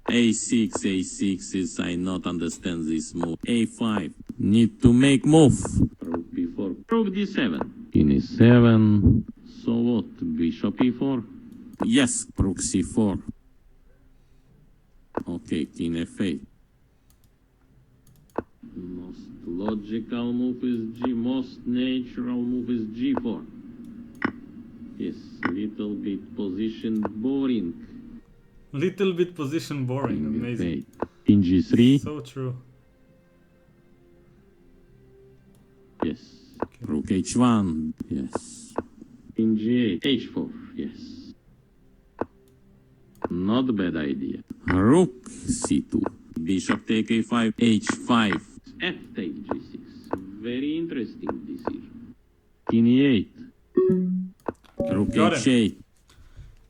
a6. a6 is I not understand this move. a5. Need to make move. Rook b4. Rook d7. King e7. So what? Bishop e4. Yes. Rook c4. Okay. King f8. Most logical move is G. Most natural move is g4. Yes, little bit position boring. Little bit position boring. Amazing. King g3. So true. Yes. Rook h1. Yes. King g8. h4. Yes. Not a bad idea. Rook c2. Bishop take a5. h5. F take g6. Very interesting decision. King e8. Rook Got h8.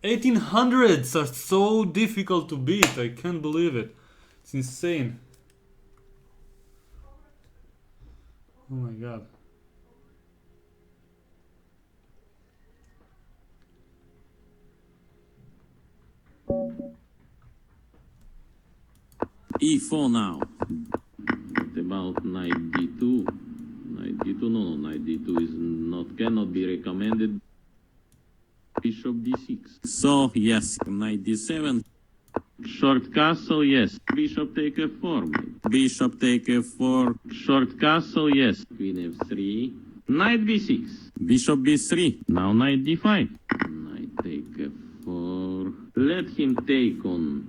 1800s are so difficult to beat. I can't believe it. It's insane. Oh my god. e4 now. What about knight d2? Knight d2? No, knight d2 is not, cannot be recommended. Bishop d6. So, yes, knight d7. Short castle, yes. Bishop take f4. Bishop take f4. Short castle, yes. Queen f3. Knight b6. Bishop b3. Now knight d5. Knight take f4. Let him take on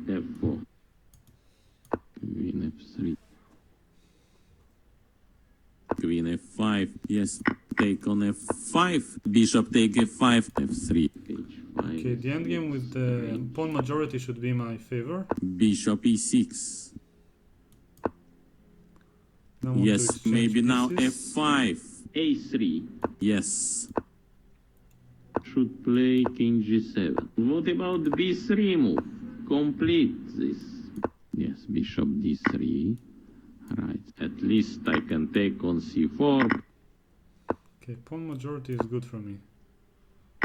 f4. Queen f3. Queen f5. Yes. Take on f5. Bishop take f5. f3. h5. Okay, the endgame with the pawn majority should be in my favor. Bishop e6. Don't want to Yes, exchange maybe now pieces. f5. a3. Yes. Should play king g7. What about b3 move? Complete this. Yes, bishop d3. Right. At least I can take on c4. Okay, pawn majority is good for me.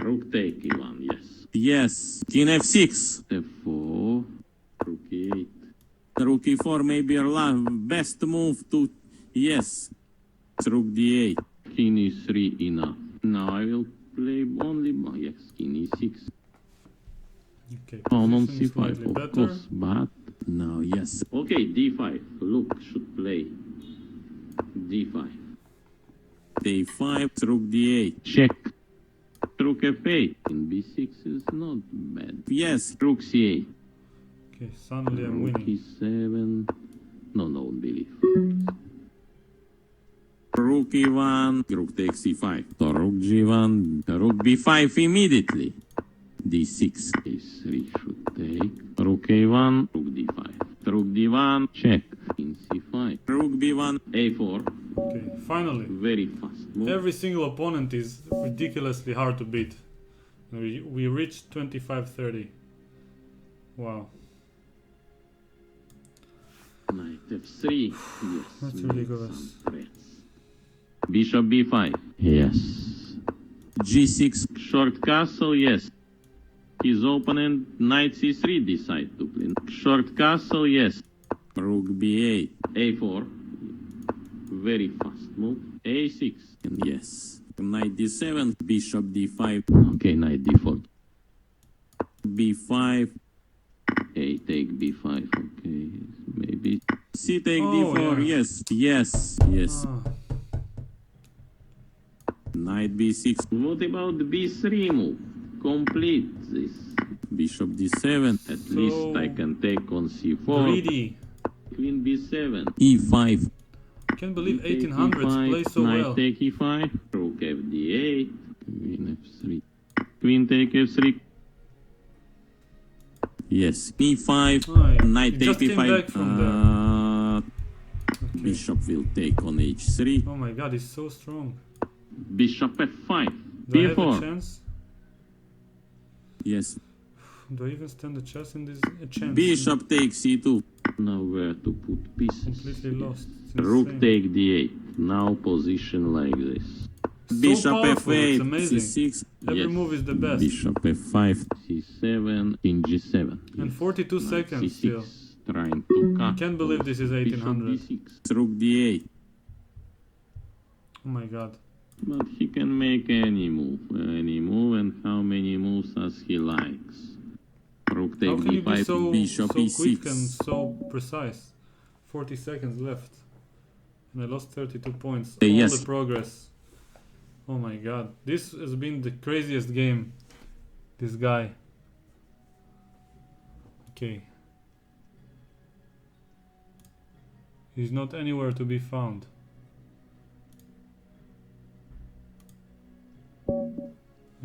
Rook take e1, yes. Yes. King f6. f4. Rook e8. Rook e4 may be our best move to... Yes. Rook d8. King e3 enough. Now I will play only... Yes, king e6. Okay, Pawn on position is c5, slightly of better. course, but... Now, yes. Okay, d5. Look, should play. d5. d5, rook d8. Check. Rook f8. In b6 is not bad. Yes, rook c8. Okay, suddenly I'm Rook winning. e7. No, don't believe. Rook e1. Rook takes e5. So rook g1. Rook b5 immediately. d6. a3 should take. Rook a1. Rook d5. Rook d1. Check. King c5. Rook b1. a4. Okay, finally. Very fast move. Every single opponent is ridiculously hard to beat. We reached 25-30. Wow. Knight f3. Yes. That's make ridiculous. some threats. Bishop b5. Yes. g6. Short castle. Yes. His opponent knight c3 decide to play. Short castle. Yes. Rook b8. a4. Very fast move. a6. Yes. Knight d7, bishop d5. Okay, knight d4. b5. A take b5. Okay, maybe c take Oh, d4. yeah. Yes. Ah, Knight b6. What about b3 move? Complete this. Bishop d7. At So least I can take on c4. greedy. Queen b7. e5. Can't believe Take 1800s e5, play so knight well. take e5. Rook fd8. Queen f3. Queen take f3. Yes. e5. Oh, Knight you take just came e5. back from there. Okay. Bishop will take on h3. Oh my god, he's so strong. Bishop f5. Do I have a b4. chance? Yes. Do I even stand a chance in this? A chance? Bishop takes c2. Now where to put pieces? Completely lost. It's Rook insane. take d8. Now position like this. So Bishop powerful, it's f8. amazing. c6. Every Yes. move is the best. Bishop f5. c7. King g7. And 42 seconds c6. still. Trying to cut. Can't believe this is Bishop 1800. d6. Rook d8. Oh my god. But he can make any move, and how many moves as he likes. Rook How take can you be d5, so, bishop so quick and e6. so precise? 40 seconds left. And I lost 32 points. Yes. All the progress. Oh my god. This has been the craziest game. This guy. Okay. He's not anywhere to be found.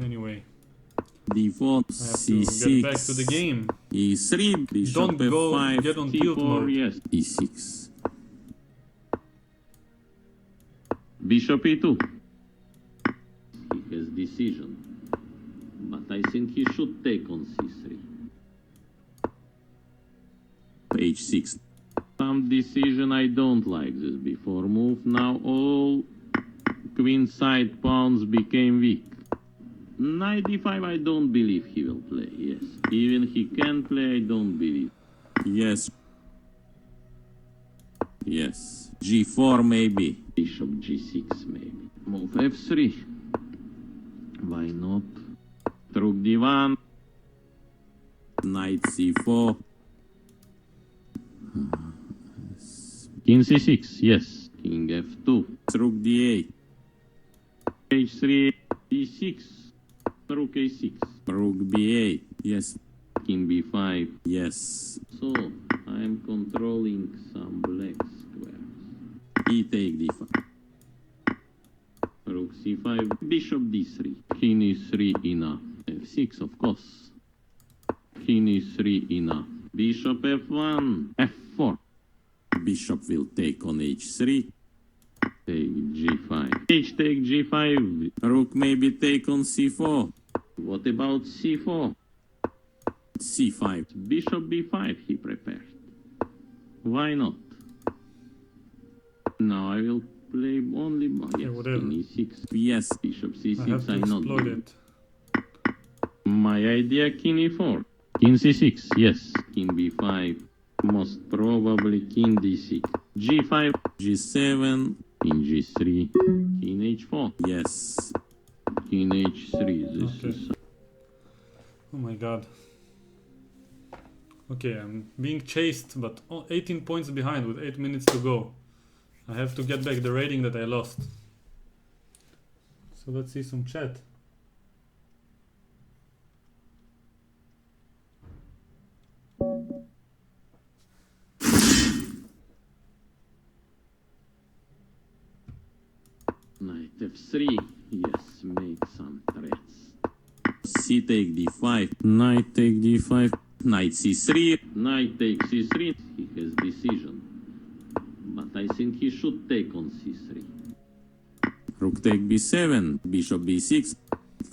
Anyway, d4, I have c6, to get back to the game. e3, bishop Don't go f5, get on tilt mode. t4, yes, e6. Bishop e2. He has decision, but I think he should take on c3. h6. Some decision I don't like this before move. Now all queen side pawns became weak. Knight d5 I don't believe he will play, yes. Even he can play, I don't believe. Yes. Yes. g4 maybe. Bishop g6 maybe. Move f3. Why not? Rook d1. Knight c4. King c6, yes. King f2. Rook d8. h3, d6. Rook a6. Rook b8, yes. King b5, yes. So, I am controlling some black squares. E take d5. Rook c5, bishop d3. King e3 enough. f6, of course. King e3 enough. Bishop f1, f4. Bishop will take on h3. Take g5. H take g5. Rook maybe take on c4. What about c4? c5. Bishop b5 he prepared. Why not? Now I will play only yes, whatever. King e6. Yes, bishop I have c6 to I not exploit do. it. My idea king e4. King c6, yes. King b5. Most probably king d6. g5, g7, king g3, king h4. Yes. King h3. This Okay. is Oh my god. Okay, I'm being chased, but 18 points behind with 8 minutes to go. I have to get back the rating that I lost. So let's see some chat. knight f3. Yes, make some threats. C take d5. Knight take d5. Knight c3. Knight take c3. He has decision. But I think he should take on c3. Rook take b7. Bishop b6.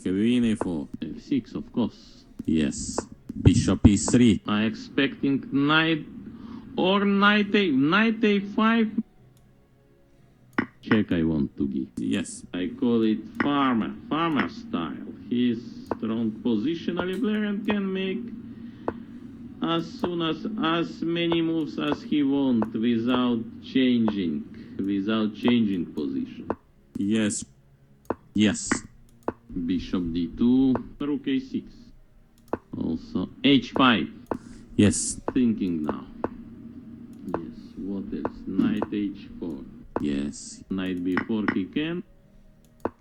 Queen a4. f6, of course. Yes. Bishop e3. I expecting knight or knight a5. Check I want to give. Yes. I call it farmer style. He is strong positionally player and can make as many moves as he want without changing position. Yes. Yes. Bishop d2, rook a6. Also h5. Yes. Thinking now. Yes, what else? Knight h4. Yes. Knight b4 he can.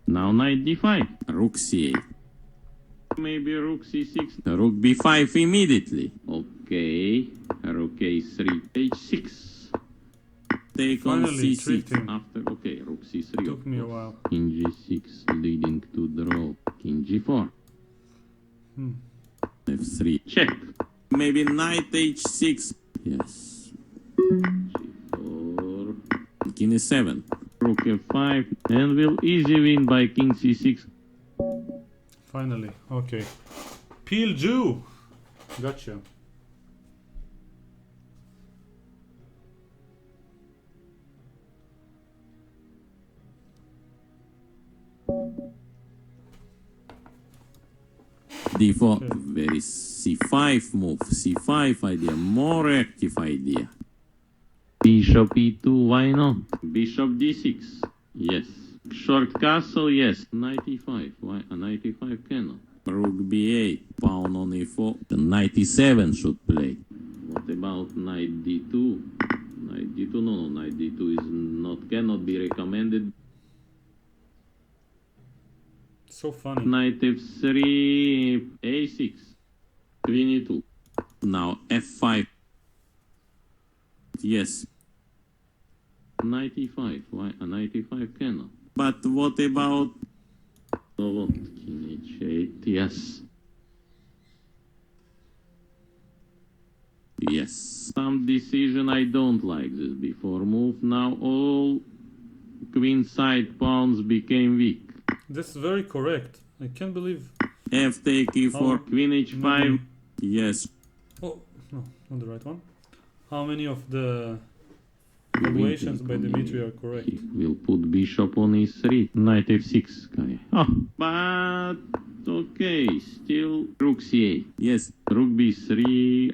Now knight d5. Rook c8. Maybe rook c6. Rook b5 immediately. Okay. Rook a3. h6. Take on Finally, c6 tricked him. after. Okay, rook c3. Took me a while. King g6 leading to draw. King g4. f3. Check. Maybe knight h6. Yes. g4. King e7. Rook f5. And will easy win by king c6. Finally, okay. Peel Jew! Gotcha. d4. Very c5 move. c5 idea. More active idea. Bishop e2. Why not? Bishop d6. Yes. Short castle. Yes. Knight e5. Why? A knight e5 cannot. Rook b8. Pawn on e4. The knight e7 should play. What about knight d2? Knight d2. No. Knight d2 is not. Cannot be recommended. So funny. Knight f3, a6, queen e2. Now f5. Yes. Knight e5. Why? A knight e5 cannot. But what about... Oh, king h8. Yes. Yes. Some decision I don't like this before move. Now all queen side pawns became weak. This is very correct. I can't believe. F take e4, How queen h5. many- Yes. Oh, no, not the right one. How many of the evaluations by Dimitri are correct? He will put bishop on e3, knight f6. Guy. Oh, but okay, still rook c8. Yes, rook b3.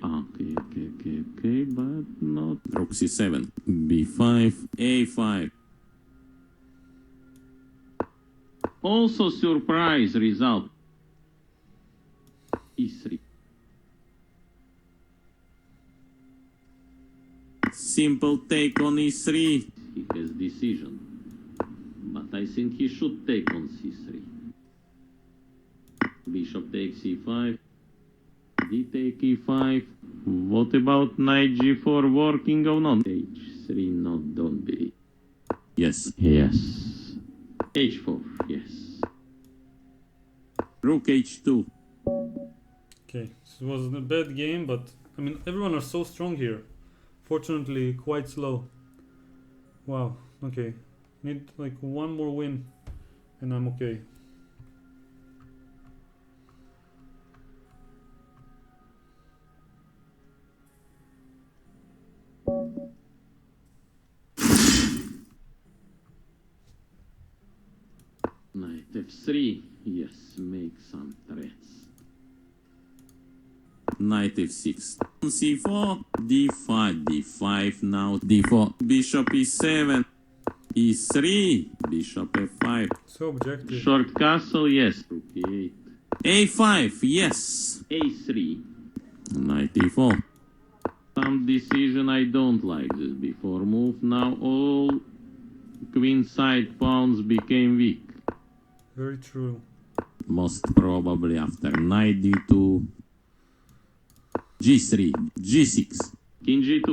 Okay, but not rook c7. b5, a5. Also surprise result. e3. Simple take on e3. He has decision. But I think he should take on c3. Bishop takes e5. D take e5. What about knight g4 working or not? h3 not, don't be. Yes. Yes. h4, yes. Rook h2. Okay, this was a bad game, but I mean, everyone are so strong here. Fortunately, quite slow. Wow, okay. Need like one more win, and I'm okay. Knight f3. Yes, make some threats. Knight f6. c4. d5. d5 now. d4. Bishop e7. e3. Bishop f5. So objective. Short castle, yes. Rook e8. a5, yes. a3. Knight e4. Some decision I don't like this before move. Now all queen side pawns became weak. Very true. Most probably after knight d2. g3. g6. King g2.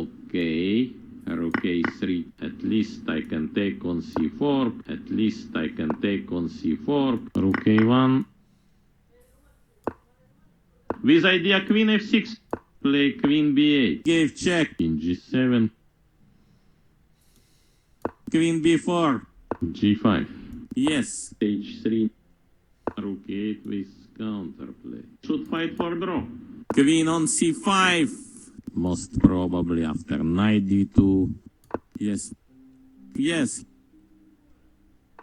Okay. Rook a3. At least I can take on c4. At least I can take on c4. Rook a1. With idea queen f6. Play queen b8. Gave check. King g7. Queen b4. g5. Yes. h3. Rook a8 with counterplay. Should fight for draw. Queen on c5. Most probably after knight d2. Yes. Yes.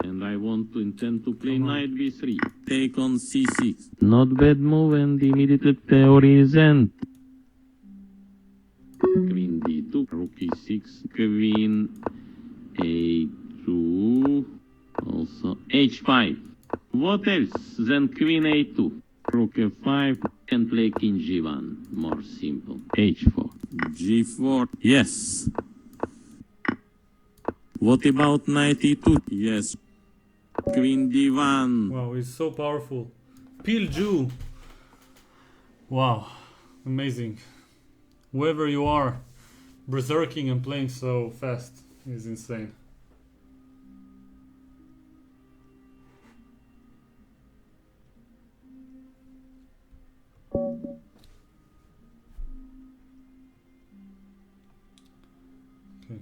And I want to intend to play knight b3. Take on c6. Not bad move and immediately theory is end. Queen d2. Rook e6. Queen a2. Also h5. What else? Then queen a2. Rook f5 and play king g1. More simple. h4. g4. Yes. What about knight e2? Yes. Queen d1. Wow, he's so powerful. Peel Jew. Wow, amazing. Whoever you are, berserking and playing so fast is insane. Okay.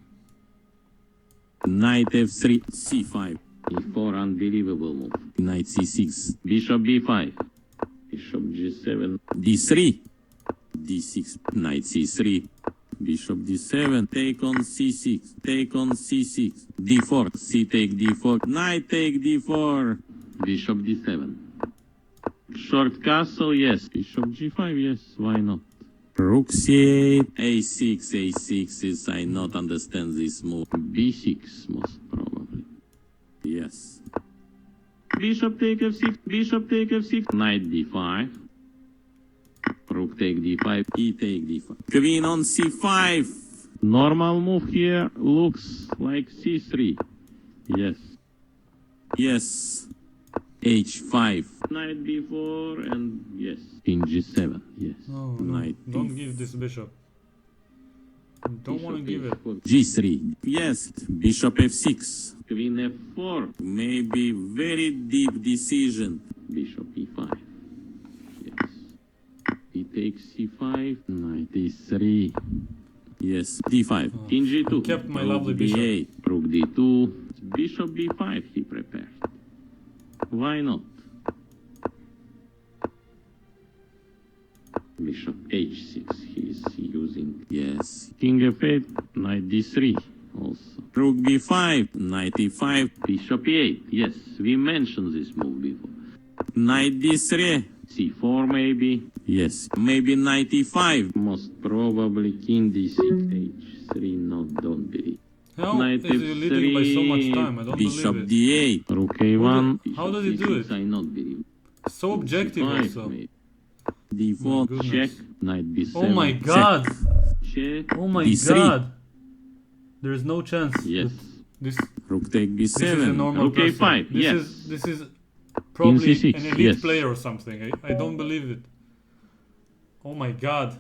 Knight f3, c5. e4, unbelievable move. Knight c6. Bishop b5. Bishop g7. d3. d6. Knight c3. Bishop d7. Take on c6. Take on c6. d4. c take d4. Knight take d4. Bishop d7. Short castle, yes. Bishop g5, yes. Why not? Rook c8. a6. a6 is, I not understand this move. b6 most probably. Yes. Bishop take f6. Bishop take f6. Knight d5. Rook take d5. E take d5. Queen on c5. Normal move here looks like c3. Yes. Yes. h5. Knight b4 and yes. King g7. Yes. No, Knight don't give this bishop. Don't want to give it. g3. Yes. Bishop f6. Queen f4. Maybe very deep decision. Bishop e5. Yes. He takes c5. Knight e3. Yes. d5. Oh, King g2. I kept my Rook lovely bishop. b8. Rook d2. Bishop b5 he prepared. Why not? Bishop h6 he is using. Yes. King f8. Knight d3 also. Rook b5. Knight e5. Bishop e8. Yes, we mentioned this move before. Knight d3. c4 maybe. Yes. Maybe knight e5. Most probably king d6. h3. No, don't believe. How Knight is he leading by so much time? I don't Bishop believe it. d8. Rook a1. How does he do it? I not believe. So objective d5 also. maybe. My d4 goodness. check. Knight b7. Oh my god! Check. Oh my d3. god! There is no chance. Yes. This Rook take b7. this is a normal Rook person. a5. This Yes. is probably C6, an elite yes. player or something. I don't believe it. Oh my god.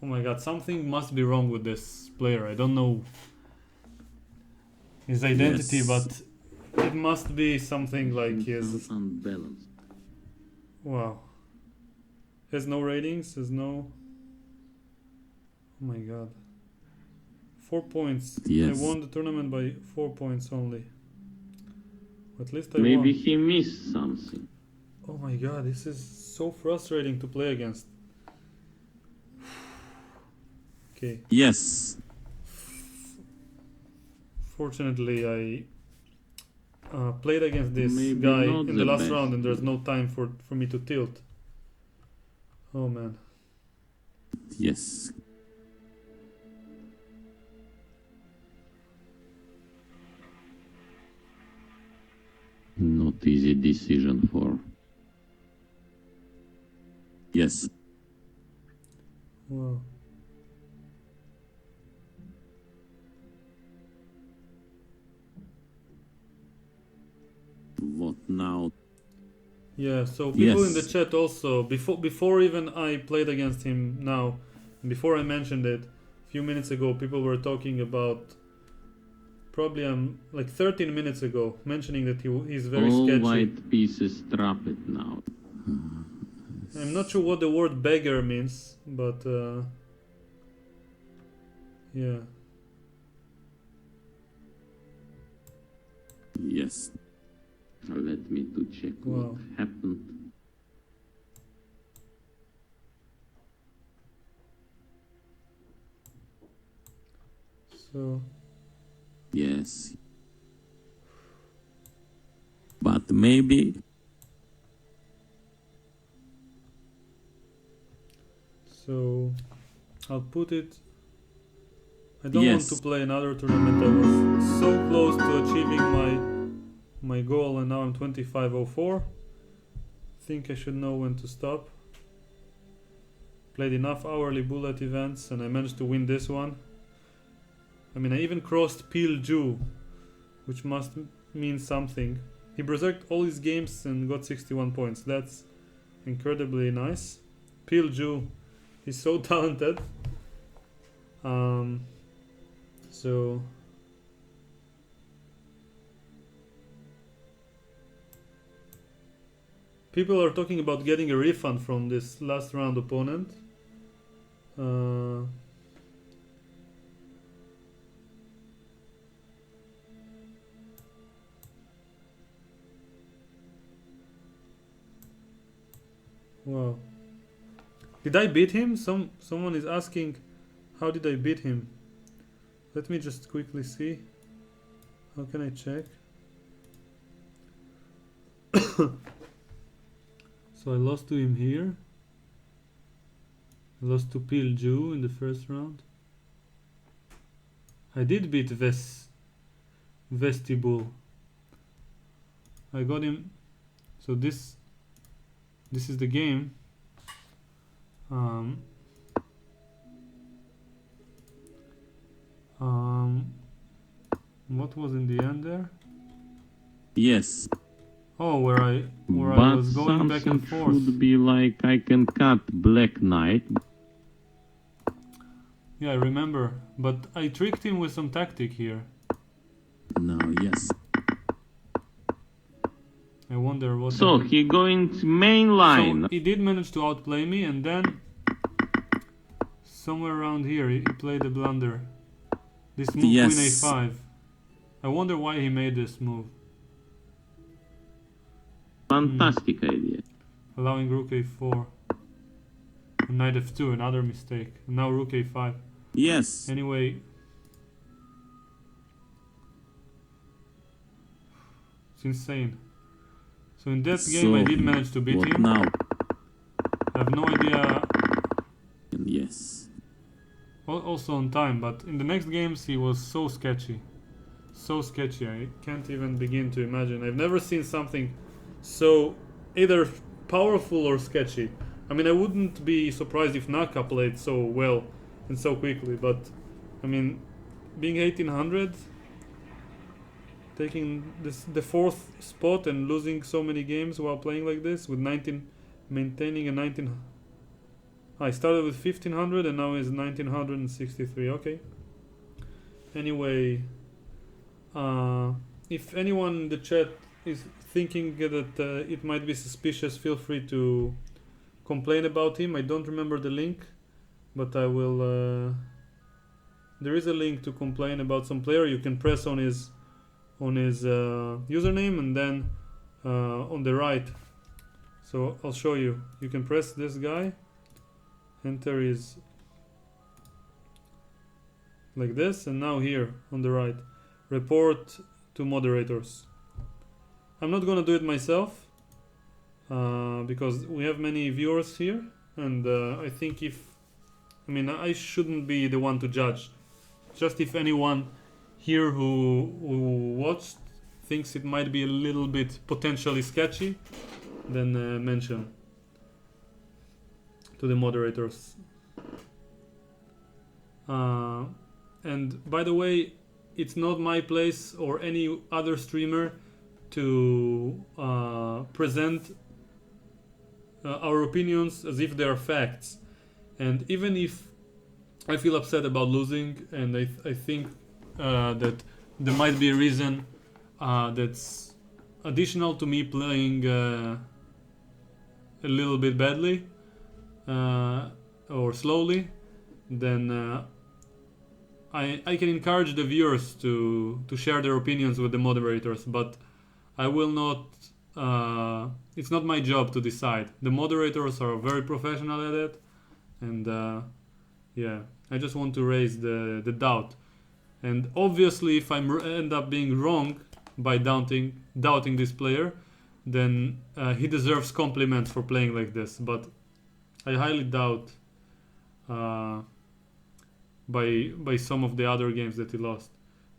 Oh my god, something must be wrong with this player. I don't know his identity, Yes. but it must be something like his... Unbalanced. Wow. Has no ratings, has no... Oh my god. 4 points. Yes. I won the tournament by 4 points only. At least I Maybe won. he missed something. Oh my god, this is so frustrating to play against. Okay. Yes. Fortunately, I played against this Maybe guy not in the the last best. round and there's no time for me to tilt. Oh man. Yes. Not easy decision for. Yes. Wow. What now? Yeah, so people in the Yes. chat also, before even I played against him now, before I mentioned it, a few minutes ago, people were talking about, probably like 13 minutes ago, mentioning that he's very All sketchy. white pieces trap it now. I'm not sure what the word beggar means, but yeah. Yes. Let me to check Wow. what happened. So Yes. But maybe. So I'll put it. I don't Yes. want to play another tournament. I was so close to achieving my goal, and now I'm 25.04. Think I should know when to stop. Played enough hourly bullet events and I managed to win this one. I mean, I even crossed Pil Ju, which must mean something. He berserked all his games and got 61 points. That's incredibly nice. Pil Ju is so talented. So people are talking about getting a refund from this last round opponent. Wow. Did I beat him? Someone is asking, how did I beat him? Let me just quickly see. How can I check? So I lost to him here. I lost to Pil Ju in the first round. I did beat Vestibule. I got him. So this is the game. What was in the end there? Yes. Oh, where I But was going back and something forth. should be like I can cut Black Knight. Yeah, I remember. But I tricked him with some tactic here. No, yes. I wonder what. So he going to main line. So he did manage to outplay me, and then somewhere around here he played a blunder. This move, Yes. Queen A5. I wonder why he made this move. Fantastic idea. Allowing Rook A4. And Knight F2, another mistake. And now Rook A5. Yes. Anyway, it's insane. So in that game I did manage to beat what him. now? I have no idea. Yes. Also on time, but in the next games he was so sketchy. So sketchy, I can't even begin to imagine. I've never seen something so either powerful or sketchy. I mean, I wouldn't be surprised if Naka played so well and so quickly, but I mean, being 1800, taking the fourth spot and losing so many games while playing like this with 19, maintaining a 19. I started with 1500 and now is 1963. Okay. Anyway, if anyone in the chat is thinking that it might be suspicious, feel free to complain about him. I don't remember the link, but I will. There is a link to complain about some player. You can press on his username and then on the right. So I'll show you. You can press this guy, enter his like this, and now here on the right, report to moderators. I'm not gonna do it myself because we have many viewers here, and I think I shouldn't be the one to judge. Just if anyone here who watched thinks it might be a little bit potentially sketchy, then mention to the moderators. And by the way, it's not my place or any other streamer to present our opinions as if they are facts. And even if I feel upset about losing, and I think that there might be a reason that's additional to me playing a little bit badly or slowly, then I can encourage the viewers to share their opinions with the moderators, but I will not. It's not my job to decide. The moderators are very professional at it, and yeah, I just want to raise the doubt. And obviously, if I end up being wrong by doubting this player, then he deserves compliments for playing like this. But I highly doubt by some of the other games that he lost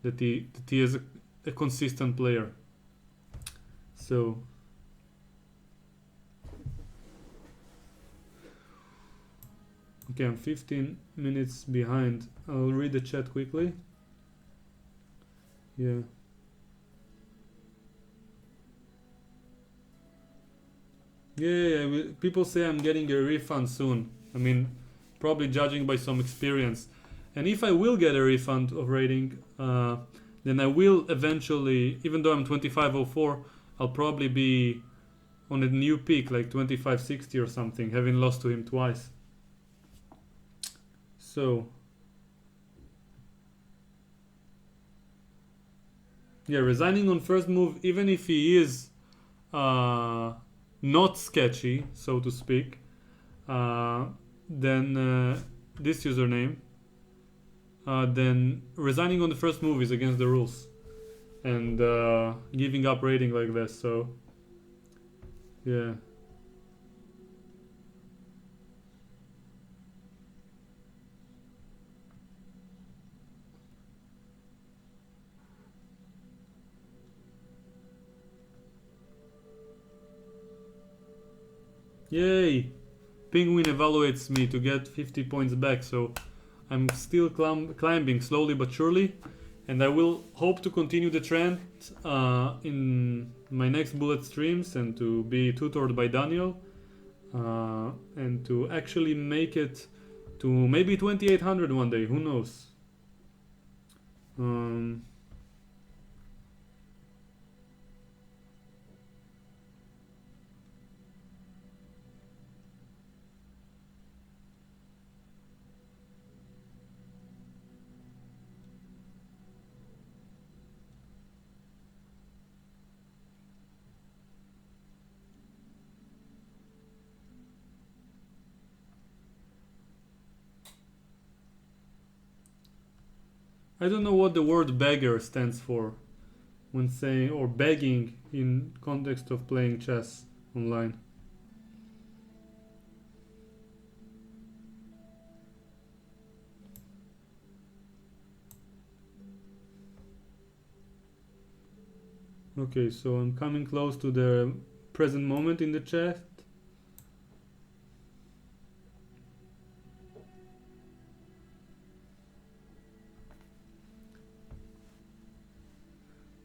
that he is a consistent player. So okay, I'm 15 minutes behind. I'll read the chat quickly. Yeah. Yeah, people say I'm getting a refund soon. I mean, probably judging by some experience. And if I will get a refund of rating, then I will eventually, even though I'm 2504, I'll probably be on a new peak, like 2560 or something, having lost to him twice. So, yeah, resigning on first move, even if he is not sketchy, so to speak, then this username, then resigning on the first move is against the rules, and giving up rating like this. So, yeah. Yay! Penguin evaluates me to get 50 points back, so I'm still climbing slowly but surely, and I will hope to continue the trend in my next bullet streams and to be tutored by Daniel, and to actually make it to maybe 2800 one day, who knows. I don't know what the word beggar stands for when saying, or begging in context of playing chess online. Okay, so I'm coming close to the present moment in the chat.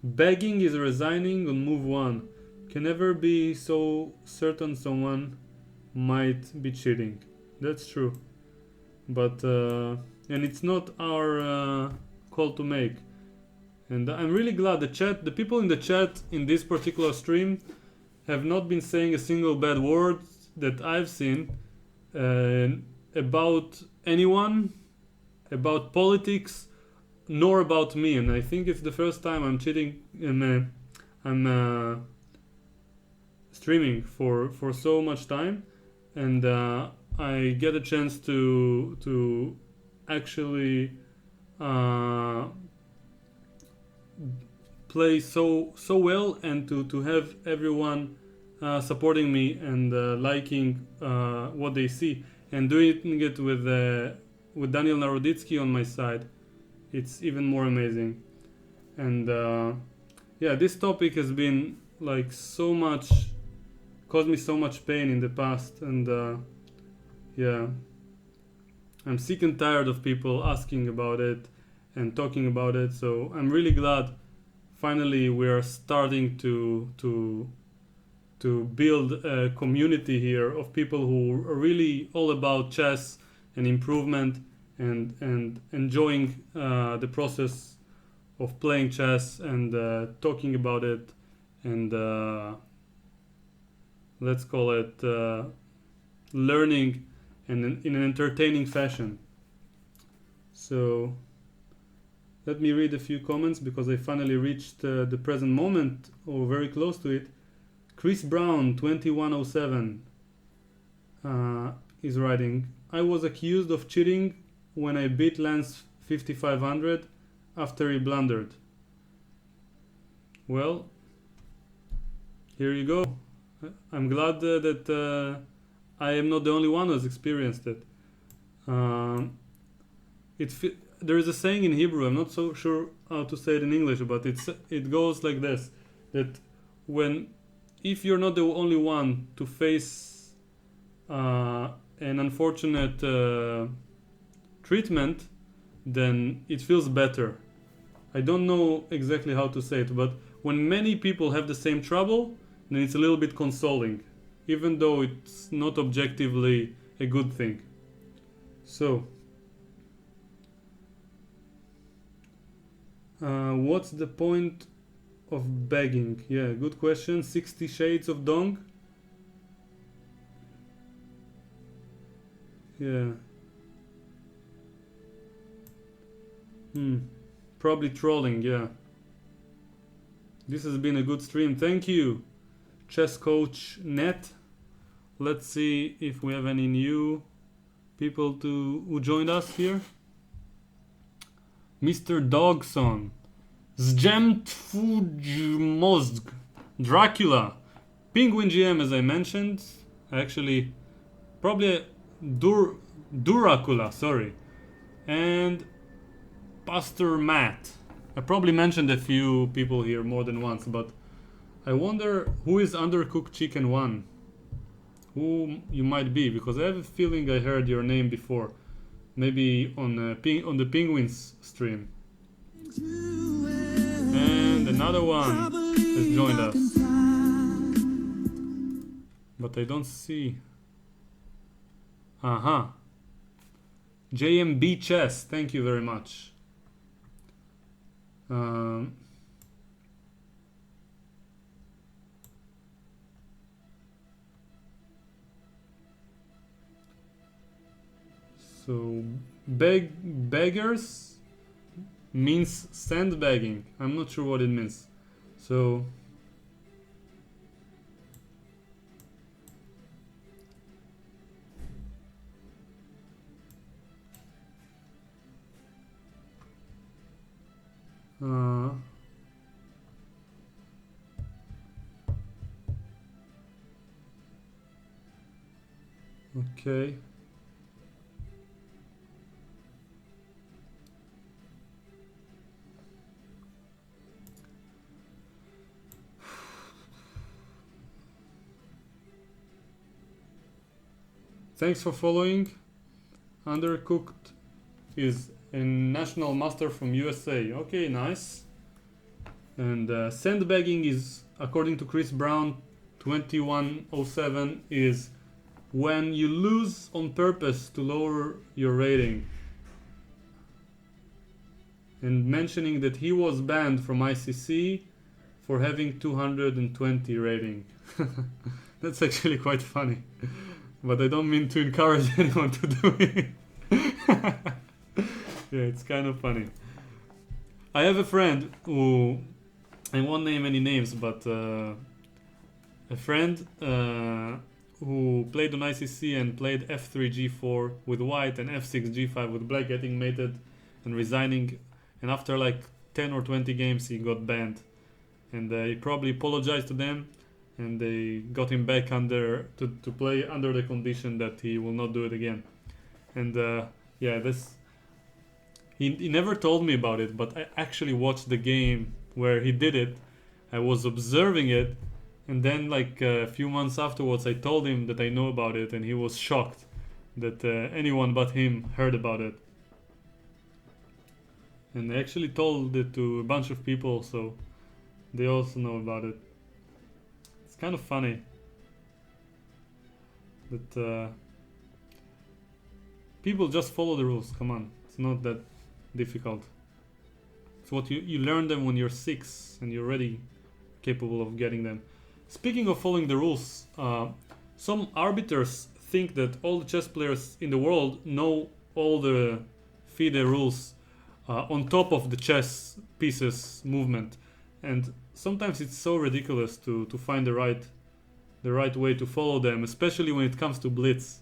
Begging is resigning on move 1. Can never be so certain someone might be cheating. That's true. But, and it's not our call to make. And I'm really glad the people in the chat in this particular stream have not been saying a single bad word that I've seen about anyone, about politics, nor about me. And I think it's the first time I'm cheating and I'm streaming for so much time, and I get a chance to actually play so well, and to have everyone supporting me and liking what they see, and doing it with Daniel Naroditsky on my side. It's even more amazing. And yeah, this topic has been like caused me so much pain in the past, and yeah, I'm sick and tired of people asking about it and talking about it. So I'm really glad finally we are starting to build a community here of people who are really all about chess and improvement, and enjoying the process of playing chess, and talking about it, and let's call it learning and in an entertaining fashion. So let me read a few comments, because I finally reached the present moment, or very close to it. Chris Brown 2107 is writing, I was accused of cheating when I beat Lance 5500 after he blundered. Well, here you go. I'm glad that I am not the only one who has experienced it. There is a saying in Hebrew, I'm not so sure how to say it in English, but it goes like this, that when if you're not the only one to face an unfortunate treatment, then it feels better. I don't know exactly how to say it, but when many people have the same trouble, then it's a little bit consoling, even though it's not objectively a good thing. So, what's the point of begging? Yeah, good question. 60 Shades of Dong. Yeah. Probably trolling, yeah. This has been a good stream. Thank you, Chess Coach Net. Let's see if we have any new people who joined us here. Mr. Dogson, Zjemtfujmozg, Dracula, Penguin GM, as I mentioned. Actually, probably Duracula, sorry, and Pastor Matt. I probably mentioned a few people here more than once, but I wonder who is Undercooked Chicken 1? Who you might be, because I have a feeling I heard your name before. Maybe on the Penguins stream. And another one has joined us. But I don't see. JMB Chess, thank you very much. So beggars means sandbagging. I'm not sure what it means. So okay. Thanks for following. Undercooked is a national master from USA. Okay, nice. And sandbagging is, according to Chris Brown 2107, is when you lose on purpose to lower your rating. And mentioning that he was banned from ICC for having 220 rating. That's actually quite funny. But I don't mean to encourage anyone to do it. Yeah, it's kind of funny. I have a friend who, I won't name any names, but a friend who played on ICC and played f3 g4 with white and f6 g5 with black, getting mated and resigning. And after like 10 or 20 games, he got banned. And he probably apologized to them. And they got him back to play under the condition that he will not do it again. And yeah, he never told me about it, but I actually watched the game where he did it. I was observing it, and then like a few months afterwards I told him that I know about it, and he was shocked that anyone but him heard about it. And I actually told it to a bunch of people, so they also know about it. It's kind of funny that people just follow the rules. Come on, it's not that difficult. It's what you learn them when you're 6 and you're already capable of getting them. Speaking of following the rules, some arbiters think that all the chess players in the world know all the FIDE rules on top of the chess pieces movement, and sometimes it's so ridiculous to find the right way to follow them, especially when it comes to blitz.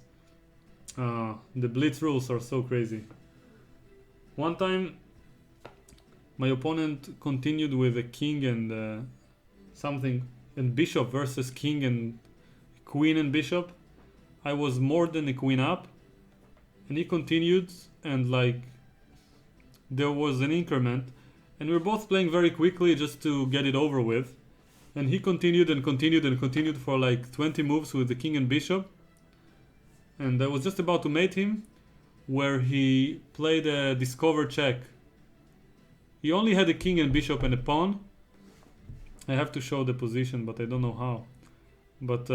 The blitz rules are so crazy. One time my opponent continued with a king and something, and bishop versus king and queen and bishop. I was more than a queen up, and he continued, and like there was an increment, and we were both playing very quickly just to get it over with. And he continued and continued and continued for like 20 moves with the king and bishop. And I was just about to mate him, where he played a discover check. He only had a king and bishop and a pawn. I have to show the position, but I don't know how. But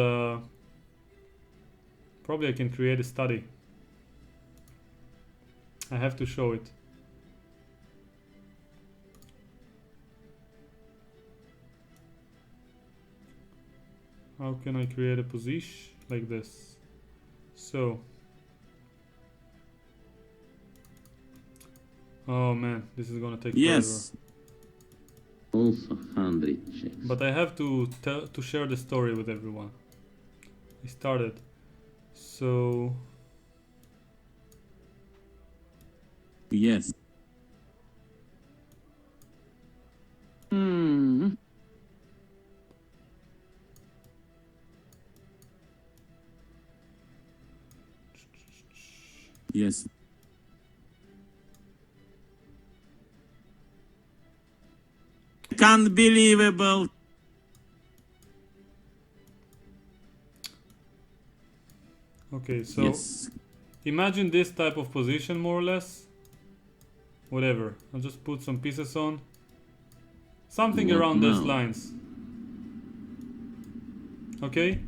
probably I can create a study. I have to show it. How can I create a position like this? So, oh man, this is gonna take Yes. forever. Also 100 checks. But I have to share the story with everyone. I started. So Yes. Hmm. Yes. Unbelievable. okay, so Yes. imagine this type of position more or less. Whatever. I'll just put some pieces on. Something What around those now? lines. Okay?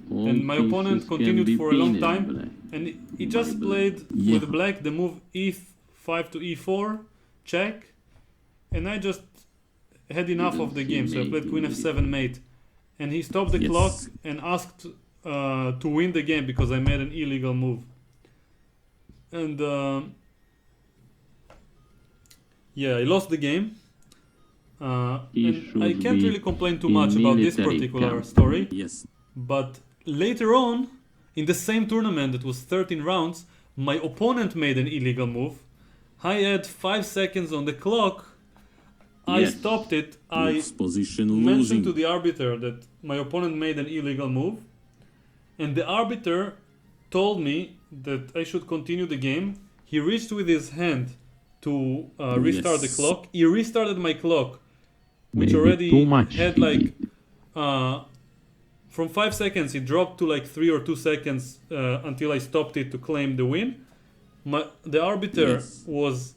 All And my opponent pieces can continued be for a long pinned, time. black. And he just played Yeah. with black the move e5 to e4, check. And I just had enough Didn't of the see game, so I played queen mating. f7 mate. And he stopped the Yes. clock and asked to win the game because I made an illegal move. And yeah, I lost the game. He And I should can't be really complain too in much about this military particular camp. story. Yes. But later on, in the same tournament that was 13 rounds, my opponent made an illegal move. I had 5 seconds on the clock. I Yes. stopped it. I Moves position mentioned losing. to the arbiter that my opponent made an illegal move. And the arbiter told me that I should continue the game. He reached with his hand to restart the Yes. clock. He restarted my clock, which Maybe already too much had he like did. from 5 seconds it dropped to like 3 or 2 seconds until I stopped it to claim the win. The arbiter Yes. was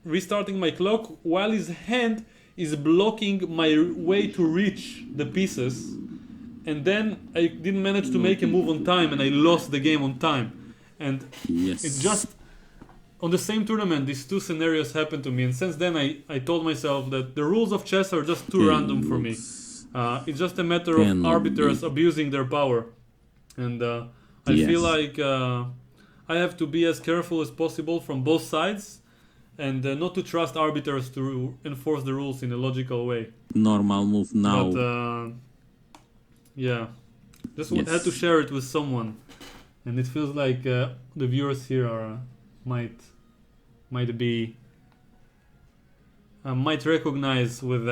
restarting my clock while his hand is blocking my way to reach the pieces. And then I didn't manage to make a move on time and I lost the game on time. And Yes. it's just on the same tournament these two scenarios happened to me, and since then I told myself that the rules of chess are just too random for me. It's just a matter of Cannot arbiters be. abusing their power, and I Yes. feel like I have to be as careful as possible from both sides, and not to trust arbiters to enforce the rules in a logical way. Normal move now. But yeah, just Yes. had to share it with someone, and it feels like the viewers here are might recognize with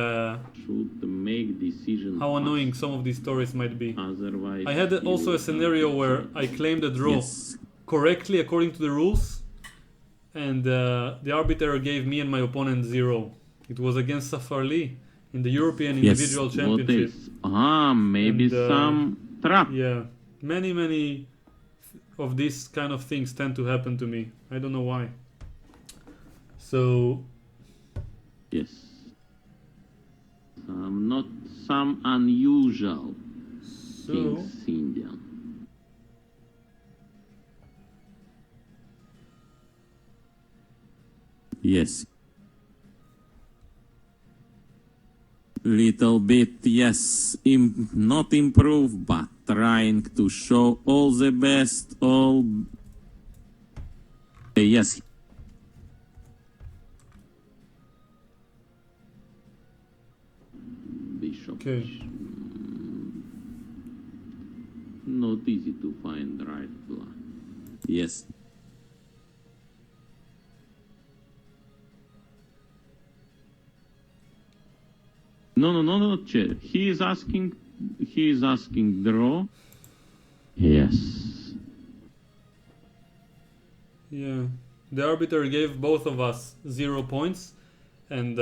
Should make decision how fast. annoying some of these stories might be. Otherwise, I had also a scenario where I claimed a draw Yes. correctly according to the rules, and the arbiter gave me and my opponent 0. It was against Safarli in the European Individual Yes. Championship. What else? Maybe And, some trap. Yeah, many of these kind of things tend to happen to me. I don't know why. So Yes. Not some unusual so things Indian. Yes. Little bit, yes, not improve, but trying to show all the best, all... yes. Bishop. okay. Not easy to find right plan. Yes. No, chair. He is asking draw. Yes. Yeah, the arbiter gave both of us 0 points, and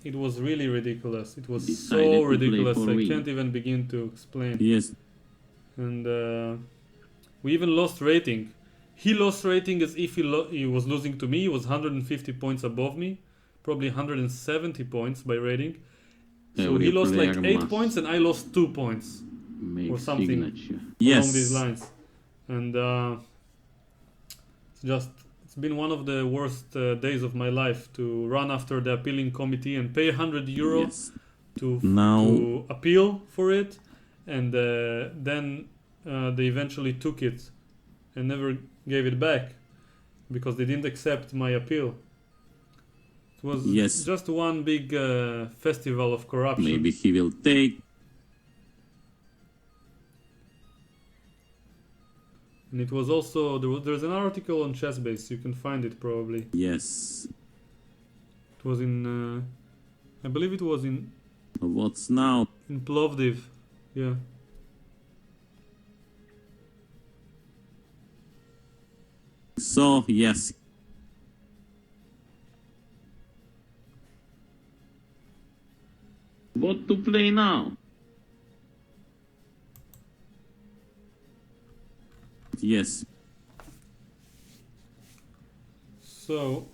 it was really ridiculous. It was Decided so to play ridiculous. for I win. can't even begin to explain. Yes. And we even lost rating. He lost rating as if he was losing to me. He was 150 points above me, probably 170 points by rating. So Every he lost like player 8 must points and I lost 2 points make or something signature. along these lines. And it's been one of the worst days of my life to run after the appealing committee and pay €100 Yes. to appeal for it, and then they eventually took it and never gave it back because they didn't accept my appeal. It was Yes. just one big festival of corruption. Maybe he will take. And it was also there's an article on ChessBase. You can find it probably. Yes. It was in I believe it was in What's now? Plovdiv. Yeah. So, yes. What to play now? Yes. So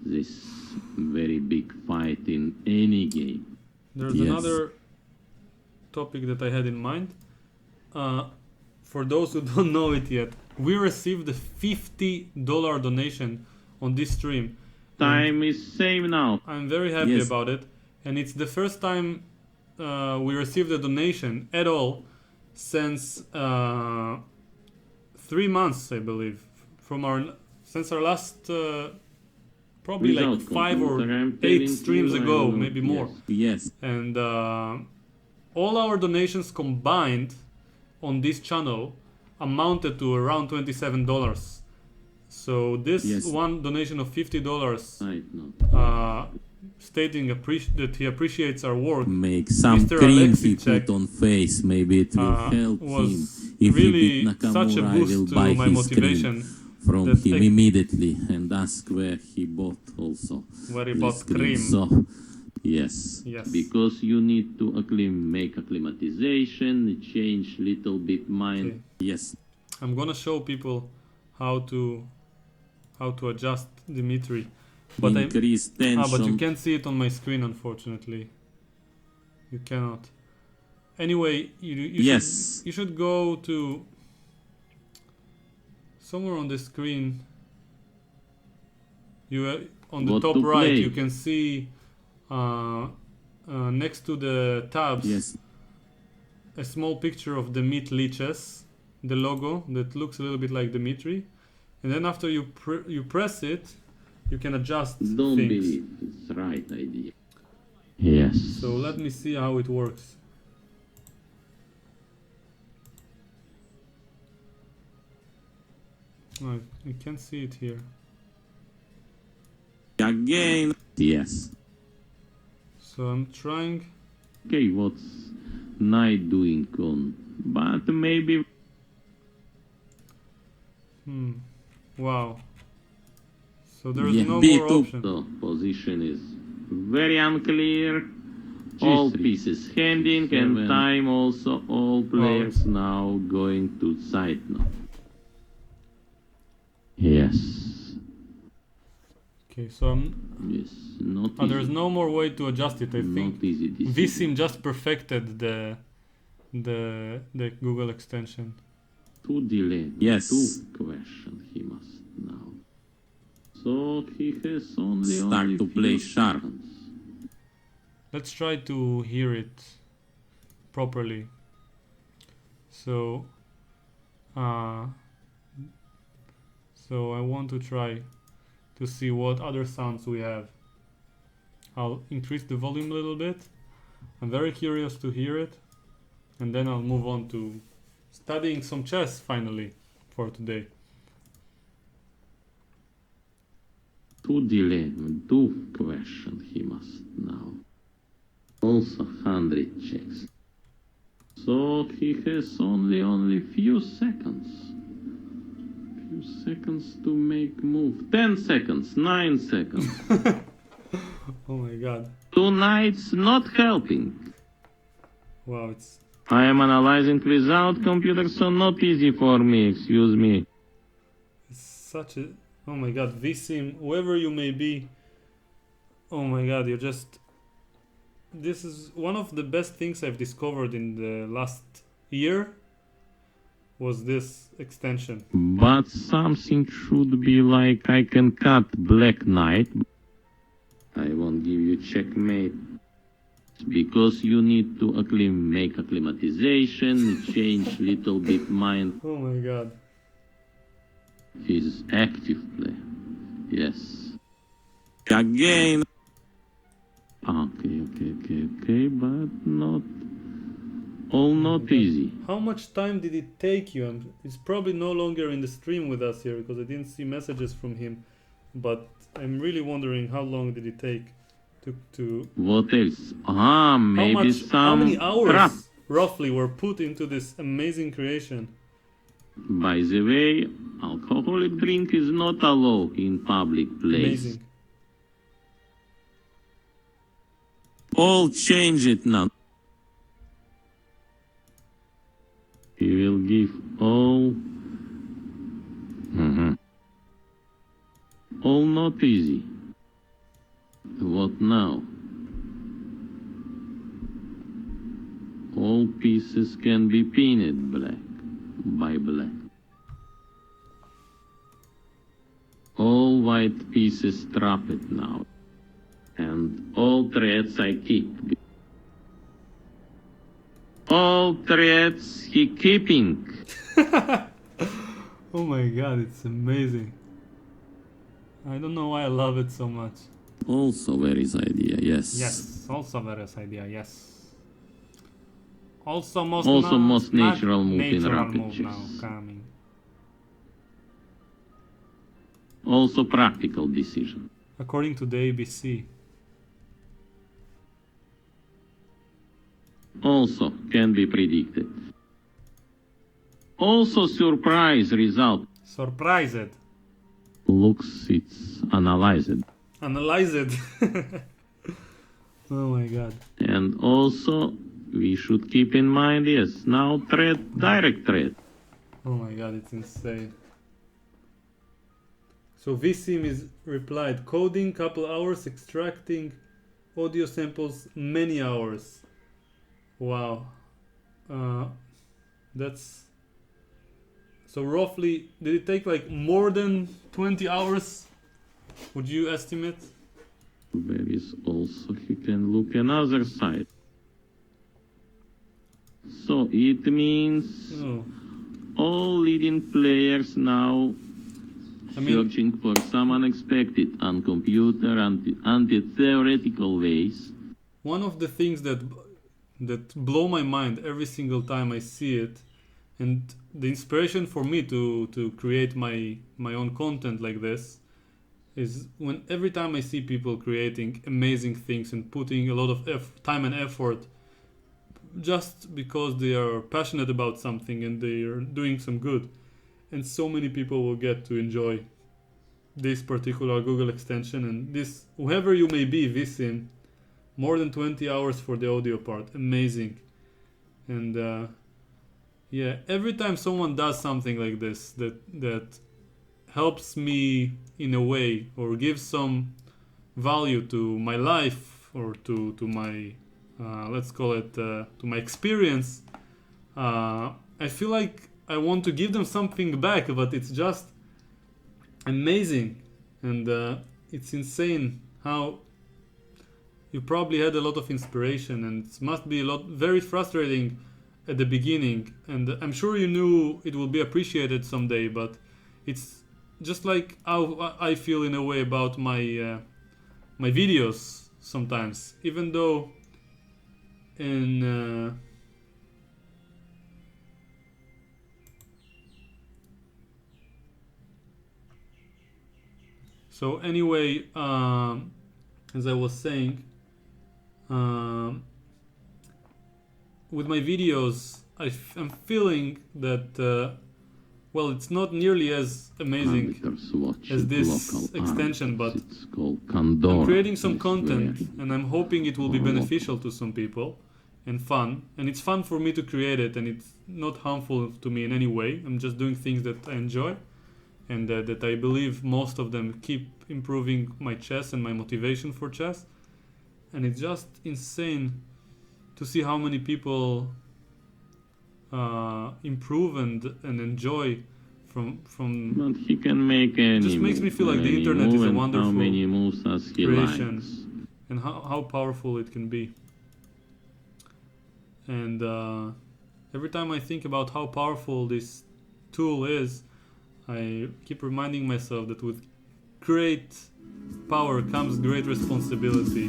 This very big fight in any game. there's Yes. another topic that I had in mind. For those who don't know it yet, we received a $50 donation on this stream. Time is same now. I'm very happy Yes. about it, and it's the first time we received a donation at all since 3 months, I believe, since our last probably like Without 5 or computer, I'm 8 telling streams you, I ago, don't know. maybe more. Yes. And all our donations combined on this channel amounted to around $27. So this Yes. one donation of $50 I know. stating that he appreciates our work Make some Mr. cream Alexei he check, put on face. Maybe it will help him. was If he really beat Nakamura, such a I will boost to buy my his motivation. cream from that him I- immediately and ask where he bought also. Where he this bought cream. So, yes. Yes. Because you need to make acclimatization, change little bit mind. Okay. Yes. I'm gonna show people how to adjust Dimitri, but Increase tension. but you can't see it on my screen, unfortunately. You cannot. Anyway, Yes. you should go to somewhere on the screen. You on the What top to right, play? you can see next to the tabs Yes. a small picture of the meat lichess, the logo that looks a little bit like Dimitri, and then after you press it, you can adjust Don't things. believe it's right idea. Yes. So let me see how it works. Oh, I can't see it here. Again. Yes. So I'm trying. Okay, what's knight doing on? But maybe. Wow. So there's Yeah, no B2. more option. The position is very unclear. All pieces handing and time also. All players now going to side now. Yes. Okay, so Yes. Not easy. there's no more way to adjust it. I think Not easy. Visim just perfected the Google extension. Two delay. Yes. Two question he must now. So he has only Start only to play few sharp. seconds. Let's try to hear it properly. So I want to try to see what other sounds we have. I'll increase the volume a little bit. I'm very curious to hear it, and then I'll move on to studying some chess finally for today. Two delay. Two question he must now. Also 100 checks. So he has only few seconds. Few seconds to make move. 10 seconds. 9 seconds. Oh my god. 2 knights not helping. Wow, it's I am analyzing without computer, so not easy for me. Excuse me. such a... Oh my god, Visim, whoever you may be. Oh my god, you're just... This is one of the best things I've discovered in the last year. Was this extension. But something should be like I can cut Black Knight. I won't give you checkmate. Because you need to make acclimatization, change little bit mind. Oh my god. His active play. Yes. Again. Okay, but not easy. How much time did it take you? He's probably no longer in the stream with us here because I didn't see messages from him. But I'm really wondering how long did it take to What else? Maybe how many some hours trap. roughly were put into this amazing creation? By the way, alcoholic drink is not allowed in public place. Amazing. All change it now. He will give all. All not easy. What now? All pieces can be painted black by black. All white pieces trap it now. And all threads I keep. All threads he keeping. Oh my god, it's amazing. I don't know why I love it so much. Also Very's idea, yes. Yes, also Very's idea, yes. Also most natural move in natural rapid move chess. now coming. Also practical decision. According to the ABC. Also can be predicted. Also surprise result. Surprised. Looks it's analyzed. Analyze it. Oh my god. And also we should keep in mind, yes, now direct thread. Oh my god, it's insane. So Visim is replied, coding couple hours, extracting audio samples many hours. Wow. That's... So roughly, did it take like more than 20 hours? Would you estimate? There is also, you can look another side. So it means Oh. all leading players now searching for some unexpected, uncomputer, anti-theoretical ways. One of the things that blow my mind every single time I see it, and the inspiration for me to create my own content like this, is when every time I see people creating amazing things and putting a lot of time and effort just because they are passionate about something and they are doing some good, and so many people will get to enjoy this particular Google extension. And this, whoever you may be, Visim, more than 20 hours for the audio part, amazing. And yeah, every time someone does something like this that helps me in a way or gives some value to my life or to my let's call it to my experience, I feel like I want to give them something back, but it's just amazing. And it's insane how you probably had a lot of inspiration, and it must be very frustrating at the beginning, and I'm sure you knew it will be appreciated someday, but it's just like how I feel in a way about my my videos sometimes, even though in so anyway, as I was saying, with my videos, I'm feeling that well, it's not nearly as amazing Arbiters watch as this local extension, arbiters. but It's called Condor. I'm creating some It's content, very and I'm hoping it will be local. beneficial to some people and fun. And it's fun for me to create it, and it's not harmful to me in any way. I'm just doing things that I enjoy, and that I believe most of them keep improving my chess and my motivation for chess. And it's just insane to see how many people improve and enjoy from But he can make any just makes me move, feel like the any internet move, is a and wonderful how many moves as he creation. likes. And how powerful it can be. And every time I think about how powerful this tool is, I keep reminding myself that with great power comes great responsibility.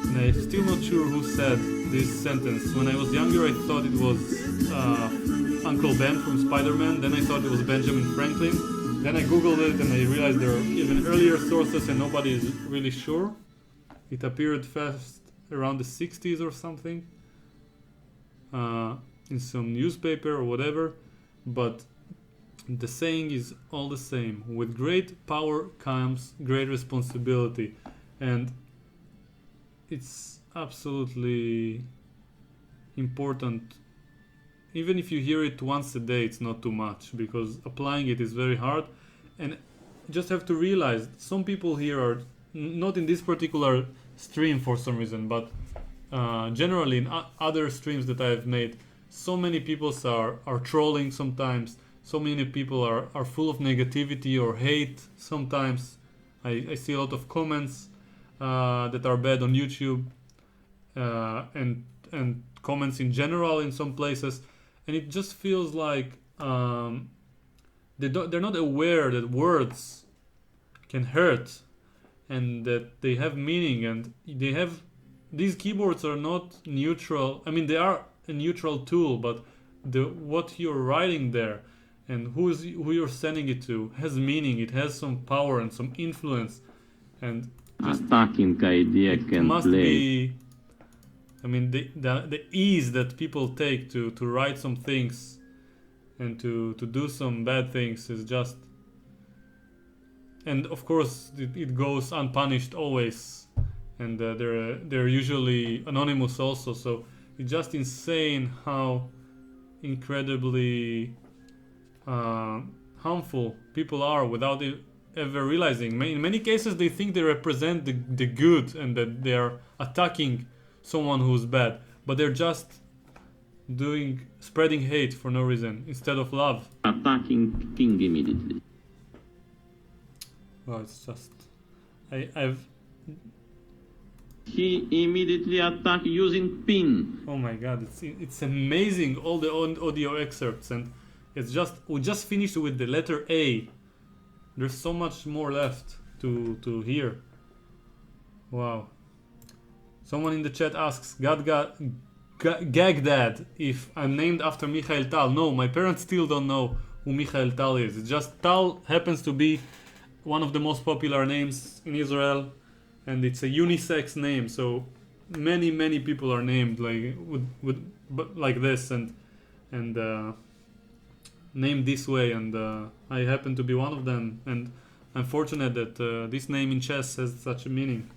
And I'm still not sure who said this sentence. When I was younger, I thought it was Uncle Ben from Spider-Man. Then I thought it was Benjamin Franklin. Then I googled it and I realized there are even earlier sources and nobody is really sure. It appeared first around the 60s or something, in some newspaper or whatever. But the saying is all the same. With great power comes great responsibility. And it's absolutely important. Even if you hear it once a day, it's not too much, because applying it is very hard. And you just have to realize some people here are not in this particular stream for some reason, but generally in other streams that I've made, so many people are trolling sometimes. So many people are full of negativity or hate sometimes. I see a lot of comments that are bad on YouTube, and comments in general in some places, and it just feels like they're not aware that words can hurt and that they have meaning, and these keyboards are not neutral. I mean, they are a neutral tool, but what you're writing there and who you're sending it to has meaning. It has some power and some influence, and Attacking idea it can must play. be. I mean, the ease that people take to write some things and to do some bad things is just. And of course, it goes unpunished always, and they're usually anonymous also. So it's just insane how incredibly harmful people are without ever realizing. In many cases, they think they represent the good and that they are attacking someone who's bad, but they're just spreading hate for no reason instead of love. Attacking king immediately. Well, it's just I've He immediately attacked using pin. oh my god, it's amazing, all the audio excerpts, and we just finished with the letter A. There's so much more left to hear. Wow. Someone in the chat asks, Gag Dad, if I'm named after Michael Tal. No, my parents still don't know who Michael Tal is. It's just Tal happens to be one of the most popular names in Israel, and it's a unisex name, so many people are named like this and named this way, and I happen to be one of them, and I'm fortunate that this name in chess has such a meaning.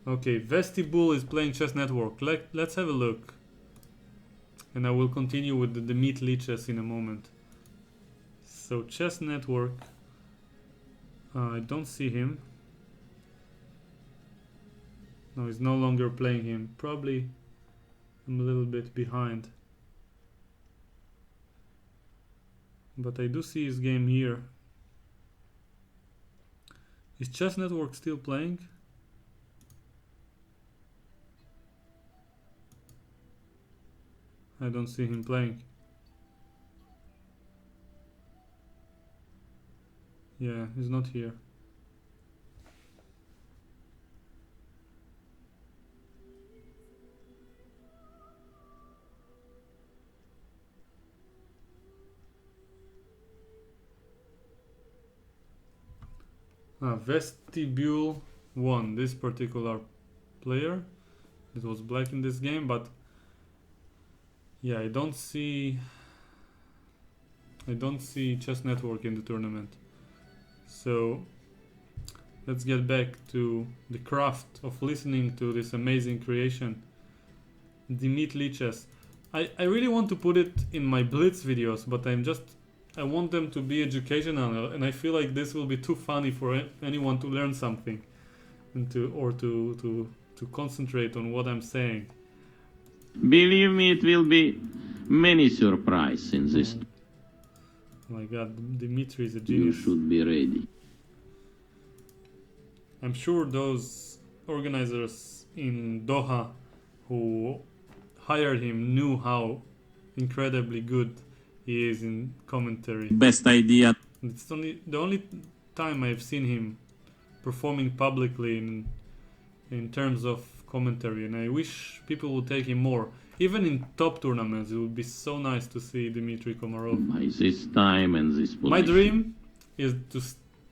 Okay, Vestibule is playing Chess Network. Let's have a look, and I will continue with the meat lichess in a moment. So Chess Network, I don't see him. No, he's no longer playing him. Probably I'm a little bit behind, but I do see his game here. Is Chess Network still playing? I don't see him playing. Yeah, he's not here. Vestibule won this particular player. It was black in this game, but Yeah, I don't see Chess Network in the tournament. So let's get back to the craft of listening to this amazing creation, Dimitri Chess. I really want to put it in my Blitz videos, but I want them to be educational, and I feel like this will be too funny for anyone to learn something and to concentrate on what I'm saying. Believe me, it will be many surprises in this. Oh my god, Dimitri is a You genius. should be ready. I'm sure those organizers in Doha who hired him knew how incredibly good he is in commentary. Best idea. It's the only time I've seen him performing publicly in terms of commentary, and I wish people would take him more. Even in top tournaments, it would be so nice to see Dmitry Komarov. By this time and this position. My dream is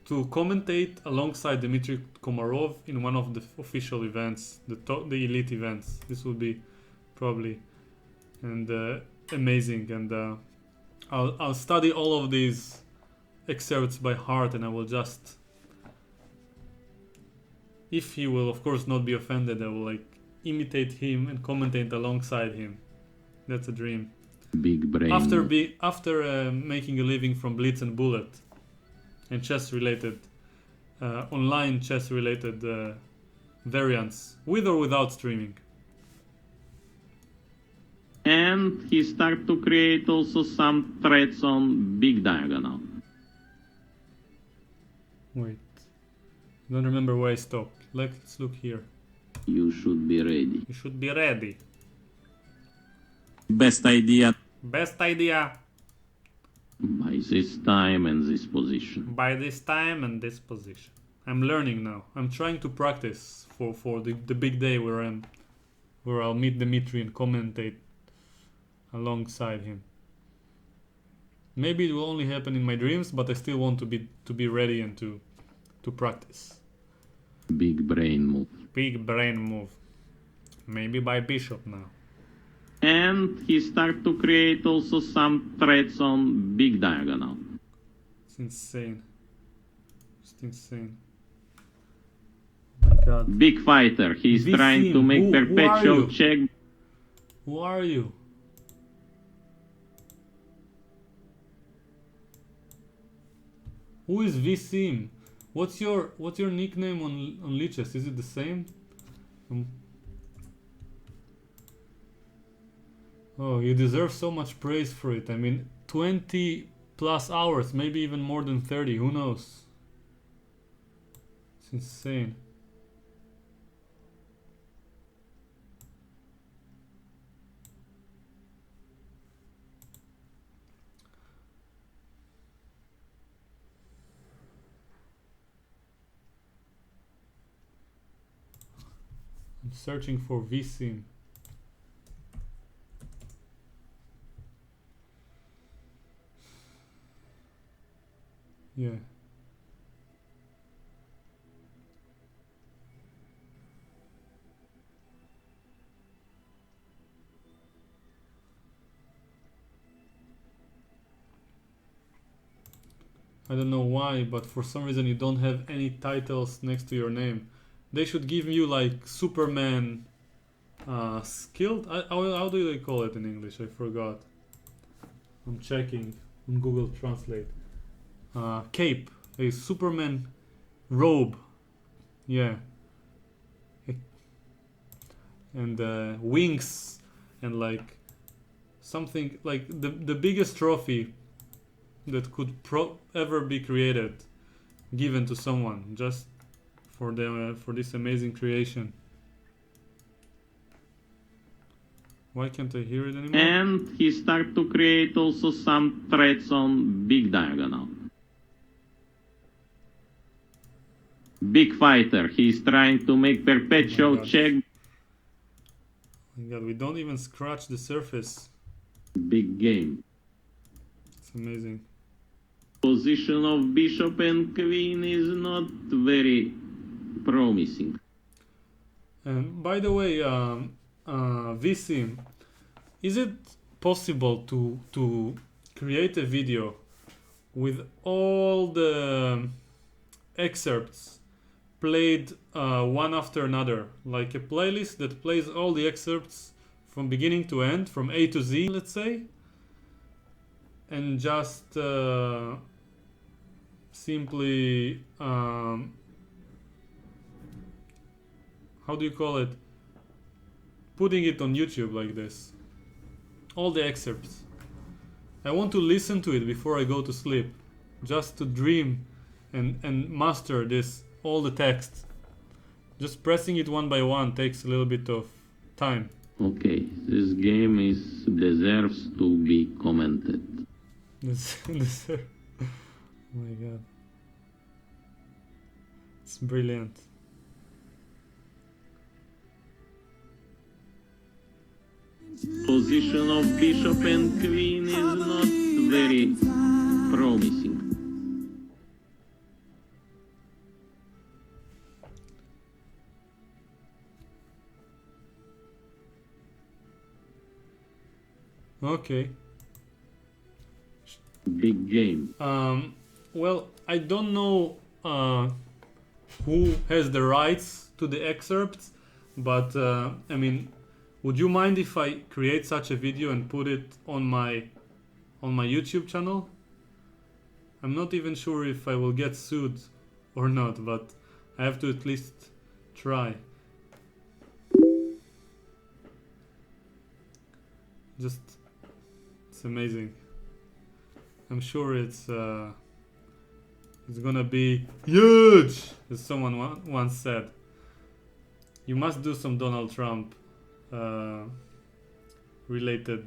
to commentate alongside Dmitry Komarov in one of the official events, the elite events. This would be probably amazing, and I'll study all of these excerpts by heart, and I will just, if he will of course not be offended, I will imitate him and commentate alongside him. That's a dream. Big brain. After making a living from Blitz and Bullet and chess related online chess related variants, with or without streaming. And he start to create also some threats on big diagonal. Wait, don't remember where I stopped. Let's look here. You should be ready. You should be ready. Best idea. Best idea. By this time and this position. By this time and this position. I'm learning now. I'm trying to practice for the big day where I'll meet Dmitry and commentate alongside him. Maybe it will only happen in my dreams, but I still want to be ready and to practice. Big brain move. Big brain move. Maybe by bishop now. And he start to create also some threats on big diagonal. It's insane. It's insane. Oh my god. Big fighter. He's This trying to team, make who are perpetual you? check. Who are you? Who is Vsim? What's your nickname on lichess? Is it the same? Oh, you deserve so much praise for it. I mean, 20 plus hours, maybe even more than 30. Who knows? It's insane. I'm searching for Vsim. Yeah. I don't know why, but for some reason you don't have any titles next to your name. They should give you like Superman skilled? How do they call it in English? I forgot. I'm checking on Google Translate. Cape, a Superman robe, yeah, and wings, and like something like the biggest trophy that could ever be created, given to someone just for them for this amazing creation. Why can't I hear it anymore? And he start to create also some threats on big diagonal. Big fighter. He's trying to make perpetual check. Oh my god, we don't even scratch the surface. Big game. It's amazing. Position of bishop and queen is not very promising. And by the way, Vsim, is it possible to create a video with all the excerpts played one after another, like a playlist that plays all the excerpts from beginning to end, from A to Z, let's say, and just simply how do you call it, putting it on YouTube like this, all the excerpts. I want to listen to it before I go to sleep, just to dream and master this, all the text. Just pressing it one by one takes a little bit of time. Okay, this game deserves to be commented. Oh my god. It's brilliant. Position of bishop and queen is not very promising. Okay. Big game. Well, I don't know who has the rights to the excerpts, but I mean, would you mind if I create such a video and put it on my YouTube channel? I'm not even sure if I will get sued or not, but I have to at least try. Just, it's amazing. I'm sure it's gonna be huge, as someone once said. You must do some Donald Trump related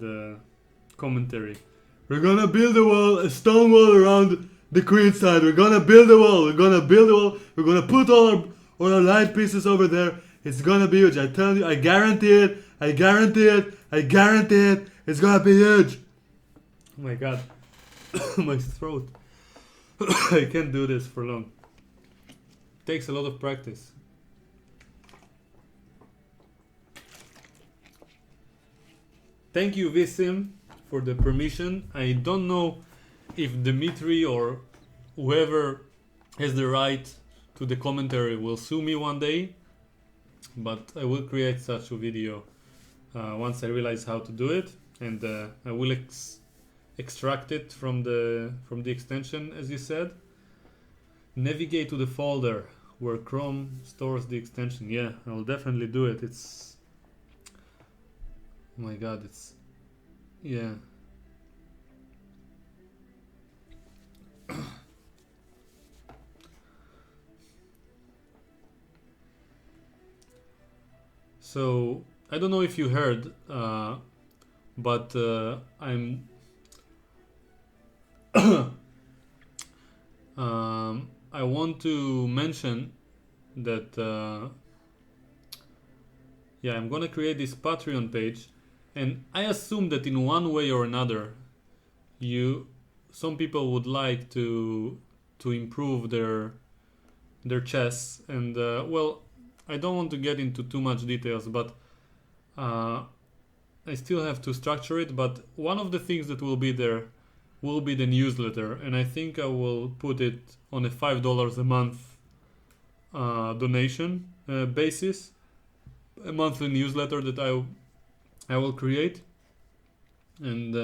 commentary. We're gonna build a stone wall around the Queen's side. We're gonna build a wall. We're gonna build a wall. We're gonna put all our light pieces over there. It's gonna be huge. I tell you, I guarantee it. I guarantee it. I guarantee it. It's gonna be huge. Oh my god. My throat. I can't do this for long. Takes a lot of practice. Thank you, Visim, for the permission. I don't know if Dimitri or whoever has the right to the commentary will sue me one day, but I will create such a video once I realize how to do it, and I will extract it from the extension, as you said. Navigate to the folder where Chrome stores the extension. Yeah, I'll definitely do it. It's, oh my god, it's, yeah. So I don't know if you heard, but I'm I want to mention that yeah, I'm gonna create this Patreon page, and I assume that in one way or another, some people would like to improve their chess, and well, I don't want to get into too much details, but I still have to structure it. But one of the things that will be there will be the newsletter, and I think I will put it on a $5 a month donation basis, a monthly newsletter that I will create. And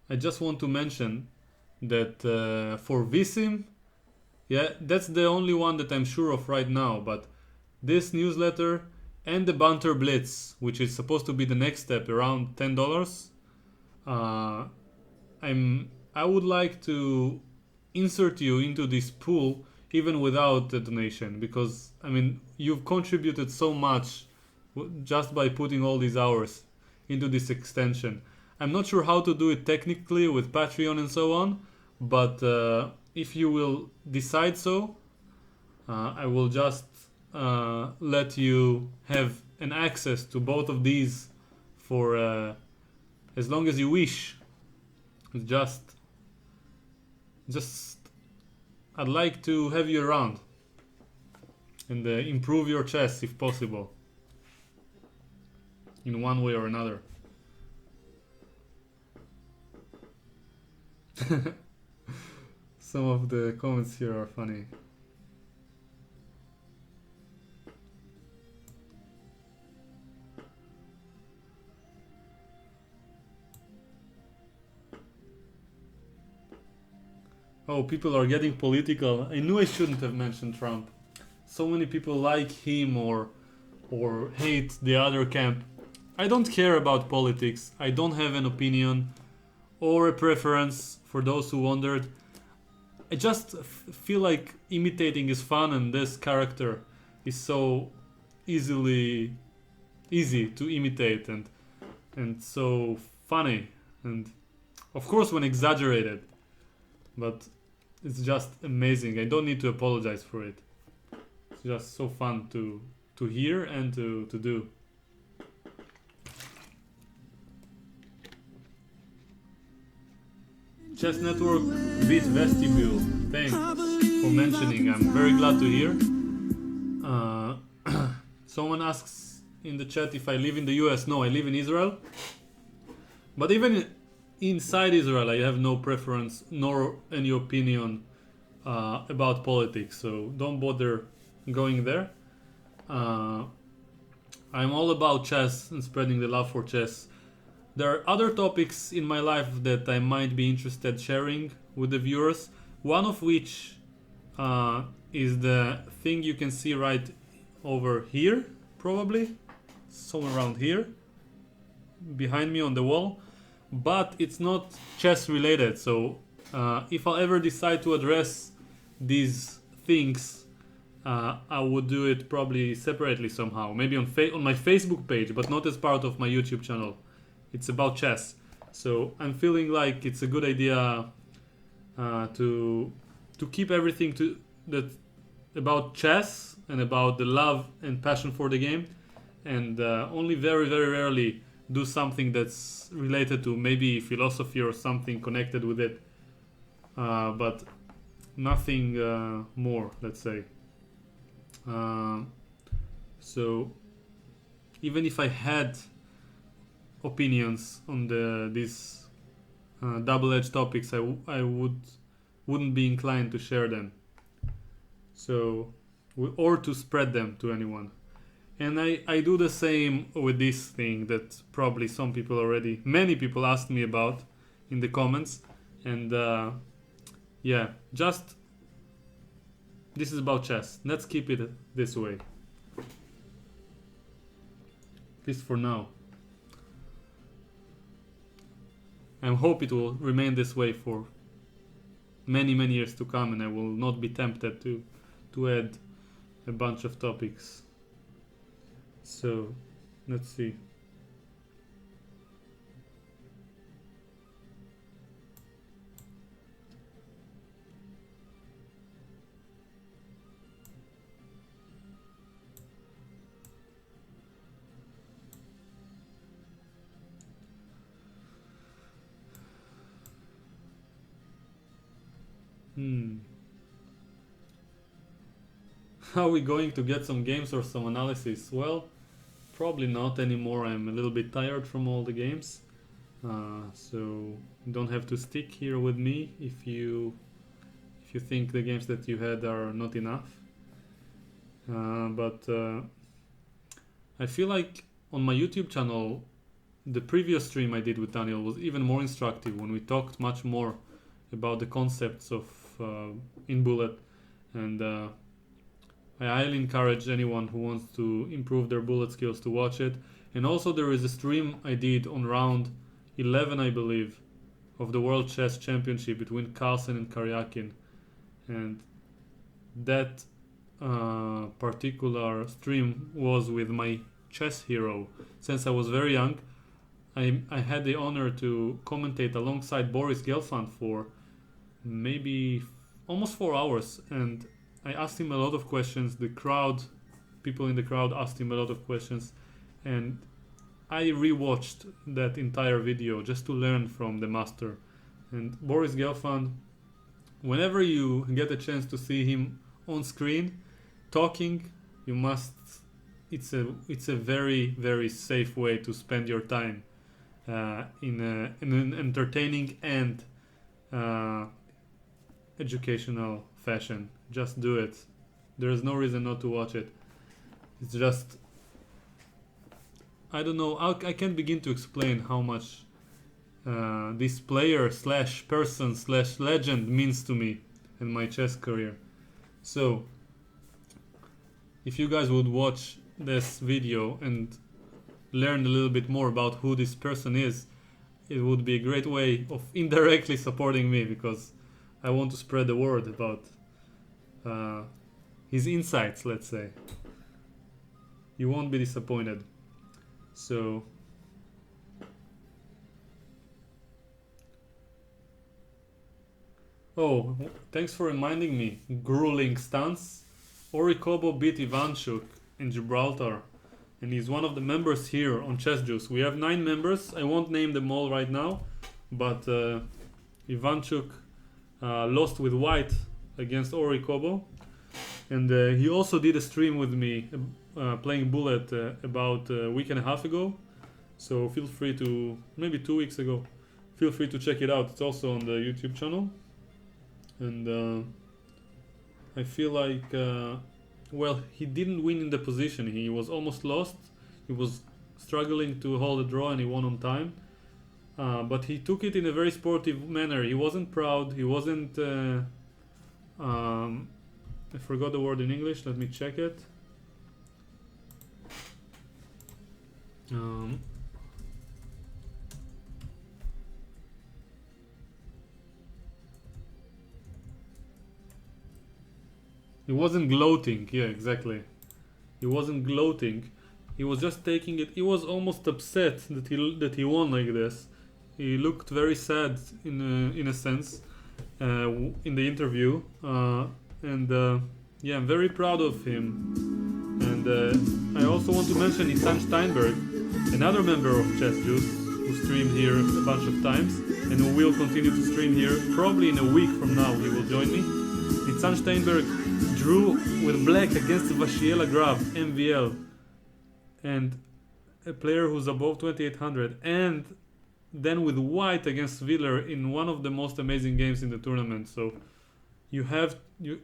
I just want to mention that for Visim, yeah, that's the only one that I'm sure of right now, but this newsletter and the Banter Blitz, which is supposed to be the next step, around $10, I would like to insert you into this pool even without the donation, because I mean, you've contributed so much just by putting all these hours into this extension. I'm not sure how to do it technically with Patreon and so on, but if you will decide so, I will just let you have an access to both of these for as long as you wish. Just I'd like to have you around and improve your chess if possible, in one way or another. Some of the comments here are funny. Oh, people are getting political. I knew I shouldn't have mentioned Trump. So many people like him or hate the other camp. I don't care about politics. I don't have an opinion or a preference, for those who wondered. I just feel like imitating is fun, and this character is so easy to imitate and so funny, and of course when exaggerated, but it's just amazing. I don't need to apologize for it. It's just so fun to hear and to do. Chess Network beat Vestibule. Thanks for mentioning. I'm very glad to hear. Someone asks in the chat if I live in the US. No, I live in Israel. But even inside Israel, I have no preference nor any opinion about politics. So don't bother going there. I'm all about chess and spreading the love for chess. There are other topics in my life that I might be interested sharing with the viewers. One of which is the thing you can see right over here, probably somewhere around here, behind me on the wall. But it's not chess related. So if I'll ever decide to address these things, I would do it probably separately somehow. Maybe on my Facebook page, but not as part of my YouTube channel. It's about chess, so I'm feeling like it's a good idea to keep everything about chess and about the love and passion for the game, and only very, very rarely do something that's related to maybe philosophy or something connected with it, but nothing more, let's say. So even if I had opinions on these double-edged topics, I wouldn't be inclined to share them, so or to spread them to anyone. And I do the same with this thing that probably many people asked me about in the comments, and just this is about chess. Let's keep it this way, at least for now. I hope it will remain this way for many, many years to come, and I will not be tempted to add a bunch of topics. So, let's see. Are we going to get some games or some analysis? Well, probably not anymore. I'm a little bit tired from all the games, so you don't have to stick here with me if you think the games that you had are not enough. But I feel like on my YouTube channel, the previous stream I did with Daniel was even more instructive, when we talked much more about the concepts of in Bullet, and I highly encourage anyone who wants to improve their Bullet skills to watch it. And also there is a stream I did on round 11, I believe, of the World Chess Championship between Carlsen and Karyakin, and that particular stream was with my chess hero. Since I was very young, I had the honor to commentate alongside Boris Gelfand for maybe almost 4 hours, and I asked him a lot of questions. People in the crowd asked him a lot of questions, and I rewatched that entire video just to learn from the master. And Boris Gelfand, whenever you get a chance to see him on screen talking, you must. It's a very, very safe way to spend your time in an entertaining and uh, educational fashion. Just do it. There is no reason not to watch it. It's just, I don't know, I can't begin to explain how much this player slash person slash legend means to me in my chess career. So, if you guys would watch this video and learn a little bit more about who this person is, it would be a great way of indirectly supporting me, because I want to spread the word about his insights, let's say. You won't be disappointed. So, oh, thanks for reminding me. Grueling stance. Ori Kobo beat Ivanchuk in Gibraltar, and he's one of the members here on Chess Juice. We have 9 members. I won't name them all right now, but Ivanchuk lost with white against Ori Kobo, and he also did a stream with me playing Bullet about a week and a half ago. So feel free to, maybe 2 weeks ago, feel free to check it out. It's also on the YouTube channel. And I feel like, well, he didn't win in the position. He was almost lost. He was struggling to hold a draw, and he won on time. But he took it in a very sportive manner. He wasn't proud. He wasn't... I forgot the word in English. Let me check it. He wasn't gloating. Yeah, exactly. He wasn't gloating. He was just taking it. He was almost upset that he won like this. He looked very sad in a sense in the interview. Yeah, I'm very proud of him. And I also want to mention Nitzan Steinberg, another member of Chess Juice, who streamed here a bunch of times and who will continue to stream here. Probably in a week from now he will join me. Nitzan Steinberg drew with black against Vashiela Graf, MVL, and a player who's above 2800, and then with white against Wheeler in one of the most amazing games in the tournament. So you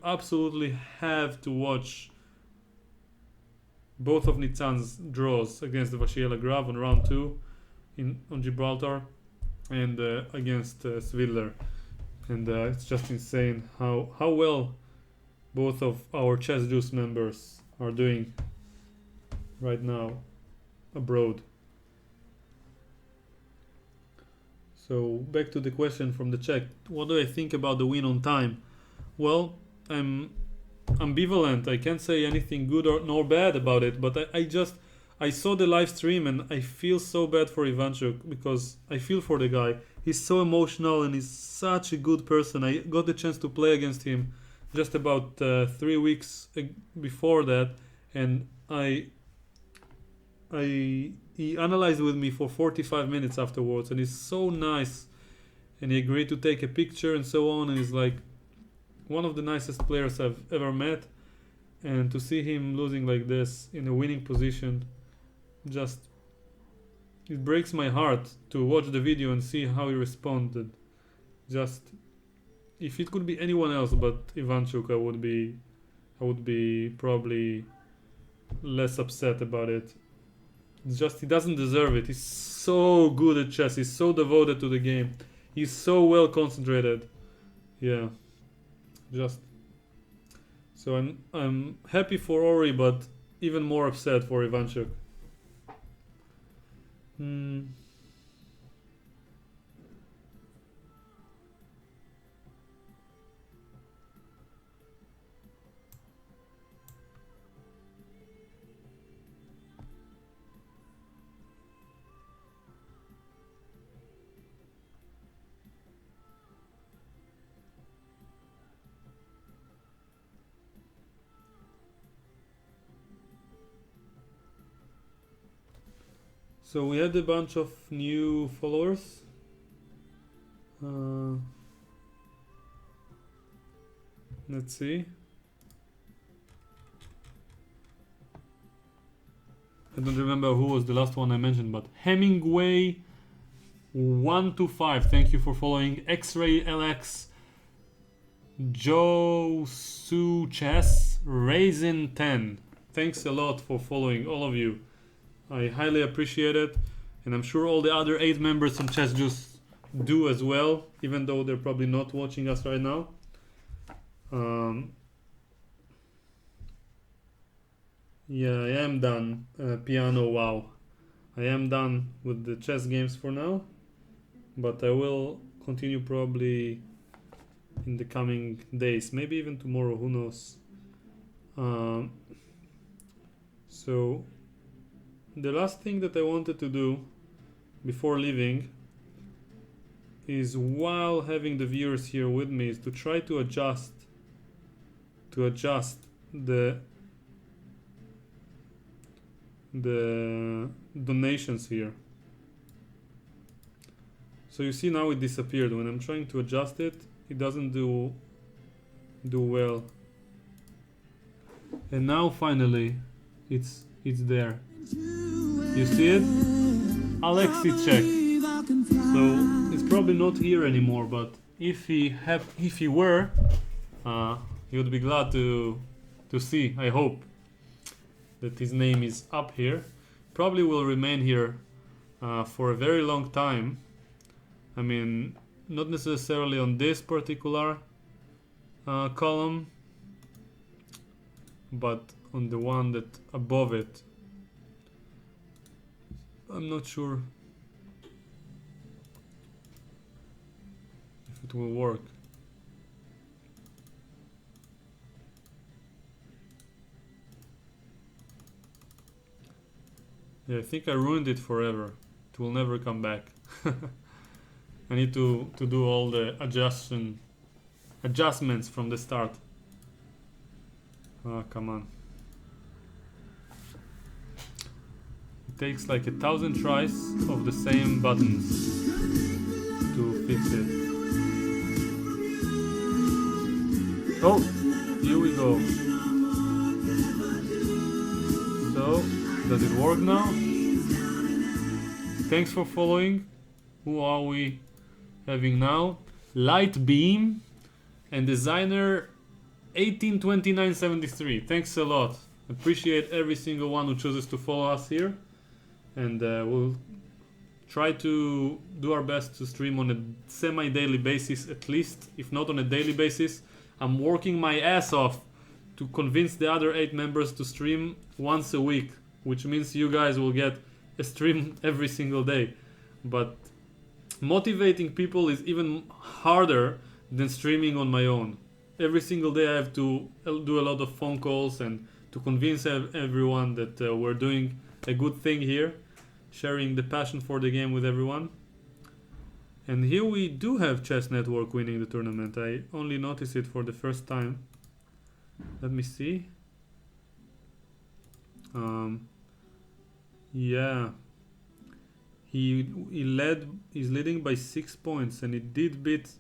absolutely have to watch both of Nitzan's draws against the Vashiela Graf on round 2 on Gibraltar, and against Svidler. And it's just insane how well both of our Chess Juice members are doing right now abroad. So back to the question from the chat. What do I think about the win on time? Well, I'm ambivalent. I can't say anything good or nor bad about it, but I saw the live stream and I feel so bad for Ivanchuk, because I feel for the guy. He's so emotional and he's such a good person. I got the chance to play against him just about 3 weeks before that, and he analyzed with me for 45 minutes afterwards, and he's so nice, and he agreed to take a picture and so on, and he's like one of the nicest players I've ever met. And to see him losing like this in a winning position, just, it breaks my heart to watch the video and see how he responded. Just, if it could be anyone else but Ivanchuk, I would be probably less upset about it. It's just, he doesn't deserve it. He's so good at chess. He's so devoted to the game. He's so well concentrated. Yeah, just. So I'm happy for Ori, but even more upset for Ivanchuk. So we had a bunch of new followers. Let's see. I don't remember who was the last one I mentioned, but Hemingway, 125, thank you for following. X-Ray LX, Joe Su Chess, Raisin 10. Thanks a lot for following, all of you. I highly appreciate it, and I'm sure all the other 8 members from Chess Juice do as well, even though they're probably not watching us right now. Yeah, I am done. Piano, wow. I am done with the chess games for now, but I will continue probably in the coming days, maybe even tomorrow, who knows. So the last thing that I wanted to do before leaving is, while having the viewers here with me, is to try to adjust the donations here. So you see now it disappeared. When I'm trying to adjust it, it doesn't do well. And now finally it's there. You see it? Alexei check. So it's probably not here anymore, but if he were, he would be glad to see, I hope, that his name is up here. Probably will remain here for a very long time. I mean, not necessarily on this particular column, but on the one that above it. I'm not sure if it will work. Yeah, I think I ruined it forever. It will never come back. I need to do all the adjustments from the start. Oh, come on. It takes like 1,000 tries of the same buttons to fix it. Oh, here we go. So, does it work now? Thanks for following. Who are we having now? Light Beam and Designer 182973. Thanks a lot. Appreciate every single one who chooses to follow us here. And we'll try to do our best to stream on a semi-daily basis, at least, if not on a daily basis. I'm working my ass off to convince the other 8 members to stream once a week, which means you guys will get a stream every single day. But motivating people is even harder than streaming on my own. Every single day I have to do a lot of phone calls and to convince everyone that we're doing a good thing here, sharing the passion for the game with everyone. And here we do have Chess Network winning the tournament. I only noticed it for the first time. Let me see. Yeah, he's leading by 6 points, and he did beat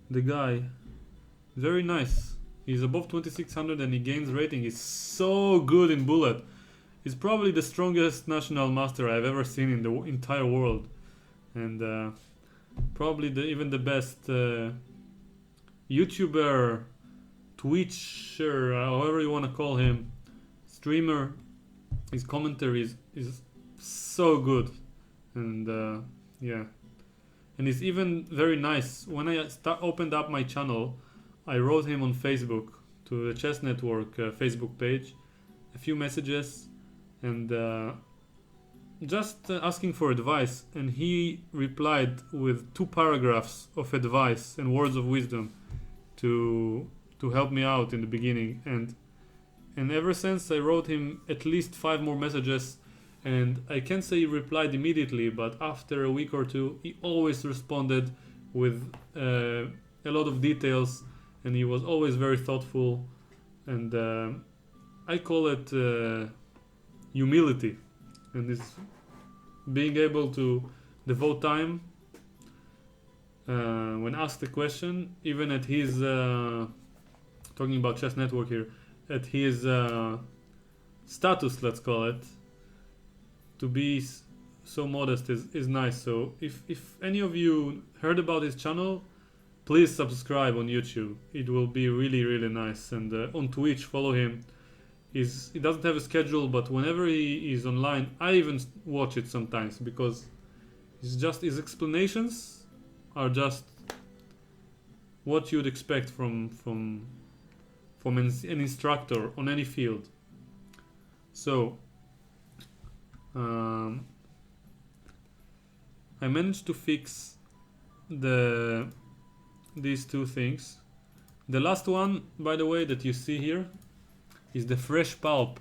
the guy. Very nice. He's above 2600 and he gains rating. He's so good in bullet. He's probably the strongest national master I've ever seen in the entire world, and probably even the best YouTuber, Twitcher, however you want to call him, streamer. His commentary is so good, and yeah, and it's even very nice. When I opened up my channel, I wrote him on Facebook, to the Chess Network Facebook page, a few messages, and just asking for advice, and he replied with 2 paragraphs of advice and words of wisdom to help me out in the beginning, and ever since I wrote him at least 5 more messages, and I can't say he replied immediately, but after a week or 2 he always responded with a lot of details, and he was always very thoughtful, and I call it humility, and it's being able to devote time when asked a question, even at his talking about Chess Network here, at his status, let's call it, to be so modest is nice. So if any of you heard about his channel, please subscribe on YouTube. It will be really, really nice. And on Twitch, follow him. He doesn't have a schedule, but whenever he is online, I even watch it sometimes, because his explanations are just what you'd expect from an instructor on any field. So I managed to fix these two things. The last one, by the way, that you see here is the fresh pulp,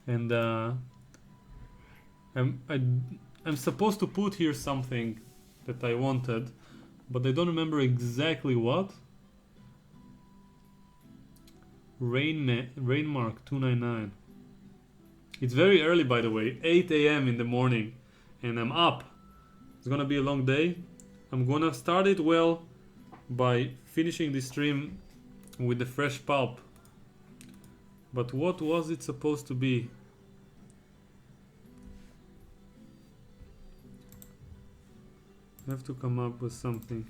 and I'm supposed to put here something that I wanted, but I don't remember exactly what. Rainmark 299. It's very early, by the way, 8 a.m. in the morning, and I'm up. It's gonna be a long day. I'm gonna start it well by finishing this stream with the fresh pulp. But what was it supposed to be? I have to come up with something.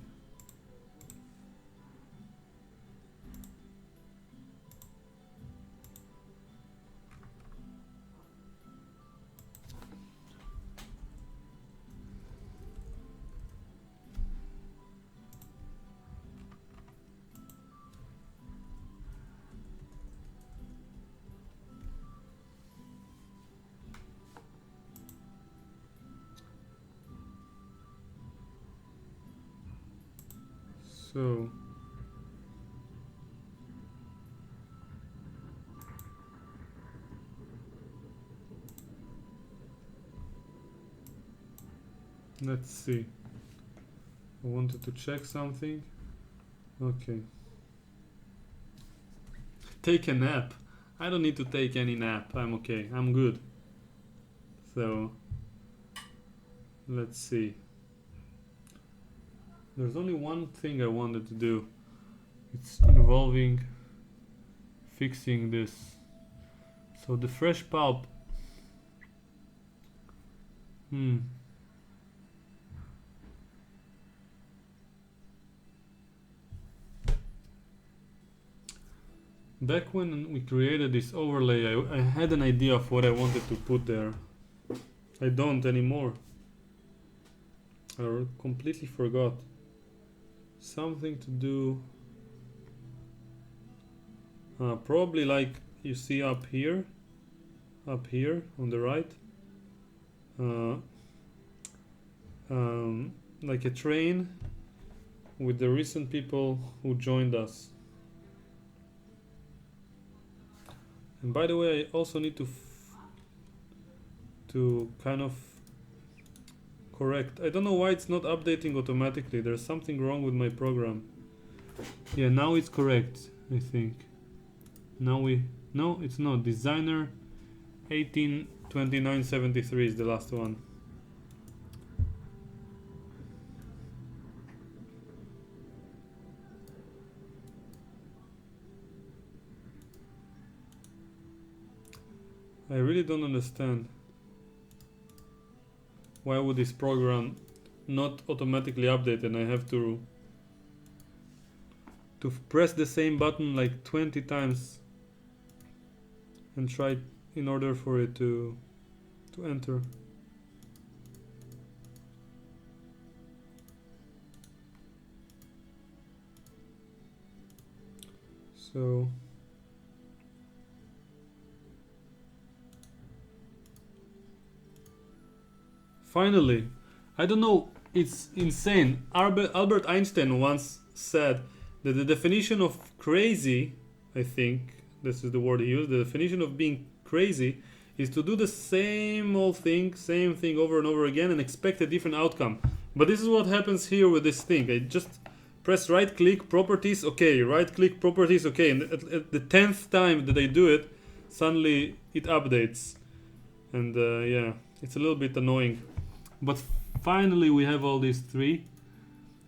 So let's see. I wanted to check something. Okay. Take a nap. I don't need to take any nap. I'm okay. I'm good. So let's see. There's only one thing I wanted to do. It's involving fixing this. So the fresh pulp. Back when we created this overlay, I had an idea of what I wanted to put there. I don't anymore. I completely forgot. Something to do, probably like you see up here on the right, like a train with the recent people who joined us. And by the way, I also need to kind of correct. I don't know why it's not updating automatically. There's something wrong with my program. Yeah, now it's correct, I think. No, it's not. Designer 182973 is the last one. I really don't understand. Why would this program not automatically update, and I have to press the same button like 20 times and try in order for it to enter. So finally, I don't know, it's insane. Albert Einstein once said that the definition of crazy, I think this is the word he used, the definition of being crazy is to do the same old thing, same thing over and over again and expect a different outcome. But this is what happens here with this thing. I just press right click, properties, okay, right click, properties, okay, and at the 10th time that I do it, suddenly it updates. And yeah, it's a little bit annoying. But finally we have all these three,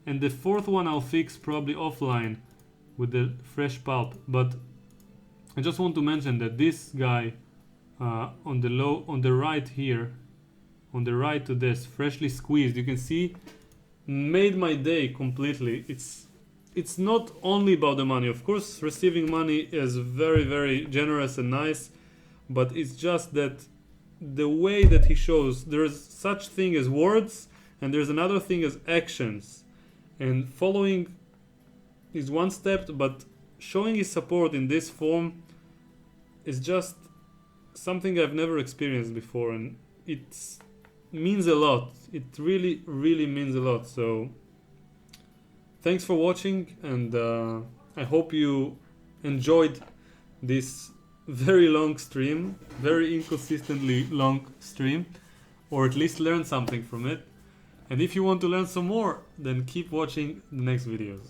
and the fourth one I'll fix probably offline with the fresh pulp. But I just want to mention that this guy on the right here, on the right to this, freshly squeezed. You can see, made my day completely. It's not only about the money. Of course, receiving money is very, very generous and nice, but it's just that the way that he shows, there's such thing as words, and there's another thing as actions. And following is one step, but showing his support in this form is just something I've never experienced before, and it means a lot. It really, really means a lot. So thanks for watching, and I hope you enjoyed this very long stream, very inconsistently long stream, or at least learned something from it. And if you want to learn some more, then keep watching the next videos.